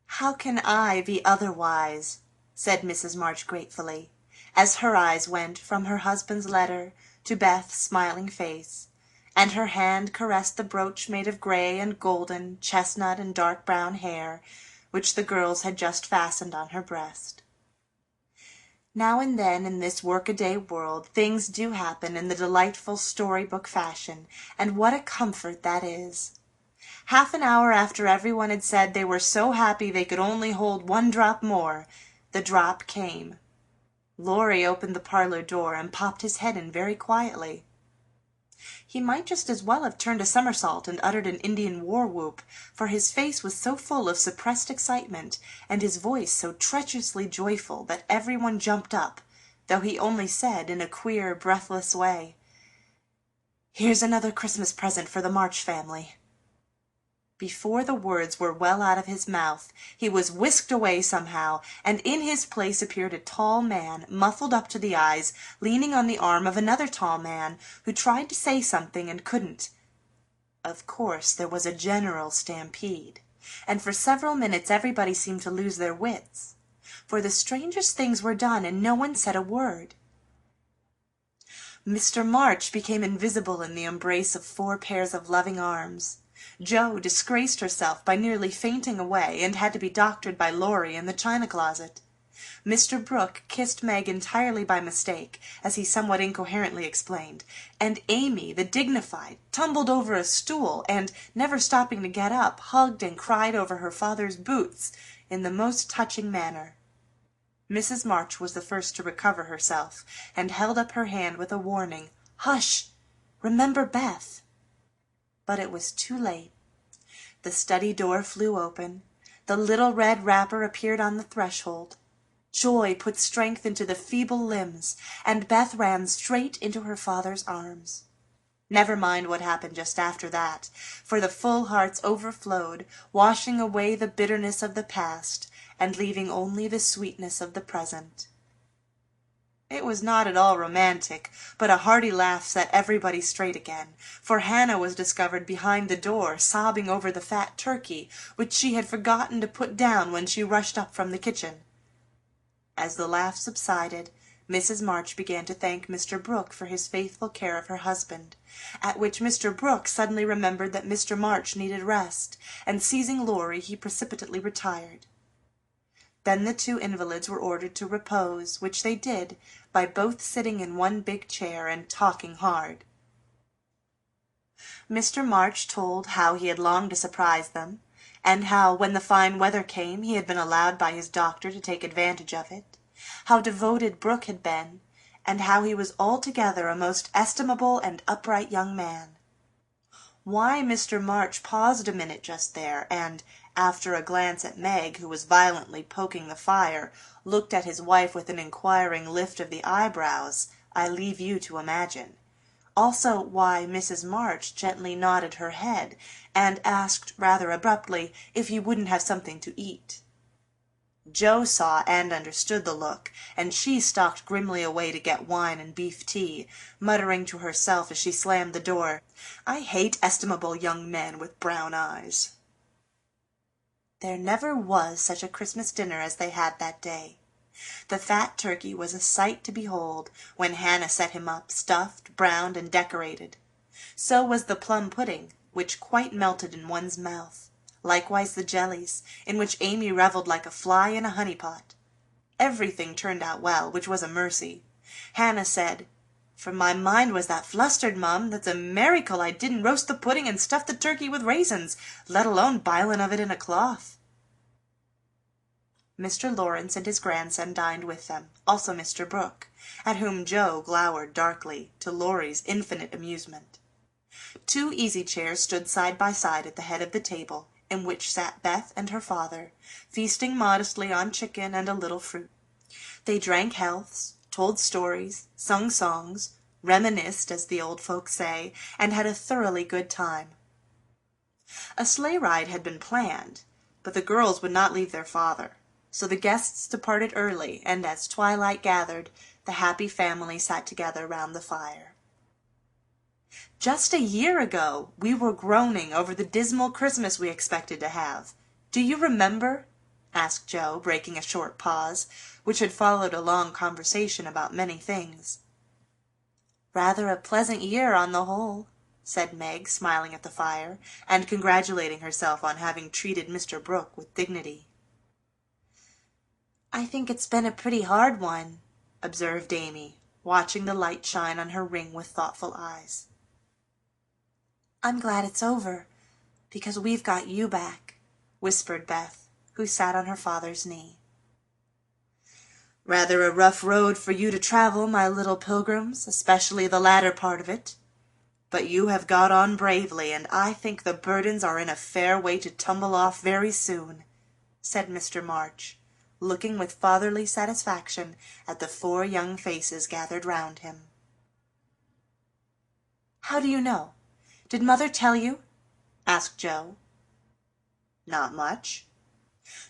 Speaker 6: "How can I be otherwise?" said Mrs. March gratefully, as her eyes went from her husband's letter to Beth's smiling face, and her hand caressed the brooch made of gray and golden, chestnut and dark brown hair, which the girls had just fastened on her breast. Now and then in this workaday world things do happen in the delightful story-book fashion, and what a comfort that is! Half an hour after everyone had said they were so happy they could only hold one drop more, the drop came. Laurie opened the parlor door and popped his head in very quietly. He might just as well have turned a somersault and uttered an Indian war-whoop, for his face was so full of suppressed excitement, and his voice so treacherously joyful, that everyone jumped up, though he only said, in a queer, breathless way, "Here's another Christmas present for the March family." Before the words were well out of his mouth, he was whisked away somehow, and in his place appeared a tall man, muffled up to the eyes, leaning on the arm of another tall man, who tried to say something and couldn't. Of course there was a general stampede, and for several minutes everybody seemed to lose their wits, for the strangest things were done and no one said a word. Mr. March became invisible in the embrace of 4 pairs of loving arms. Jo disgraced herself by nearly fainting away, and had to be doctored by Laurie in the china closet. Mr. Brooke kissed Meg entirely by mistake, as he somewhat incoherently explained, and Amy, the dignified, tumbled over a stool, and, never stopping to get up, hugged and cried over her father's boots, in the most touching manner. Mrs. March was the first to recover herself, and held up her hand with a warning, "Hush! Remember Beth!" But it was too late. The study door flew open. The little red wrapper appeared on the threshold. Joy put strength into the feeble limbs, and Beth ran straight into her father's arms. Never mind what happened just after that, for the full hearts overflowed, washing away the bitterness of the past, and leaving only the sweetness of the present. It was not at all romantic, but a hearty laugh set everybody straight again, for Hannah was discovered behind the door, sobbing over the fat turkey, which she had forgotten to put down when she rushed up from the kitchen. As the laugh subsided, Mrs. March began to thank Mr. Brooke for his faithful care of her husband, at which Mr. Brooke suddenly remembered that Mr. March needed rest, and seizing Laurie he precipitately retired. Then the 2 invalids were ordered to repose, which they did, by both sitting in one big chair and talking hard. Mr. March told how he had longed to surprise them, and how, when the fine weather came, he had been allowed by his doctor to take advantage of it, how devoted Brooke had been, and how he was altogether a most estimable and upright young man. Why Mr. March paused a minute just there, and, after a glance at Meg, who was violently poking the fire, looked at his wife with an inquiring lift of the eyebrows, I leave you to imagine. Also why Mrs. March gently nodded her head, and asked rather abruptly if he wouldn't have something to eat. Jo saw and understood the look, and she stalked grimly away to get wine and beef tea, muttering to herself as she slammed the door, "I hate estimable young men with brown eyes." There never was such a Christmas dinner as they had that day. The fat turkey was a sight to behold when Hannah set him up, stuffed, browned, and decorated. So was the plum pudding, which quite melted in one's mouth. Likewise the jellies, in which Amy revelled like a fly in a honey-pot. Everything turned out well, which was a mercy. Hannah said, "For my mind was that flustered, Mum, that's a miracle I didn't roast the pudding and stuff the turkey with raisins, let alone bilin' of it in a cloth." Mr. Lawrence and his grandson dined with them, also Mr. Brooke, at whom Joe glowered darkly, to Laurie's infinite amusement. 2 easy-chairs stood side by side at the head of the table, in which sat Beth and her father, feasting modestly on chicken and a little fruit. They drank healths, told stories, sung songs, reminisced, as the old folks say, and had a thoroughly good time. A sleigh ride had been planned, but the girls would not leave their father, so the guests departed early, and as twilight gathered, the happy family sat together round the fire. "Just a year ago we were groaning over the dismal Christmas we expected to have. Do you remember?" asked Joe, breaking a short pause, which had followed a long conversation about many things. "Rather a pleasant year on the whole," said Meg, smiling at the fire, and congratulating herself on having treated Mr. Brooke with dignity. "I think it's been a pretty hard one," observed Amy, watching the light shine on her ring with thoughtful eyes. "I'm glad it's over, because we've got you back," whispered Beth, who sat on her father's knee. "Rather a rough road for you to travel, my little pilgrims, especially the latter part of it. But you have got on bravely, and I think the burdens are in a fair way to tumble off very soon," said Mr. March, looking with fatherly satisfaction at the 4 young faces gathered round him. "How do you know? Did Mother tell you?" asked Joe. "Not much.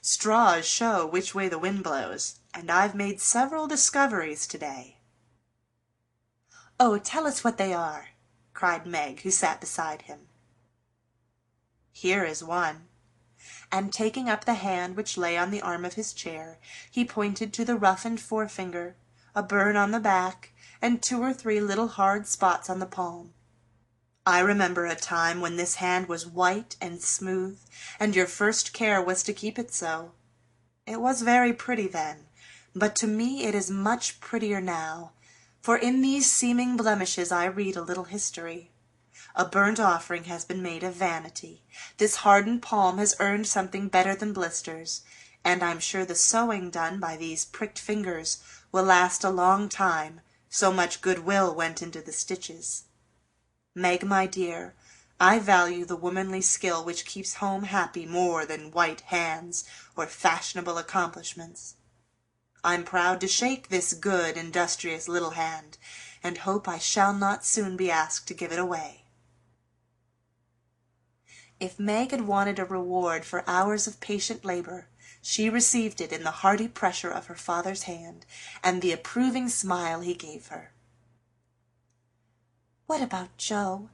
Speaker 6: Straws show which way the wind blows, and I've made several discoveries today." "Oh, tell us what they are," cried Meg, who sat beside him. "Here is one," and taking up the hand which lay on the arm of his chair, he pointed to the roughened forefinger, a burn on the back, and 2 or 3 little hard spots on the palm. "I remember a time when this hand was white and smooth, and your first care was to keep it so. It was very pretty then, but to me it is much prettier now, for in these seeming blemishes I read a little history. A burnt offering has been made of vanity. This hardened palm has earned something better than blisters, and I'm sure the sewing done by these pricked fingers will last a long time, so much goodwill went into the stitches. Meg, my dear, I value the womanly skill which keeps home happy more than white hands or fashionable accomplishments. I'm proud to shake this good, industrious little hand, and hope I shall not soon be asked to give it away." If Meg had wanted a reward for hours of patient labor, she received it in the hearty pressure of her father's hand and the approving smile he gave her. "What about Jo?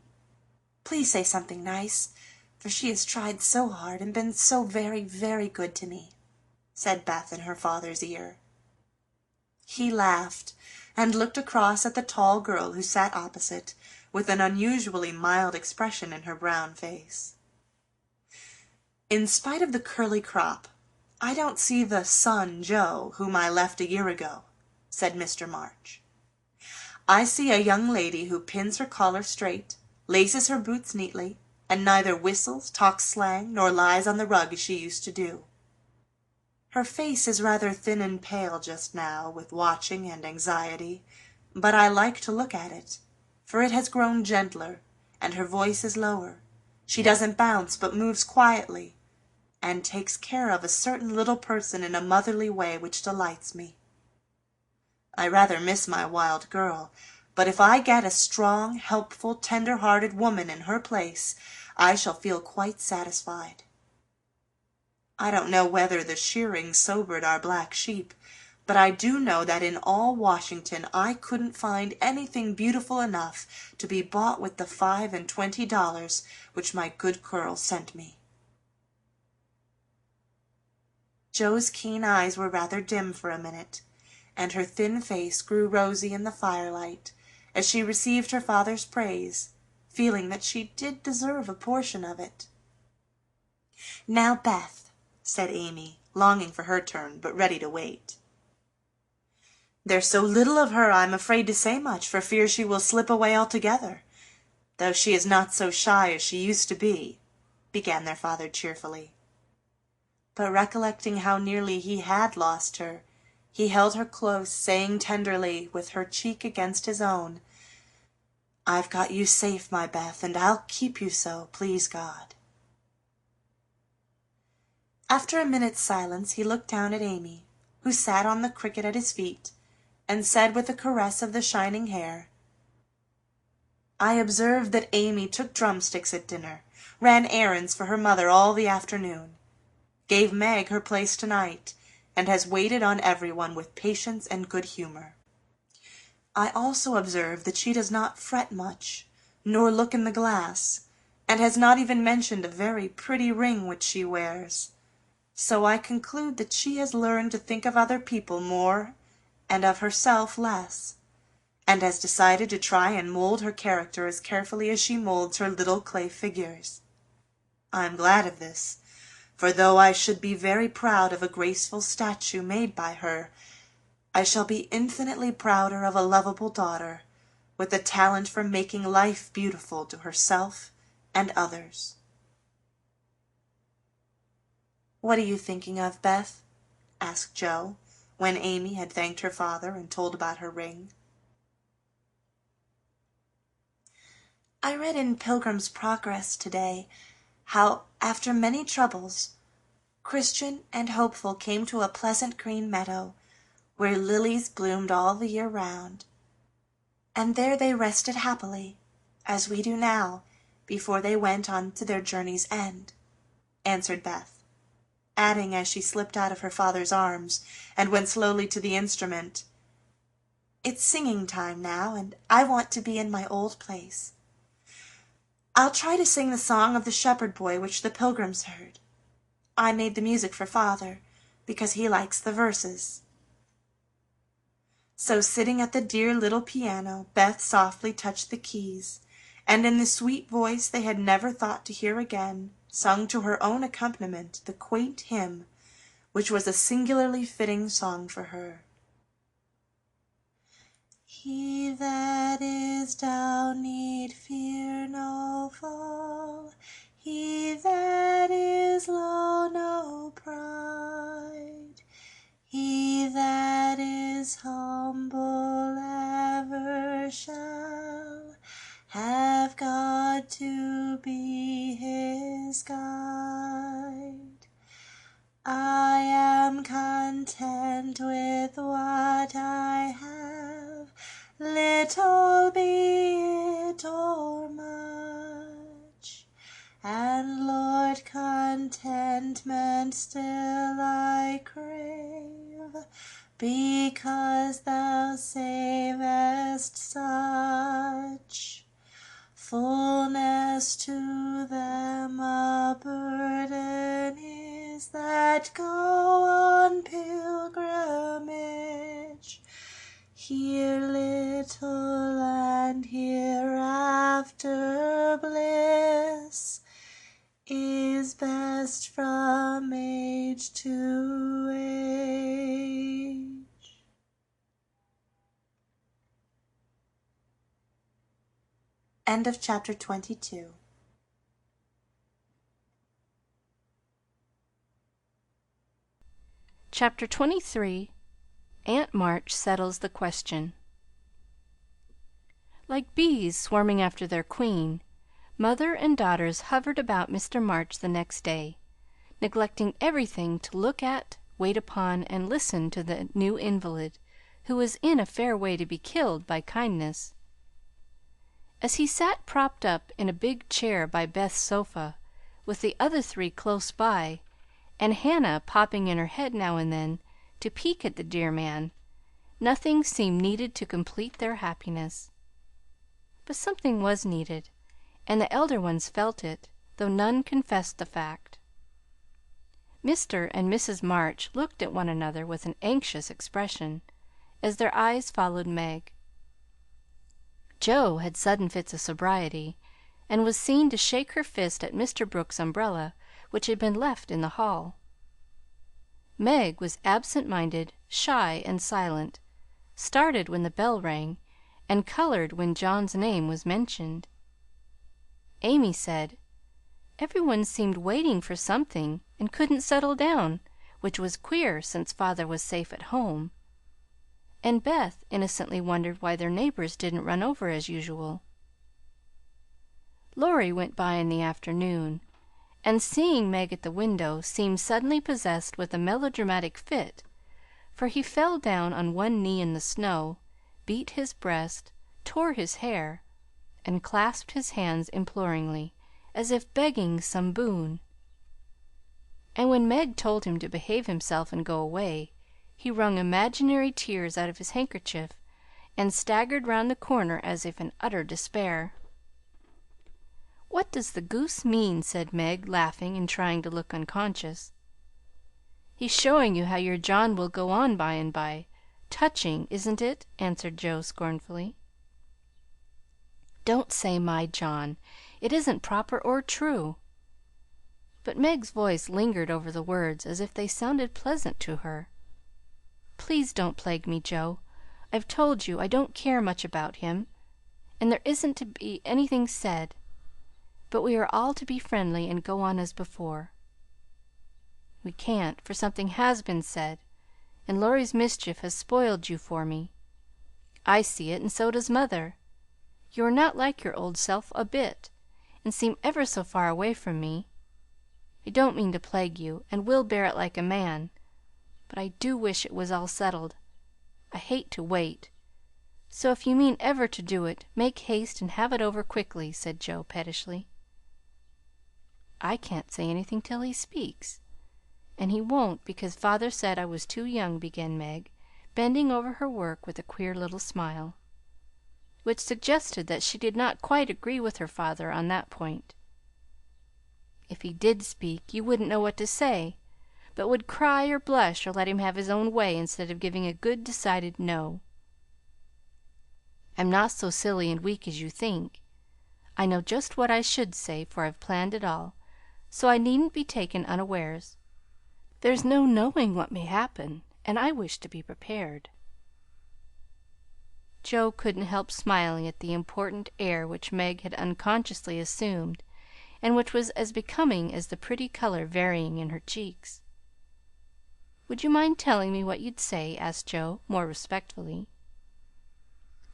Speaker 6: Please say something nice, for she has tried so hard and been so very, very good to me," said Beth in her father's ear. He laughed, and looked across at the tall girl who sat opposite, with an unusually mild expression in her brown face. "In spite of the curly crop, I don't see the son Jo whom I left a year ago," said Mr. March. "I see a young lady who pins her collar straight, laces her boots neatly, and neither whistles, talks slang, nor lies on the rug as she used to do. Her face is rather thin and pale just now, with watching and anxiety, but I like to look at it, for it has grown gentler, and her voice is lower. She doesn't bounce, but moves quietly, and takes care of a certain little person in a motherly way which delights me. I rather miss my wild girl, but if I get a strong, helpful, tender-hearted woman in her place, I shall feel quite satisfied. I don't know whether the shearing sobered our black sheep, but I do know that in all Washington I couldn't find anything beautiful enough to be bought with the $25 which my good girl sent me." Jo's keen eyes were rather dim for a minute, and her thin face grew rosy in the firelight as she received her father's praise, feeling that she did deserve a portion of it. "Now, Beth," said Amy, longing for her turn, but ready to wait. "There's so little of her I'm afraid to say much for fear she will slip away altogether, though she is not so shy as she used to be," began their father cheerfully. But recollecting how nearly he had lost her, he held her close, saying tenderly, with her cheek against his own, "I've got you safe, my Beth, and I'll keep you so, please God." After a minute's silence he looked down at Amy, who sat on the cricket at his feet, and said with a caress of the shining hair, "I observed that Amy took drumsticks at dinner, ran errands for her mother all the afternoon, gave Meg her place tonight, and has waited on everyone with patience and good humor. I also observe that she does not fret much, nor look in the glass, and has not even mentioned a very pretty ring which she wears. So I conclude that she has learned to think of other people more and of herself less, and has decided to try and mold her character as carefully as she molds her little clay figures. I am glad of this, for though I should be very proud of a graceful statue made by her, I shall be infinitely prouder of a lovable daughter, with a talent for making life beautiful to herself and others." "What are you thinking of, Beth?" asked Jo, when Amy had thanked her father and told about her ring. "I read in Pilgrim's Progress today how, after many troubles, Christian and Hopeful came to a pleasant green meadow where lilies bloomed all the year round, and there they rested happily, as we do now, before they went on to their journey's end," answered Beth, adding as she slipped out of her father's arms and went slowly to the instrument, "It's singing time now, and I want to be in my old place. I'll try to sing the song of the shepherd boy which the pilgrims heard. I made the music for father, because he likes the verses." So sitting at the dear little piano, Beth softly touched the keys, and in the sweet voice they had never thought to hear again, sung to her own accompaniment the quaint hymn, which was a singularly fitting song for her. "He that is down need fear no fall, he that is low no pride, he that is humble ever shall have God to be his guide. I am content with what I have, little be it or much, and Lord, contentment still I crave, because thou savest such. Fullness to them a burden is that go on pilgrimage, here little and hereafter bliss is best from age to age. End of chapter 22.
Speaker 2: Chapter 23. Aunt March Settles the Question. Like bees swarming after their queen, mother and daughters hovered about Mr. March the next day, neglecting everything to look at, wait upon, and listen to the new invalid, who was in a fair way to be killed by kindness. As he sat propped up in a big chair by Beth's sofa, with the other three close by, and Hannah popping in her head now and then to peek at the dear man, nothing seemed needed to complete their happiness. But something was needed, and the elder ones felt it, though none confessed the fact. Mr. and Mrs. March looked at one another with an anxious expression, as their eyes followed Meg. Jo had sudden fits of sobriety, and was seen to shake her fist at Mr. Brooks' umbrella, which had been left in the hall. Meg was absent-minded, shy, and silent, started when the bell rang, and colored when John's name was mentioned. Amy said, "Every one seemed waiting for something, and couldn't settle down, which was queer, since father was safe at home." And Beth innocently wondered why their neighbors didn't run over as usual. Laurie went by in the afternoon, and seeing Meg at the window, seemed suddenly possessed with a melodramatic fit, for he fell down on one knee in the snow, beat his breast, tore his hair, and clasped his hands imploringly, as if begging some boon. And when Meg told him to behave himself and go away, he wrung imaginary tears out of his handkerchief, and staggered round the corner as if in utter despair. "What does the goose mean?" said Meg, laughing and trying to look unconscious. "He's showing you how your John will go on by and by. Touching, isn't it?" answered Jo scornfully. "Don't say my John. It isn't proper or true." But Meg's voice lingered over the words as if they sounded pleasant to her. "Please don't plague me, Jo. I've told you I don't care much about him, and there isn't to be anything said. But we are all to be friendly and go on as before." "We can't, for something has been said, and Laurie's mischief has spoiled you for me. I see it, and so does mother. You are not like your old self a bit, and seem ever so far away from me. I don't mean to plague you, and will bear it like a man, but I do wish it was all settled. I hate to wait. So if you mean ever to do it, make haste and have it over quickly," said Jo pettishly. "I can't say anything till he speaks, and he won't, because father said I was too young," began Meg, bending over her work with a queer little smile, which suggested that she did not quite agree with her father on that point. "If he did speak, you wouldn't know what to say, but would cry or blush or let him have his own way instead of giving a good decided no. I'm not so silly and weak as you think. I know just what I should say, for I've planned it all, so I needn't be taken unawares. There's no knowing what may happen, and I wish to be prepared." Jo couldn't help smiling at the important air which Meg had unconsciously assumed, and which was as becoming as the pretty color varying in her cheeks. "Would you mind telling me what you'd say?" asked Jo, more respectfully.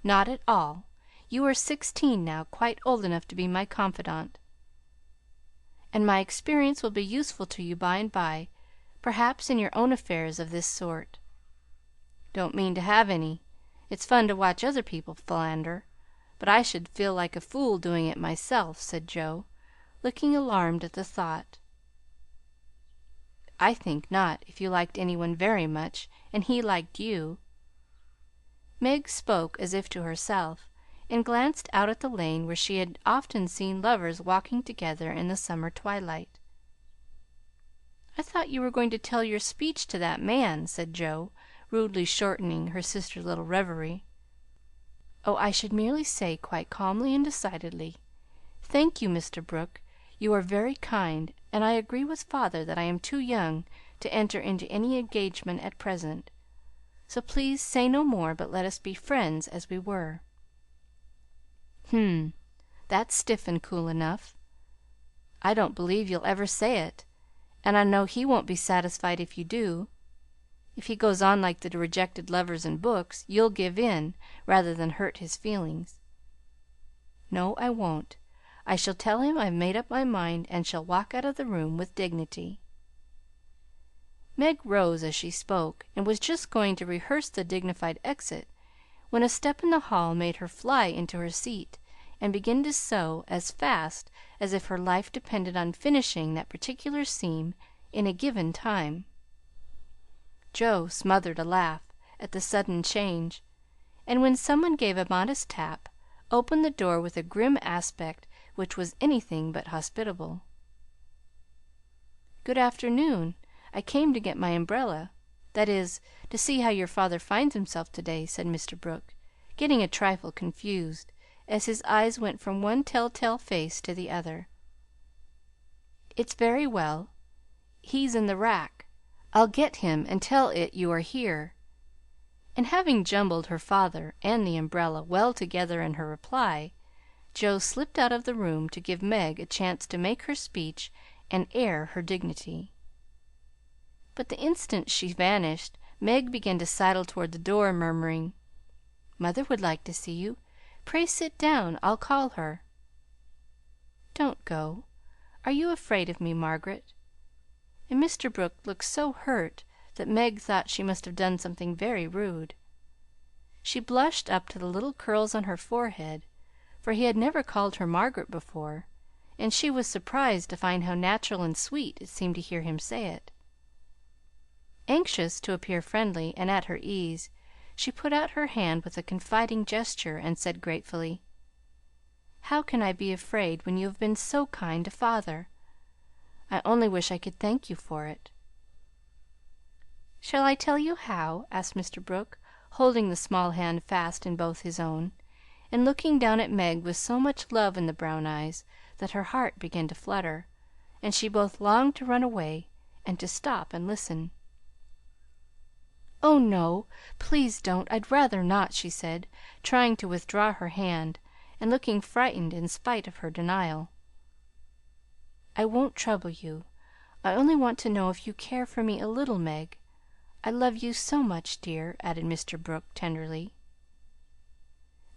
Speaker 2: "Not at all. You are 16 now, quite old enough to be my confidante, and my experience will be useful to you by and by, perhaps in your own affairs of this sort. Don't mean to have any. It's fun to watch other people philander, but I should feel like a fool doing it myself," said Jo, looking alarmed at the thought. "I think not, if you liked any one very much, and he liked you." Meg spoke as if to herself, and glanced out at the lane where she had often seen lovers walking together in the summer twilight. "I thought you were going to tell your speech to that man," said Jo, rudely shortening her sister's little reverie. "Oh, I should merely say, quite calmly and decidedly, 'Thank you, Mr. Brooke, you are very kind, and I agree with father that I am too young to enter into any engagement at present. So please say no more, but let us be friends as we were.'" That's stiff and cool enough. I don't believe you'll ever say it, and I know he won't be satisfied if you do. If he goes on like the rejected lovers in books, you'll give in, rather than hurt his feelings." "No, I won't. I shall tell him I've made up my mind, and shall walk out of the room with dignity." Meg rose as she spoke, and was just going to rehearse the dignified exit, when a step in the hall made her fly into her seat and begin to sew as fast as if her life depended on finishing that particular seam in a given time. Jo smothered a laugh at the sudden change, and when someone gave a modest tap, opened the door with a grim aspect which was anything but hospitable. "Good afternoon. I came to get my umbrella. That is, to see how your father finds himself to-day," said Mr. Brooke, getting a trifle confused, as his eyes went from one tell-tale face to the other. "It's very well. He's in the rack. I'll get him and tell it you are here." And having jumbled her father and the umbrella well together in her reply, Jo slipped out of the room to give Meg a chance to make her speech and air her dignity. But the instant she vanished, Meg began to sidle toward the door, murmuring, "Mother would like to see you. Pray sit down. I'll call her." "Don't go. Are you afraid of me, Margaret?" And Mr. Brooke looked so hurt that Meg thought she must have done something very rude. She blushed up to the little curls on her forehead, for he had never called her Margaret before, and she was surprised to find how natural and sweet it seemed to hear him say it. Anxious to appear friendly and at her ease, she put out her hand with a confiding gesture and said gratefully, "How can I be afraid when you have been so kind to father? I only wish I could thank you for it." "Shall I tell you how?" asked Mr. Brooke, holding the small hand fast in both his own, and looking down at Meg with so much love in the brown eyes that her heart began to flutter, and she both longed to run away and to stop and listen. "Oh, no, please don't! I'd rather not," she said, trying to withdraw her hand, and looking frightened in spite of her denial. "I won't trouble you. I only want to know if you care for me a little, Meg. I love you so much, dear," added Mr. Brooke tenderly.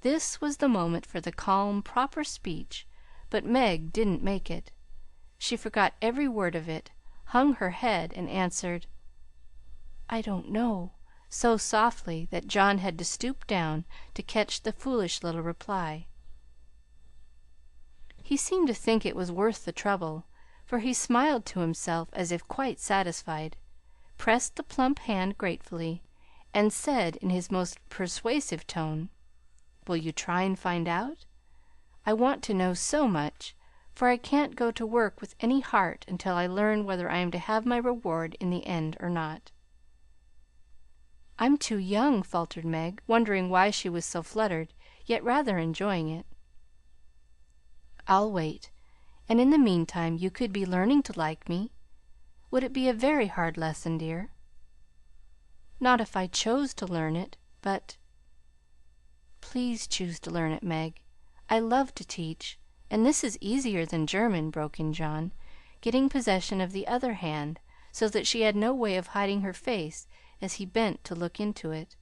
Speaker 2: This was the moment for the calm, proper speech, but Meg didn't make it. She forgot every word of it, hung her head, and answered, "I don't know," so softly that John had to stoop down to catch the foolish little reply. He seemed to think it was worth the trouble, for he smiled to himself as if quite satisfied, pressed the plump hand gratefully, and said in his most persuasive tone, "Will you try and find out? I want to know so much, for I can't go to work with any heart until I learn whether I am to have my reward in the end or not." "I'm too young," faltered Meg, wondering why she was so fluttered, yet rather enjoying it. "I'll wait, and in the meantime you could be learning to like me. Would it be a very hard lesson, dear?" "Not if I chose to learn it, but—" "Please choose to learn it, Meg. I love to teach, and this is easier than German," broke in John, getting possession of the other hand, so that she had no way of hiding her face as he bent to look into it.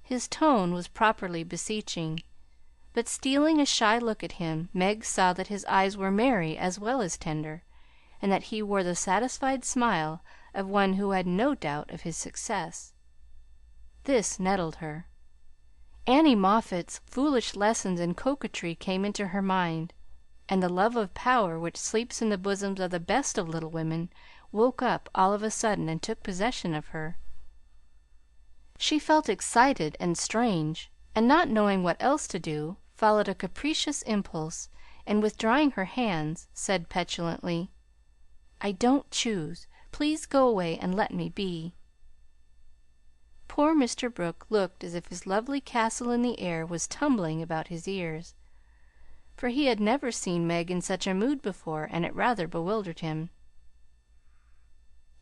Speaker 2: His tone was properly beseeching, but stealing a shy look at him, Meg saw that his eyes were merry as well as tender, and that he wore the satisfied smile of one who had no doubt of his success. This nettled her. Annie Moffatt's foolish lessons in coquetry came into her mind, and the love of power which sleeps in the bosoms of the best of little women woke up all of a sudden and took possession of her. She felt excited and strange, and not knowing what else to do, followed a capricious impulse, and withdrawing her hands, said petulantly, "I don't choose. Please go away and let me be." Poor Mr. Brooke looked as if his lovely castle in the air was tumbling about his ears, for he had never seen Meg in such a mood before, and it rather bewildered him.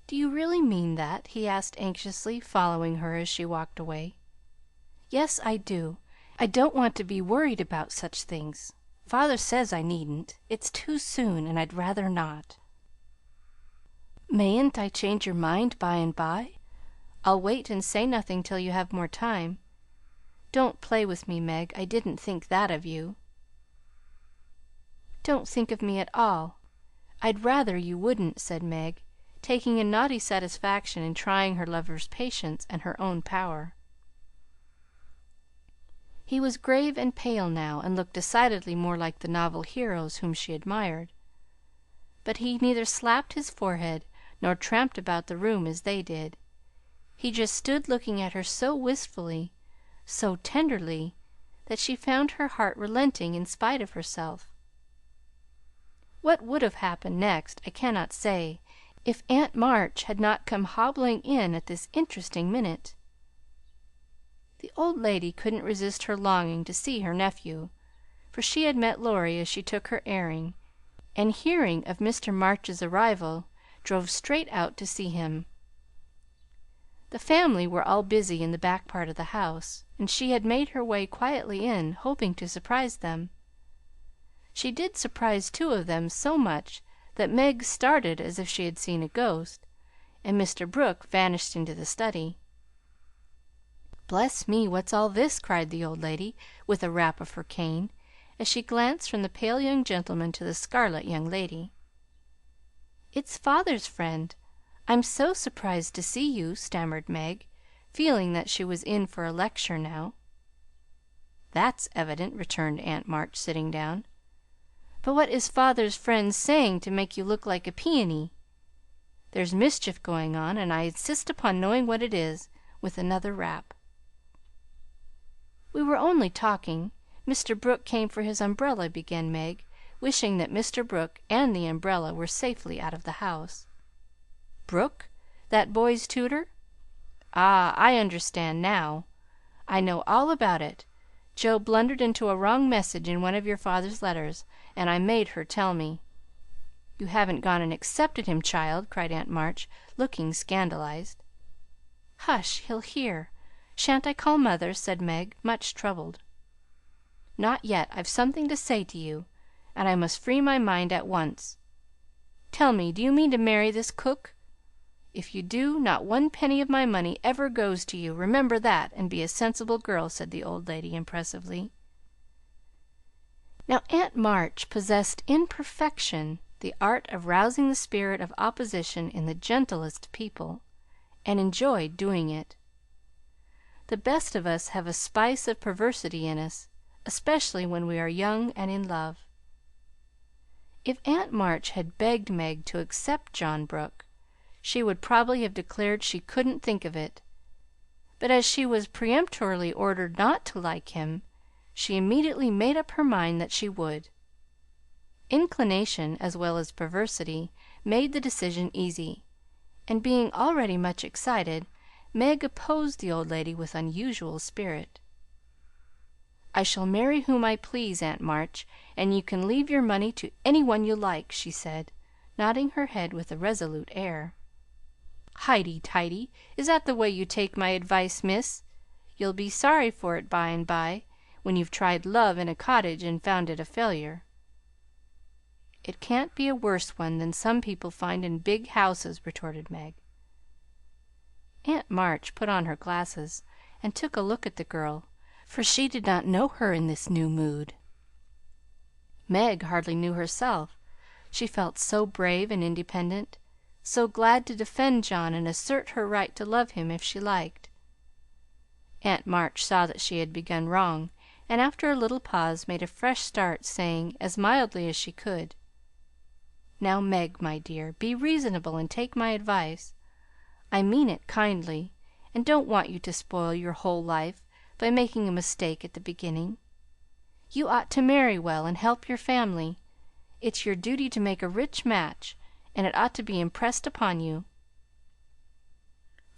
Speaker 2: "Do you really mean that?" he asked anxiously, following her as she walked away. "Yes, I do. I don't want to be worried about such things. Father says I needn't. It's too soon, and I'd rather not." "Mayn't I change your mind by and by? I'll wait and say nothing till you have more time. Don't play with me, Meg. I didn't think that of you." "Don't think of me at all. I'd rather you wouldn't," said Meg, taking a naughty satisfaction in trying her lover's patience and her own power. He was grave and pale now, and looked decidedly more like the novel heroes whom she admired. But he neither slapped his forehead nor tramped about the room as they did. He just stood looking at her so wistfully, so tenderly, that she found her heart relenting in spite of herself. What would have happened next I cannot say, if Aunt March had not come hobbling in at this interesting minute. The old lady couldn't resist her longing to see her nephew, for she had met Laurie as she took her airing, and hearing of Mr. March's arrival, drove straight out to see him. The family were all busy in the back part of the house, and she had made her way quietly in, hoping to surprise them. She did surprise two of them so much that Meg started as if she had seen a ghost, and Mr. Brooke vanished into the study. "Bless me, what's all this?" cried the old lady, with a rap of her cane, as she glanced from the pale young gentleman to the scarlet young lady. "It's father's friend. I'm so surprised to see you," stammered Meg, feeling that she was in for a lecture now. "That's evident," returned Aunt March, sitting down. "But what is father's friend saying to make you look like a peony? There's mischief going on, and I insist upon knowing what it is," with another rap. "We were only talking. Mr. Brooke came for his umbrella," began Meg, wishing that Mr. Brooke and the umbrella were safely out of the house. "Brooke? That boy's tutor? Ah, I understand now. I know all about it. Joe blundered into a wrong message in one of your father's letters, and I made her tell me." "You haven't gone and accepted him, child!" cried Aunt March, looking scandalized. "Hush! He'll hear. Shan't I call mother?" said Meg, much troubled. "Not yet. I've something to say to you, and I must free my mind at once. Tell me, do you mean to marry this cook? If you do, not one penny of my money ever goes to you. Remember that, and be a sensible girl," said the old lady impressively. Now Aunt March possessed in perfection the art of rousing the spirit of opposition in the gentlest people, and enjoyed doing it. The best of us have a spice of perversity in us, especially when we are young and in love. If Aunt March had begged Meg to accept John Brooke, she would probably have declared she couldn't think of it; but as she was peremptorily ordered not to like him, she immediately made up her mind that she would. Inclination, as well as perversity, made the decision easy, and being already much excited, Meg opposed the old lady with unusual spirit. "I shall marry whom I please, Aunt March, and you can leave your money to any one you like," she said, nodding her head with a resolute air. "Highty tighty! Is that the way you take my advice, miss? You'll be sorry for it by and by, when you've tried love in a cottage and found it a failure." "It can't be a worse one than some people find in big houses," retorted Meg. Aunt March put on her glasses and took a look at the girl, for she did not know her in this new mood. Meg hardly knew herself, she felt so brave and independent, so glad to defend John and assert her right to love him if she liked. Aunt March saw that she had begun wrong, and after a little pause made a fresh start, saying, as mildly as she could, "Now, Meg, my dear, be reasonable and take my advice. I mean it kindly, and don't want you to spoil your whole life by making a mistake at the beginning. You ought to marry well and help your family. It's your duty to make a rich match, and it ought to be impressed upon you.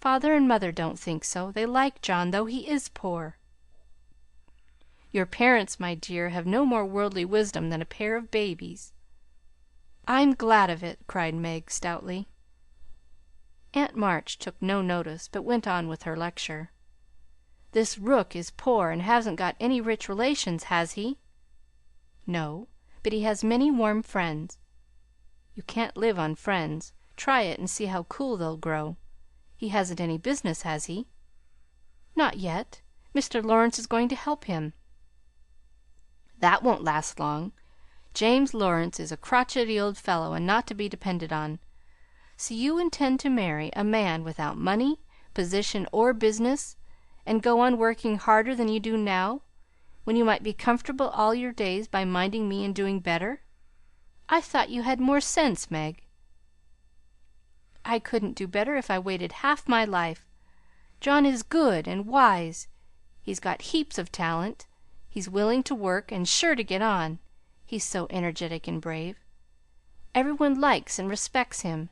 Speaker 2: Father and mother don't think so. They like John, though he is poor. Your parents, my dear, have no more worldly wisdom than a pair of babies." "I'm glad of it," cried Meg stoutly. Aunt March took no notice, but went on with her lecture. "This Rook is poor and hasn't got any rich relations, has he?" "No, but he has many warm friends." "You can't live on friends. Try it, and see how cool they'll grow. He hasn't any business, has he?" "Not yet. Mr. Lawrence is going to help him." "That won't last long. James Lawrence is a crotchety old fellow, and not to be depended on. So you intend to marry a man without money, position, or business, and go on working harder than you do now, when you might be comfortable all your days by minding me and doing better? I thought you had more sense, Meg." "I couldn't do better if I waited half my life. John is good and wise. He's got heaps of talent. He's willing to work, and sure to get on. He's so energetic and brave. Every one likes and respects him,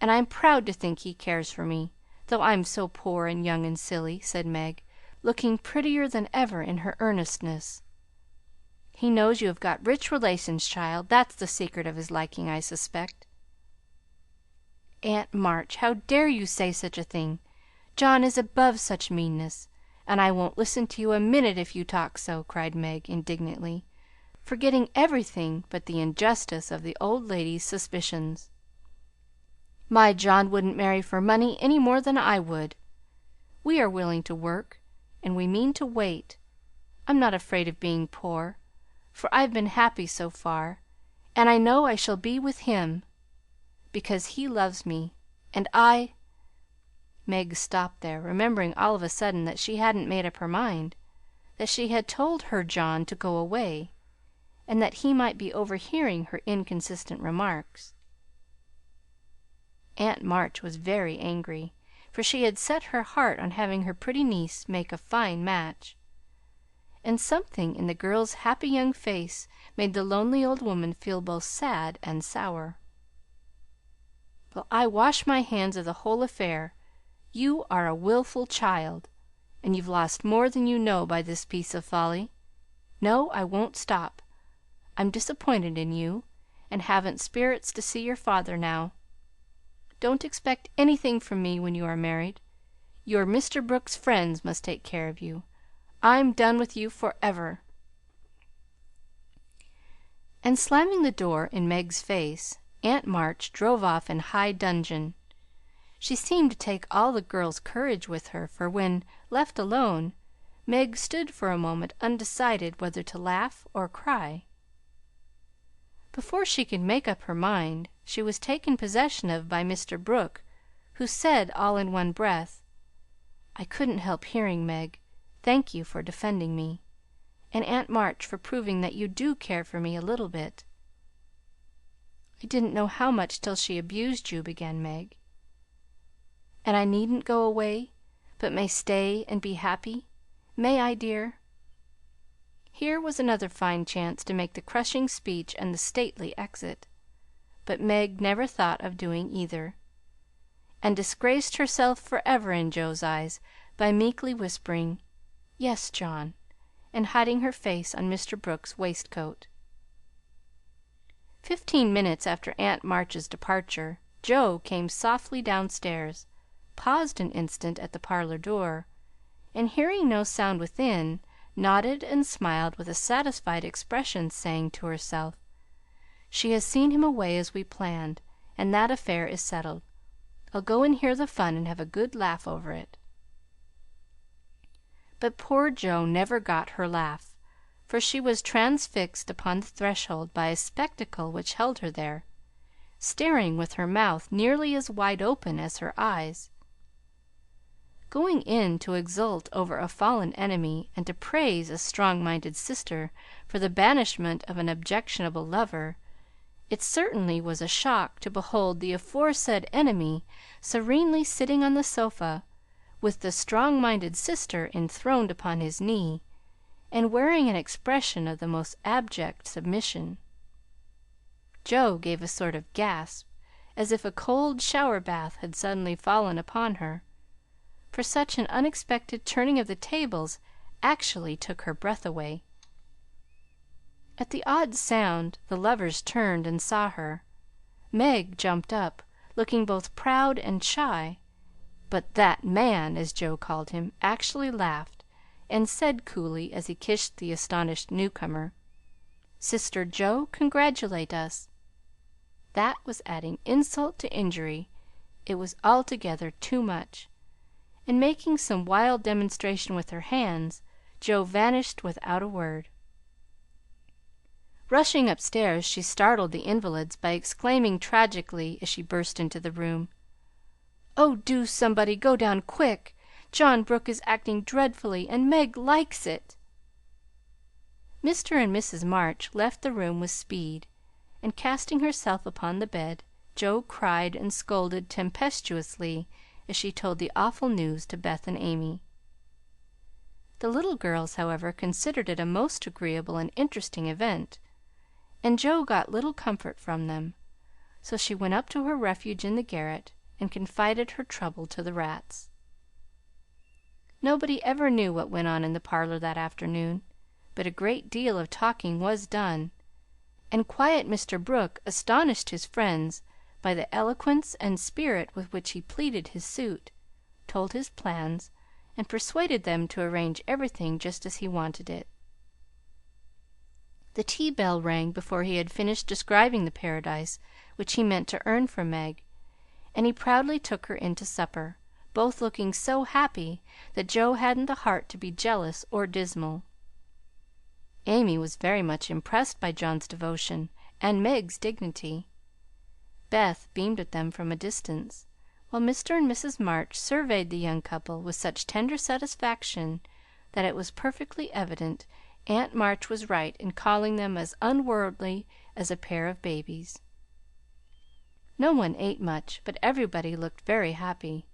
Speaker 2: and I'm proud to think he cares for me, though I'm so poor and young and silly," said Meg, looking prettier than ever in her earnestness. "He knows you have got rich relations, child. That's the secret of his liking, I suspect." "Aunt March, how dare you say such a thing! John is above such meanness, and I won't listen to you a minute if you talk so," cried Meg indignantly, forgetting everything but the injustice of the old lady's suspicions. "My John wouldn't marry for money any more than I would. We are willing to work, and we mean to wait. I'm not afraid of being poor, for I've been happy so far, and I know I shall be with him, because he loves me, and I—" Meg stopped there, remembering all of a sudden that she hadn't made up her mind, that she had told her John to go away, and that he might be overhearing her inconsistent remarks. Aunt March was very angry, for she had set her heart on having her pretty niece make a fine match, and something in the girl's happy young face made the lonely old woman feel both sad and sour. "Well, I wash my hands of the whole affair. You are a wilful child, and you've lost more than you know by this piece of folly. No, I won't stop. I'm disappointed in you, and haven't spirits to see your father now. Don't expect anything from me when you are married. Your Mr. Brooks' friends must take care of you. I'm done with you forever." And slamming the door in Meg's face, Aunt March drove off in high dudgeon. She seemed to take all the girl's courage with her, for when left alone, Meg stood for a moment undecided whether to laugh or cry. Before she could make up her mind, she was taken possession of by Mr. Brooke, who said all in one breath, "I couldn't help hearing, Meg. Thank you for defending me, and Aunt March for proving that you do care for me a little bit." "I didn't know how much till she abused you," began Meg. "And I needn't go away, but may stay and be happy? May I, dear?" Here was another fine chance to make the crushing speech and the stately exit, but Meg never thought of doing either, and disgraced herself forever in Joe's eyes by meekly whispering, "Yes, John," and hiding her face on Mr. Brooks' waistcoat. 15 minutes after Aunt March's departure, Joe came softly downstairs, paused an instant at the parlor door, and hearing no sound within, nodded and smiled with a satisfied expression, saying to herself, "She has seen him away as we planned, and that affair is settled. I'll go and hear the fun and have a good laugh over it." But poor Joe never got her laugh, for she was transfixed upon the threshold by a spectacle which held her there, staring with her mouth nearly as wide open as her eyes. Going in to exult over a fallen enemy and to praise a strong-minded sister for the banishment of an objectionable lover, it certainly was a shock to behold the aforesaid enemy serenely sitting on the sofa, with the strong-minded sister enthroned upon his knee, and wearing an expression of the most abject submission. Joe gave a sort of gasp, as if a cold shower bath had suddenly fallen upon her, for such an unexpected turning of the tables actually took her breath away. At the odd sound, the lovers turned and saw her. Meg jumped up, looking both proud and shy, but "that man," as Joe called him, actually laughed, and said coolly, as he kissed the astonished newcomer, "Sister Joe, congratulate us." That was adding insult to injury. It was altogether too much, and making some wild demonstration with her hands, Joe vanished without a word. Rushing upstairs, she startled the invalids by exclaiming tragically, as she burst into the room, "Oh, do somebody go down quick! John Brooke is acting dreadfully, and Meg likes it!" Mr. and Mrs. March left the room with speed, and casting herself upon the bed, Joe cried and scolded tempestuously as she told the awful news to Beth and Amy. The little girls, however, considered it a most agreeable and interesting event, and Joe got little comfort from them, so she went up to her refuge in the garret and confided her trouble to the rats. Nobody ever knew what went on in the parlor that afternoon, but a great deal of talking was done, and quiet Mr. Brooke astonished his friends by the eloquence and spirit with which he pleaded his suit, told his plans, and persuaded them to arrange everything just as he wanted it. The tea bell rang before he had finished describing the paradise which he meant to earn for Meg, and he proudly took her in to supper, both looking so happy that Joe hadn't the heart to be jealous or dismal. Amy was very much impressed by John's devotion and Meg's dignity. Beth beamed at them from a distance, while Mr. and Mrs. March surveyed the young couple with such tender satisfaction that it was perfectly evident Aunt March was right in calling them as unworldly as a pair of babies. No one ate much, but everybody looked very happy,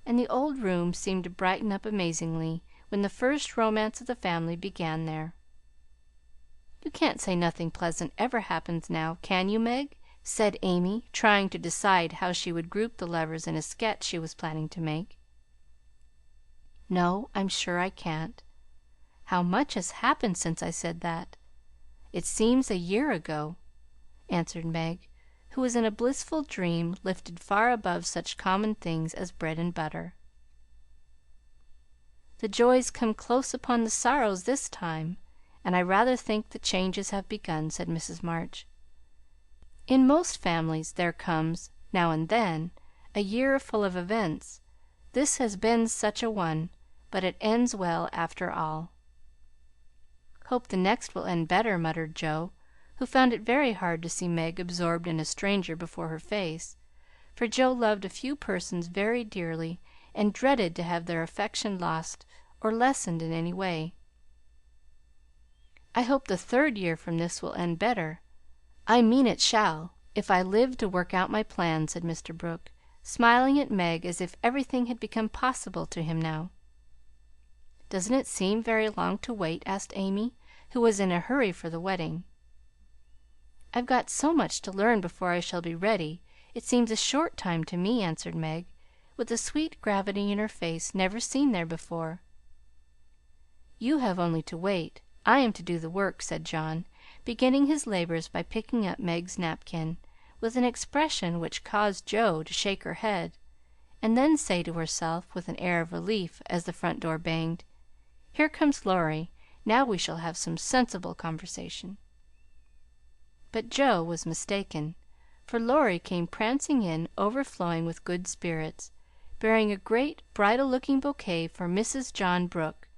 Speaker 2: and the old room seemed to brighten up amazingly when the first romance of the family began there. "You can't say nothing pleasant ever happens now, can you, Meg?" said Amy, trying to decide how she would group the lovers in a sketch she was planning to make. "No, I'm sure I can't. How much has happened since I said that! It seems a year ago," answered Meg, who was in a blissful dream lifted far above such common things as bread and butter. "The joys come close upon the sorrows this time, and I rather think the changes have begun," said Mrs. March. "In most families there comes, now and then, a year full of events. This has been such a one, but it ends well after all." "Hope the next will end better," muttered Joe, who found it very hard to see Meg absorbed in a stranger before her face, for Joe loved a few persons very dearly and dreaded to have their affection lost or lessened in any way. "I hope the third year from this will end better. I mean it shall, if I live to work out my plan," said Mr. Brooke, smiling at Meg as if everything had become possible to him now. "Doesn't it seem very long to wait?" asked Amy, who was in a hurry for the wedding. "I've got so much to learn before I shall be ready, it seems a short time to me," answered Meg, with a sweet gravity in her face never seen there before. "You have only to wait. I am to do the work," said John, beginning his labors by picking up Meg's napkin, with an expression which caused Joe to shake her head, and then say to herself, with an air of relief, as the front door banged, "Here comes Laurie. Now we shall have some sensible conversation." But Joe was mistaken, for Laurie came prancing in, overflowing with good spirits, bearing a great bridal-looking bouquet for Mrs. John Brooke,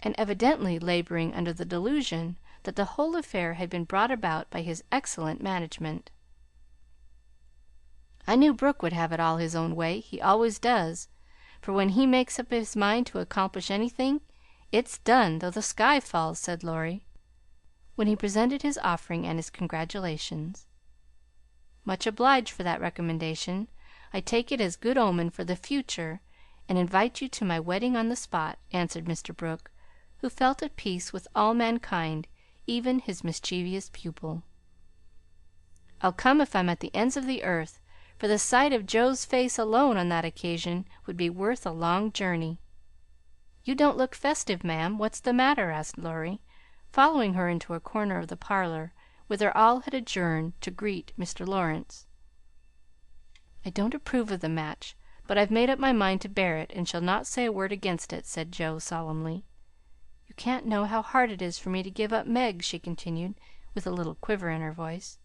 Speaker 2: and evidently laboring under the delusion that the whole affair had been brought about by his excellent management. "I knew Brooke would have it all his own way. He always does, for when he makes up his mind to accomplish anything, it's done though the sky falls," said Laurie, when he presented his offering and his congratulations. "Much obliged for that recommendation. I take it as good omen for the future, and invite you to my wedding on the spot," answered Mr. Brooke, who felt at peace with all mankind, even his mischievous pupil. "I'll come if I'm at the ends of the earth, for the sight of Joe's face alone on that occasion would be worth a long journey. You don't look festive, ma'am. What's the matter?" asked Laurie, following her into a corner of the parlor, whither all had adjourned to greet Mr. Lawrence. "I don't approve of the match, but I've made up my mind to bear it, and shall not say a word against it," said Joe solemnly. "You can't know how hard it is for me to give up Meg," she continued, with a little quiver in her voice.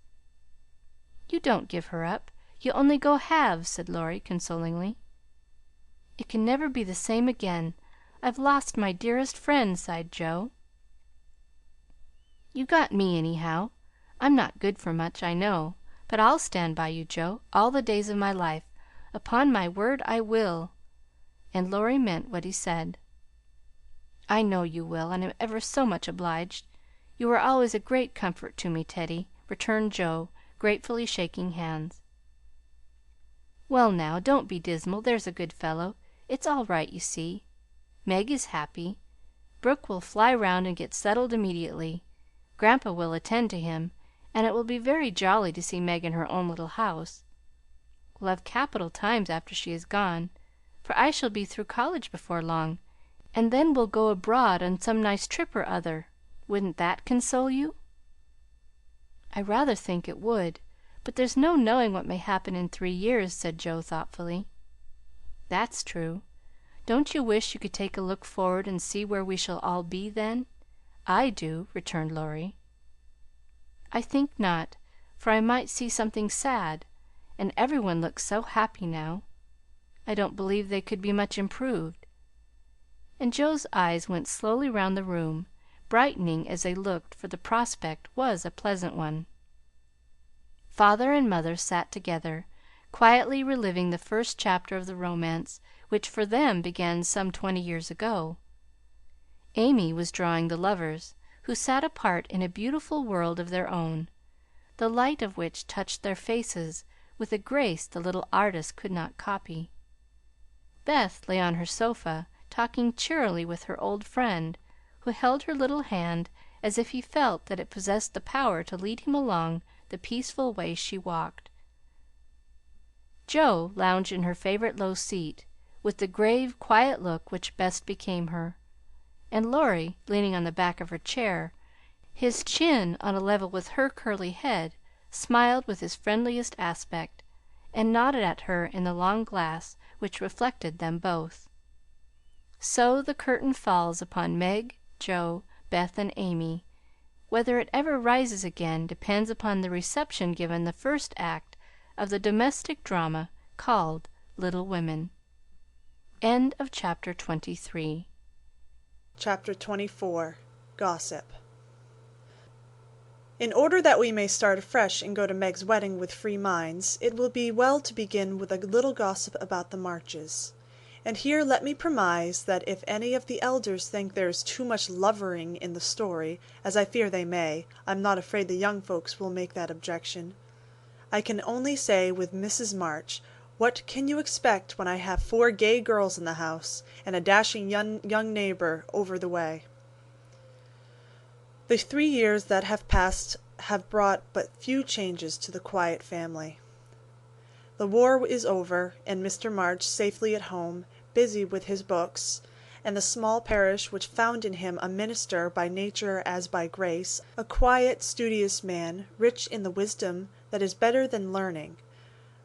Speaker 2: "You don't give her up. You only go halves," said Laurie consolingly. "It can never be the same again. I've lost my dearest friend," sighed Joe. "You got me, anyhow. I'm not good for much, I know, but I'll stand by you, Joe, all the days of my life. Upon my word, I will." And Laurie meant what he said. "I know you will, and am ever so much obliged. You are always a great comfort to me, Teddy," returned Joe, gratefully shaking hands. "Well, now, don't be dismal, there's a good fellow. It's all right, you see. Meg is happy. Brooke will fly round and get settled immediately. Grandpa will attend to him, and it will be very jolly to see Meg in her own little house. We'll have capital times after she is gone, for I shall be through college before long, and then we'll go abroad on some nice trip or other. Wouldn't that console you?" "I rather think it would, but there's no knowing what may happen in 3 years," said Joe thoughtfully. "That's true. Don't you wish you could take a look forward and see where we shall all be then? I do," returned Laurie. "I think not, for I might see something sad, and every one looks so happy now. I don't believe they could be much improved." And Joe's eyes went slowly round the room, brightening as they looked, for the prospect was a pleasant one. Father and mother sat together, quietly reliving the first chapter of the romance, which for them began some 20 years ago. Amy was drawing the lovers, who sat apart in a beautiful world of their own, the light of which touched their faces with a grace the little artist could not copy. Beth lay on her sofa, talking cheerily with her old friend, who held her little hand as if he felt that it possessed the power to lead him along the peaceful way she walked. Jo lounged in her favorite low seat, with the grave, quiet look which best became her, and Laurie, leaning on the back of her chair, his chin on a level with her curly head, smiled with his friendliest aspect, and nodded at her in the long glass which reflected them both. So the curtain falls upon Meg, Jo, Beth, and Amy. Whether it ever rises again depends upon the reception given the first act of the domestic drama called Little Women. End of chapter 23.
Speaker 9: Chapter 24. Gossip. In order that we may start afresh and go to Meg's wedding with free minds, it will be well to begin with a little gossip about the Marches. And here let me premise that if any of the elders think there is too much lovering in the story, as I fear they may, I'm not afraid the young folks will make that objection. I can only say with Mrs. March, what can you expect when I have 4 gay girls in the house, and a dashing young neighbor over the way? The 3 years that have passed have brought but few changes to the quiet family. The war is over, and Mr. March safely at home, busy with his books, and the small parish which found in him a minister by nature as by grace, a quiet, studious man, rich in the wisdom that is better than learning,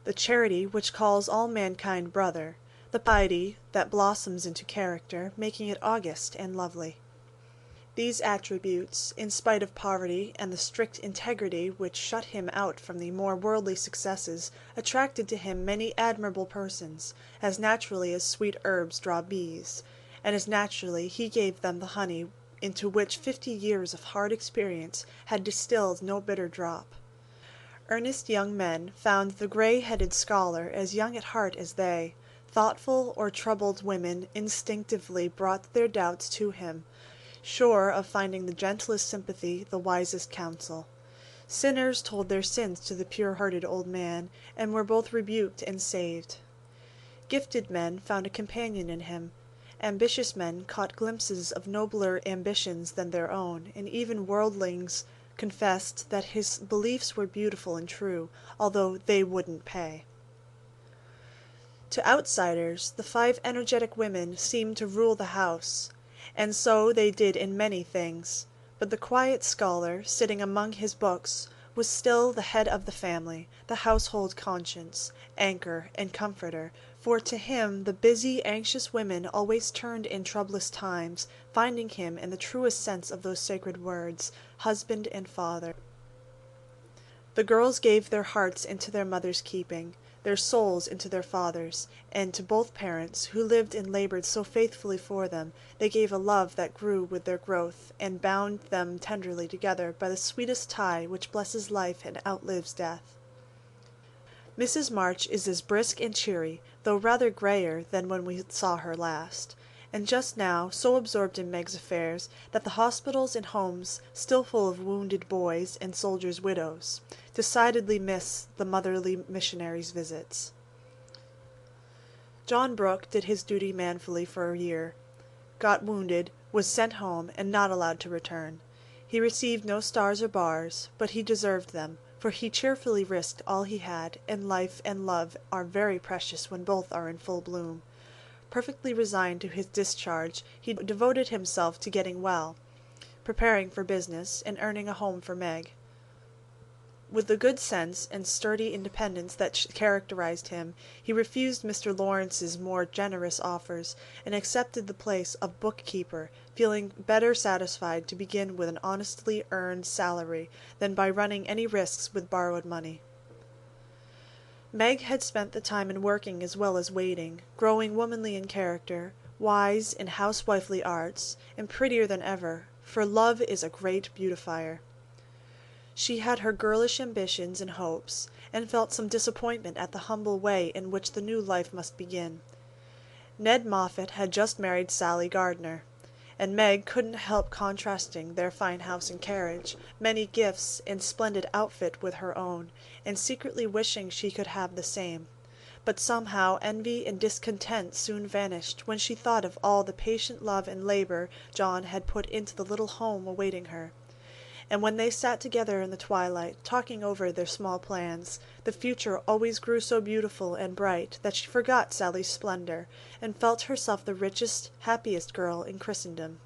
Speaker 9: the charity which calls all mankind brother, the piety that blossoms into character, making it august and lovely. These attributes, in spite of poverty and the strict integrity which shut him out from the more worldly successes, attracted to him many admirable persons, as naturally as sweet herbs draw bees, and as naturally he gave them the honey into which 50 years of hard experience had distilled no bitter drop. Earnest young men found the gray-headed scholar as young at heart as they. Thoughtful or troubled women instinctively brought their doubts to him, sure of finding the gentlest sympathy, the wisest counsel. Sinners told their sins to the pure-hearted old man, and were both rebuked and saved. Gifted men found a companion in him. Ambitious men caught glimpses of nobler ambitions than their own, and even worldlings confessed that his beliefs were beautiful and true, although they wouldn't pay. To outsiders, the 5 energetic women seemed to rule the house, and so they did in many things, but the quiet scholar, sitting among his books, was still the head of the family, the household conscience, anchor, and comforter, for to him the busy, anxious women always turned in troublous times, finding him in the truest sense of those sacred words, husband and father. The girls gave their hearts into their mother's keeping, their souls into their father's, and to both parents, who lived and labored so faithfully for them, they gave a love that grew with their growth, and bound them tenderly together by the sweetest tie which blesses life and outlives death. Mrs. March is as brisk and cheery, though rather grayer than when we saw her last, and just now so absorbed in Meg's affairs that the hospitals and homes, still full of wounded boys and soldiers' widows, decidedly miss the motherly missionaries' visits. John Brooke did his duty manfully for a year, got wounded, was sent home, and not allowed to return. He received no stars or bars, but he deserved them, for he cheerfully risked all he had, and life and love are very precious when both are in full bloom. Perfectly resigned to his discharge, he devoted himself to getting well, preparing for business, and earning a home for Meg. With the good sense and sturdy independence that characterized him, he refused Mr. Lawrence's more generous offers, and accepted the place of bookkeeper, feeling better satisfied to begin with an honestly earned salary than by running any risks with borrowed money. Meg had spent the time in working as well as waiting, growing womanly in character, wise in housewifely arts, and prettier than ever, for love is a great beautifier. She had her girlish ambitions and hopes, and felt some disappointment at the humble way in which the new life must begin. Ned Moffat had just married Sally Gardner, and Meg couldn't help contrasting their fine house and carriage, many gifts, and splendid outfit with her own, and secretly wishing she could have the same. But somehow envy and discontent soon vanished when she thought of all the patient love and labor John had put into the little home awaiting her. And when they sat together in the twilight, talking over their small plans, the future always grew so beautiful and bright that she forgot Sally's splendor, and felt herself the richest, happiest girl in Christendom.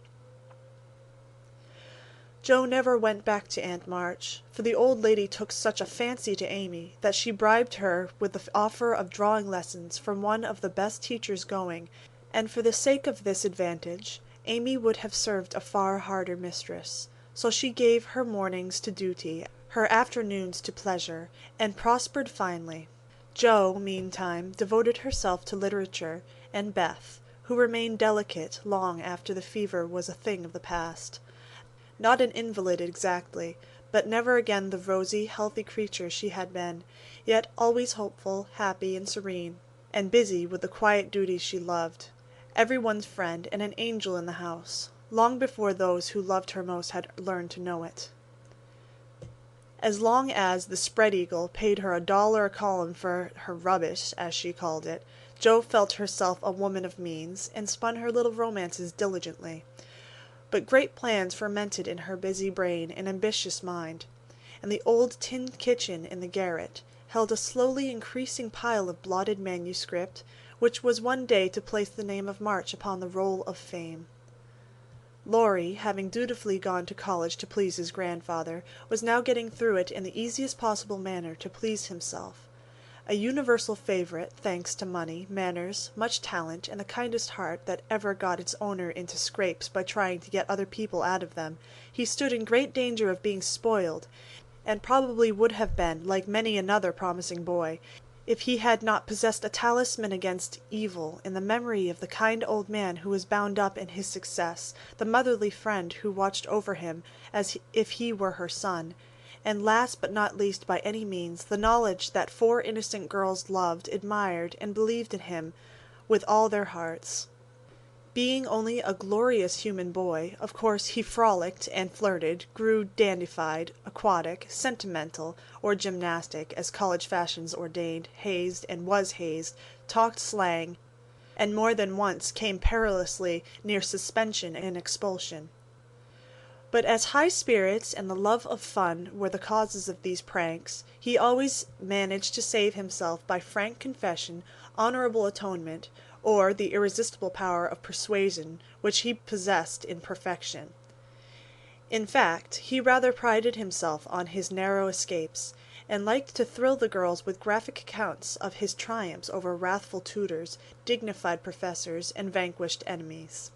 Speaker 9: Jo never went back to Aunt March, for the old lady took such a fancy to Amy that she bribed her with the offer of drawing lessons from one of the best teachers going, and for the sake of this advantage, Amy would have served a far harder mistress. So she gave her mornings to duty, her afternoons to pleasure, and prospered finely. Jo, meantime, devoted herself to literature, and Beth, who remained delicate long after the fever was a thing of the past. Not an invalid exactly, but never again the rosy, healthy creature she had been, yet always hopeful, happy, and serene, and busy with the quiet duties she loved. Everyone's friend, and an angel in the house, long before those who loved her most had learned to know it. As long as the Spread Eagle paid her $1 a column for her rubbish, as she called it, Jo felt herself a woman of means, and spun her little romances diligently. But great plans fermented in her busy brain and ambitious mind, and the old tin kitchen in the garret held a slowly increasing pile of blotted manuscript, which was one day to place the name of March upon the roll of fame. Laurie, having dutifully gone to college to please his grandfather, was now getting through it in the easiest possible manner to please himself. A universal favorite, thanks to money, manners, much talent, and the kindest heart that ever got its owner into scrapes by trying to get other people out of them, he stood in great danger of being spoiled, and probably would have been, like many another promising boy, if he had not possessed a talisman against evil in the memory of the kind old man who was bound up in his success, the motherly friend who watched over him as if he were her son, and last but not least by any means, the knowledge that 4 innocent girls loved, admired, and believed in him with all their hearts. Being only a glorious human boy, of course he frolicked and flirted, grew dandified, aquatic, sentimental, or gymnastic, as college fashions ordained, hazed and was hazed, talked slang, and more than once came perilously near suspension and expulsion. But as high spirits and the love of fun were the causes of these pranks, he always managed to save himself by frank confession, honorable atonement, or the irresistible power of persuasion, which he possessed in perfection. In fact, he rather prided himself on his narrow escapes, and liked to thrill the girls with graphic accounts of his triumphs over wrathful tutors, dignified professors, and vanquished enemies.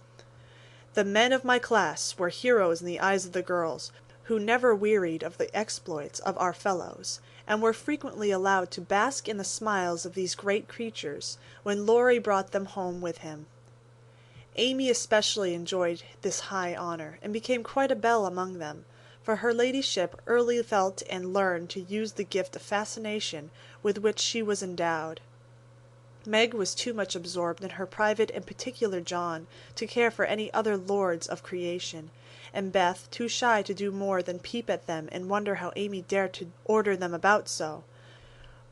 Speaker 9: The men of my class were heroes in the eyes of the girls, who never wearied of the exploits of our fellows, and were frequently allowed to bask in the smiles of these great creatures, when Laurie brought them home with him. Amy especially enjoyed this high honour, and became quite a belle among them, for her ladyship early felt and learned to use the gift of fascination with which she was endowed. Meg was too much absorbed in her private and particular John to care for any other lords of creation, and Beth too shy to do more than peep at them and wonder how Amy dared to order them about so.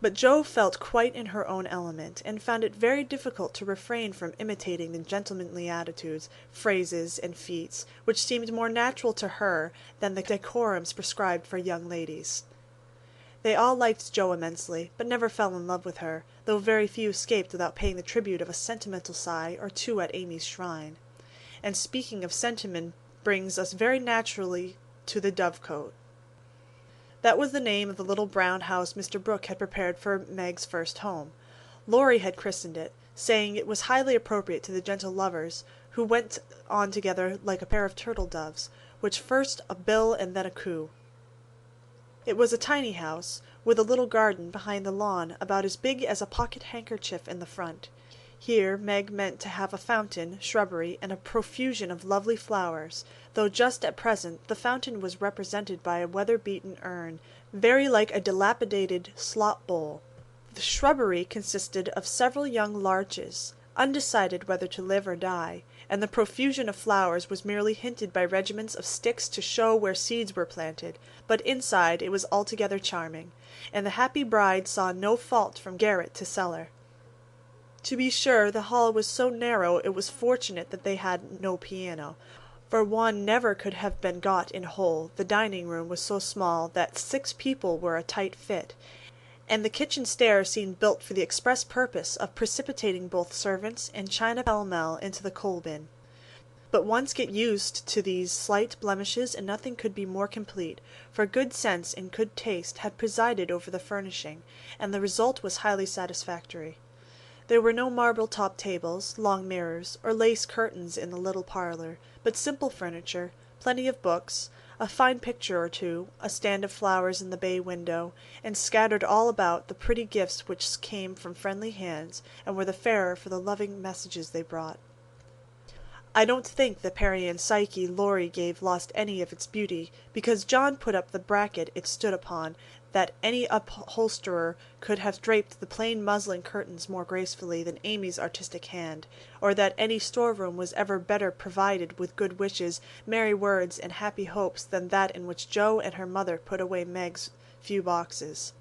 Speaker 9: But Jo felt quite in her own element, and found it very difficult to refrain from imitating the gentlemanly attitudes, phrases, and feats, which seemed more natural to her than the decorums prescribed for young ladies. They all liked Jo immensely, but never fell in love with her, though very few escaped without paying the tribute of a sentimental sigh or two at Amy's shrine. And speaking of sentiment brings us very naturally to the Dovecote. That was the name of the little brown house Mr. Brooke had prepared for Meg's first home. Laurie had christened it, saying it was highly appropriate to the gentle lovers, who went on together like a pair of turtle doves, which first a bill and then a coo. It was a tiny house, with a little garden behind the lawn about as big as a pocket handkerchief in the front. Here Meg meant to have a fountain, shrubbery, and a profusion of lovely flowers, though just at present the fountain was represented by a weather-beaten urn, very like a dilapidated slop bowl. The shrubbery consisted of several young larches, undecided whether to live or die, and the profusion of flowers was merely hinted by regiments of sticks to show where seeds were planted, but inside it was altogether charming, and the happy bride saw no fault from garret to cellar. To be sure, the hall was so narrow it was fortunate that they had no piano, for one never could have been got in whole. The dining room was so small that 6 people were a tight fit, and the kitchen stair seemed built for the express purpose of precipitating both servants and china pell-mell into the coal-bin. But once get used to these slight blemishes and nothing could be more complete, for good sense and good taste had presided over the furnishing, and the result was highly satisfactory. There were no marble-top tables, long mirrors, or lace curtains in the little parlour, but simple furniture, plenty of books, a fine picture or two, a stand of flowers in the bay window, and scattered all about the pretty gifts which came from friendly hands, and were the fairer for the loving messages they brought. I don't think the Parian Psyche Laurie gave lost any of its beauty, because John put up the bracket it stood upon, that any upholsterer could have draped the plain muslin curtains more gracefully than Amy's artistic hand, or that any storeroom was ever better provided with good wishes, merry words, and happy hopes than that in which Jo and her mother put away Meg's few boxes,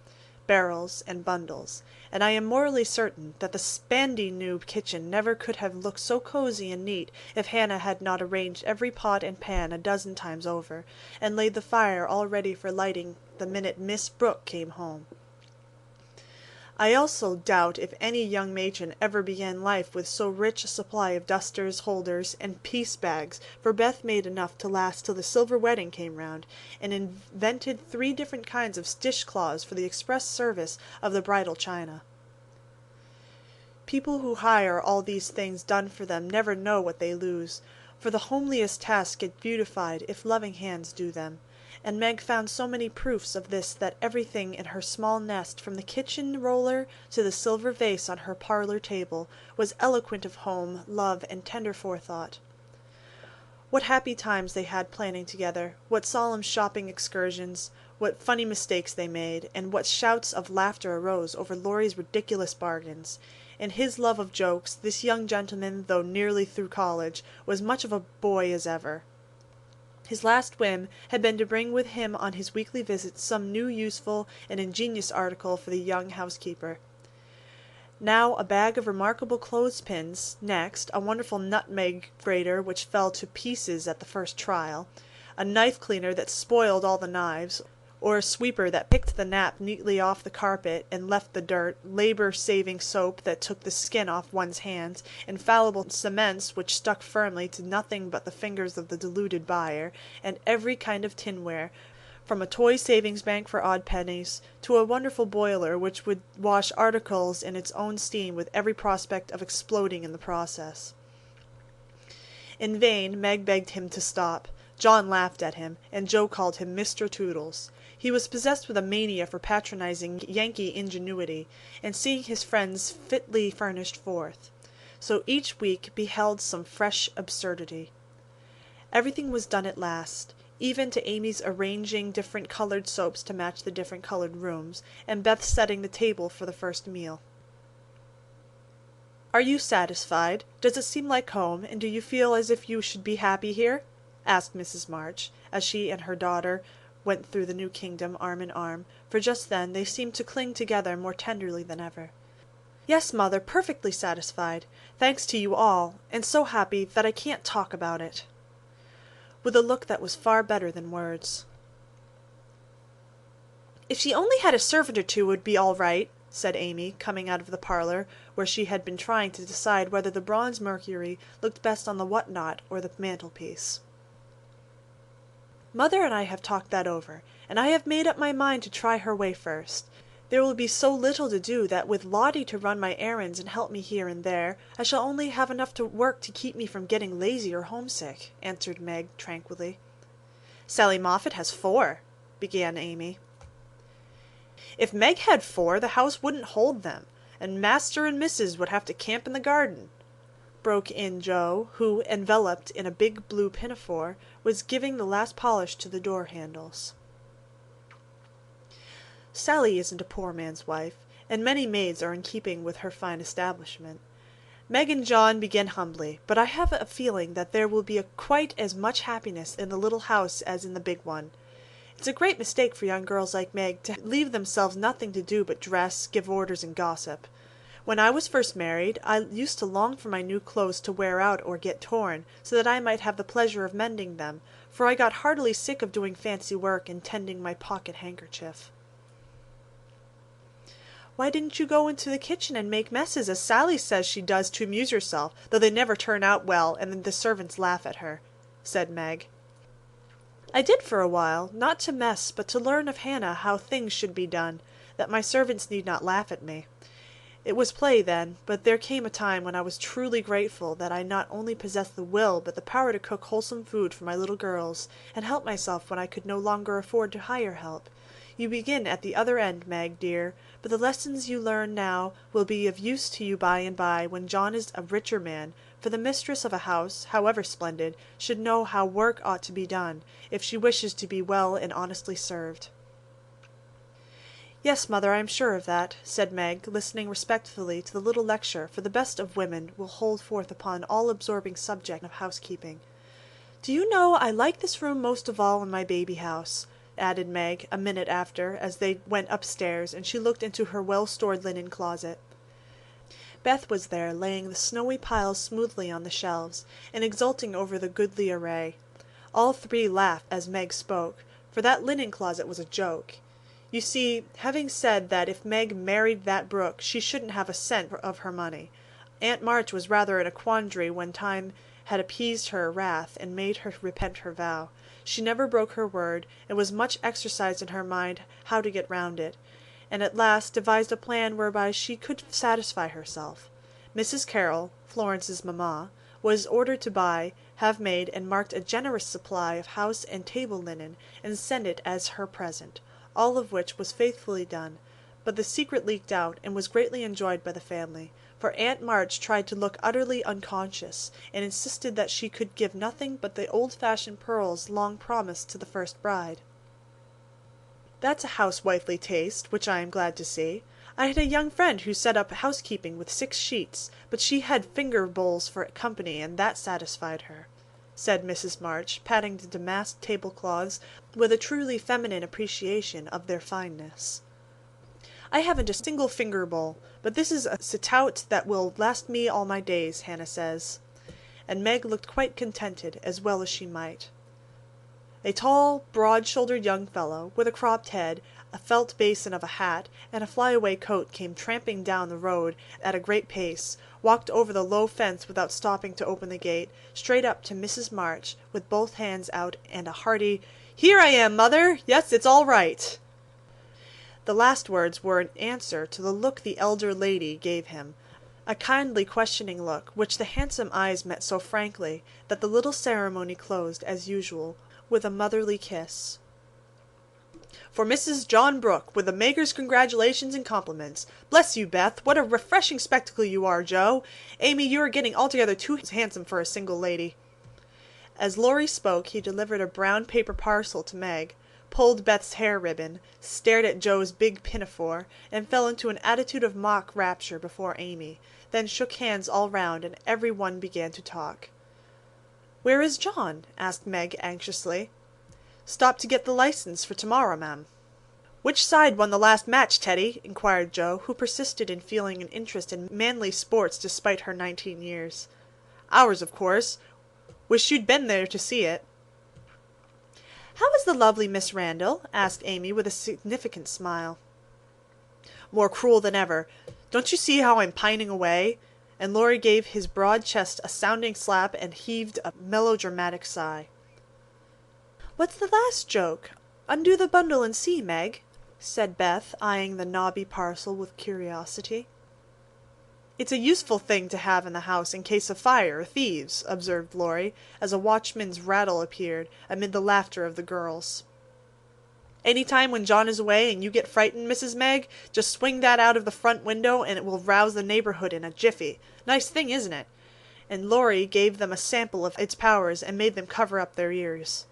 Speaker 9: barrels, and bundles, and I am morally certain that the spandy new kitchen never could have looked so cozy and neat if Hannah had not arranged every pot and pan a dozen times over, and laid the fire all ready for lighting the minute Miss Brooke came home. I also doubt if any young matron ever began life with so rich a supply of dusters, holders, and piece bags, for Beth made enough to last till the silver wedding came round, and invented 3 different kinds of dishcloths for the express service of the bridal china. People who hire all these things done for them never know what they lose, for the homeliest tasks get beautified if loving hands do them, and Meg found so many proofs of this that everything in her small nest, from the kitchen roller to the silver vase on her parlour table, was eloquent of home, love, and tender forethought. What happy times they had planning together, what solemn shopping excursions, what funny mistakes they made, and what shouts of laughter arose over Laurie's ridiculous bargains. In his love of jokes, this young gentleman, though nearly through college, was much of a boy as ever. His last whim had been to bring with him on his weekly visits some new useful and ingenious article for the young housekeeper. Now a bag of remarkable clothespins, next a wonderful nutmeg grater which fell to pieces at the first trial, a knife cleaner that spoiled all the knives, or a sweeper that picked the nap neatly off the carpet and left the dirt, labor-saving soap that took the skin off one's hands, infallible cements which stuck firmly to nothing but the fingers of the deluded buyer, and every kind of tinware, from a toy savings bank for odd pennies to a wonderful boiler which would wash articles in its own steam with every prospect of exploding in the process. In vain Meg begged him to stop. John laughed at him, and Jo called him Mr. Toodles. He was possessed with a mania for patronizing Yankee ingenuity, and seeing his friends fitly furnished forth. So each week beheld some fresh absurdity. Everything was done at last, even to Amy's arranging different colored soaps to match the different colored rooms, and Beth setting the table for the first meal. "Are you satisfied? Does it seem like home, and do you feel as if you should be happy here?" asked Mrs. March, as she and her daughter went through the new kingdom arm in arm, for just then they seemed to cling together more tenderly than ever. "Yes, Mother, perfectly satisfied, thanks to you all, and so happy that I can't talk about it," with a look that was far better than words. "If she only had a servant or two it would be all right," said Amy, coming out of the parlor, where she had been trying to decide whether the bronze Mercury looked best on the whatnot or the mantelpiece. "Mother and I have talked that over, and I have made up my mind to try her way first. There will be so little to do that with Lottie to run my errands and help me here and there, I shall only have enough to work to keep me from getting lazy or homesick," answered Meg tranquilly. "Sally Moffat has 4, began Amy. "If Meg had 4, the house wouldn't hold them, and Master and Mrs. would have to camp in the garden," broke in Joe, who, enveloped in a big blue pinafore, was giving the last polish to the door handles. Sally isn't a poor man's wife, and many maids are in keeping with her fine establishment. Meg and John begin humbly, but I have a feeling that there will be quite as much happiness in the little house as in the big one. It's a great mistake for young girls like Meg to leave themselves nothing to do but dress, give orders, and gossip. When I was first married, I used to long for my new clothes to wear out or get torn, so that I might have the pleasure of mending them, for I got heartily sick of doing fancy work and tending my pocket handkerchief. "Why didn't you go into the kitchen and make messes, as Sally says she does to amuse herself, though they never turn out well, and then the servants laugh at her?" said Meg. "I did for a while, not to mess, but to learn of Hannah how things should be done, that my servants need not laugh at me. It was play then, but there came a time when I was truly grateful that I not only possessed the will but the power to cook wholesome food for my little girls, and help myself when I could no longer afford to hire help. You begin at the other end, Meg, dear, but the lessons you learn now will be of use to you by and by when John is a richer man, for the mistress of a house, however splendid, should know how work ought to be done, if she wishes to be well and honestly served." "Yes, Mother, I am sure of that," said Meg, listening respectfully to the little lecture, for the best of women will hold forth upon all-absorbing subject of housekeeping. "Do you know, I like this room most of all in my baby house," added Meg, a minute after, as they went upstairs, and she looked into her well-stored linen closet. Beth was there, laying the snowy piles smoothly on the shelves, and exulting over the goodly array. All three laughed as Meg spoke, for that linen closet was a joke. You see, having said that if Meg married that Brooke, she shouldn't have a cent of her money, Aunt March was rather in a quandary when time had appeased her wrath and made her repent her vow. She never broke her word, and was much exercised in her mind how to get round it, and at last devised a plan whereby she could satisfy herself. Mrs. Carroll, Florence's mamma, was ordered to buy, have made, and marked a generous supply of house and table linen, and send it as her present, all of which was faithfully done, but the secret leaked out, and was greatly enjoyed by the family, for Aunt March tried to look utterly unconscious, and insisted that she could give nothing but the old-fashioned pearls long promised to the first bride. "That's a housewifely taste, which I am glad to see. I had a young friend who set up housekeeping with 6 sheets, but she had finger bowls for company, and that satisfied her," said Mrs. March, patting the damask tablecloths with a truly feminine appreciation of their fineness. "I haven't a single finger bowl, but this is a stout that will last me all my days, Hannah says." And Meg looked quite contented, as well as she might. A tall, broad-shouldered young fellow, with a cropped head, a felt basin of a hat, and a fly-away coat came tramping down the road at a great pace, walked over the low fence without stopping to open the gate, straight up to Mrs. March, with both hands out, and a hearty, "Here I am, Mother! Yes, it's all right!" The last words were an answer to the look the elder lady gave him, a kindly questioning look, which the handsome eyes met so frankly that the little ceremony closed, as usual, with a motherly kiss. "For Mrs. John Brooke, with the maker's congratulations and compliments. Bless you, Beth, what a refreshing spectacle you are, Joe. Amy, you are getting altogether too handsome for a single lady." As Laurie spoke, he delivered a brown paper parcel to Meg, pulled Beth's hair ribbon, stared at Joe's big pinafore, and fell into an attitude of mock rapture before Amy, then shook hands all round, and every one began to talk. "Where is John?" asked Meg anxiously. Stopped to get the license for tomorrow, ma'am." "Which side won the last match, Teddy?" inquired Joe, who persisted in feeling an interest in manly sports despite her 19 years. "Ours, of course. Wish you'd been there to see it." "How is the lovely Miss Randall?" asked Amy with a significant smile. "More cruel than ever. Don't you see how I'm pining away?" And Laurie gave his broad chest a sounding slap and heaved a melodramatic sigh. "What's the last joke? Undo the bundle and see, Meg," said Beth, eyeing the knobby parcel with curiosity. "It's a useful thing to have in the house in case of fire or thieves," observed Laurie, as a watchman's rattle appeared, amid the laughter of the girls. "Any time when John is away and you get frightened, Mrs. Meg, just swing that out of the front window and it will rouse the neighborhood in a jiffy. Nice thing, isn't it?" And Laurie gave them a sample of its powers and made them cover up their ears.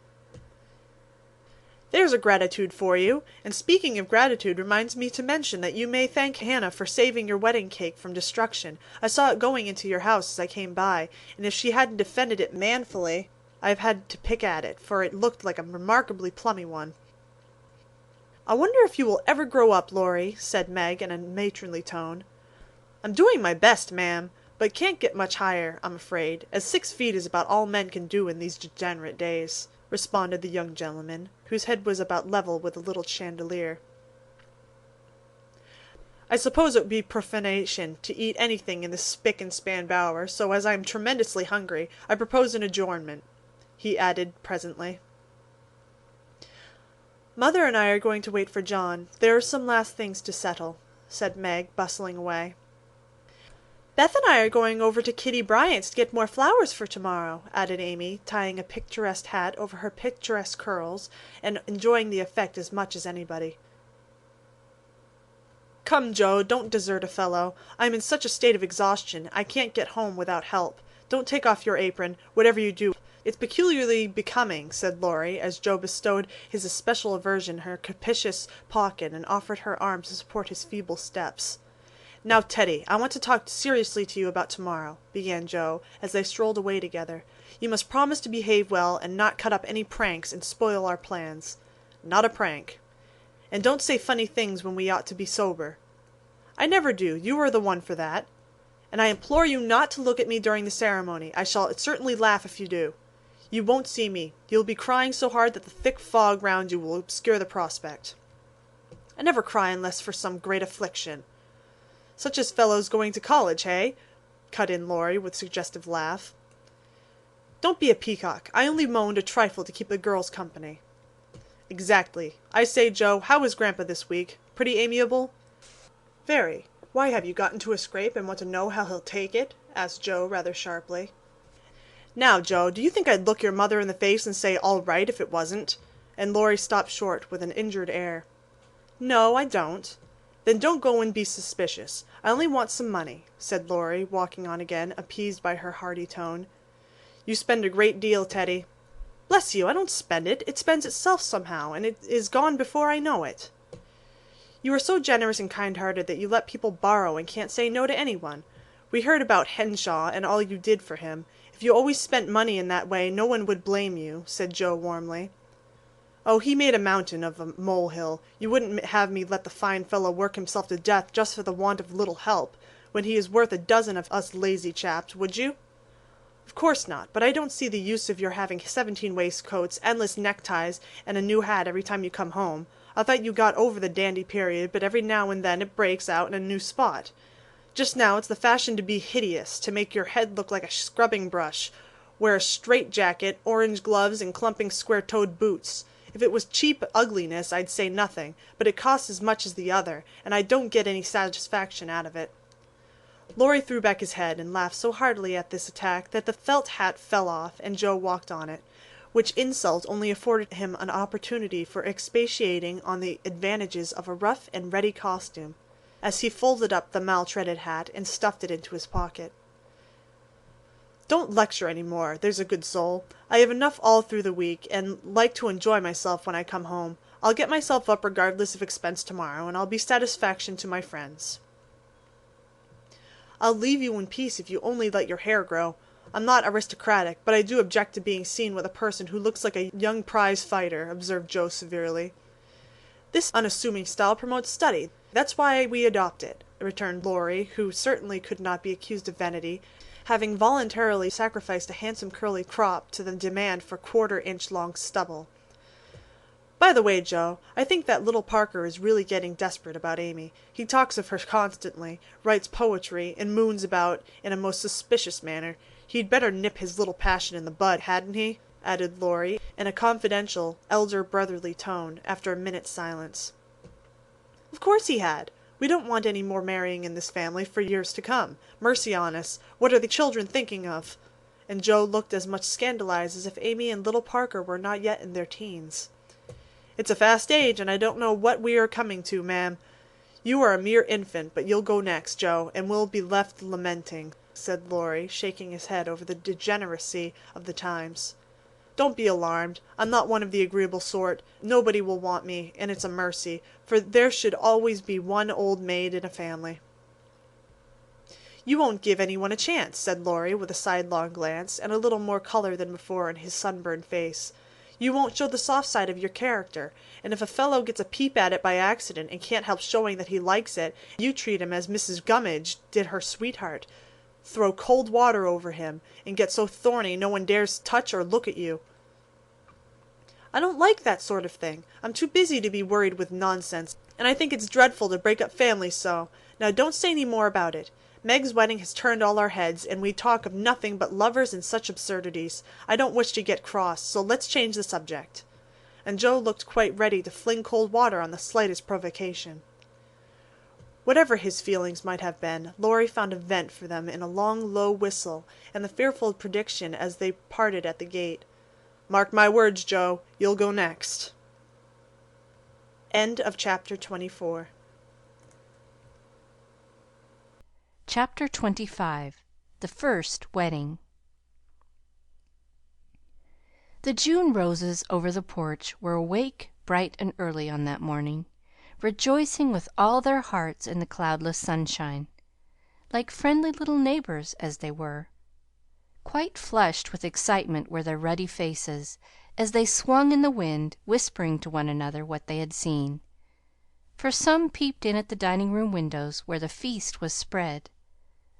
Speaker 9: "There's a gratitude for you, and speaking of gratitude reminds me to mention that you may thank Hannah for saving your wedding cake from destruction. I saw it going into your house as I came by, and if she hadn't defended it manfully, I've had to pick at it, for it looked like a remarkably plummy one." "I wonder if you will ever grow up, Laurie," said Meg in a matronly tone. "I'm doing my best, ma'am, but can't get much higher, I'm afraid, as 6 feet is about all men can do in these degenerate days," responded the young gentleman, whose head was about level with the little chandelier. "I suppose it would be profanation to eat anything in this spick and span bower, so as I am tremendously hungry, I propose an adjournment," he added presently. "Mother and I are going to wait for John. There are some last things to settle," said Meg, bustling away. "Beth and I are going over to Kitty Bryant's to get more flowers for tomorrow," added Amy, tying a picturesque hat over her picturesque curls, and enjoying the effect as much as anybody. "Come, Joe, don't desert a fellow. I am in such a state of exhaustion, I can't get home without help. Don't take off your apron, whatever you do. It's peculiarly becoming," said Laurie, as Joe bestowed his especial aversion in her capacious pocket and offered her arm to support his feeble steps. "Now, Teddy, I want to talk seriously to you about tomorrow," began Joe, as they strolled away together. "You must promise to behave well and not cut up any pranks and spoil our plans. Not a prank. And don't say funny things when we ought to be sober." "I never do. You are the one for that. And I implore you not to look at me during the ceremony. I shall certainly laugh if you do. You won't see me. You'll be crying so hard that the thick fog round you will obscure the prospect." "I never cry unless for some great affliction." "Such as fellows going to college, hey?" cut in Laurie with suggestive laugh. "Don't be a peacock. I only moaned a trifle to keep the girls company." "Exactly. I say, Joe, how is Grandpa this week? Pretty amiable?" "Very. Why, have you got into a scrape and want to know how he'll take it?" asked Joe rather sharply. "Now, Joe, do you think I'd look your mother in the face and say all right if it wasn't?" And Laurie stopped short with an injured air. "No, I don't." "Then don't go and be suspicious. I only want some money," said Laurie, walking on again, appeased by her hearty tone. "You spend a great deal, Teddy." "Bless you, I don't spend it. It spends itself somehow, and it is gone before I know it." "You are so generous and kind-hearted that you let people borrow and can't say no to anyone. We heard about Henshaw and all you did for him. If you always spent money in that way no one would blame you," said Joe warmly. "Oh, he made a mountain of a molehill. You wouldn't have me let the fine fellow work himself to death just for the want of a little help, when he is worth a dozen of us lazy chaps, would you?" "Of course not, but I don't see the use of your having 17 waistcoats, endless neckties, and a new hat every time you come home. I thought you got over the dandy period, but every now and then it breaks out in a new spot. Just now it's the fashion to be hideous, to make your head look like a scrubbing brush, wear a straight jacket, orange gloves, and clumping square-toed boots. If it was cheap ugliness I'd say nothing, but it costs as much as the other, and I don't get any satisfaction out of it." Laurie threw back his head and laughed so heartily at this attack that the felt hat fell off, and Joe walked on it, which insult only afforded him an opportunity for expatiating on the advantages of a rough and ready costume, as he folded up the maltreated hat and stuffed it into his pocket. "Don't lecture any more, there's a good soul. I have enough all through the week, and like to enjoy myself when I come home. I'll get myself up regardless of expense tomorrow, and I'll be satisfaction to my friends." "I'll leave you in peace if you only let your hair grow. I'm not aristocratic, but I do object to being seen with a person who looks like a young prize fighter," observed Joe severely. "This unassuming style promotes study. That's why we adopt it," returned Laurie, who certainly could not be accused of vanity, having voluntarily sacrificed a handsome curly crop to the demand for quarter-inch long stubble. "By the way, Joe, I think that little Parker is really getting desperate about Amy. He talks of her constantly, writes poetry, and moons about in a most suspicious manner. He'd better nip his little passion in the bud, hadn't he?" added Laurie, in a confidential, elder brotherly tone, after a minute's silence. "Of course he had. We don't want any more marrying in this family for years to come. Mercy on us, what are the children thinking of?" And Joe looked as much scandalized as if Amy and little Parker were not yet in their teens. "It's a fast age, and I don't know what we are coming to, ma'am. You are a mere infant, but you'll go next, Joe, and we'll be left lamenting," said Laurie, shaking his head over the degeneracy of the times. "Don't be alarmed. I'm not one of the agreeable sort. Nobody will want me, and it's a mercy, for there should always be one old maid in a family." "You won't give anyone a chance," said Laurie, with a sidelong glance, and a little more color than before in his sunburned face. "You won't show the soft side of your character, and if a fellow gets a peep at it by accident and can't help showing that he likes it, you treat him as Mrs. Gummidge did her sweetheart, throw cold water over him, and get so thorny no one dares touch or look at you." "I don't like that sort of thing. I'm too busy to be worried with nonsense, and I think it's dreadful to break up families so. Now don't say any more about it. Meg's wedding has turned all our heads, and we talk of nothing but lovers and such absurdities. I don't wish to get cross, so let's change the subject." And Joe looked quite ready to fling cold water on the slightest provocation. Whatever his feelings might have been, Laurie found a vent for them in a long, low whistle, and the fearful prediction as they parted at the gate. "Mark my words, Joe, you'll go next." End of chapter 24.
Speaker 2: Chapter 25. The First Wedding. The June roses over the porch were awake bright and early on that morning, rejoicing with all their hearts in the cloudless sunshine, like friendly little neighbors as they were. Quite flushed with excitement were their ruddy faces, as they swung in the wind, whispering to one another what they had seen. For some peeped in at the dining-room windows where the feast was spread.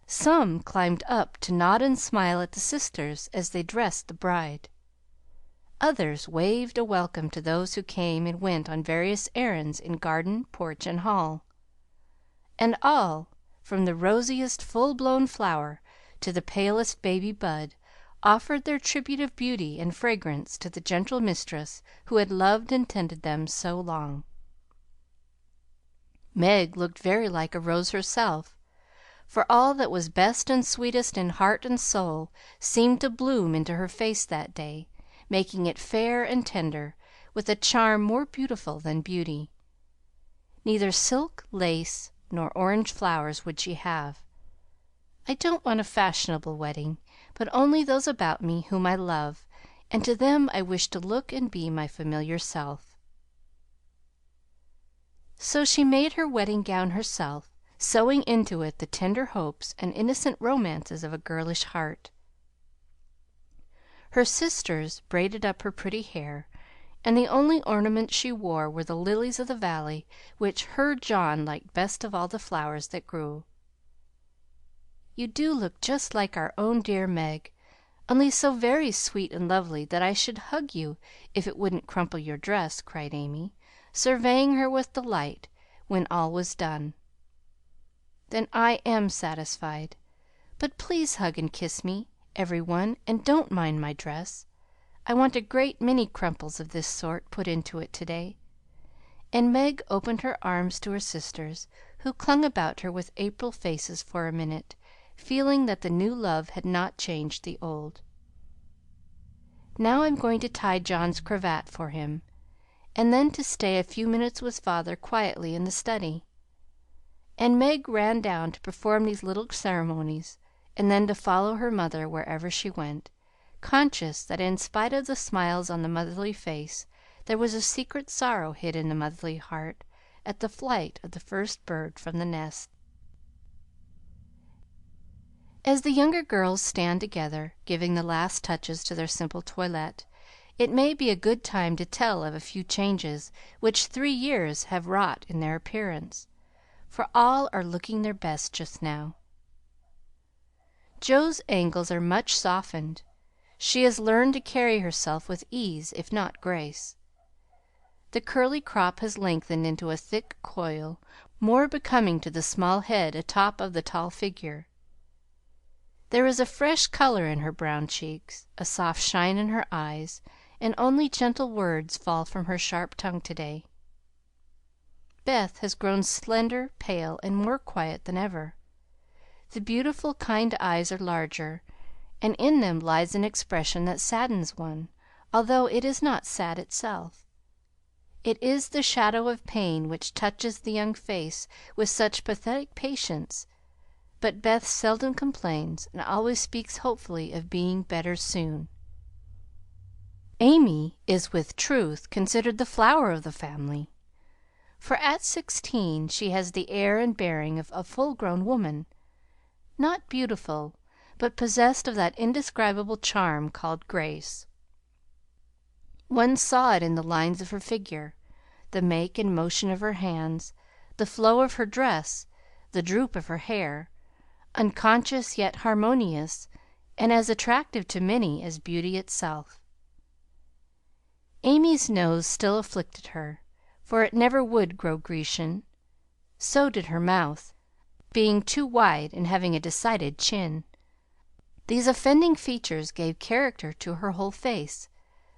Speaker 2: Some climbed up to nod and smile at the sisters as they dressed the bride. Others waved a welcome to those who came and went on various errands in garden, porch, and hall. And all, from the rosiest full-blown flower to the palest baby bud, offered their tribute of beauty and fragrance to the gentle mistress who had loved and tended them so long. Meg looked very like a rose herself, for all that was best and sweetest in heart and soul seemed to bloom into her face that day, making it fair and tender, with a charm more beautiful than beauty. Neither silk, lace, nor orange flowers would she have. "I don't want a fashionable wedding, but only those about me whom I love, and to them I wish to look and be my familiar self." So she made her wedding gown herself, sewing into it the tender hopes and innocent romances of a girlish heart. Her sisters braided up her pretty hair, and the only ornaments she wore were the lilies of the valley, which her John liked best of all the flowers that grew. "You do look just like our own dear Meg, only so very sweet and lovely that I should hug you if it wouldn't crumple your dress," cried Amy, surveying her with delight when all was done. "Then I am satisfied. But please hug and kiss me, every one, and don't mind my dress. I want a great many crumples of this sort put into it to-day." And Meg opened her arms to her sisters, who clung about her with April faces for a minute, feeling that the new love had not changed the old. "Now I'm going to tie John's cravat for him, and then to stay a few minutes with father quietly in the study." And Meg ran down to perform these little ceremonies, and then to follow her mother wherever she went, conscious that in spite of the smiles on the motherly face, there was a secret sorrow hid in the motherly heart at the flight of the first bird from the nest. As the younger girls stand together, giving the last touches to their simple toilette, it may be a good time to tell of a few changes which 3 years have wrought in their appearance, for all are looking their best just now. Jo's angles are much softened. She has learned to carry herself with ease, if not grace. The curly crop has lengthened into a thick coil, more becoming to the small head atop of the tall figure. There is a fresh color in her brown cheeks, a soft shine in her eyes, and only gentle words fall from her sharp tongue today. Beth has grown slender, pale, and more quiet than ever. The beautiful, kind eyes are larger, and in them lies an expression that saddens one, although it is not sad itself. It is the shadow of pain which touches the young face with such pathetic patience, but Beth seldom complains, and always speaks hopefully of being better soon. Amy is with truth considered the flower of the family, for at 16 she has the air and bearing of a full-grown woman, not beautiful, but possessed of that indescribable charm called grace. One saw it in the lines of her figure, the make and motion of her hands, the flow of her dress, the droop of her hair, unconscious yet harmonious, and as attractive to many as beauty itself. Amy's nose still afflicted her, for it never would grow Grecian. So did her mouth, being too wide and having a decided chin. These offending features gave character to her whole face,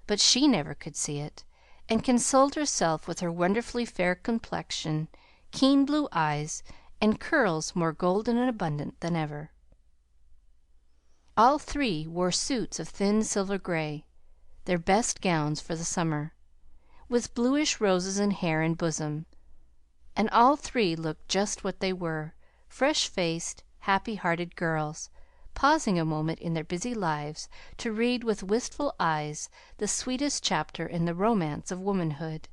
Speaker 2: but she never could see it, and consoled herself with her wonderfully fair complexion, keen blue eyes, and curls more golden and abundant than ever. All 3 wore suits of thin silver gray, their best gowns for the summer, with bluish roses in hair and bosom, and all 3 looked just what they were, fresh-faced, happy-hearted girls, pausing a moment in their busy lives to read with wistful eyes the sweetest chapter in the romance of womanhood.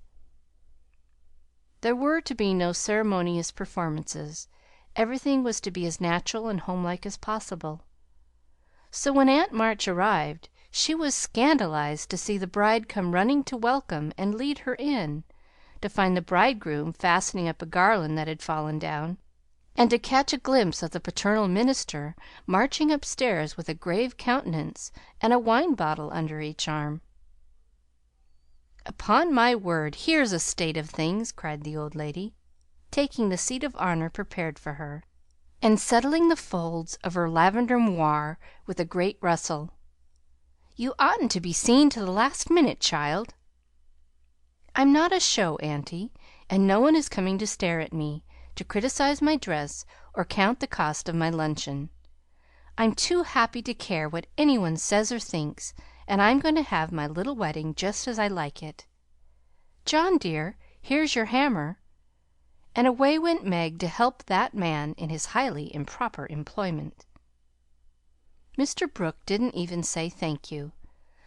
Speaker 2: There were to be no ceremonious performances. Everything was to be as natural and homelike as possible. So when Aunt March arrived, she was scandalized to see the bride come running to welcome and lead her in, to find the bridegroom fastening up a garland that had fallen down, and to catch a glimpse of the paternal minister marching upstairs with a grave countenance and a wine bottle under each arm. "Upon my word, here's a state of things!" cried the old lady, taking the seat of honor prepared for her, and settling the folds of her lavender moire with a great rustle. "You oughtn't to be seen till the last minute, child." "I'm not a show, auntie, and no one is coming to stare at me, to criticize my dress, or count the cost of my luncheon. I'm too happy to care what any one says or thinks, and I'm going to have my little wedding just as I like it. John dear, here's your hammer." And away went Meg to help that man in his highly improper employment. Mr. Brooke didn't even say thank you,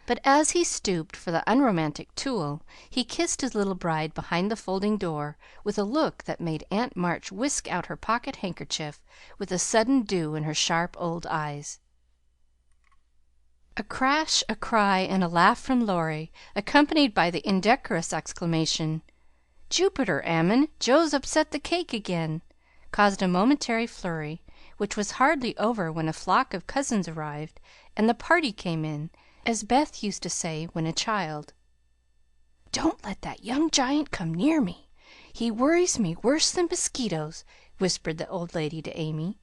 Speaker 2: but as he stooped for the unromantic tool, he kissed his little bride behind the folding door with a look that made Aunt March whisk out her pocket handkerchief with a sudden dew in her sharp old eyes. A crash, a cry, and a laugh from Laurie, accompanied by the indecorous exclamation, "Jupiter, Ammon, Joe's upset the cake again!" caused a momentary flurry, which was hardly over when a flock of cousins arrived, and the party came in, as Beth used to say when a child. "Don't let that young giant come near me. He worries me worse than mosquitoes," whispered the old lady to Amy,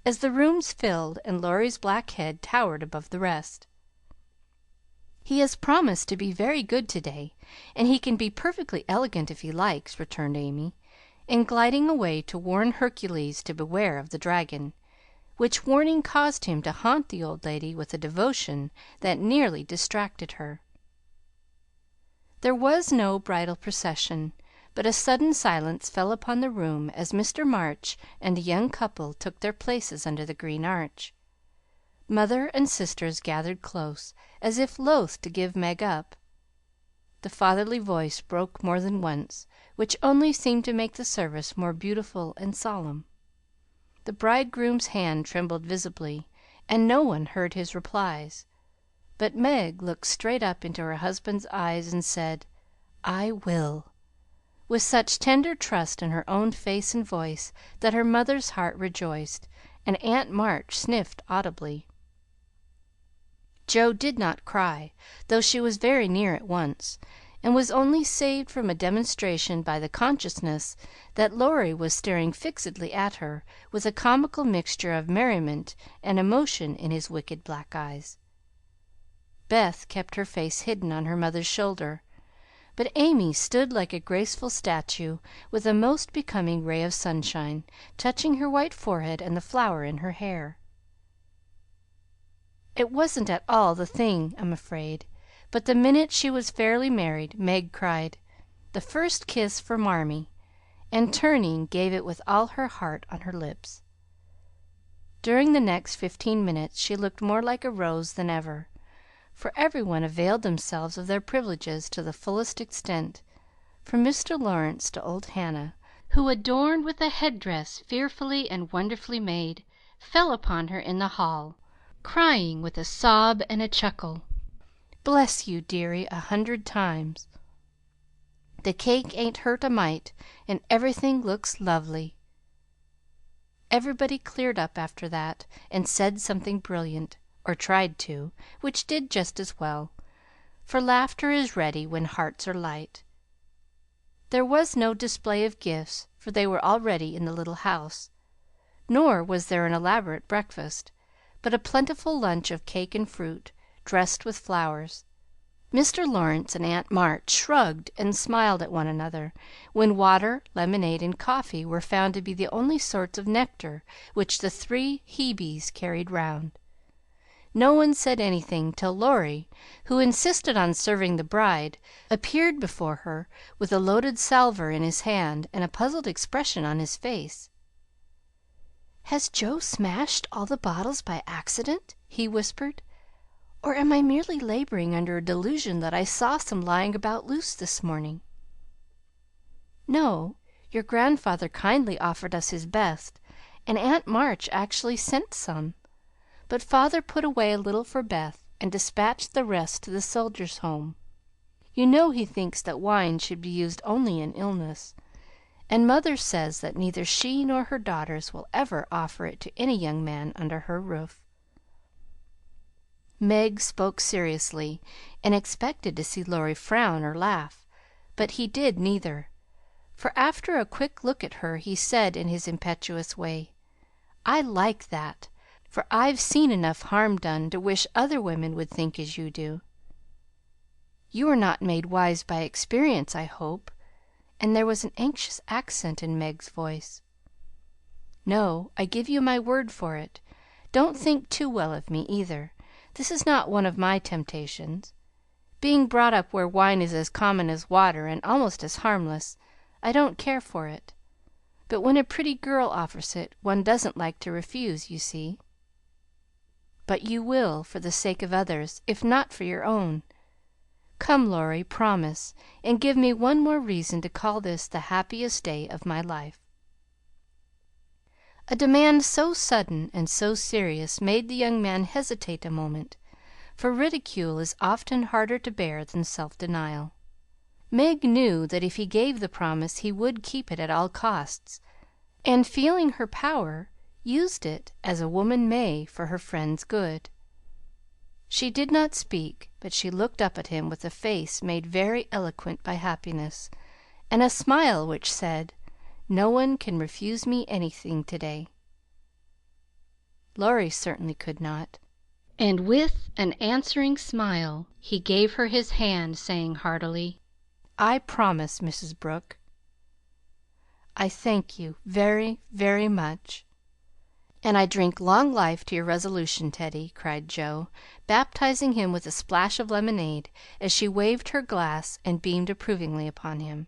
Speaker 2: as the rooms filled and Laurie's black head towered above the rest. "He has promised to be very good to day, and he can be perfectly elegant if he likes," returned Amy, and gliding away to warn Hercules to beware of the dragon, which warning caused him to haunt the old lady with a devotion that nearly distracted her. There was no bridal procession, but a sudden silence fell upon the room as Mr. March and the young couple took their places under the green arch. Mother and sisters gathered close, as if loath to give Meg up. The fatherly voice broke more than once, which only seemed to make the service more beautiful and solemn. The bridegroom's hand trembled visibly, and no one heard his replies. But Meg looked straight up into her husband's eyes and said, "I will," with such tender trust in her own face and voice that her mother's heart rejoiced, and Aunt March sniffed audibly. Jo did not cry, though she was very near it once, and was only saved from a demonstration by the consciousness that Laurie was staring fixedly at her with a comical mixture of merriment and emotion in his wicked black eyes. Beth kept her face hidden on her mother's shoulder, but Amy stood like a graceful statue, with a most becoming ray of sunshine touching her white forehead and the flower in her hair. It wasn't at all the thing, I'm afraid, but the minute she was fairly married, Meg cried, "The first kiss for Marmee," and turning, gave it with all her heart on her lips. During the next 15 minutes she looked more like a rose than ever, for every one availed themselves of their privileges to the fullest extent, from Mr. Lawrence to old Hannah, who, adorned with a head-dress fearfully and wonderfully made, fell upon her in the hall, crying with a sob and a chuckle, "Bless you, dearie, 100 times. The cake ain't hurt a mite, and everything looks lovely." Everybody cleared up after that, and said something brilliant, or tried to, which did just as well, for laughter is ready when hearts are light. There was no display of gifts, for they were already in the little house, nor was there an elaborate breakfast, but a plentiful lunch of cake and fruit, dressed with flowers. Mr. Lawrence and Aunt March shrugged and smiled at one another when water, lemonade, and coffee were found to be the only sorts of nectar which the 3 Hebes carried round. No one said anything till Laurie, who insisted on serving the bride, appeared before her with a loaded salver in his hand and a puzzled expression on his face. "Has Jo smashed all the bottles by accident?" he whispered. "Or am I merely laboring under a delusion that I saw some lying about loose this morning?" "No, your grandfather kindly offered us his best, and Aunt March actually sent some, but father put away a little for Beth and dispatched the rest to the Soldiers' Home. You know he thinks that wine should be used only in illness, and mother says that neither she nor her daughters will ever offer it to any young man under her roof." Meg spoke seriously, and expected to see Laurie frown or laugh, but he did neither, for after a quick look at her he said in his impetuous way, "I like that, for I've seen enough harm done to wish other women would think as you do. You are not made wise by experience, I hope?" And there was an anxious accent in Meg's voice. "No, I give you my word for it. Don't think too well of me, either. This is not one of my temptations. Being brought up where wine is as common as water and almost as harmless, I don't care for it. But when a pretty girl offers it, one doesn't like to refuse, you see." "But you will, for the sake of others, if not for your own. Come, Laurie, promise, and give me one more reason to call this the happiest day of my life." A demand so sudden and so serious made the young man hesitate a moment, for ridicule is often harder to bear than self-denial. Meg knew that if he gave the promise he would keep it at all costs, and feeling her power, used it, as a woman may, for her friend's good. She did not speak, but she looked up at him with a face made very eloquent by happiness, and a smile which said, "No one can refuse me anything to-day." Laurie certainly could not, and with an answering smile he gave her his hand, saying heartily, "I promise, Mrs. Brooke." "I thank you very, very much." "And I drink long life to your resolution, Teddy," cried Jo, baptizing him with a splash of lemonade as she waved her glass and beamed approvingly upon him.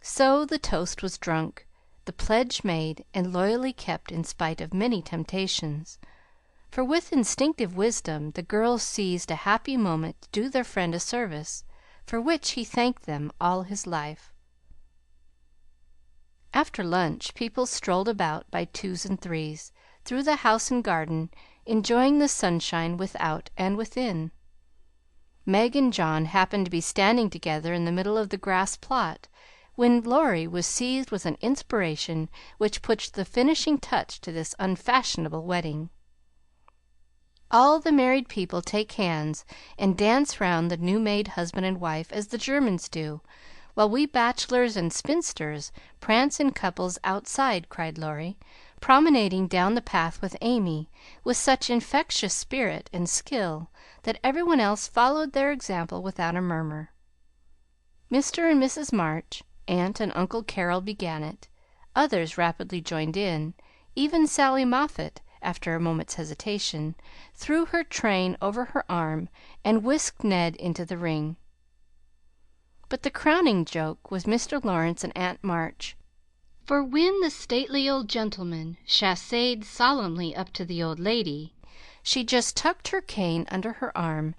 Speaker 2: So the toast was drunk, the pledge made, and loyally kept in spite of many temptations, for with instinctive wisdom the girls seized a happy moment to do their friend a service for which he thanked them all his life. After lunch people strolled about by twos and threes, through the house and garden, enjoying the sunshine without and within. Meg and John happened to be standing together in the middle of the grass plot, when Laurie was seized with an inspiration which put the finishing touch to this unfashionable wedding. All the married people take hands and dance round the new-made husband and wife as the Germans do, while we bachelors and spinsters prance in couples outside, cried Laurie, promenading down the path with Amy, with such infectious spirit and skill that every one else followed their example without a murmur. Mr. and Mrs. March, Aunt and Uncle Carroll began it. Others rapidly joined in. Even Sally Moffat, after a moment's hesitation, threw her train over her arm and whisked Ned into the ring. But the crowning joke was Mr. Lawrence and Aunt March, for when the stately old gentleman chassed solemnly up to the old lady, she just tucked her cane under her arm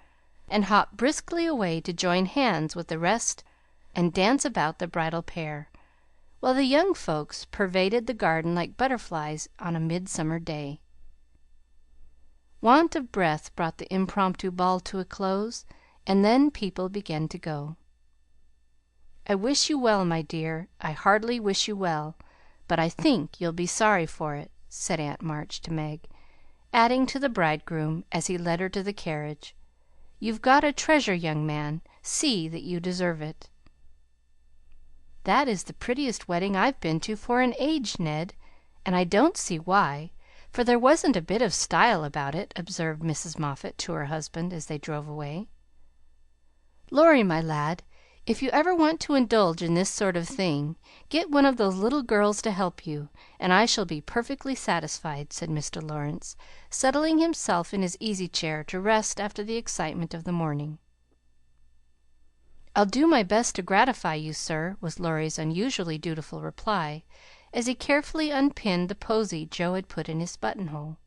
Speaker 2: and hopped briskly away to join hands with the rest and dance about the bridal pair, while the young folks pervaded the garden like butterflies on a midsummer day. Want of breath brought the impromptu ball to a close, and then people began to go. I wish you well, my dear, I heartily wish you well, but I think you'll be sorry for it, said Aunt March to Meg, adding to the bridegroom, as he led her to the carriage, "You've got a treasure, young man. See that you deserve it." "That is the prettiest wedding I've been to for an age, Ned, and I don't see why, for there wasn't a bit of style about it," observed Mrs. Moffat to her husband as they drove away. "Laurie, my lad, if you ever want to indulge in this sort of thing, get one of those little girls to help you, and I shall be perfectly satisfied," said Mr. Lawrence, settling himself in his easy chair to rest after the excitement of the morning. "I'll do my best to gratify you, sir," was Laurie's unusually dutiful reply, as he carefully unpinned the posy Joe had put in his buttonhole.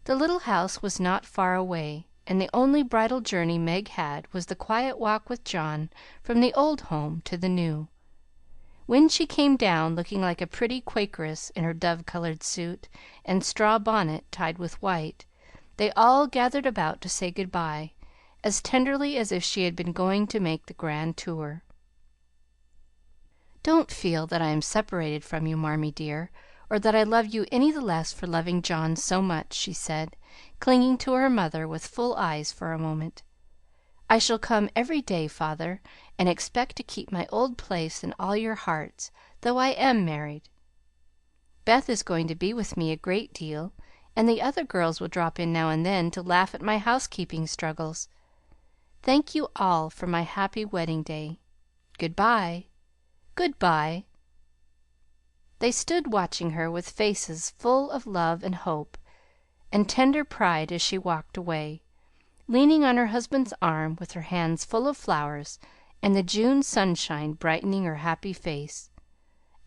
Speaker 2: The little house was not far away, and the only bridal journey Meg had was the quiet walk with John from the old home to the new. When she came down, looking like a pretty Quakeress in her dove-colored suit and straw bonnet tied with white, they all gathered about to say good bye, as tenderly as if she had been going to make the grand tour. "Don't feel that I am separated from you, Marmee dear, or that I love you any the less for loving John so much," she said, clinging to her mother with full eyes for a moment. "I shall come every day, father, and expect to keep my old place in all your hearts, though I am married. Beth is going to be with me a great deal, and the other girls will drop in now and then to laugh at my housekeeping struggles. Thank you all for my happy wedding day. Good bye. Good bye." They stood watching her with faces full of love and hope and tender pride as she walked away, leaning on her husband's arm with her hands full of flowers and the June sunshine brightening her happy face.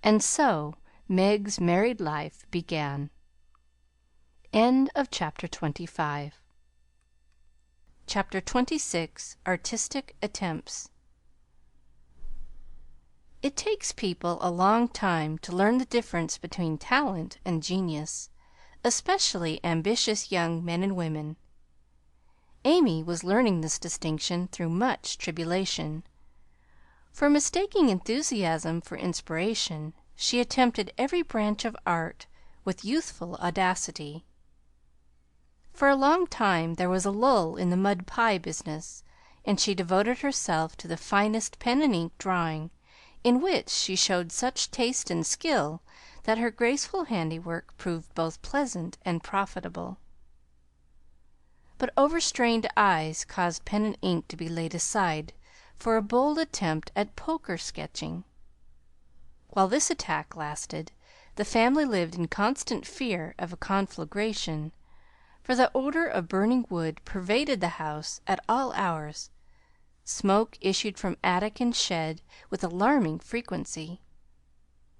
Speaker 2: And so Meg's married life began. End of chapter 25. Chapter 26. Artistic Attempts. It takes people a long time to learn the difference between talent and genius, especially ambitious young men and women. Amy was learning this distinction through much tribulation, for, mistaking enthusiasm for inspiration, she attempted every branch of art with youthful audacity. For a long time there was a lull in the mud pie business, and she devoted herself to the finest pen and ink drawing, in which she showed such taste and skill that her graceful handiwork proved both pleasant and profitable. But overstrained eyes caused pen and ink to be laid aside for a bold attempt at poker sketching. While this attack lasted, the family lived in constant fear of a conflagration, for the odor of burning wood pervaded the house at all hours. Smoke issued from attic and shed with alarming frequency.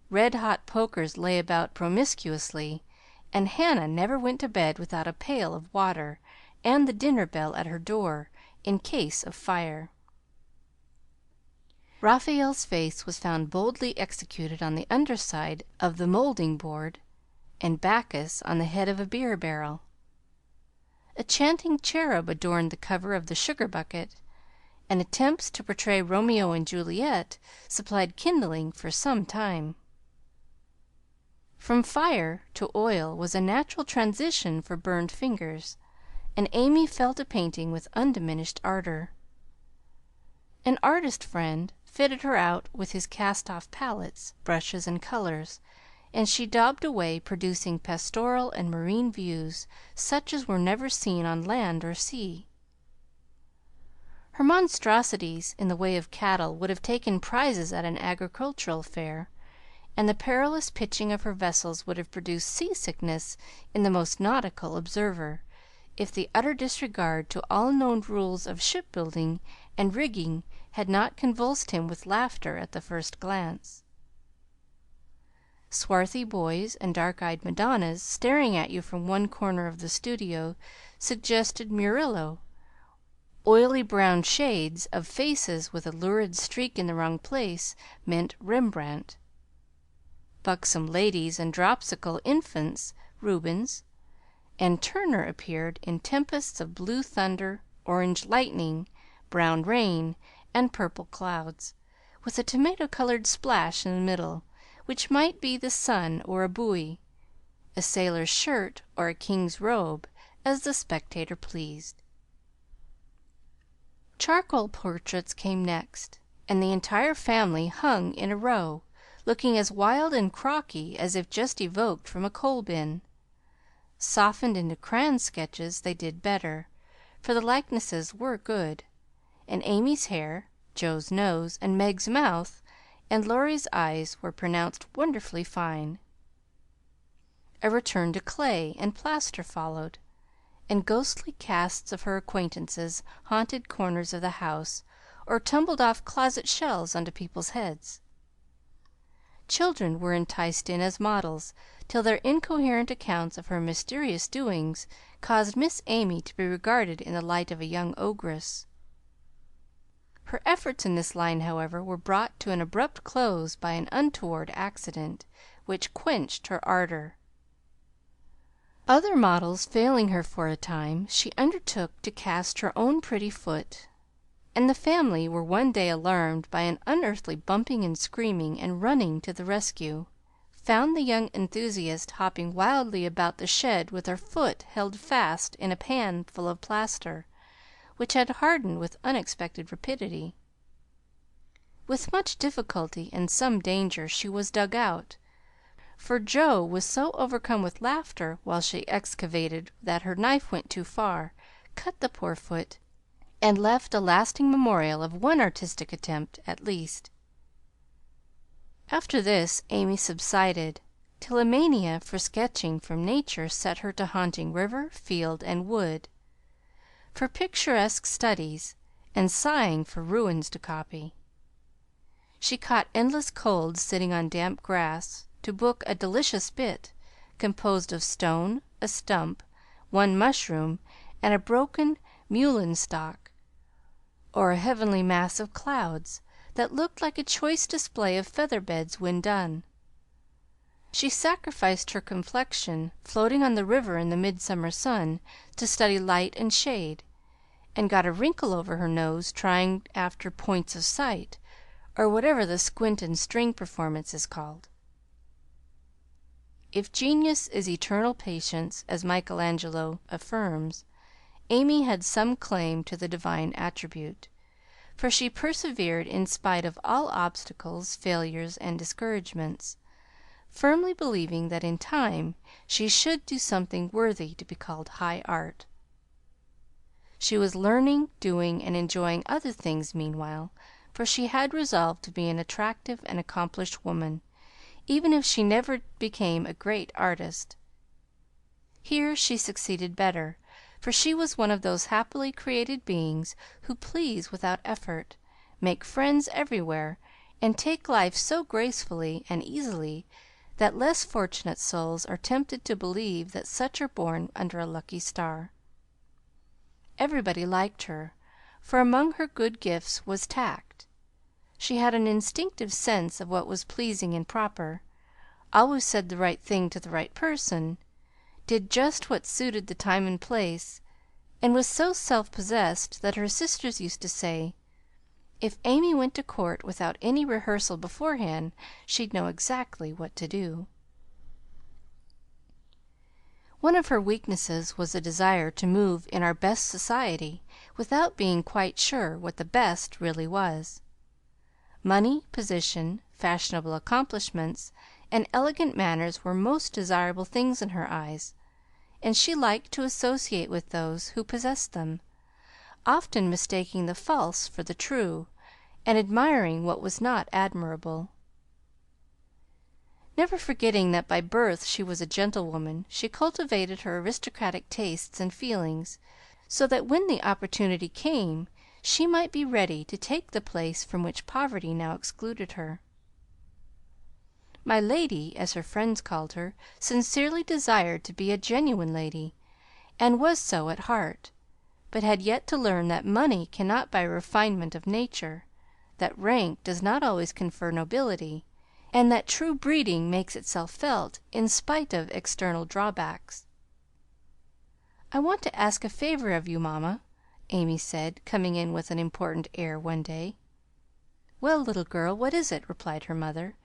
Speaker 2: Red-hot pokers lay about promiscuously, and Hannah never went to bed without a pail of water and the dinner bell at her door in case of fire. Raphael's face was found boldly executed on the underside of the moulding board, and Bacchus on the head of a beer barrel. A chanting cherub adorned the cover of the sugar bucket, and attempts to portray Romeo and Juliet supplied kindling for some time. From fire to oil was a natural transition for burned fingers, and Amy fell to painting with undiminished ardor. An artist friend fitted her out with his cast-off palettes, brushes, and colors, and she daubed away, producing pastoral and marine views such as were never seen on land or sea. Her monstrosities in the way of cattle would have taken prizes at an agricultural fair, and the perilous pitching of her vessels would have produced seasickness in the most nautical observer, if the utter disregard to all known rules of shipbuilding and rigging had not convulsed him with laughter at the first glance. Swarthy boys and dark-eyed Madonnas staring at you from one corner of the studio suggested Murillo. Oily brown shades of faces with a lurid streak in the wrong place meant Rembrandt. Buxom ladies and dropsical infants, Rubens, and Turner appeared in tempests of blue thunder, orange lightning, brown rain, and purple clouds, with a tomato-colored splash in the middle, which might be the sun or a buoy, a sailor's shirt or a king's robe, as the spectator pleased. Charcoal portraits came next, and the entire family hung in a row, looking as wild and crocky as if just evoked from a coal-bin. Softened into crayon sketches, they did better, for the likenesses were good, and Amy's hair, Joe's nose, and Meg's mouth, and Laurie's eyes were pronounced wonderfully fine. A return to clay and plaster followed, and ghostly casts of her acquaintances haunted corners of the house or tumbled off closet shelves onto people's heads. Children were enticed in as models, till their incoherent accounts of her mysterious doings caused Miss Amy to be regarded in the light of a young ogress. Her efforts in this line, however, were brought to an abrupt close by an untoward accident, which quenched her ardor. Other models failing her for a time, she undertook to cast her own pretty foot, and the family were one day alarmed by an unearthly bumping and screaming, and running to the rescue, found the young enthusiast hopping wildly about the shed with her foot held fast in a pan full of plaster, which had hardened with unexpected rapidity. With much difficulty and some danger she was dug out, for Joe was so overcome with laughter while she excavated that her knife went too far, cut the poor foot, and left a lasting memorial of one artistic attempt at least. After this Amy subsided, till a mania for sketching from nature set her to haunting river, field, and wood, for picturesque studies, and sighing for ruins to copy. She caught endless colds sitting on damp grass to book a delicious bit, composed of stone, a stump, one mushroom, and a broken mullein stalk, or a heavenly mass of clouds that looked like a choice display of feather beds when done. She sacrificed her complexion, floating on the river in the midsummer sun, to study light and shade, and got a wrinkle over her nose trying after points of sight, or whatever the squint and string performance is called. If genius is eternal patience, as Michelangelo affirms, Amy had some claim to the divine attribute, for she persevered in spite of all obstacles, failures, and discouragements, firmly believing that in time she should do something worthy to be called high art. She was learning, doing, and enjoying other things meanwhile, for she had resolved to be an attractive and accomplished woman, even if she never became a great artist. Here she succeeded better, for she was one of those happily created beings who please without effort, make friends everywhere, and take life so gracefully and easily that less fortunate souls are tempted to believe that such are born under a lucky star. Everybody liked her, for among her good gifts was tact. She had an instinctive sense of what was pleasing and proper, always said the right thing to the right person, did just what suited the time and place, and was so self-possessed that her sisters used to say, if Amy went to court without any rehearsal beforehand, she'd know exactly what to do. One of her weaknesses was a desire to move in our best society without being quite sure what the best really was. Money, position, fashionable accomplishments, and elegant manners were most desirable things in her eyes, and she liked to associate with those who possessed them, often mistaking the false for the true, and admiring what was not admirable. Never forgetting that by birth she was a gentlewoman, she cultivated her aristocratic tastes and feelings, so that when the opportunity came, she might be ready to take the place from which poverty now excluded her. My lady, as her friends called her, sincerely desired to be a genuine lady, and was so at heart, but had yet to learn that money cannot buy refinement of nature, that rank does not always confer nobility, and that true breeding makes itself felt in spite of external drawbacks. "I want to ask a favor of you, mamma," Amy said, coming in with an important air one day. "Well, little girl, what is it?" replied her mother,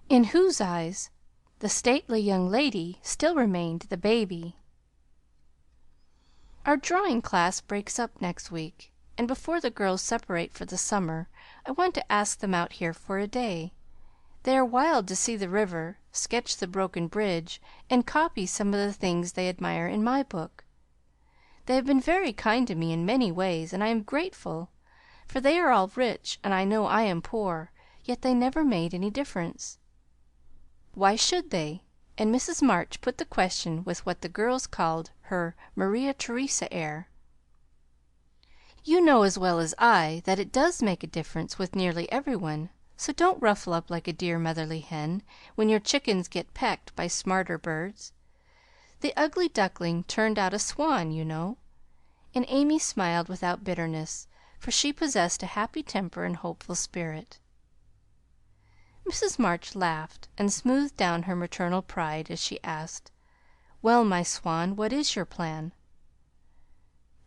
Speaker 2: in whose eyes the stately young lady still remained the baby. "Our drawing class breaks up next week, and before the girls separate for the summer, I want to ask them out here for a day. They are wild to see the river, sketch the broken bridge, and copy some of the things they admire in my book. They have been very kind to me in many ways, and I am grateful, for they are all rich, and I know I am poor, yet they never made any difference. Why should they?" And Mrs. March put the question with what the girls called her Maria Theresa air. "You know as well as I that it does make a difference with nearly every one, so don't ruffle up like a dear motherly hen when your chickens get pecked by smarter birds. The ugly duckling turned out a swan, you know." And Amy smiled without bitterness, for she possessed a happy temper and hopeful spirit. Mrs. March laughed and smoothed down her maternal pride as she asked, "Well, my swan, what is your plan?"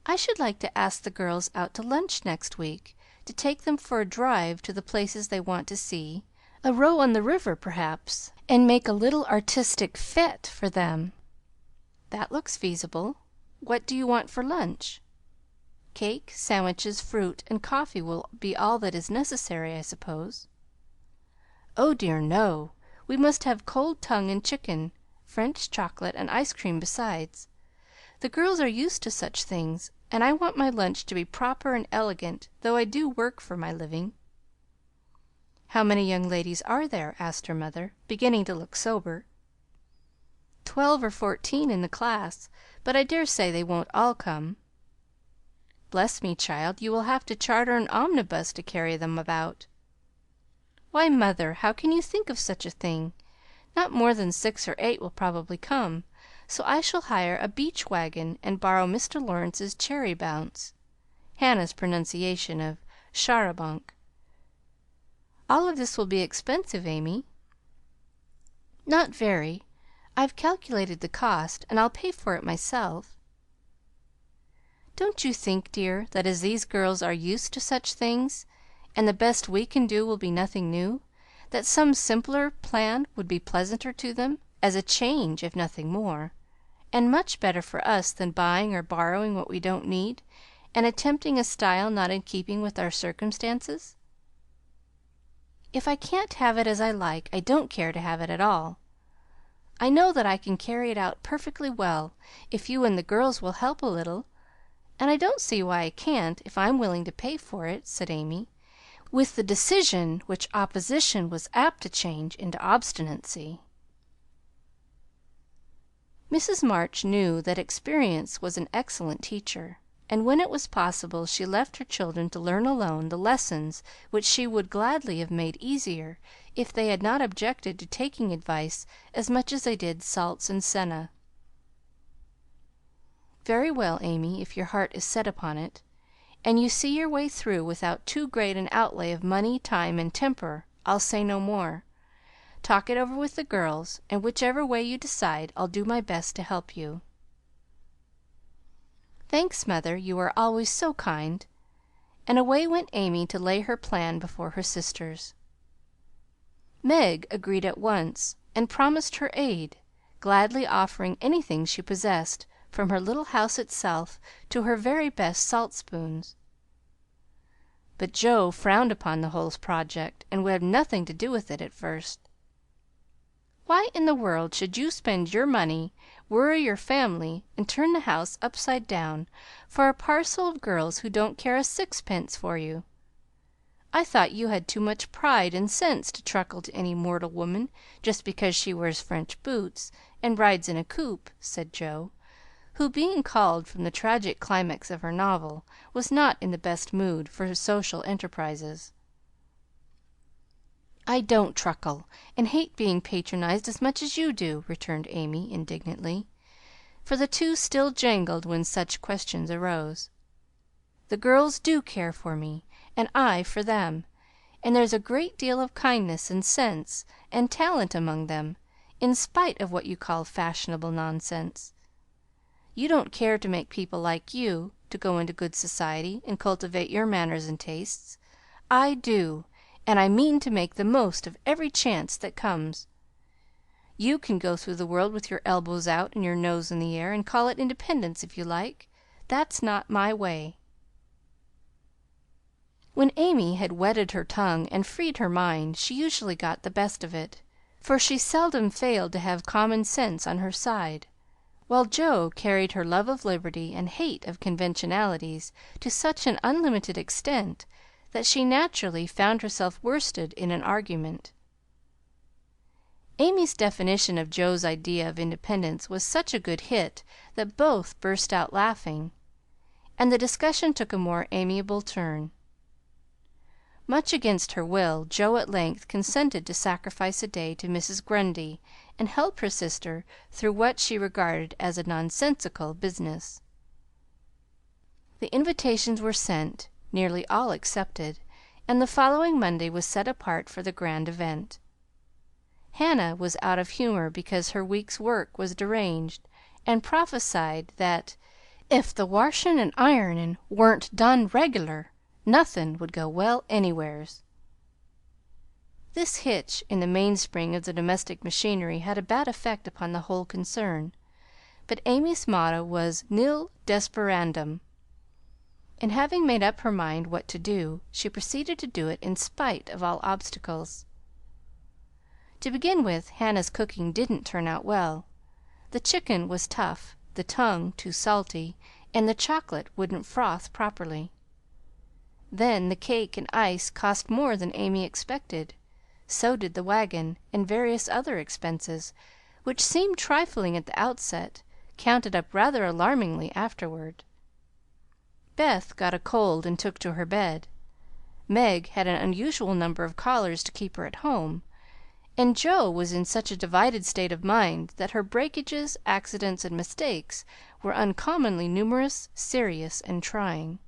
Speaker 2: "I should like to ask the girls out to lunch next week, to take them for a drive to the places they want to see, a row on the river, perhaps, and make a little artistic fête for them." "That looks feasible. What do you want for lunch?" "Cake, sandwiches, fruit, and coffee will be all that is necessary, I suppose." "Oh, dear, no! We must have cold tongue and chicken, French chocolate, and ice cream besides. The girls are used to such things, and I want my lunch to be proper and elegant, though I do work for my living." "How many young ladies are there?" asked her mother, beginning to look sober. 12 or 14 in the class, but I dare say they won't all come." "Bless me, child, you will have to charter an omnibus to carry them about." "Why, mother, how can you think of such a thing? Not more than 6 or 8 will probably come, so I shall hire a beach wagon and borrow Mr. Lawrence's cherry bounce" Hannah's pronunciation of char à banc. "All of this will be expensive, Amy." "Not very. I've calculated the cost, and I'll pay for it myself." "Don't you think, dear, that as these girls are used to such things, and the best we can do will be nothing new, that some simpler plan would be pleasanter to them, as a change if nothing more, and much better for us than buying or borrowing what we don't need, and attempting a style not in keeping with our circumstances? If I can't have it as I like, I don't care to have it at all. I know that I can carry it out perfectly well if you and the girls will help a little, and I don't see why I can't if I'm willing to pay for it," said Amy, with the decision which opposition was apt to change into obstinacy. Mrs. March knew that experience was an excellent teacher, and when it was possible she left her children to learn alone the lessons which she would gladly have made easier if they had not objected to taking advice as much as they did salts and senna. "Very well, Amy, if your heart is set upon it, and you see your way through without too great an outlay of money, time, and temper, I'll say no more. Talk it over with the girls, and whichever way you decide, I'll do my best to help you." "Thanks, Mother, you are always so kind." And away went Amy to lay her plan before her sisters. Meg agreed at once, and promised her aid, gladly offering anything she possessed, from her little house itself to her very best salt spoons. But Joe frowned upon the whole project, and would have nothing to do with it at first. "Why in the world should you spend your money, worry your family, and turn the house upside down for a parcel of girls who don't care a sixpence for you? I thought you had too much pride and sense to truckle to any mortal woman just because she wears French boots and rides in a coupe," said Joe, who, being called from the tragic climax of her novel, was not in the best mood for social enterprises. "I don't truckle, and hate being patronized as much as you do," returned Amy indignantly, for the two still jangled when such questions arose. "The girls do care for me, and I for them, and there's a great deal of kindness and sense and talent among them, in spite of what you call fashionable nonsense. You don't care to make people like you, to go into good society and cultivate your manners and tastes. I do, and I mean to make the most of every chance that comes. You can go through the world with your elbows out and your nose in the air, and call it independence if you like. That's not my way." When Amy had wetted her tongue and freed her mind, she usually got the best of it, for she seldom failed to have common sense on her side, while Joe carried her love of liberty and hate of conventionalities to such an unlimited extent that she naturally found herself worsted in an argument. Amy's definition of Joe's idea of independence was such a good hit that both burst out laughing, and the discussion took a more amiable turn. Much against her will, Joe at length consented to sacrifice a day to Mrs. Grundy and help her sister through what she regarded as a nonsensical business. The invitations were sent, nearly all accepted, and the following Monday was set apart for the grand event. Hannah was out of humor because her week's work was deranged, and prophesied that "if the washin' and ironin' wa'n't done reg'lar, nothin' would go well anywheres." This hitch in the mainspring of the domestic machinery had a bad effect upon the whole concern, but Amy's motto was nil desperandum, and having made up her mind what to do, she proceeded to do it in spite of all obstacles. To begin with, Hannah's cooking didn't turn out well. The chicken was tough, the tongue too salty, and the chocolate wouldn't froth properly. Then the cake and ice cost more than Amy expected. So did the wagon, and various other expenses, which seemed trifling at the outset, counted up rather alarmingly afterward. Beth got a cold and took to her bed. Meg had an unusual number of callers to keep her at home, and Joe was in such a divided state of mind that her breakages, accidents, and mistakes were uncommonly numerous, serious, and trying.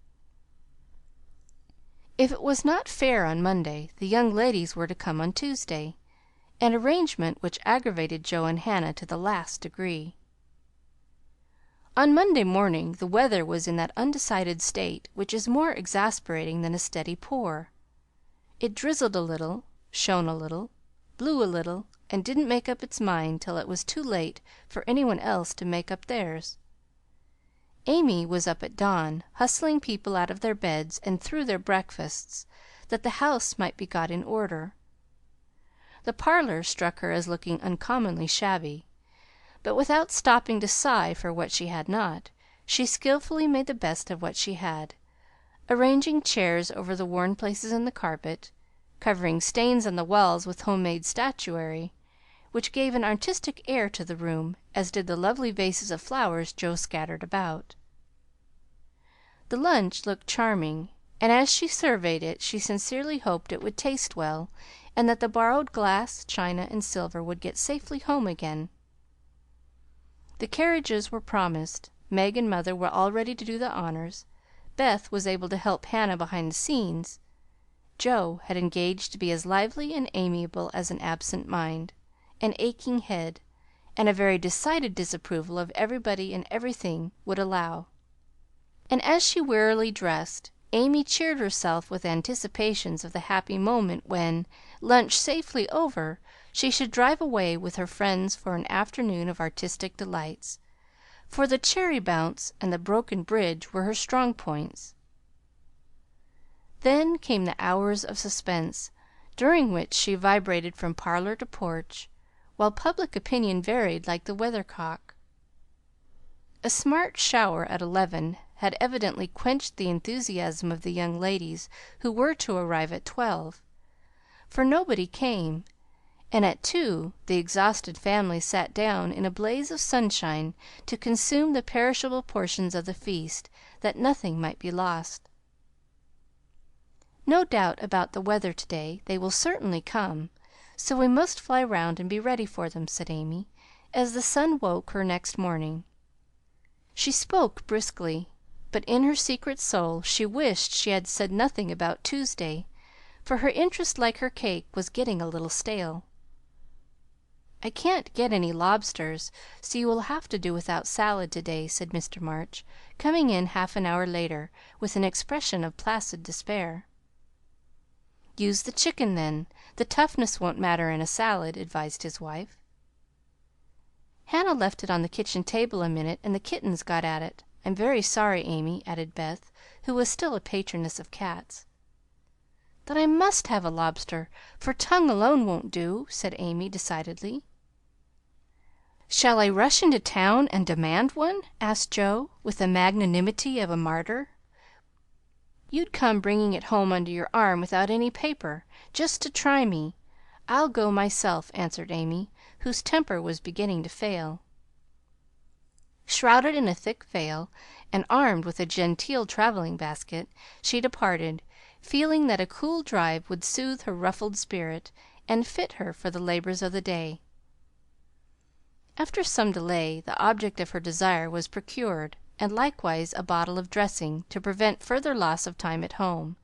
Speaker 2: If it was not fair on Monday, the young ladies were to come on Tuesday, an arrangement which aggravated Joe and Hannah to the last degree. On Monday morning the weather was in that undecided state which is more exasperating than a steady pour. It drizzled a little, shone a little, blew a little, and didn't make up its mind till it was too late for any one else to make up theirs. Amy was up at dawn, hustling people out of their beds and through their breakfasts, that the house might be got in order. The parlor struck her as looking uncommonly shabby, but without stopping to sigh for what she had not, she skillfully made the best of what she had, arranging chairs over the worn places in the carpet, covering stains on the walls with home-made statuary, which gave an artistic air to the room, as did the lovely vases of flowers Joe scattered about. The lunch looked charming, and as she surveyed it she sincerely hoped it would taste well, and that the borrowed glass, china, and silver would get safely home again. The carriages were promised. Meg and Mother were all ready to do the honors. Beth was able to help Hannah behind the scenes, Joe had engaged to be as lively and amiable as an absent mind, an aching head, and a very decided disapproval of everybody and everything would allow; and as she wearily dressed, Amy cheered herself with anticipations of the happy moment when, lunch safely over, she should drive away with her friends for an afternoon of artistic delights, for the cherry bounce and the broken bridge were her strong points. Then came the hours of suspense, during which she vibrated from parlor to porch, while public opinion varied like the weathercock. A smart shower at 11 had evidently quenched the enthusiasm of the young ladies who were to arrive at 12, for nobody came, and at 2 the exhausted family sat down in a blaze of sunshine to consume the perishable portions of the feast, that nothing might be lost. "No doubt about the weather to day. They will certainly come, so we must fly round and be ready for them," said Amy, as the sun woke her next morning. She spoke briskly, but in her secret soul she wished she had said nothing about Tuesday, for her interest, like her cake, was getting a little stale. "I can't get any lobsters, so you will have to do without salad to day," said Mr. March, coming in half an hour later with an expression of placid despair. "Use the chicken, then. The toughness won't matter in a salad," advised his wife. "Hannah left it on the kitchen table a minute, and the kittens got at it. I'm very sorry, Amy," added Beth, who was still a patroness of cats. "Then I must have a lobster, for tongue alone won't do," said Amy decidedly. "Shall I rush into town and demand one?" asked Joe, with the magnanimity of a martyr. "You'd come bringing it home under your arm without any paper, just to try me. I'll go myself," answered Amy, whose temper was beginning to fail. Shrouded in a thick veil, and armed with a genteel traveling basket, she departed, feeling that a cool drive would soothe her ruffled spirit and fit her for the labors of the day. After some delay, the object of her desire was procured, and likewise a bottle of dressing, to prevent further loss of time at home,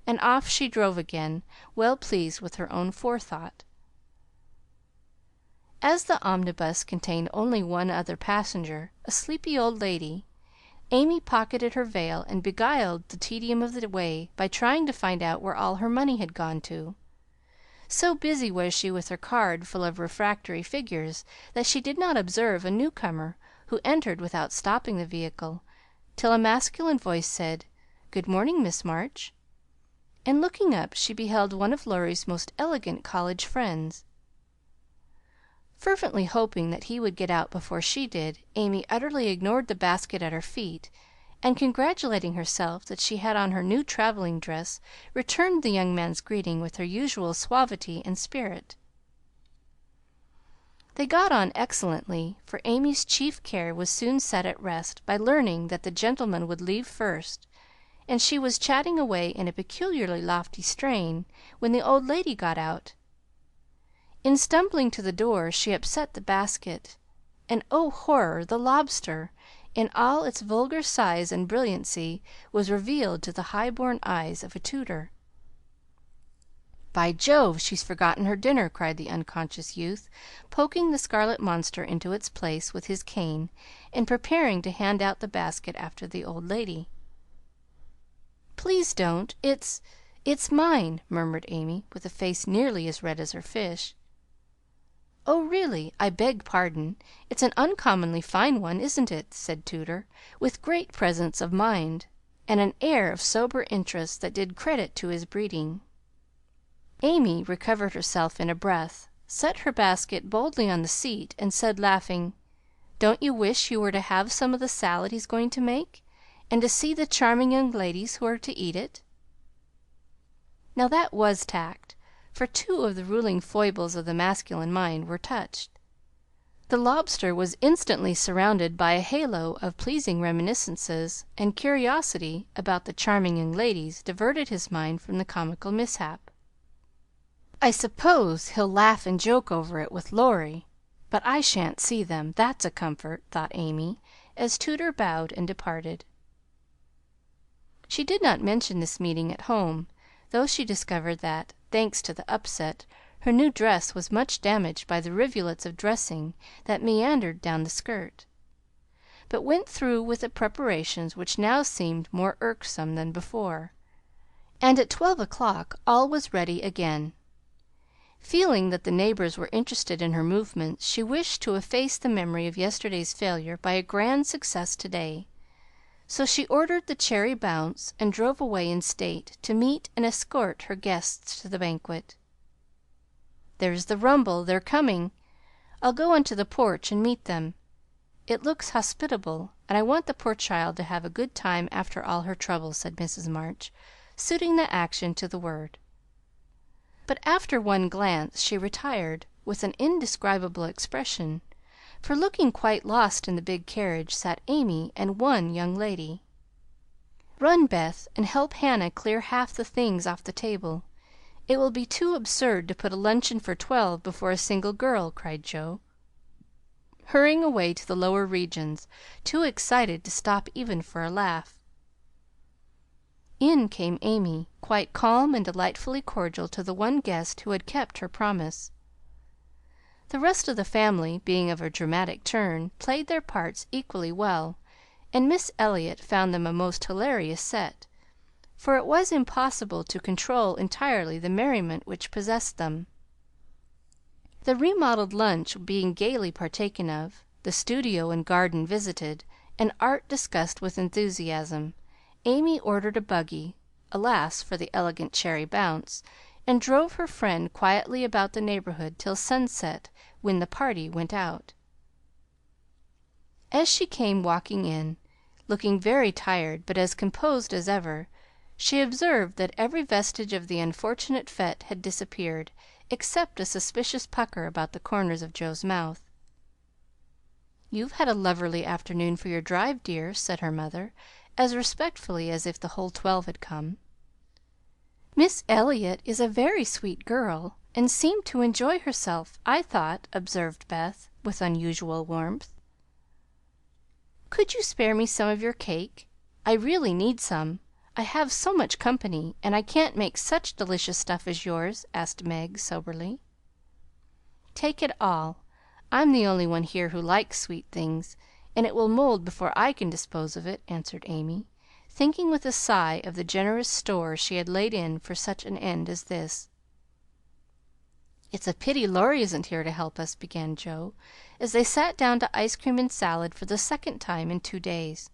Speaker 2: and off she drove again, well pleased with her own forethought. As the omnibus contained only one other passenger, a sleepy old lady, Amy pocketed her veil and beguiled the tedium of the way by trying to find out where all her money had gone to. So busy was she with her card full of refractory figures that she did not observe a newcomer who entered without stopping the vehicle, till a masculine voice said, "Good morning, Miss March," and looking up she beheld one of Laurie's most elegant college friends. Fervently hoping that he would get out before she did, Amy utterly ignored the basket at her feet, and congratulating herself that she had on her new traveling dress, returned the young man's greeting with her usual suavity and spirit. They got on excellently, for Amy's chief care was soon set at rest by learning that the gentleman would leave first, and she was chatting away in a peculiarly lofty strain when the old lady got out. In stumbling to the door she upset the basket, and, oh horror! the lobster, in all its vulgar size and brilliancy, was revealed to the high-born eyes of a tutor. "By Jove, she's forgotten her dinner!" cried the unconscious youth, poking the scarlet monster into its place with his cane, and preparing to hand out the basket after the old lady. "Please don't! It's mine," murmured Amy, with a face nearly as red as her fish. "Oh, really, I beg pardon. It's an uncommonly fine one, isn't it?" said Tutor, with great presence of mind, and an air of sober interest that did credit to his breeding. Amy recovered herself in a breath, set her basket boldly on the seat, and said, laughing, "Don't you wish you were to have some of the salad he's going to make, and to see the charming young ladies who are to eat it?" Now that was tact, for two of the ruling foibles of the masculine mind were touched. The lobster was instantly surrounded by a halo of pleasing reminiscences, and curiosity about the charming young ladies diverted his mind from the comical mishap. "I suppose he'll laugh and joke over it with Laurie, but I shan't see them, that's a comfort," thought Amy, as Tutor bowed and departed. She did not mention this meeting at home, though she discovered that, thanks to the upset, her new dress was much damaged by the rivulets of dressing that meandered down the skirt, but went through with the preparations which now seemed more irksome than before, and at 12 o'clock all was ready again. Feeling that the neighbors were interested in her movements, she wished to efface the memory of yesterday's failure by a grand success to-day, so she ordered the cherry bounce and drove away in state to meet and escort her guests to the banquet. "There's the rumble, they're coming. I'll go onto the porch and meet them. It looks hospitable, and I want the poor child to have a good time after all her trouble," said Mrs. March, suiting the action to the word. But after one glance she retired with an indescribable expression, for looking quite lost in the big carriage sat Amy and one young lady. "Run, Beth, and help Hannah clear half the things off the table. It will be too absurd to put a luncheon for 12 before a single girl," cried Joe, hurrying away to the lower regions, too excited to stop even for a laugh. In came Amy, quite calm and delightfully cordial to the one guest who had kept her promise. The rest of the family, being of a dramatic turn, played their parts equally well, and Miss Elliott found them a most hilarious set, for it was impossible to control entirely the merriment which possessed them. The remodelled lunch being gaily partaken of, the studio and garden visited, and art discussed with enthusiasm, Amy ordered a buggy, alas for the elegant cherry bounce, and drove her friend quietly about the neighborhood till sunset, when the party went out. As she came walking in, looking very tired but as composed as ever, she observed that every vestige of the unfortunate fête had disappeared, except a suspicious pucker about the corners of Joe's mouth. "You've had a loverly afternoon for your drive, dear," said her mother, as respectfully as if the whole 12 had come. "Miss Elliott is a very sweet girl, and seemed to enjoy herself, I thought," observed Beth, with unusual warmth. "Could you spare me some of your cake? I really need some. I have so much company, and I can't make such delicious stuff as yours," asked Meg soberly. "Take it all. I'm the only one here who likes sweet things, and it will mold before I can dispose of it," answered Amy, thinking with a sigh of the generous store she had laid in for such an end as this. "It's a pity Laurie isn't here to help us," began Joe, as they sat down to ice cream and salad for the second time in 2 days.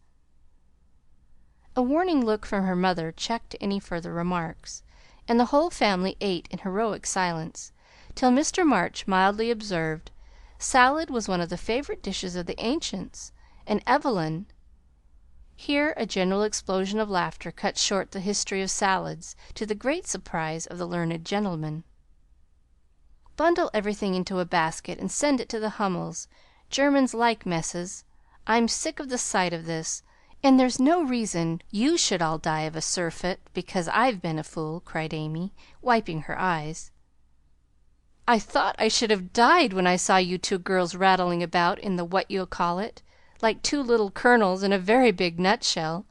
Speaker 2: A warning look from her mother checked any further remarks, and the whole family ate in heroic silence, till Mr. March mildly observed, salad was one of the favorite dishes of the ancients, and Evelyn Here a general explosion of laughter cut short the history of salads, to the great surprise of the learned gentleman. "Bundle everything into a basket and send it to the Hummels. Germans like messes. I'm sick of the sight of this, and there's no reason you should all die of a surfeit because I've been a fool," cried Amy, wiping her eyes. "I thought I should have died when I saw you two girls rattling about in the what you'll call it, like two little kernels in a very big nutshell,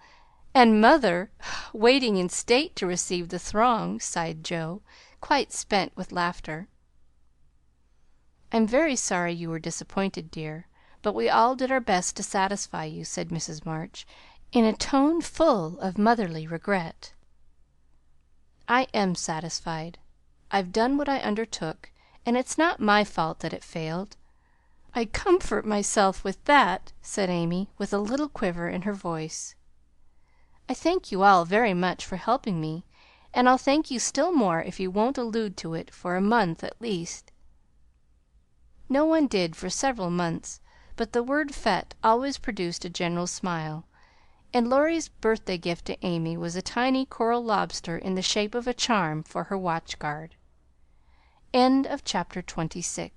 Speaker 2: and mother waiting in state to receive the throng," sighed Joe, quite spent with laughter. "I'm very sorry you were disappointed, dear, but we all did our best to satisfy you," said Mrs. March, in a tone full of motherly regret. "I am satisfied. I've done what I undertook, and it's not my fault that it failed. I comfort myself with that," said Amy, with a little quiver in her voice. "I thank you all very much for helping me, and I'll thank you still more if you won't allude to it for a month at least." No one did for several months, but the word fête always produced a general smile, and Laurie's birthday gift to Amy was a tiny coral lobster in the shape of a charm for her watch guard. CHAPTER 27